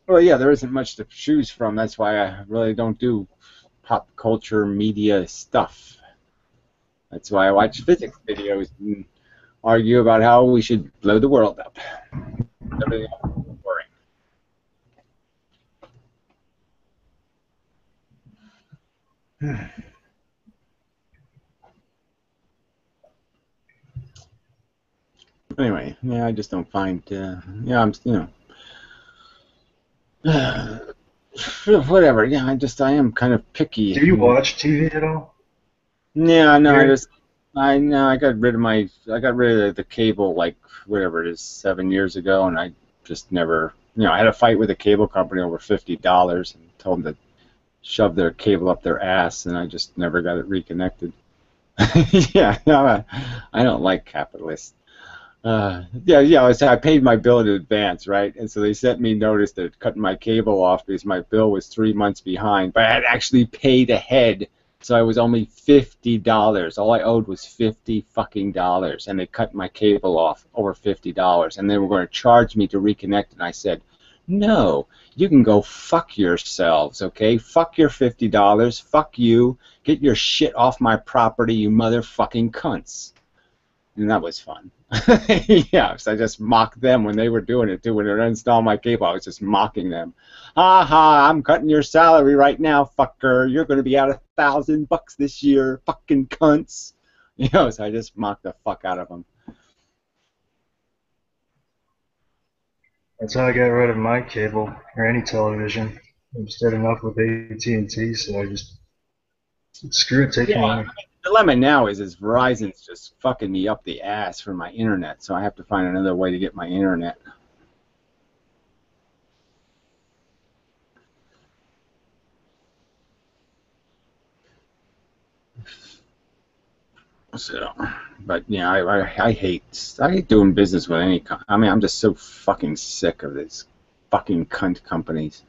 Well, yeah, there isn't much to choose from. That's why I really don't do pop culture media stuff. That's why I watch physics videos and argue about how we should blow the world up. Everything else is boring. Anyway, yeah, I just don't find, yeah, I'm, whatever. Yeah, I am kind of picky. Do you watch TV at all? Yeah, no, Here? I got rid of the cable like whatever it is 7 years ago, and I just never, I had a fight with a cable company over $50 and told them to shove their cable up their ass, and I just never got it reconnected. Yeah, no, I don't like capitalists. I paid my bill in advance, right? And so they sent me notice that cutting my cable off because my bill was 3 months behind, but I had actually paid ahead, so I was only $50. All I owed was $50 fucking dollars, and they cut my cable off over $50, and they were going to charge me to reconnect, and I said, no, you can go fuck yourselves, okay? Fuck your $50, fuck you, get your shit off my property, you motherfucking cunts. And that was fun. Yeah, so I just mocked them when they were doing it too. When they were installing my cable, I was just mocking them. Ha ha, I'm cutting your salary right now, fucker. You're going to be out $1,000 this year, fucking cunts. So I just mocked the fuck out of them. That's how I got rid of my cable or any television. I just had enough with AT&T, so I just screw it, take the money. The dilemma now is Verizon's just fucking me up the ass for my internet, so I have to find another way to get my internet. So, but yeah, I hate doing business with any. I mean, I'm just so fucking sick of these fucking cunt companies,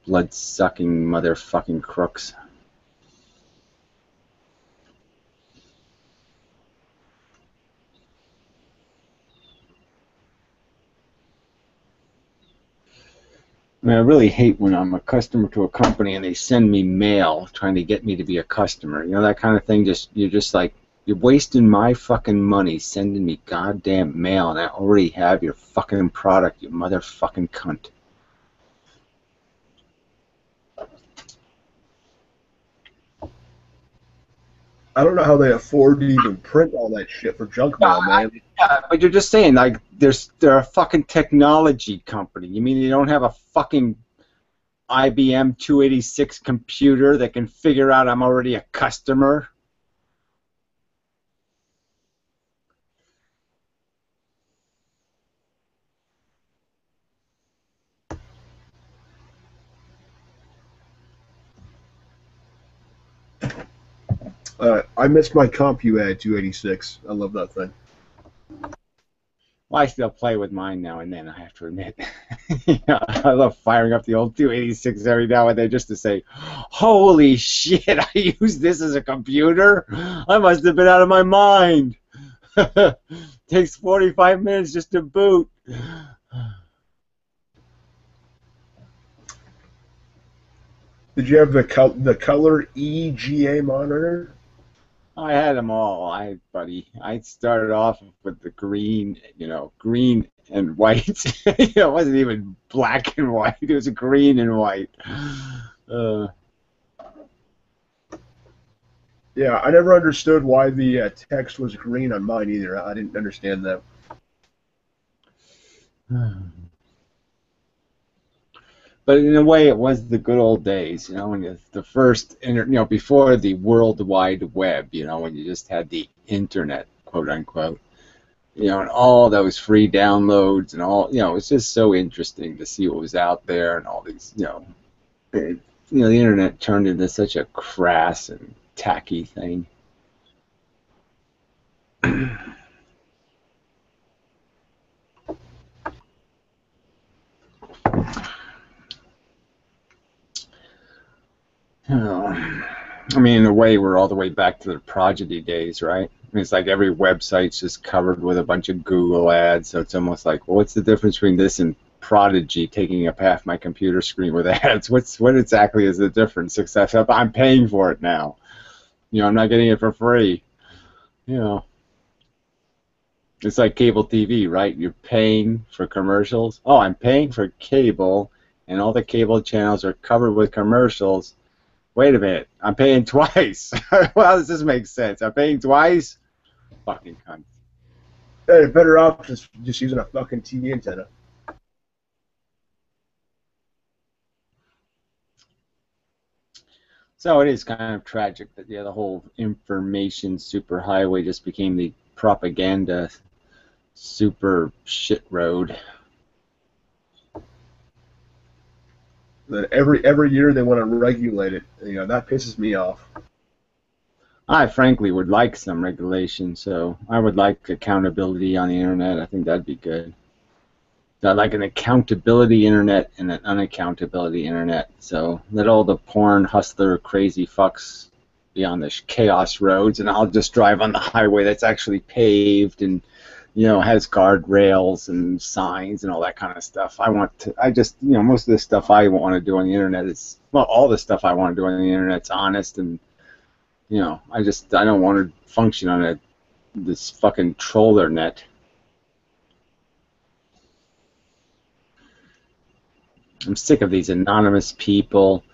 blood-sucking motherfucking crooks. I mean, I really hate when I'm a customer to a company and they send me mail trying to get me to be a customer. That kind of thing. You're just like, you're wasting my fucking money sending me goddamn mail, and I already have your fucking product, you motherfucking cunt. I don't know how they afford to even print all that shit for junk mail, man. Yeah, but you're just saying, like, they're a fucking technology company. You mean they don't have a fucking IBM 286 computer that can figure out I'm already a customer? I missed my CompuAd 286. I love that thing. Well, I still play with mine now and then, I have to admit. I love firing up the old 286 every now and then just to say, holy shit, I use this as a computer? I must have been out of my mind. Takes 45 minutes just to boot. Did you have the color EGA monitor? I had them all, buddy. I started off with the green, green and white. It wasn't even black and white. It was green and white. Yeah, I never understood why the text was green on mine either. I didn't understand that. But in a way, it was the good old days, when the first, before the World Wide Web, when you just had the internet, quote unquote, and all those free downloads and all, it's just so interesting to see what was out there and all these, the internet turned into such a crass and tacky thing. Oh, I mean, in a way, we're all the way back to the Prodigy days, right? I mean, it's like every website's just covered with a bunch of Google ads, so it's almost like, well, what's the difference between this and Prodigy taking up half my computer screen with ads? What exactly is the difference? Except I'm paying for it now. You know, I'm not getting it for free. You know, it's like cable TV, right? You're paying for commercials. Oh, I'm paying for cable, and all the cable channels are covered with commercials. Wait a minute, I'm paying twice. Well, does this make sense? I'm paying twice? Fucking cunt. They're better off just using a fucking TV antenna. So it is kind of tragic that the whole information superhighway just became the propaganda super shit road. That every year they want to regulate it. You know, that pisses me off. I frankly would like some regulation, so I would like accountability on the internet. I think that'd be good. I'd like an accountability internet and an unaccountability internet. So let all the porn hustler crazy fucks be on the chaos roads, and I'll just drive on the highway that's actually paved and, you know, has guardrails and signs and all that kind of stuff. Most of the stuff I want to do on the internet is, well, all the stuff I want to do on the internet's honest, and, you know, I don't want to function on this fucking troller net. I'm sick of these anonymous people.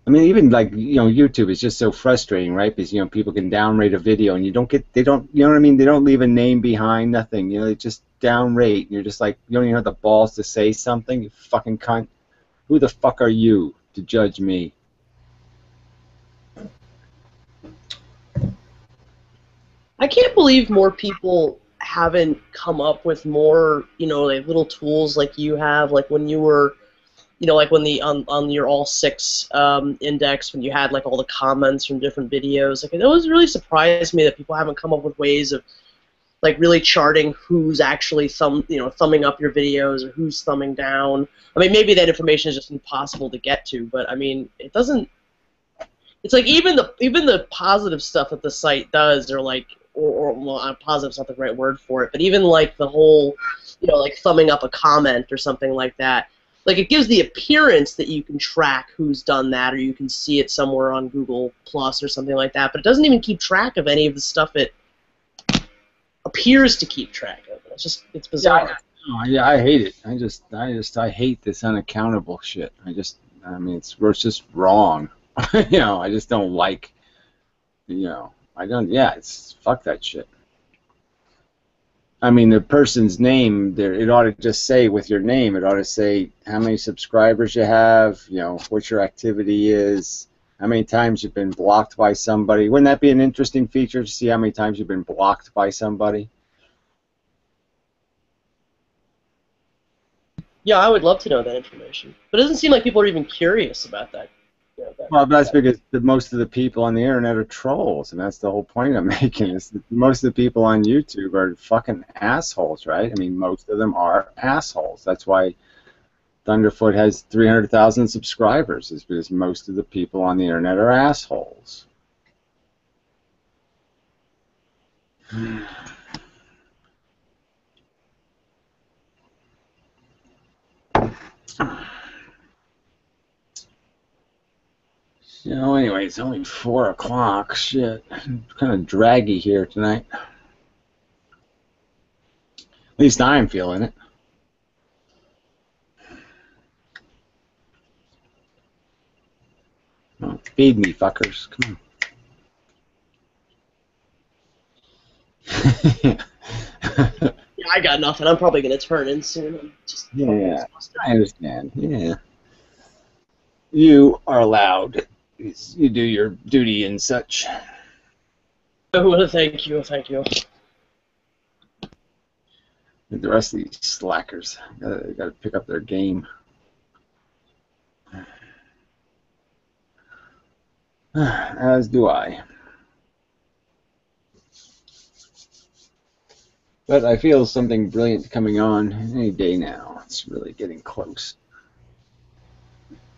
I mean, even like, you know, YouTube is just so frustrating, right? Because, you know, people can downrate a video and you know what I mean? They don't leave a name behind, nothing. You know, they just downrate. And you're just like, you don't even have the balls to say something, you fucking cunt. Who the fuck are you to judge me? I can't believe more people haven't come up with more, you know, like little tools like you have, like when you were, you know, like when on your all six index, when you had like all the comments from different videos, like it always really surprised me that people haven't come up with ways of like really charting who's actually thumbing up your videos or who's thumbing down. I mean, maybe that information is just impossible to get to, but I mean, it doesn't. It's like even the positive stuff that the site does, or like, well, positive's not the right word for it, but even like the whole, you know, like thumbing up a comment or something like that. Like, it gives the appearance that you can track who's done that, or you can see it somewhere on Google Plus or something like that, but it doesn't even keep track of any of the stuff it appears to keep track of. It's bizarre. Yeah, I hate it. I hate this unaccountable shit. It's just wrong. You know, I just don't like, you know, fuck that shit. I mean, the person's name, it ought to just say with your name, it ought to say how many subscribers you have, you know, what your activity is, how many times you've been blocked by somebody. Wouldn't that be an interesting feature to see how many times you've been blocked by somebody? Yeah, I would love to know that information. But it doesn't seem like people are even curious about that. You know, Well, that's because most of the people on the internet are trolls, and that's the whole point I'm making. Is that most of the people on YouTube are fucking assholes, right? I mean, most of them are assholes. That's why Thunderfoot has 300,000 subscribers, is because most of the people on the internet are assholes. So anyway, it's only 4 o'clock. Shit, kind of draggy here tonight. At least I'm feeling it. Oh, feed me, fuckers. Come on. Yeah, I got nothing. I'm probably going to turn in soon. Yeah, I understand. Yeah. You are allowed. You do your duty and such. Oh, thank you, thank you. And the rest of these slackers, they gotta pick up their game. As do I. But I feel something brilliant coming on any day now. It's really getting close.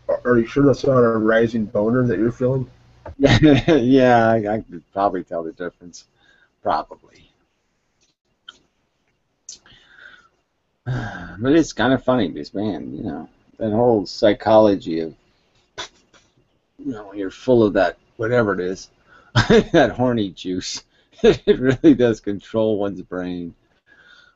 Are you sure that's not a rising boner that you're feeling? Yeah, I could probably tell the difference. Probably. But it's kind of funny because, man, you know, that whole psychology of, you know, when you're full of that, whatever it is, that horny juice, it really does control one's brain.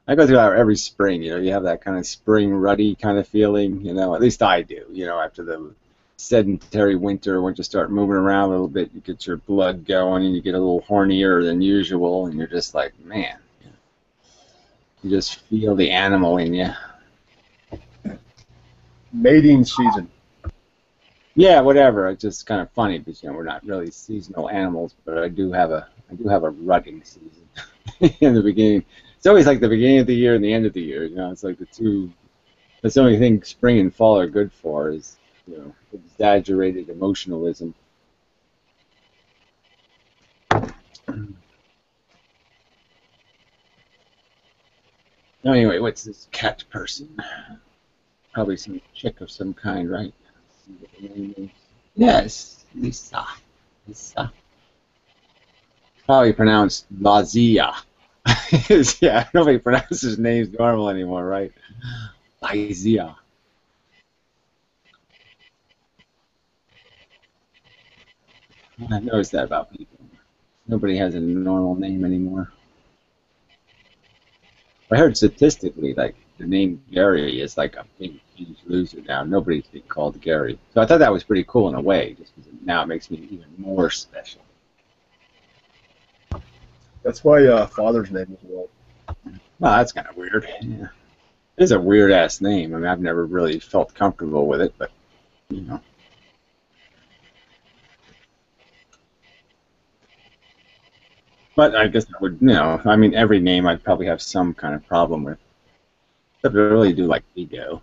I go through that every spring, you know, you have that kind of spring ruddy kind of feeling, you know, at least I do, you know, after the sedentary winter, once you start moving around a little bit, you get your blood going and you get a little hornier than usual, and you're just like, man, you just feel the animal in you. Mating season. Yeah, whatever. It's just kind of funny because, you know, we're not really seasonal animals, but I do have a rutting season in the beginning. It's always like the beginning of the year and the end of the year. You know, it's like the two. That's the only thing spring and fall are good for is, you know, exaggerated emotionalism. Anyway, what's this cat person? Probably some chick of some kind, right? See what the name is. Yes, Lisa. Lisa. Probably pronounced Lazia. Yeah, nobody pronounces names normal anymore, right? Lazia. I noticed that about people. Nobody has a normal name anymore. I heard statistically, like, the name Gary is like a big, huge loser now. Nobody's being called Gary. So I thought that was pretty cool in a way, just because now it makes me even more special. That's my father's name as well. Well, that's kind of weird. Yeah. It's a weird-ass name. I mean, I've never really felt comfortable with it, but, you know. But I guess I would, you know, I mean, every name I'd probably have some kind of problem with. Except I really do like Vigo.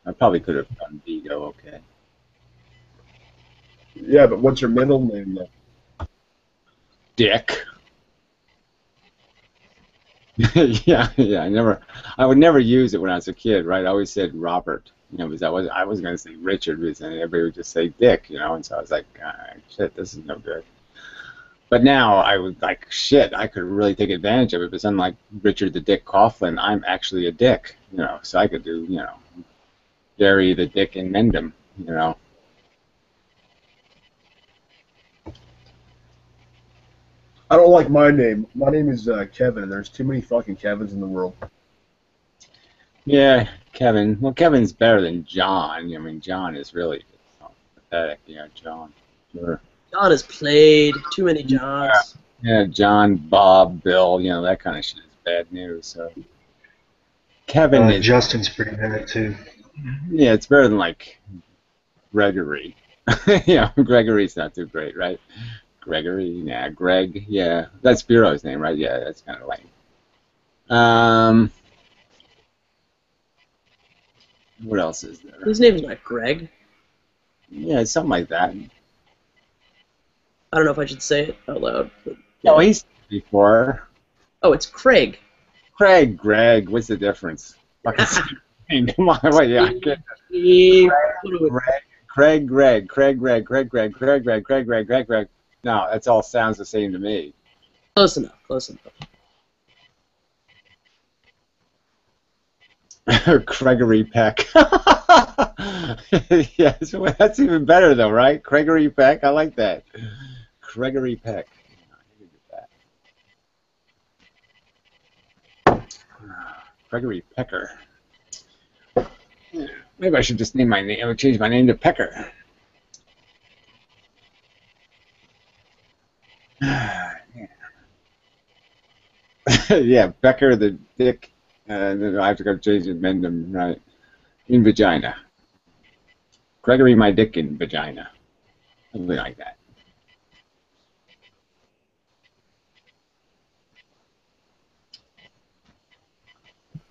I probably could have done Vigo okay. Yeah, but what's your middle name, though? Dick. Yeah. I would never use it when I was a kid, right? I always said Robert, you know, because I was going to say Richard, because then everybody would just say Dick, you know, and so I was like, shit, this is no good. But now I would like, shit, I could really take advantage of it, because unlike Richard the Dick Coughlin, I'm actually a dick, you know, so I could do, you know, Gary the Dick inmendham, you know. I don't like my name. My name is Kevin, and there's too many fucking Kevins in the world. Yeah, Kevin. Well, Kevin's better than John. I mean, John is really pathetic. Yeah, John. Sure. John has played. Too many Johns. Yeah, John, Bob, Bill, you know, that kind of shit is bad news. So Kevin is... Justin's pretty bad, too. Yeah, it's better than, like, Gregory. Yeah, Gregory's not too great, right? Gregory, yeah, Greg, yeah. That's Bureau's name, right? Yeah, that's kind of lame. What else is there? His name's not Greg. Yeah, something like that. I don't know if I should say it out loud. But, yeah. Oh, he's before. Oh, it's Craig. Craig, Greg, what's the difference? Come on, wait, yeah. Craig, Greg. No, that's all sounds the same to me. Close enough, close enough. Gregory Peck. Yes, well, that's even better though, right? Gregory Peck, I like that. Gregory Peck. Gregory Pecker. Maybe I should just name my name. I would change my name to Pecker. Yeah, Becker the Dick. Then I have to go change it, inmendham, right? In vagina. Gregory my dick in vagina. Something like that.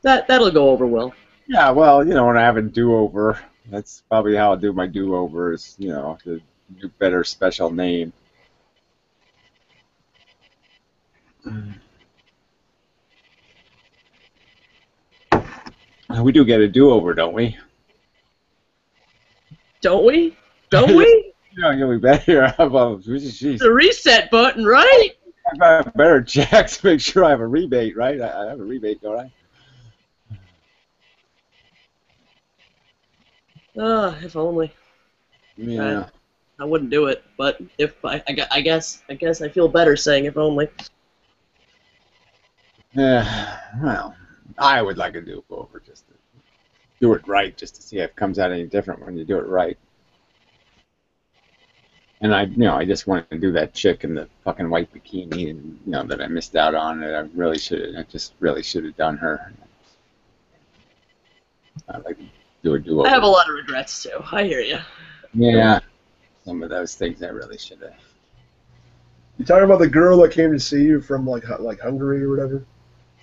That'll go over well. Yeah, well, you know, when I have a do-over, that's probably how I'll do my do-over is, you know, to do better special name. We do get a do-over, don't we? Don't we? Don't we? We better have The reset button, right? I better check to make sure I have a rebate, right? I have a rebate, don't I? If only. Yeah. I wouldn't do it, but if I guess I feel better saying if only. Yeah. Well, I would like to do it over just to do it right, just to see if it comes out any different when you do it right. And I just wanted to do that chick in the fucking white bikini, and that I missed out on it. I just really should have done her. I'd like to do a do-over. I have a lot of regrets too. I hear you. Yeah, some of those things I really should have. You talking about the girl that came to see you from like Hungary or whatever?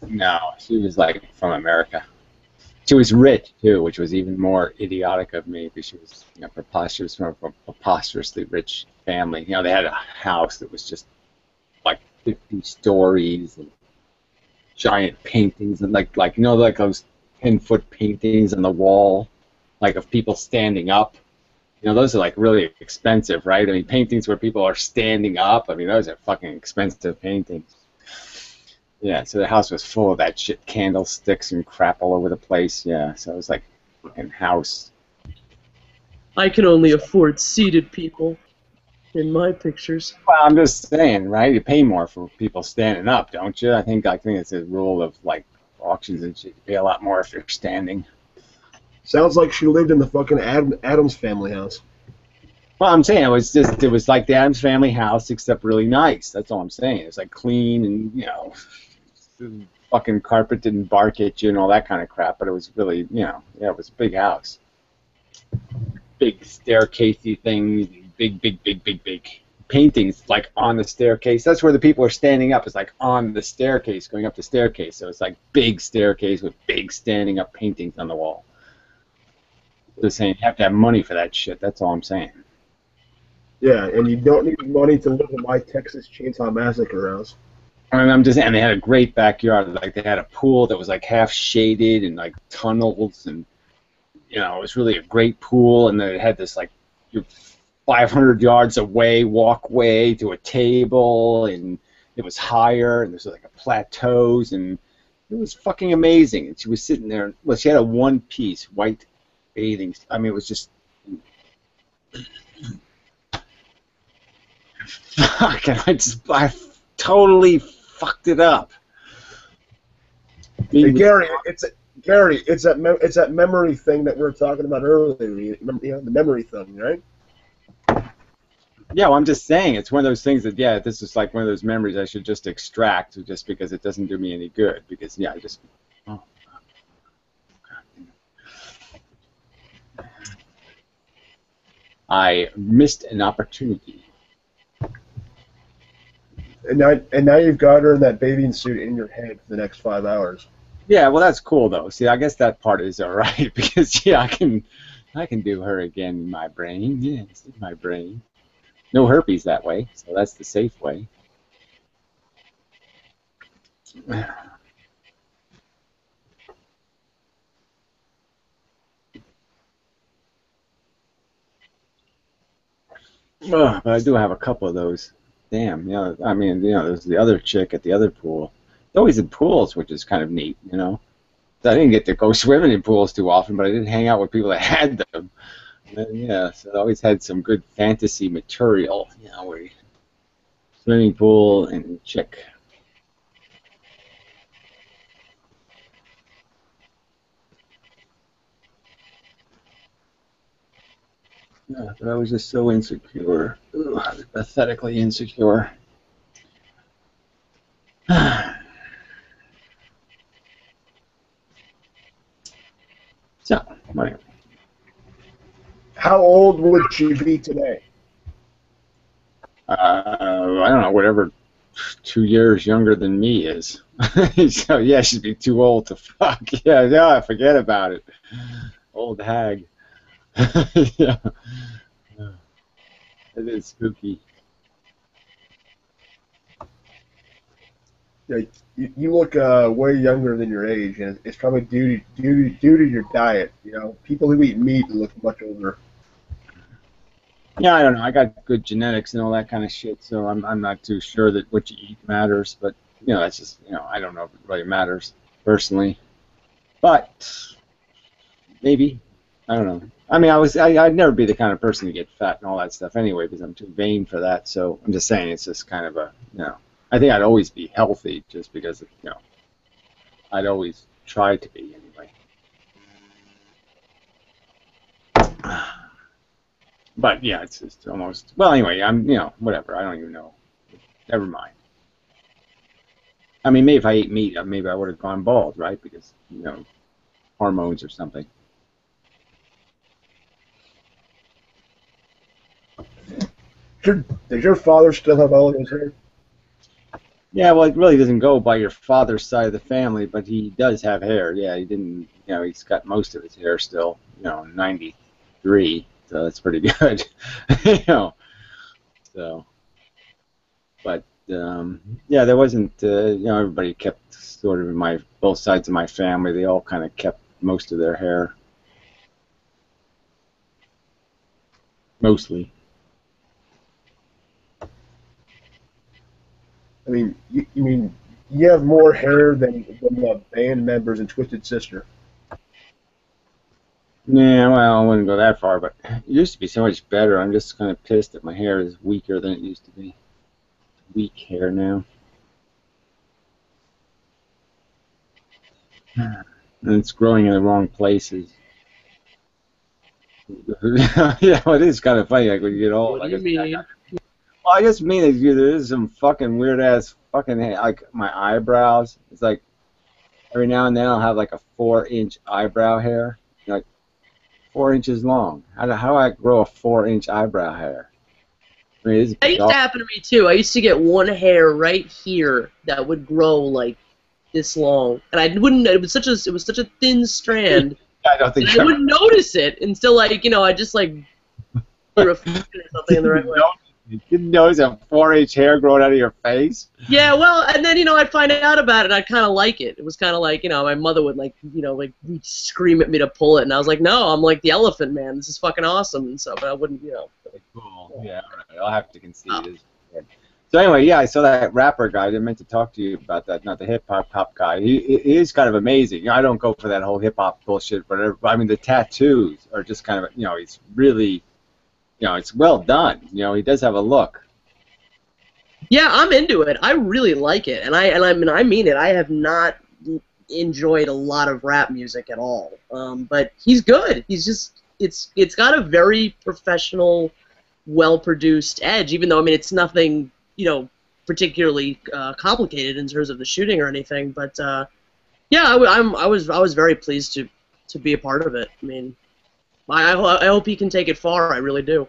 No, she was like from America. She was rich too, which was even more idiotic of me because she was, preposterous from a preposterously rich family. They had a house that was just like 50 stories and giant paintings and like those 10-foot paintings on the wall, like of people standing up. Those are like really expensive, right? I mean, paintings where people are standing up. I mean, those are fucking expensive paintings. Yeah, so the house was full of that shit, candlesticks and crap all over the place. Yeah, so it was like a fucking house. I can only afford seated people in my pictures. Well, I'm just saying, right? You pay more for people standing up, don't you? I think it's a rule of like auctions and shit. You pay a lot more if you're standing. Sounds like she lived in the fucking Addams Family house. Well, I'm saying it was like the Addams Family house, except really nice. That's all I'm saying. It's like clean and the fucking carpet didn't bark at you and all that kind of crap. But it was really, it was a big house, big staircasey things, big paintings like on the staircase. That's where the people are standing up. It's like on the staircase, going up the staircase. So it's like big staircase with big standing up paintings on the wall. Just saying, you have to have money for that shit. That's all I'm saying. Yeah, and you don't need money to live in my Texas Chainsaw Massacre house. And I'm just saying, they had a great backyard. Like they had a pool that was like half shaded and like tunnels, and it was really a great pool. And then it had this like 500 yards away walkway to a table, and it was higher, and there's like a plateaus, and it was fucking amazing. And she was sitting there. Well, she had a one-piece white bathing. I mean, it was just. Fucking, I totally fucked it up. Hey, Gary, it's that memory thing that we were talking about earlier. The memory thing, right? Yeah, well, I'm just saying it's one of those things that this is like one of those memories I should just extract just because it doesn't do me any good. Because I just. Oh. I missed an opportunity. And now you've got her in that bathing suit in your head for the next 5 hours. Yeah, well, that's cool though. See, I guess that part is all right because I can do her again in my brain. Yeah, it's in my brain. No herpes that way, so that's the safe way. But I do have a couple of those. Damn, I mean, there's the other chick at the other pool. They're always in pools, which is kind of neat, I didn't get to go swimming in pools too often, but I did hang out with people that had them. And, so I always had some good fantasy material, where swimming pool and chick. Yeah, but I was just so insecure. Ugh, I was pathetically insecure. So, anyway. How old would she be today? I don't know, whatever 2 years younger than me is. So, yeah, she'd be too old to fuck. Yeah, forget about it. Old hag. Yeah. It is spooky. Yeah, you look way younger than your age, and it's probably due to, your diet. People who eat meat look much older. Yeah, well, I don't know. Whatever 2 years younger than me is. So, yeah, she'd be too old to fuck. Yeah, forget about it. Old hag. It is spooky. You look way younger than your age, and it's probably due to your diet. People who eat meat look much older. Yeah, I don't know. I got good genetics and all that kind of shit, so I'm not too sure that what you eat matters. But that's just I don't know if it really matters personally. But maybe I don't know. I mean, I'd never be the kind of person to get fat and all that stuff anyway, because I'm too vain for that. So I'm just saying it's just kind of a I think I'd always be healthy just because I'd always try to be anyway. But yeah, it's just almost well. Anyway, I'm whatever. I don't even know. Never mind. I mean, maybe if I ate meat, maybe I would have gone bald, right? Because hormones or something. Does your father still have all of his hair? Yeah, well, it really doesn't go by your father's side of the family, but he does have hair. Yeah, he didn't. He's got most of his hair still. 93, so that's pretty good. So, but yeah, there wasn't. Everybody kept sort of in both sides of my family. They all kind of kept most of their hair, mostly. I mean, you have more hair than the band members in Twisted Sister. Yeah, well, I wouldn't go that far, but it used to be so much better. I'm just kind of pissed that my hair is weaker than it used to be. Weak hair now. And it's growing in the wrong places. Yeah, well, it is kind of funny. Like when you get old. What do you mean? Well, I just mean that there is some fucking weird ass fucking like my eyebrows. It's like every now and then I'll have like a 4-inch eyebrow hair, like 4 inches long. How do I grow a 4-inch eyebrow hair? I mean, it's That used to happen to me too. I used to get one hair right here that would grow like this long, and I wouldn't. It was such a thin strand. I don't think I wouldn't notice it until like I just like threw a foot or something in the right way. You didn't notice a 4-inch hair growing out of your face? Yeah, well, and then I'd find out about it, and I'd kind of like it. It was kind of like my mother would like scream at me to pull it, and I was like, no, I'm like the Elephant Man. This is fucking awesome, and so, but I wouldn't, Cool. Yeah, all right. I'll have to concede it. So anyway, yeah, I saw that rapper guy. I meant to talk to you about that. Not the hip hop guy. He is kind of amazing. I don't go for that whole hip hop bullshit, but I mean the tattoos are just kind of he's really it's well done. He does have a look. Yeah, I'm into it. I really like it, and I mean it. I have not enjoyed a lot of rap music at all, but he's good. He's just it's got a very professional, well-produced edge. Even though it's nothing particularly complicated in terms of the shooting or anything. But yeah, I was very pleased to be a part of it. I mean, I hope he can take it far. I really do.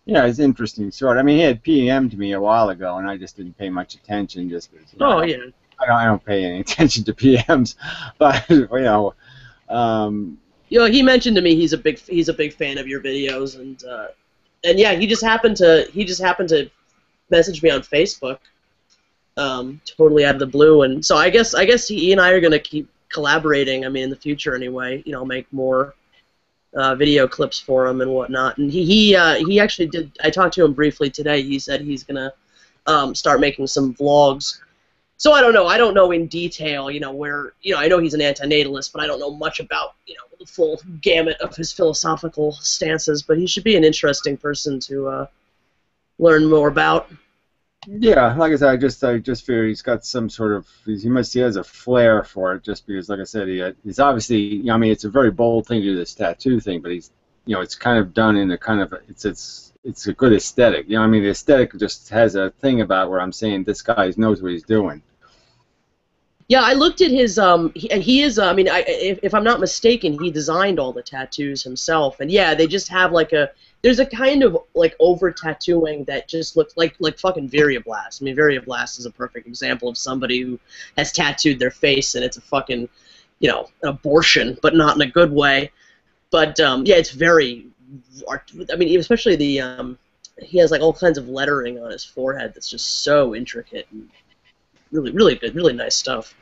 Yeah, it's interesting sort. I mean, he had PM'd me a while ago, and I just didn't pay much attention. Just because, I don't pay any attention to PMs, but he mentioned to me he's a big fan of your videos, and yeah, he just happened to message me on Facebook, totally out of the blue, and so I guess he and I are gonna keep collaborating. I mean, in the future anyway. Make more video clips for him and whatnot. And he actually did. I talked to him briefly today. He said he's gonna start making some vlogs. So I don't know. I don't know in detail. Where I know he's an antinatalist, but I don't know much about the full gamut of his philosophical stances. But he should be an interesting person to learn more about. Yeah, like I said, I just figure he's got some sort of he has a flair for it. Just because, like I said, he's obviously. I mean, it's a very bold thing to do this tattoo thing, but he's it's kind of done in a kind of it's a good aesthetic. I mean, the aesthetic just has a thing about where I'm saying this guy knows what he's doing. Yeah, I looked at his and he is. I mean, if I'm not mistaken, he designed all the tattoos himself. And yeah, they just have there's a kind of over tattooing that just looks like fucking Viryablast. I mean, Viryablast is a perfect example of somebody who has tattooed their face, and it's a fucking an abortion, but not in a good way. But yeah, it's very. I mean, especially he has all kinds of lettering on his forehead that's just so intricate and really, really good, really nice stuff.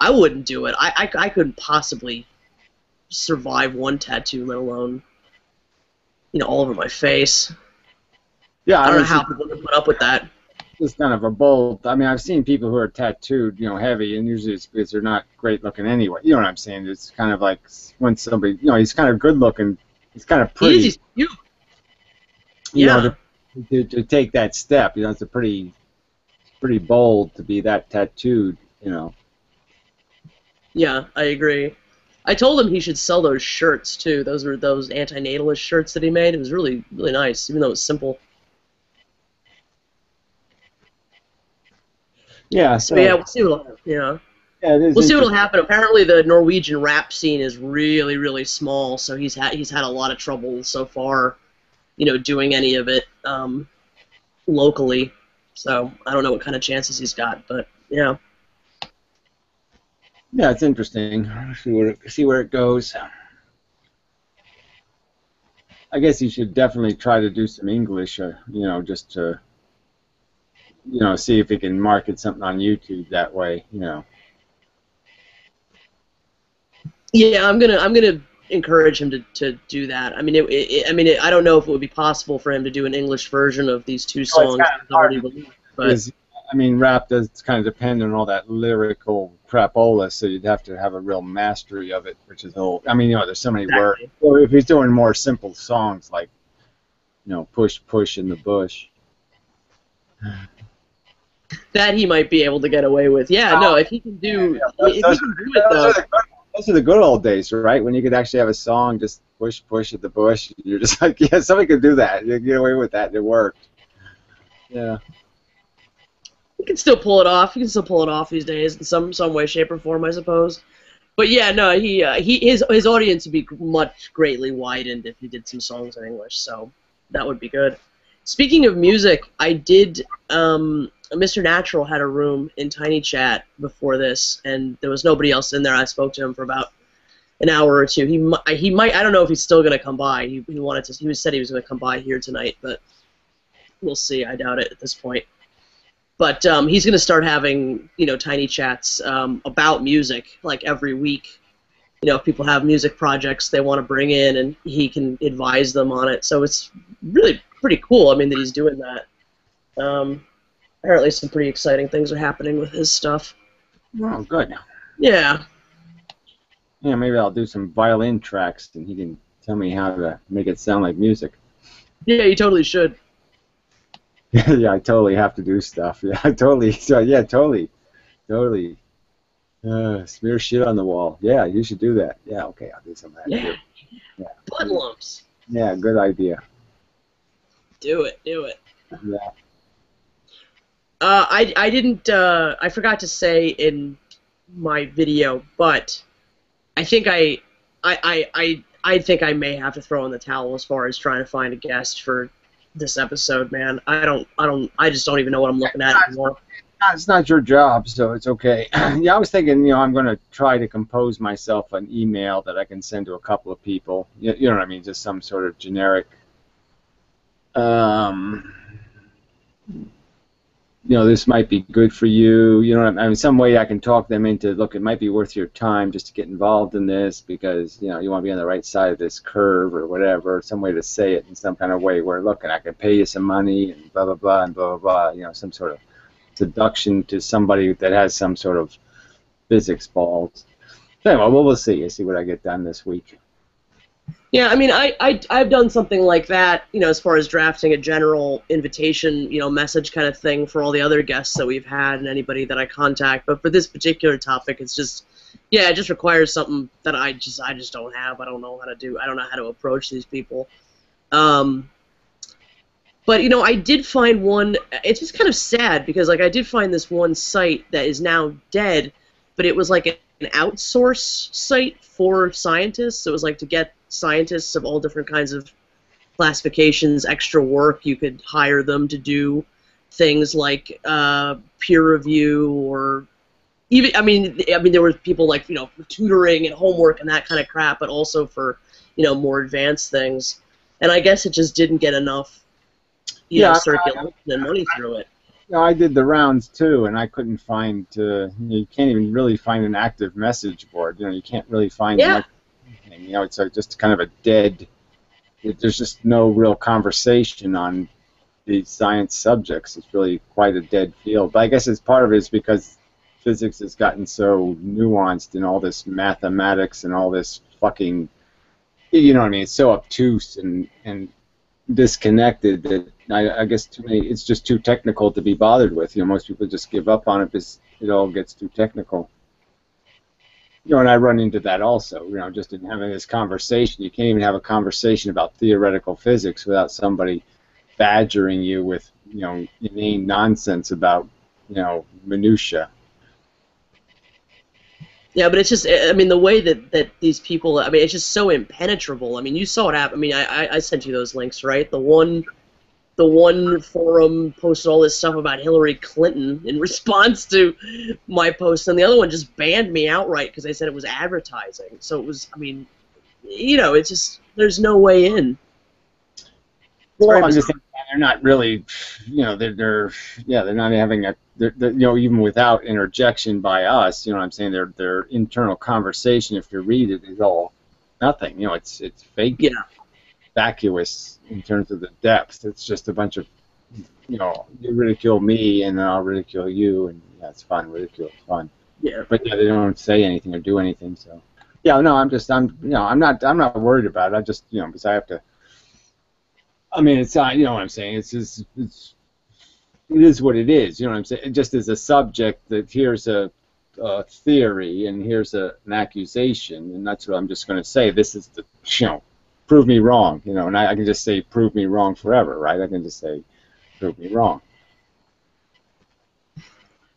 I wouldn't do it. I couldn't possibly survive one tattoo, let alone all over my face. Yeah, I don't know mean, how people would put up with that. It's kind of a bold. I mean, I've seen people who are tattooed, heavy, and usually it's because they're not great looking anyway. You know what I'm saying? It's kind of like when somebody, he's kind of good looking, he's kind of pretty. He's cute. Yeah. To take that step, it's a pretty bold to be that tattooed, Yeah, I agree. I told him he should sell those shirts too. Those were those antinatalist shirts that he made. It was really, really nice, even though it was simple. Yeah. So yeah, we'll see what'll happen. Yeah, we'll see what'll happen. Apparently, the Norwegian rap scene is really, really small. So he's had a lot of trouble so far, doing any of it locally. So I don't know what kind of chances he's got, but yeah. Yeah, it's interesting. See where it goes. I guess he should definitely try to do some English, just to, see if he can market something on YouTube that way, Yeah, I'm gonna encourage him to do that. I mean, I don't know if it would be possible for him to do an English version of these two songs. But I mean, rap does kind of depend on all that lyrical crapola, so you'd have to have a real mastery of it, which is whole. I mean, there's so many words. So if he's doing more simple songs like, push, push in the bush. That he might be able to get away with. Yeah, no, if he can do, it though. Those are the good old days, right? When you could actually have a song, just push, push at the bush. You're just like, yeah, somebody could do that. You get away with that. It worked. Yeah. You can still pull it off. You can still pull it off these days in some way, shape, or form, I suppose. But yeah, no, his audience would be much greatly widened if he did some songs in English. So that would be good. Speaking of music, I did. Mr. Natural had a room in Tiny Chat before this, and there was nobody else in there. I spoke to him for about an hour or two. He might. I don't know if he's still gonna come by. He wanted to. He said he was gonna come by here tonight, but we'll see. I doubt it at this point. But he's gonna start having Tiny Chats about music like every week. If people have music projects they want to bring in, and he can advise them on it. So it's really pretty cool. I mean, that he's doing that. Apparently some pretty exciting things are happening with his stuff. Oh, good. Yeah. Yeah, maybe I'll do some violin tracks, and he can tell me how to make it sound like music. Yeah, you totally should. Yeah, I totally have to do stuff. Yeah, totally. So, yeah, totally. Smear shit on the wall. Yeah, you should do that. Yeah, okay, I'll do some of that. Yeah. Yeah. Blood lumps. Yeah, good idea. Do it. Yeah. I didn't. I forgot to say in my video, but I think I think I may have to throw in the towel as far as trying to find a guest for this episode, man. I just don't even know what I'm looking at anymore. It's not your job, so it's okay. Yeah, I was thinking, I'm going to try to compose myself an email that I can send to a couple of people. You know what I mean? Just some sort of generic. This might be good for you. I mean, some way I can talk them into, look, it might be worth your time just to get involved in this because, you want to be on the right side of this curve or whatever, some way to say it in some kind of way where, look, and I can pay you some money and blah, blah, blah, and blah, blah, blah, some sort of seduction to somebody that has some sort of physics balls. So anyway, we'll see. I'll see what I get done this week. Yeah, I mean, I've done something like that, as far as drafting a general invitation, message kind of thing for all the other guests that we've had and anybody that I contact. But for this particular topic, it's just, it just requires something that I just don't have. I don't know how to do. I don't know how to approach these people. But I did find one. It's just kind of sad because I did find this one site that is now dead, but it was like an outsource site for scientists. It was like to get scientists of all different kinds of classifications extra work. You could hire them to do things like peer review or even I mean there were people like tutoring and homework and that kind of crap, but also for more advanced things. And I guess it just didn't get enough circulation and money through it. I did the rounds too, and I couldn't find. You can't even really find an active message board. You can't really find. Yeah. Anything. It's just kind of a dead. There's just no real conversation on these science subjects. It's really quite a dead field. But I guess it's part of it is because physics has gotten so nuanced and all this mathematics and all this fucking, you know what I mean? It's so obtuse and disconnected that I guess too many. It's just too technical to be bothered with. You know, most people just give up on it because it all gets too technical. You know, and I run into that also. You know, just in having this conversation, you can't even have a conversation about theoretical physics without somebody badgering you with, you know, inane nonsense about, you know, minutia. Yeah, but it's just, I mean, the way that these people, I mean, it's just so impenetrable. I mean, you saw it happen. I mean, I sent you those links, right? The one forum posted all this stuff about Hillary Clinton in response to my post, and the other one just banned me outright because they said it was advertising. So it was, I mean, you know, it's just, there's no way in. Well, I'm just saying they're not really, you know, they're not having a, you know, even without interjection by us, you know what I'm saying, their internal conversation, if you read it, is all nothing. You know, it's fake, yeah, vacuous in terms of the depth. It's just a bunch of, you know, you ridicule me and then I'll ridicule you, and yeah, it's fun. Ridicule is fun. Yeah. But yeah, they don't say anything or do anything. So yeah, no, I'm not worried about it. I just, you know, because I have to. I mean, it's you know what I'm saying. It is what it is. You know what I'm saying. Just as a subject, that here's a theory and here's an accusation, and that's what I'm just going to say. This is the, you know, prove me wrong. You know, and I can just say prove me wrong forever, right? I can just say prove me wrong.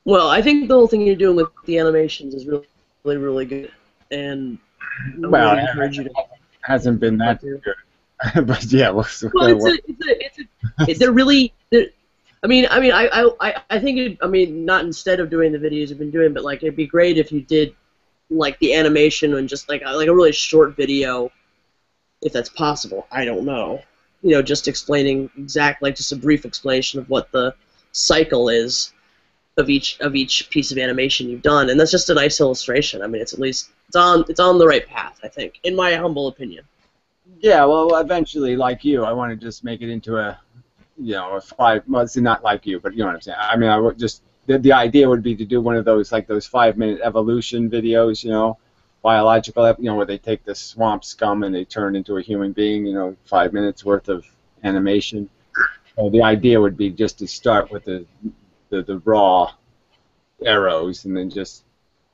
Well, I think the whole thing you're doing with the animations is really, really good, and I Well, would encourage you to. Hasn't been that good. But yeah, they're really. I mean, I think I mean, not instead of doing the videos you've been doing, but like it'd be great if you did like the animation and just like a really short video, if that's possible. I don't know, you know, just explaining like just a brief explanation of what the cycle is of each piece of animation you've done, and that's just a nice illustration. I mean, it's at least it's on the right path, I think, in my humble opinion. Yeah, well, eventually, like you, I want to just make it into a, you know, a 5 months, not like you, but you know what I'm saying. I mean, I would just, the idea would be to do one of those, like those 5-minute evolution videos, you know, biological, you know, where they take the swamp scum and they turn into a human being, you know, 5 minutes worth of animation. So the idea would be just to start with the raw arrows and then just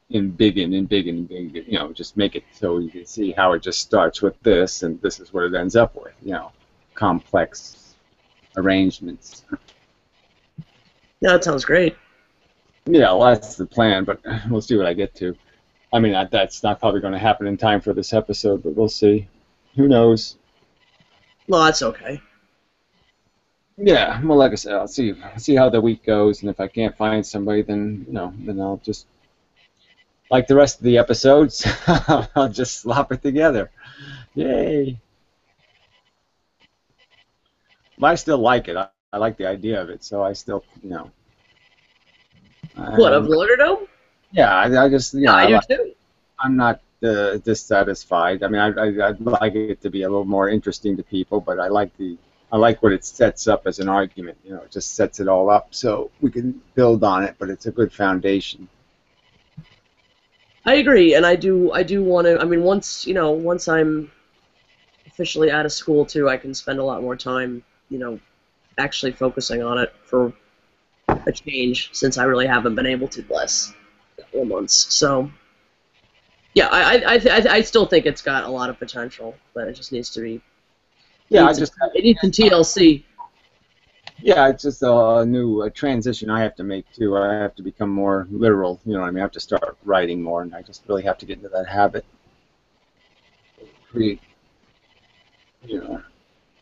embiggen, you know, just make it so you can see how it just starts with this and this is what it ends up with, you know, complex arrangements. Yeah, that sounds great. Yeah, well, that's the plan, but we'll see what I get to. I mean, that's not probably going to happen in time for this episode, but we'll see. Who knows? Well, that's okay. Yeah, well, like I said, I'll see how the week goes, and if I can't find somebody, then, you know, then I'll just, like the rest of the episodes, I'll just slop it together. Yay! But I still like it. I like the idea of it, so I still, you know. What, of Lauderdome? Yeah, I just, you know, I do too. I'm not dissatisfied. I mean, I'd like it to be a little more interesting to people, but I like what it sets up as an argument. You know, it just sets it all up so we can build on it, but it's a good foundation. I agree, and I do want to. I mean, once I'm officially out of school too, I can spend a lot more time, you know, actually focusing on it for a change, since I really haven't been able to the last couple of months. So, yeah, I still think it's got a lot of potential, but it just needs to be. Yeah, it needs some TLC. Yeah, it's just a new transition I have to make too. I have to become more literal. You know what I mean? I have to start writing more, and I just really have to get into that habit. Create, you know,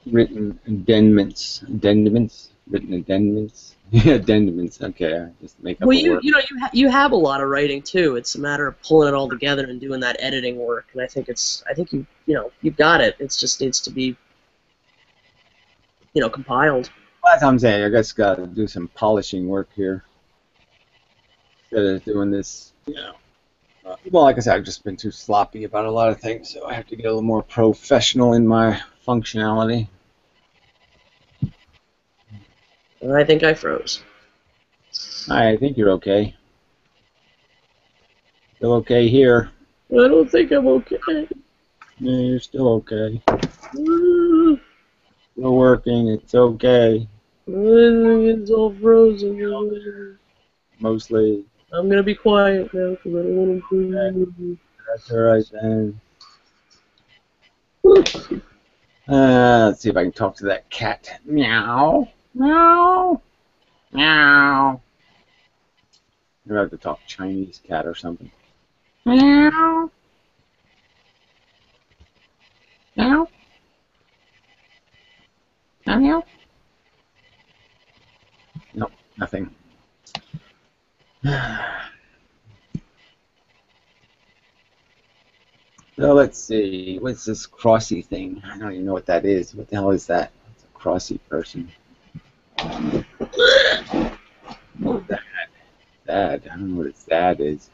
written addenduments. Yeah, addenduments. Okay, I just make up. Well, a word. you have a lot of writing too. It's a matter of pulling it all together and doing that editing work. And I think you've got it. It just needs to be, you know, compiled. Well, that's what I'm saying. I guess got to do some polishing work here. Instead of doing this, you know. Well, like I said, I've just been too sloppy about a lot of things, so I have to get a little more professional in my functionality. And I think I froze. I think you're okay. Still okay here. I don't think I'm okay. Yeah, you're still okay. Still working. It's okay. I think it's all frozen. Mostly. I'm gonna be quiet now because I don't want to. That's all right then. Let's see if I can talk to that cat. Meow. Meow. Meow. Maybe I have to talk Chinese cat or something. Meow. Meow. Meow meow. Nope, nothing. So let's see. What's this crossy thing? I don't even know what that is. What the hell is that? It's a crossy person. Dad. I don't know what its dad is.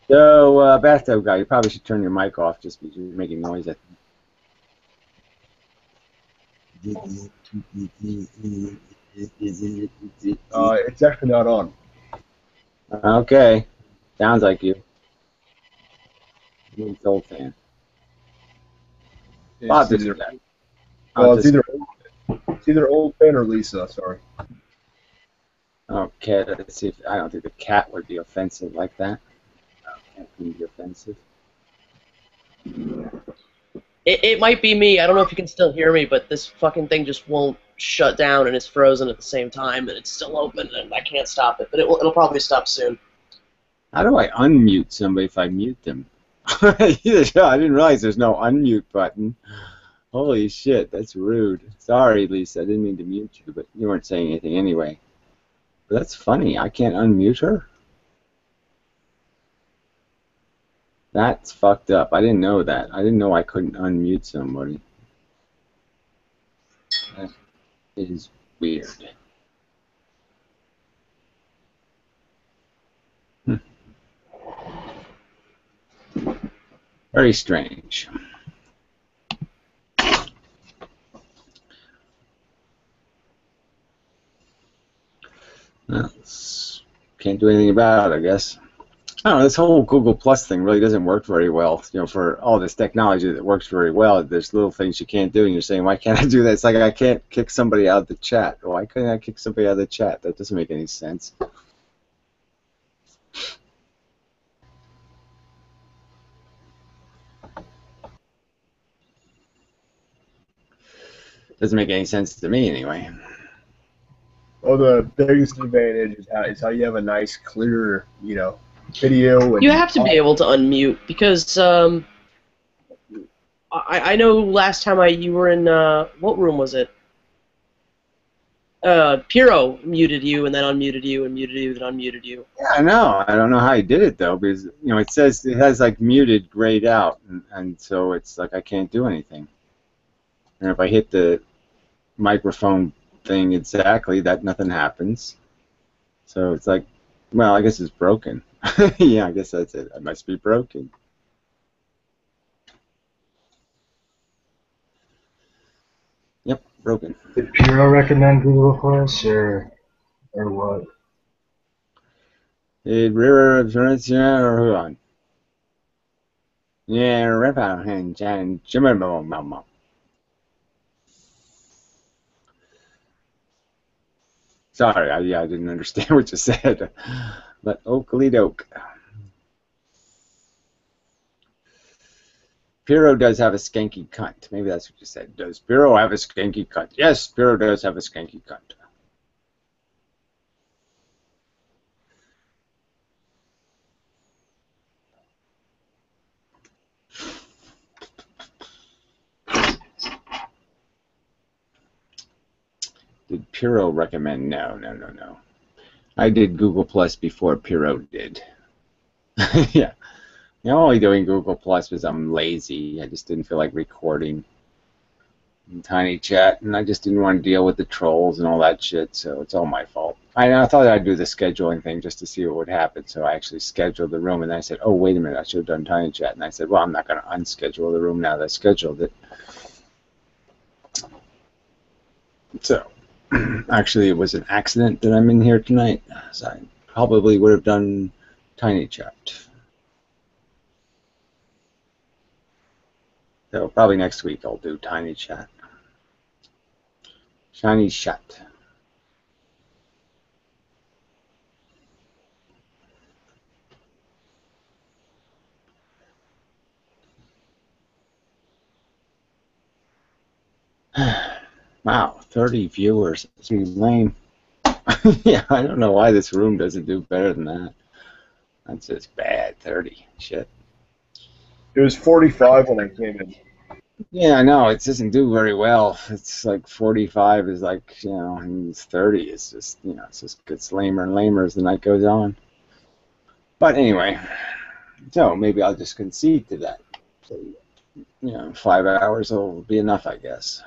So, bathtub guy, you probably should turn your mic off just because you're making noise. I think. It's actually not on. Okay. Sounds like you. You're an old fan. It's either old fan or Lisa. Sorry. Okay, let's see if I don't think the cat would be offensive like that. Cat can be offensive. It might be me. I don't know if you can still hear me, but this fucking thing just won't shut down and it's frozen at the same time and it's still open and I can't stop it. But it'll probably stop soon. How do I unmute somebody if I mute them? I didn't realize there's no unmute button. Holy shit, that's rude. Sorry, Lisa, I didn't mean to mute you, but you weren't saying anything anyway. But that's funny. I can't unmute her? That's fucked up. I didn't know that. I didn't know I couldn't unmute somebody. That is weird. Very strange. Well, can't do anything about it, I guess. I don't know, this whole Google Plus thing really doesn't work very well. You know, for all this technology that works very well, there's little things you can't do, and you're saying, why can't I do that? It's like I can't kick somebody out of the chat. Why couldn't I kick somebody out of the chat? That doesn't make any sense. Doesn't make any sense to me, anyway. Well, the biggest advantage is how you have a nice, clear, video. And You have to be able to unmute because I know last time you were in what room was it? Piro muted you and then unmuted you and muted you and then unmuted you. Yeah, I know. I don't know how he did it though, because it says it has like muted grayed out, and so it's like I can't do anything. And if I hit the microphone thing exactly, that nothing happens. So it's like, well, I guess it's broken. Yeah, I guess that's it. I must be broken. Yep, broken. Did Piro recommend Google Plus or what? River insurance, yeah, or who on? Yeah, rip out and Jimmy. Sorry, I didn't understand what you said. But oakley doke. Piro does have a skanky cunt. Maybe that's what you said. Does Piro have a skanky cunt? Yes, Piro does have a skanky cunt. Did Piro recommend? No. I did Google Plus before Piro did. Yeah. I'm only doing Google Plus because I'm lazy. I just didn't feel like recording in Tiny Chat, and I just didn't want to deal with the trolls and all that shit, so it's all my fault. I thought I'd do the scheduling thing just to see what would happen, so I actually scheduled the room, and then I said, oh, wait a minute, I should have done Tiny Chat, and I said, well, I'm not going to unschedule the room now that I scheduled it. So, actually, it was an accident that I'm in here tonight. So I probably would have done Tiny Chat. So probably next week I'll do Tiny Chat. Shiny Chat. Wow, 30 viewers. That's pretty lame. Yeah, I don't know why this room doesn't do better than that. That's just bad. 30. Shit. It was 45 when I came in. Yeah, I know. It doesn't do very well. It's like 45 is like, you know, and 30 is just, you know, it just gets lamer and lamer as the night goes on. But anyway, so maybe I'll just concede to that. So, you know, 5 hours will be enough, I guess.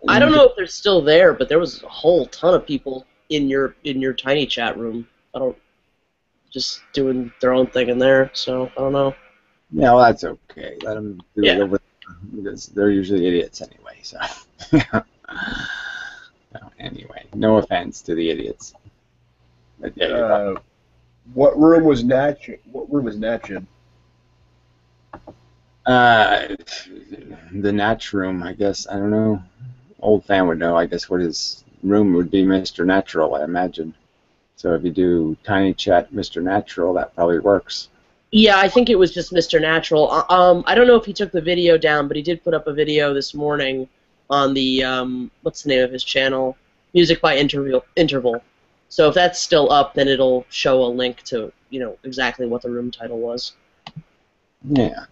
I don't know if they're still there, but there was a whole ton of people in your tiny chat room. I don't just doing their own thing in there, so I don't know. Yeah, well, that's okay. Let them do it over because they're usually idiots anyway. So, so anyway, no offense to the idiots. But yeah, what room was Natch? What room was Natch in? The Natch room, I guess. I don't know. Old fan would know. I guess what his room would be, Mr. Natural, I imagine. So if you do Tiny Chat, Mr. Natural, that probably works. Yeah, I think it was just Mr. Natural. I don't know if he took the video down, but he did put up a video this morning on the what's the name of his channel? Music by Interval. So if that's still up, then it'll show a link to, you know, exactly what the room title was. Yeah.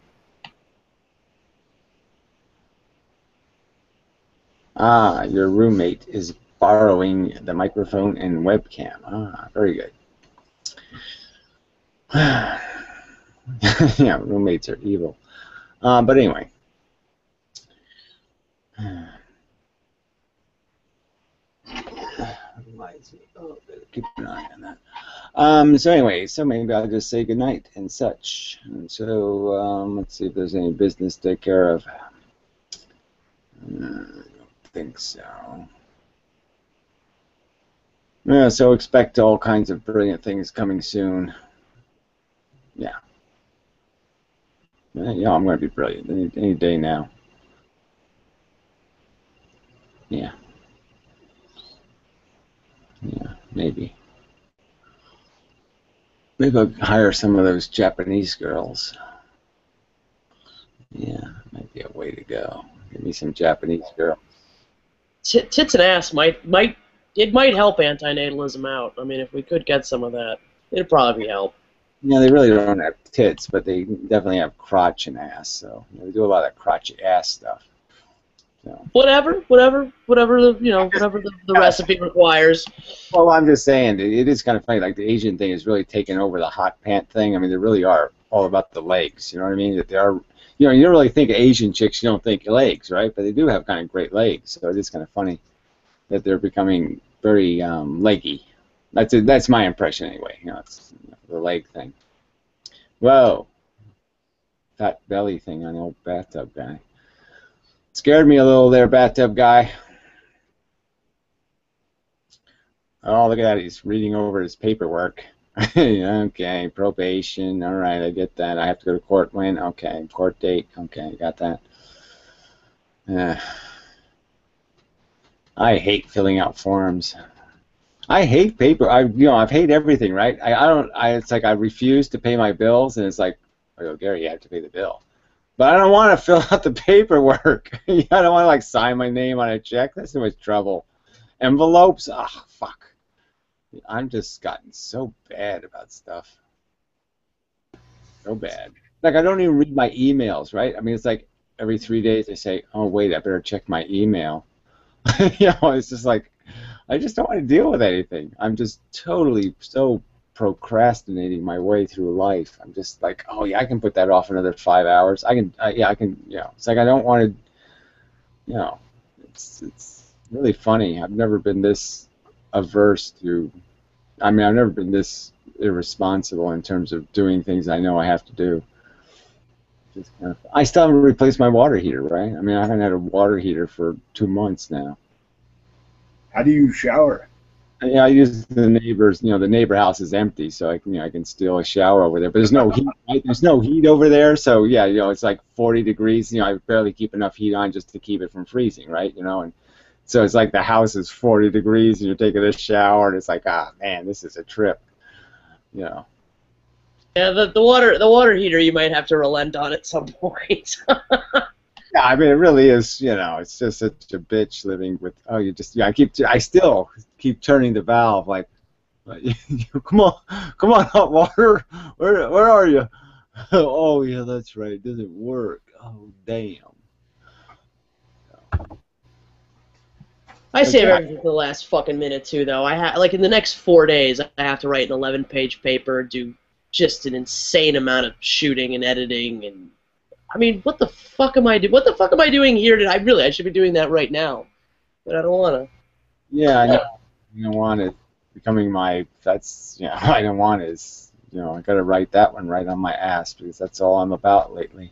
Ah, your roommate is borrowing the microphone and webcam. Ah, very good. Yeah, roommates are evil. But anyway. Keep an eye on that. So anyway, so maybe I'll just say goodnight and such. And so let's see if there's any business to take care of. I don't think so. Yeah, so expect all kinds of brilliant things coming soon. Yeah. Yeah, I'm going to be brilliant any day now. Yeah. Yeah, maybe. Maybe I'll hire some of those Japanese girls. Yeah, might be a way to go. Give me some Japanese girls. Tits and ass might help antinatalism out. I mean, if we could get some of that, it'd probably help. Yeah, they really don't have tits, but they definitely have crotch and ass. So they do a lot of crotchy ass stuff. So. Whatever the recipe requires. Well, I'm just saying it is kind of funny. Like the Asian thing is really taking over the hot pant thing. I mean, they really are all about the legs. You know what I mean? That they are. You know, you don't really think of Asian chicks, you don't think legs, right? But they do have kind of great legs. So it is kind of funny that they're becoming very leggy. That's my impression anyway. You know, it's the leg thing. Whoa, fat belly thing on the old bathtub guy. Scared me a little there, bathtub guy. Oh, look at that. He's reading over his paperwork. Okay, probation. All right, I get that. I have to go to court when? Okay, court date. Okay, got that. I hate filling out forms. I hate paper. I've hate everything, right? It's like I refuse to pay my bills, and it's like, oh, Gary, you have to pay the bill. But I don't want to fill out the paperwork. I don't want to like sign my name on a check. That's too much trouble. Envelopes. Oh, fuck. I'm just gotten so bad about stuff. So bad. Like I don't even read my emails, right? I mean, it's like every 3 days I say, oh wait, I better check my email. You know, it's just like I just don't want to deal with anything. I'm just totally so procrastinating my way through life. I'm just like, oh yeah, I can put that off another 5 hours. I can, you know. It's like I don't want to, you know. It's really funny. I've never been this averse to. I mean, I've never been this irresponsible in terms of doing things I know I have to do. Just kind of, I still haven't replaced my water heater, right? I mean, I haven't had a water heater for 2 months now. How do you shower? Yeah, I use the neighbors. You know, the neighbor house is empty, so I can, I can steal a shower over there. But there's no heat. Right? There's no heat over there, so yeah, it's like 40 degrees. I barely keep enough heat on just to keep it from freezing, right? And so it's like the house is 40 degrees, and you're taking a shower, and it's like, man, this is a trip. Yeah, the water heater you might have to relent on at some point. Yeah, I mean, it really is. It's just such a bitch living with. Oh, I still keep turning the valve like, come on, hot water. Where are you? Oh yeah, that's right. It doesn't work. Oh damn. I save everything for the last fucking minute too, though. Like in the next 4 days, I have to write an 11-page paper, do just an insane amount of shooting and editing, and I mean, what the fuck am I doing? What the fuck am I doing here? I should be doing that right now, but I don't wanna. Yeah, I know. I don't want it becoming my. That's I don't want is I got to write that one right on my ass because that's all I'm about lately.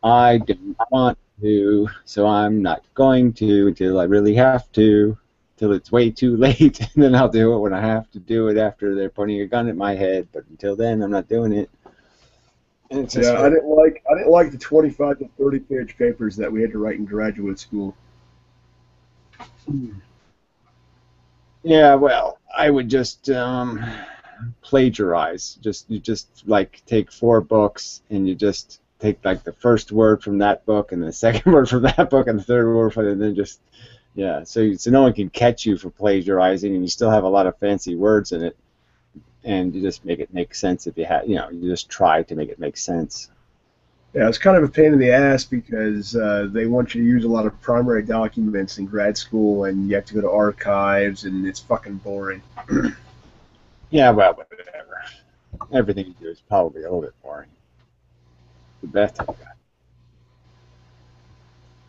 I don't want to, so I'm not going to until I really have to, till it's way too late, and then I'll do it when I have to do it after they're pointing a gun at my head. But until then, I'm not doing it. I didn't like the 25 to 30-page papers that we had to write in graduate school. Yeah, well, I would just plagiarize. You just like take 4 books and you just take like the first word from that book and the second word from that book and the third word from it, and then just so no one can catch you for plagiarizing, and you still have a lot of fancy words in it, and you just make it make sense if you have you just try to make it make sense. Yeah, it's kind of a pain in the ass because they want you to use a lot of primary documents in grad school, and you have to go to archives, and it's fucking boring. Yeah, well, whatever. Everything you do is probably a little bit boring. The bathtub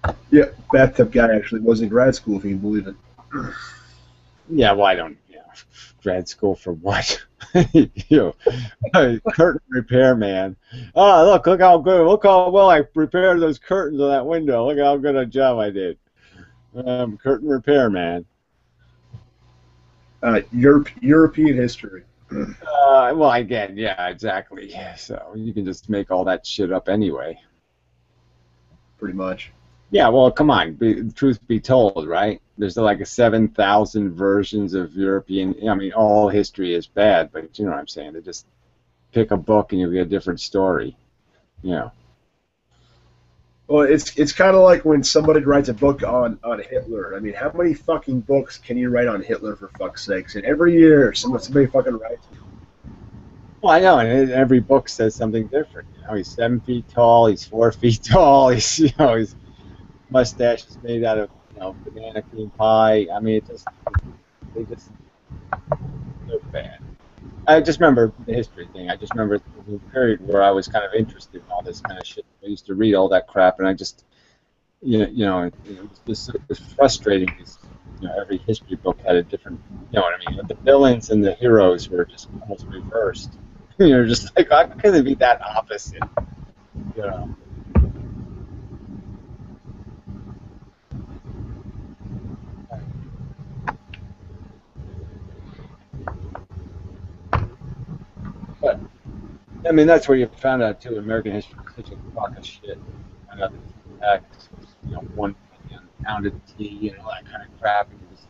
guy. Yeah, bathtub guy actually was in grad school, if you can believe it. Yeah, well, I don't. Grad school for what? Curtain repair man. Oh, look how good. Look how well I repaired those curtains on that window. Look how good a job I did. Curtain repair man. European history. Well, again, yeah, exactly. So you can just make all that shit up anyway. Pretty much. Yeah, well, come on. Truth be told, right? There's like 7,000 versions of European. I mean, all history is bad, but you know what I'm saying. They just pick a book and you'll get a different story. Yeah. Well, it's kind of like when somebody writes a book on Hitler. I mean, how many fucking books can you write on Hitler, for fuck's sakes? And every year somebody fucking writes. Well, I know, and every book says something different. He's 7 feet tall. He's 4 feet tall. He's his mustache is made out of banana cream pie. I mean, they're bad. I just remember the history thing. I just remember the period where I was kind of interested in all this kind of shit. I used to read all that crap, and I just, it was frustrating. Because, every history book had a different, you know what I mean. The villains and the heroes were just almost reversed. You're just like, how can they be that opposite? But I mean, that's where you found out too. American history is such a crock of shit. Found out that tax, 1 pound of tea and all that kind of crap. It was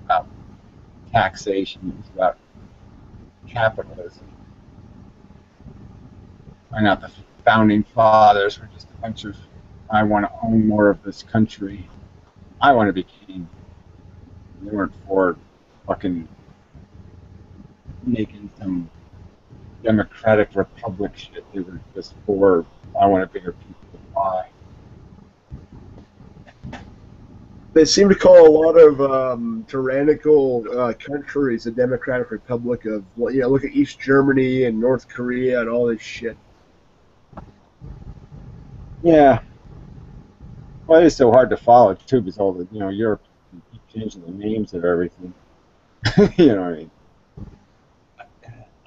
about taxation. It was about capitalism. Found out the founding fathers were just a bunch of, I want to own more of this country. I want to be king. They weren't for fucking making some democratic republic shit. They were just for, I want a bigger piece of the pie. They seem to call a lot of tyrannical countries a democratic republic of, look at East Germany and North Korea and all this shit. Yeah. Well, it's so hard to follow too because all the, Europe keep changing the names of everything. You know what I mean?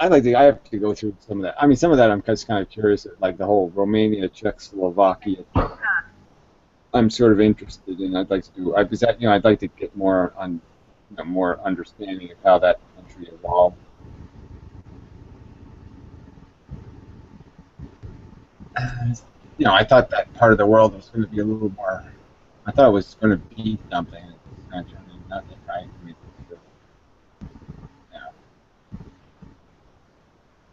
I have to go through some of that. I mean, some of that I'm just kind of curious, like the whole Romania, Czechoslovakia. I'm sort of interested in. I'd like to do. I'd like to get more on, more understanding of how that country evolved. I thought that part of the world was going to be a little more. I thought it was going to be something. It's not turning nothing, right? I mean,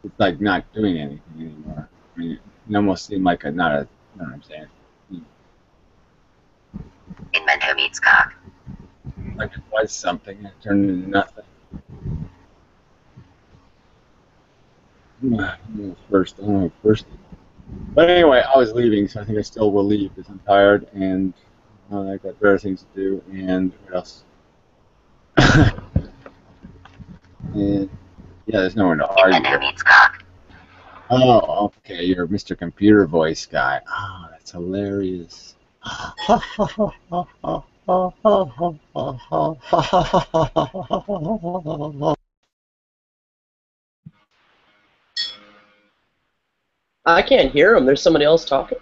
it's like not doing anything anymore. I mean, it almost seemed like you know what I'm saying? Inmendham eats cock. Like it was something, and it turned into nothing. First. But anyway, I was leaving, so I think I still will leave because I'm tired and I've got better things to do. And what else? And yeah, there's no one to argue with. Oh, okay, you're Mr. Computer Voice guy. Oh, that's hilarious. I can't hear him. There's somebody else talking.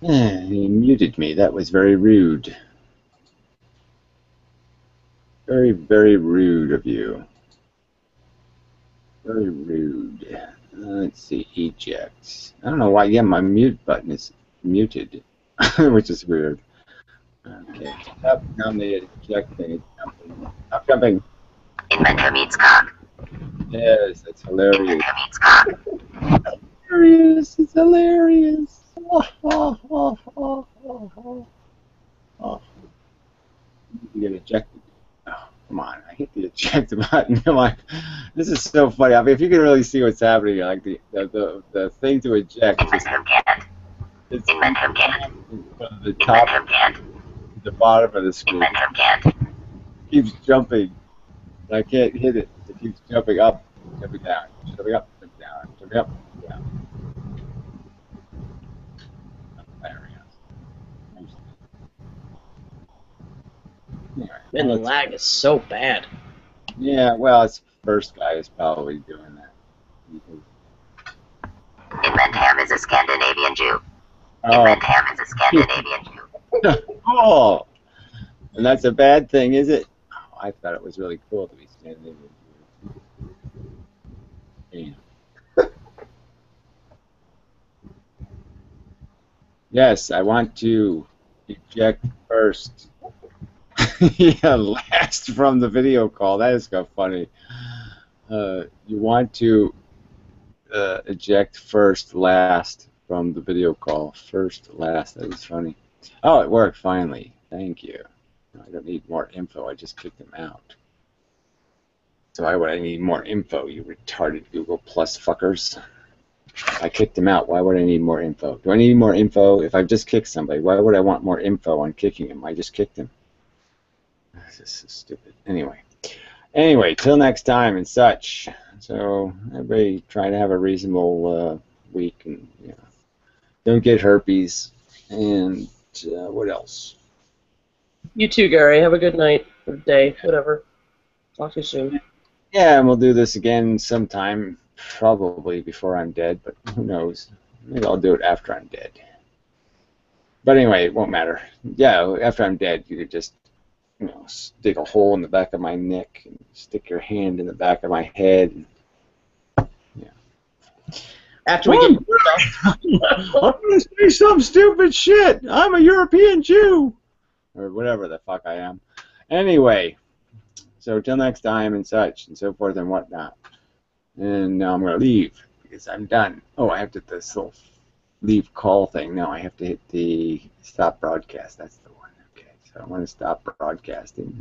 Yeah, he muted me. That was very rude. Very, very rude of you. Very rude. Let's see, ejects. I don't know why. Yeah, my mute button is muted, which is weird. Okay, stop on the eject thing. It's jumping. Stop jumping. Inmendham eats cock. Yes, that's hilarious. Inmendham eats cock. Hilarious. It's hilarious. You get ejected. Oh, come on. I hit the eject button. Come on. This is so funny. I mean, if you can really see what's happening, like the thing to eject. Inmendham can't. Inmendham can't. From the top to the bottom of the screen. Inmendham can't. Keeps jumping. I can't hit it. It keeps jumping up, jumping down, jumping up, jumping down, jumping up, jumping down. Man, the lag is so bad. Yeah, well, it's first guy is probably doing that. Inmendham is a Scandinavian Jew. Oh. Inmendham is a Scandinavian Jew. Oh, and that's a bad thing, is it? Oh, I thought it was really cool to be Scandinavian. Yeah. Yes, I want to eject first. Yeah, last from the video call. That is kind of funny. You want to eject first, last from the video call. First, last. That is funny. Oh, it worked finally. Thank you. I don't need more info. I just kicked him out. So why would I need more info, you retarded Google Plus fuckers? I kicked him out. Why would I need more info? Do I need more info? If I've just kicked somebody, why would I want more info on kicking him? I just kicked him. This is stupid. Anyway, till next time and such. So everybody try to have a reasonable week and don't get herpes. And what else? You too, Gary. Have a good night or day, whatever. Talk to you soon. Yeah, and we'll do this again sometime, probably before I'm dead, but who knows? Maybe I'll do it after I'm dead. But anyway, it won't matter. Yeah, after I'm dead, you could just dig a hole in the back of my neck and stick your hand in the back of my head. After we get I'm going to say some stupid shit. I'm a European Jew. Or whatever the fuck I am. Anyway, so till next time and such and so forth and whatnot. And now I'm going to leave because I'm done. Oh, I have to hit this little leave call thing. No, I have to hit the stop broadcast. That's the one. Okay, so I'm going to stop broadcasting.